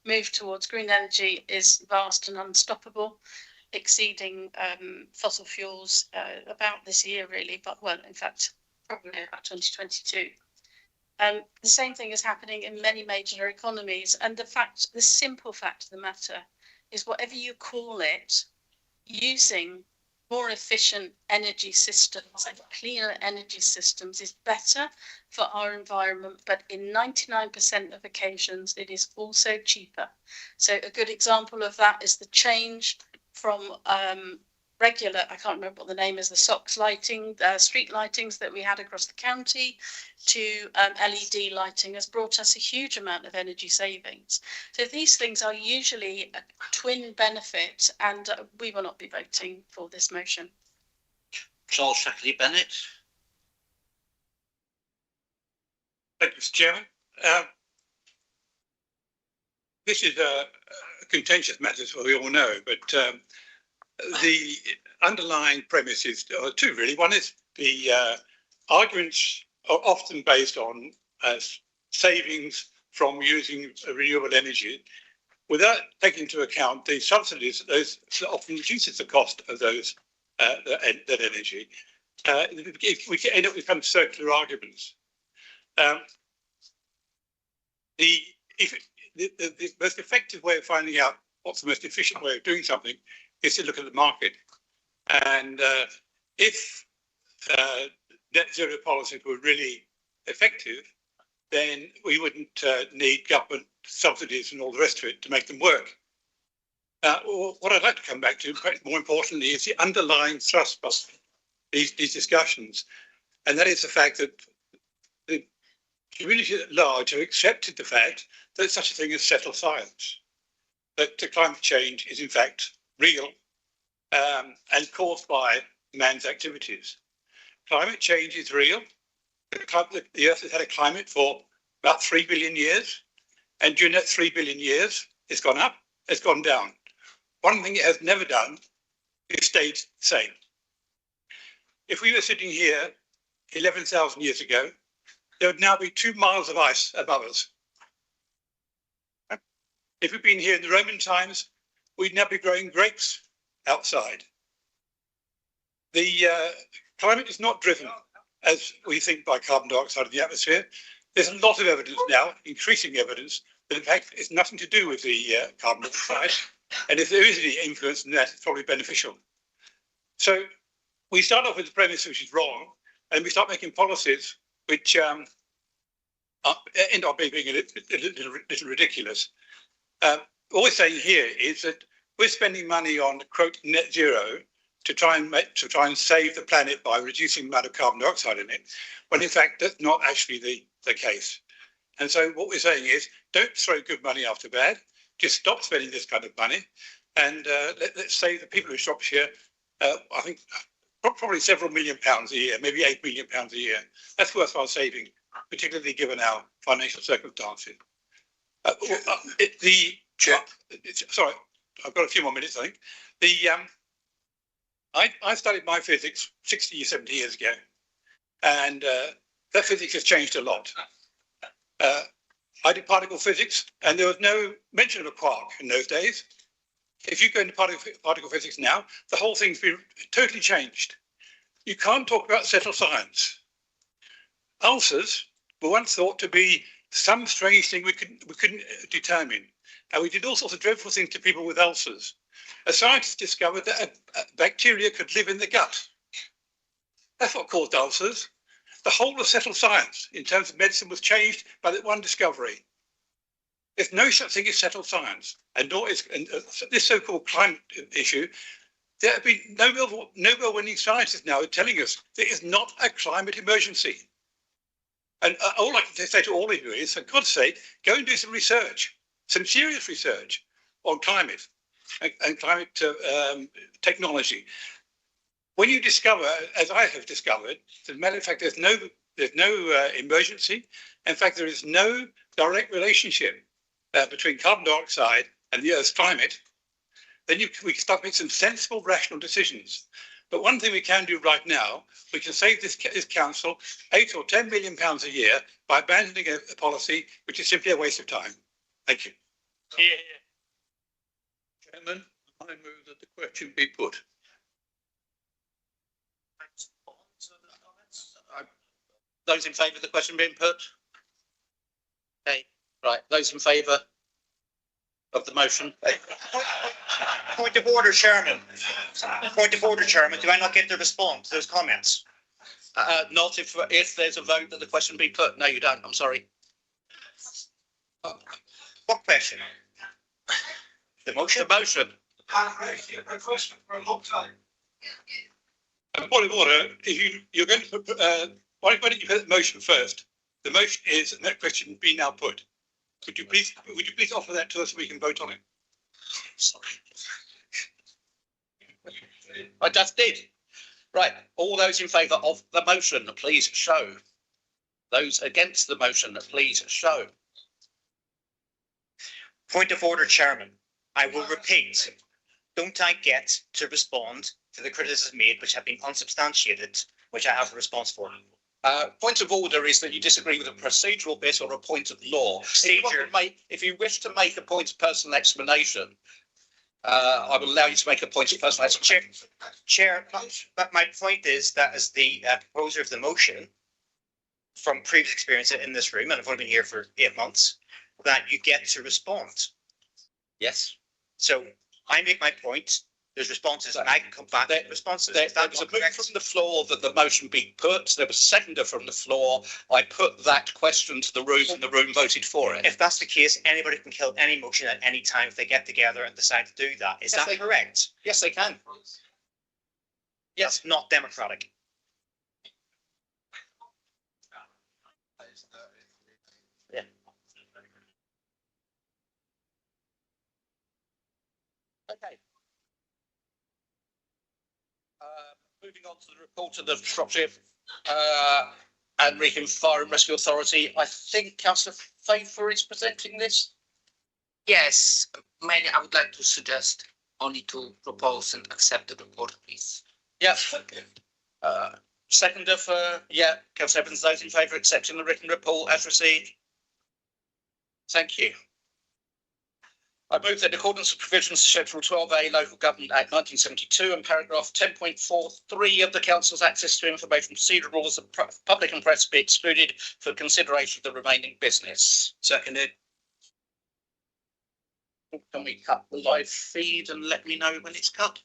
move towards green energy is vast and unstoppable, exceeding fossil fuels about this year, really, but well, in fact, probably about 2022. The same thing is happening in many major economies, and the simple fact of the matter is whatever you call it, using more efficient energy systems and cleaner energy systems is better for our environment, but in 99% of occasions it is also cheaper. So a good example of that is the change from regular, I can't remember what the name is, the SOX lighting, street lightings that we had across the county to LED lighting has brought us a huge amount of energy savings. So these things are usually a twin benefit, and we will not be voting for this motion. Charles Shackley Bennett. Thank you, Mr. Chairman. This is a contentious matter, as we all know, but the underlying premise is two, really. One is the arguments are often based on savings from using renewable energy, without taking into account the subsidies those often reduces the cost of those that energy. We can end up with kind of circular arguments. The most effective way of finding out what's the most efficient way of doing something is to look at the market. And if net zero policies were really effective, then we wouldn't need government subsidies and all the rest of it to make them work. What I'd like to come back to, more importantly, is the underlying thrust of these discussions. And that is the fact that the community at large have accepted the fact that there's such a thing as settled science, that climate change is in fact real and caused by man's activities. Climate change is real. The Earth has had a climate for about 3 billion years, and during that 3 billion years, it's gone up, it's gone down. One thing it has never done is stayed the same. If we were sitting here 11,000 years ago, there would now be 2 miles of ice above us. If we'd been here in the Roman times, we'd now be growing grapes outside. The climate is not driven, as we think, by carbon dioxide in the atmosphere. There's a lot of evidence now, increasing evidence, that in fact it's nothing to do with the carbon dioxide. And if there is any influence in that, it's probably beneficial. So we start off with the premise which is wrong, and we start making policies which end up being a little ridiculous. What we're saying here is that we're spending money on, quote, net zero to try and save the planet by reducing the amount of carbon dioxide in it, when in fact that's not actually the case. And so what we're saying is, don't throw good money after bad. Just stop spending this kind of money, and let's save the people of Shropshire, I think, probably several £1 million a year, maybe £8 million a year. That's worthwhile saving, particularly given our financial circumstances. Sorry, I've got a few more minutes, I think. I studied my physics 60 or 70 years ago, and that physics has changed a lot. I did particle physics, and there was no mention of a quark in those days. If you go into particle physics now, the whole thing's been totally changed. You can't talk about settled science. Ulcers were once thought to be some strange thing we couldn't determine, and we did all sorts of dreadful things to people with ulcers. A scientist discovered that a bacteria could live in the gut. That's what caused ulcers. The whole of settled science in terms of medicine was changed by that one discovery. There's no such thing as settled science, and nor is this so-called climate issue. There have been Nobel-winning scientists now telling us there is not a climate emergency. And all I can say to all of you is, for God's sake, go and do some research, some serious research on climate and climate technology. When you discover, as I have discovered, as a matter of fact, there's no emergency. In fact, there is no direct relationship between carbon dioxide and the Earth's climate. Then we can start making some sensible, rational decisions. But one thing we can do right now, we can save this council £8 or £10 million a year by abandoning a policy which is simply a waste of time. Thank you. Chairman, I move that the question be put. Those in favour of the question being put? Okay, right. Those in favour of the motion? Point of order, Chairman. Point of order, Chairman. Do I not get to respond to those comments? Not if there's a vote that the question be put. No, you don't. I'm sorry. What question? The motion? The motion. I've raised a question for a long time. Point of order, if you're going to put, why don't you put the motion first? The motion is, and that question be now put. Would you please offer that to us so we can vote on it? Sorry. I just did. Right. All those in favour of the motion, please show. Those against the motion, please show. Point of order, Chairman. I will repeat. Don't I get to respond to the criticisms made which have been unsubstantiated, which I have a response for? Point of order is that you disagree with a procedural bit or a point of law. If you wish to make a point of personal explanation, I will allow you to make a point of personal explanation. Chair, but my point is that as the proposer of the motion, from previous experience in this room, and I've only been here for 8 months, that you get to respond. Yes. So I make my point. There's responses, and I can come back with responses. There was a move from the floor that the motion be put. There was a seconder from the floor. I put that question to the room, and the room voted for it. If that's the case, anybody can kill any motion at any time if they get together and decide to do that. Is that correct? Yes, they can. Yes, not democratic. Yeah. Okay. Moving on to the report of the Shropshire and Wrekin Fire and Rescue Authority. I think Councillor Faithful is presenting this. Yes, mainly I would like to suggest only to propose and accept the report, please. Yeah. Seconder for, Councillor Evans, those in favour of accepting the written report as received? Thank you. I move that in accordance with provisions of Schedule 12A Local Government Act 1972 and paragraph 10.43 of the Council's Access to Information Procedure Rules, the public and press be excluded for consideration of the remaining business. Seconded. Can we cut the live feed and let me know when it's cut?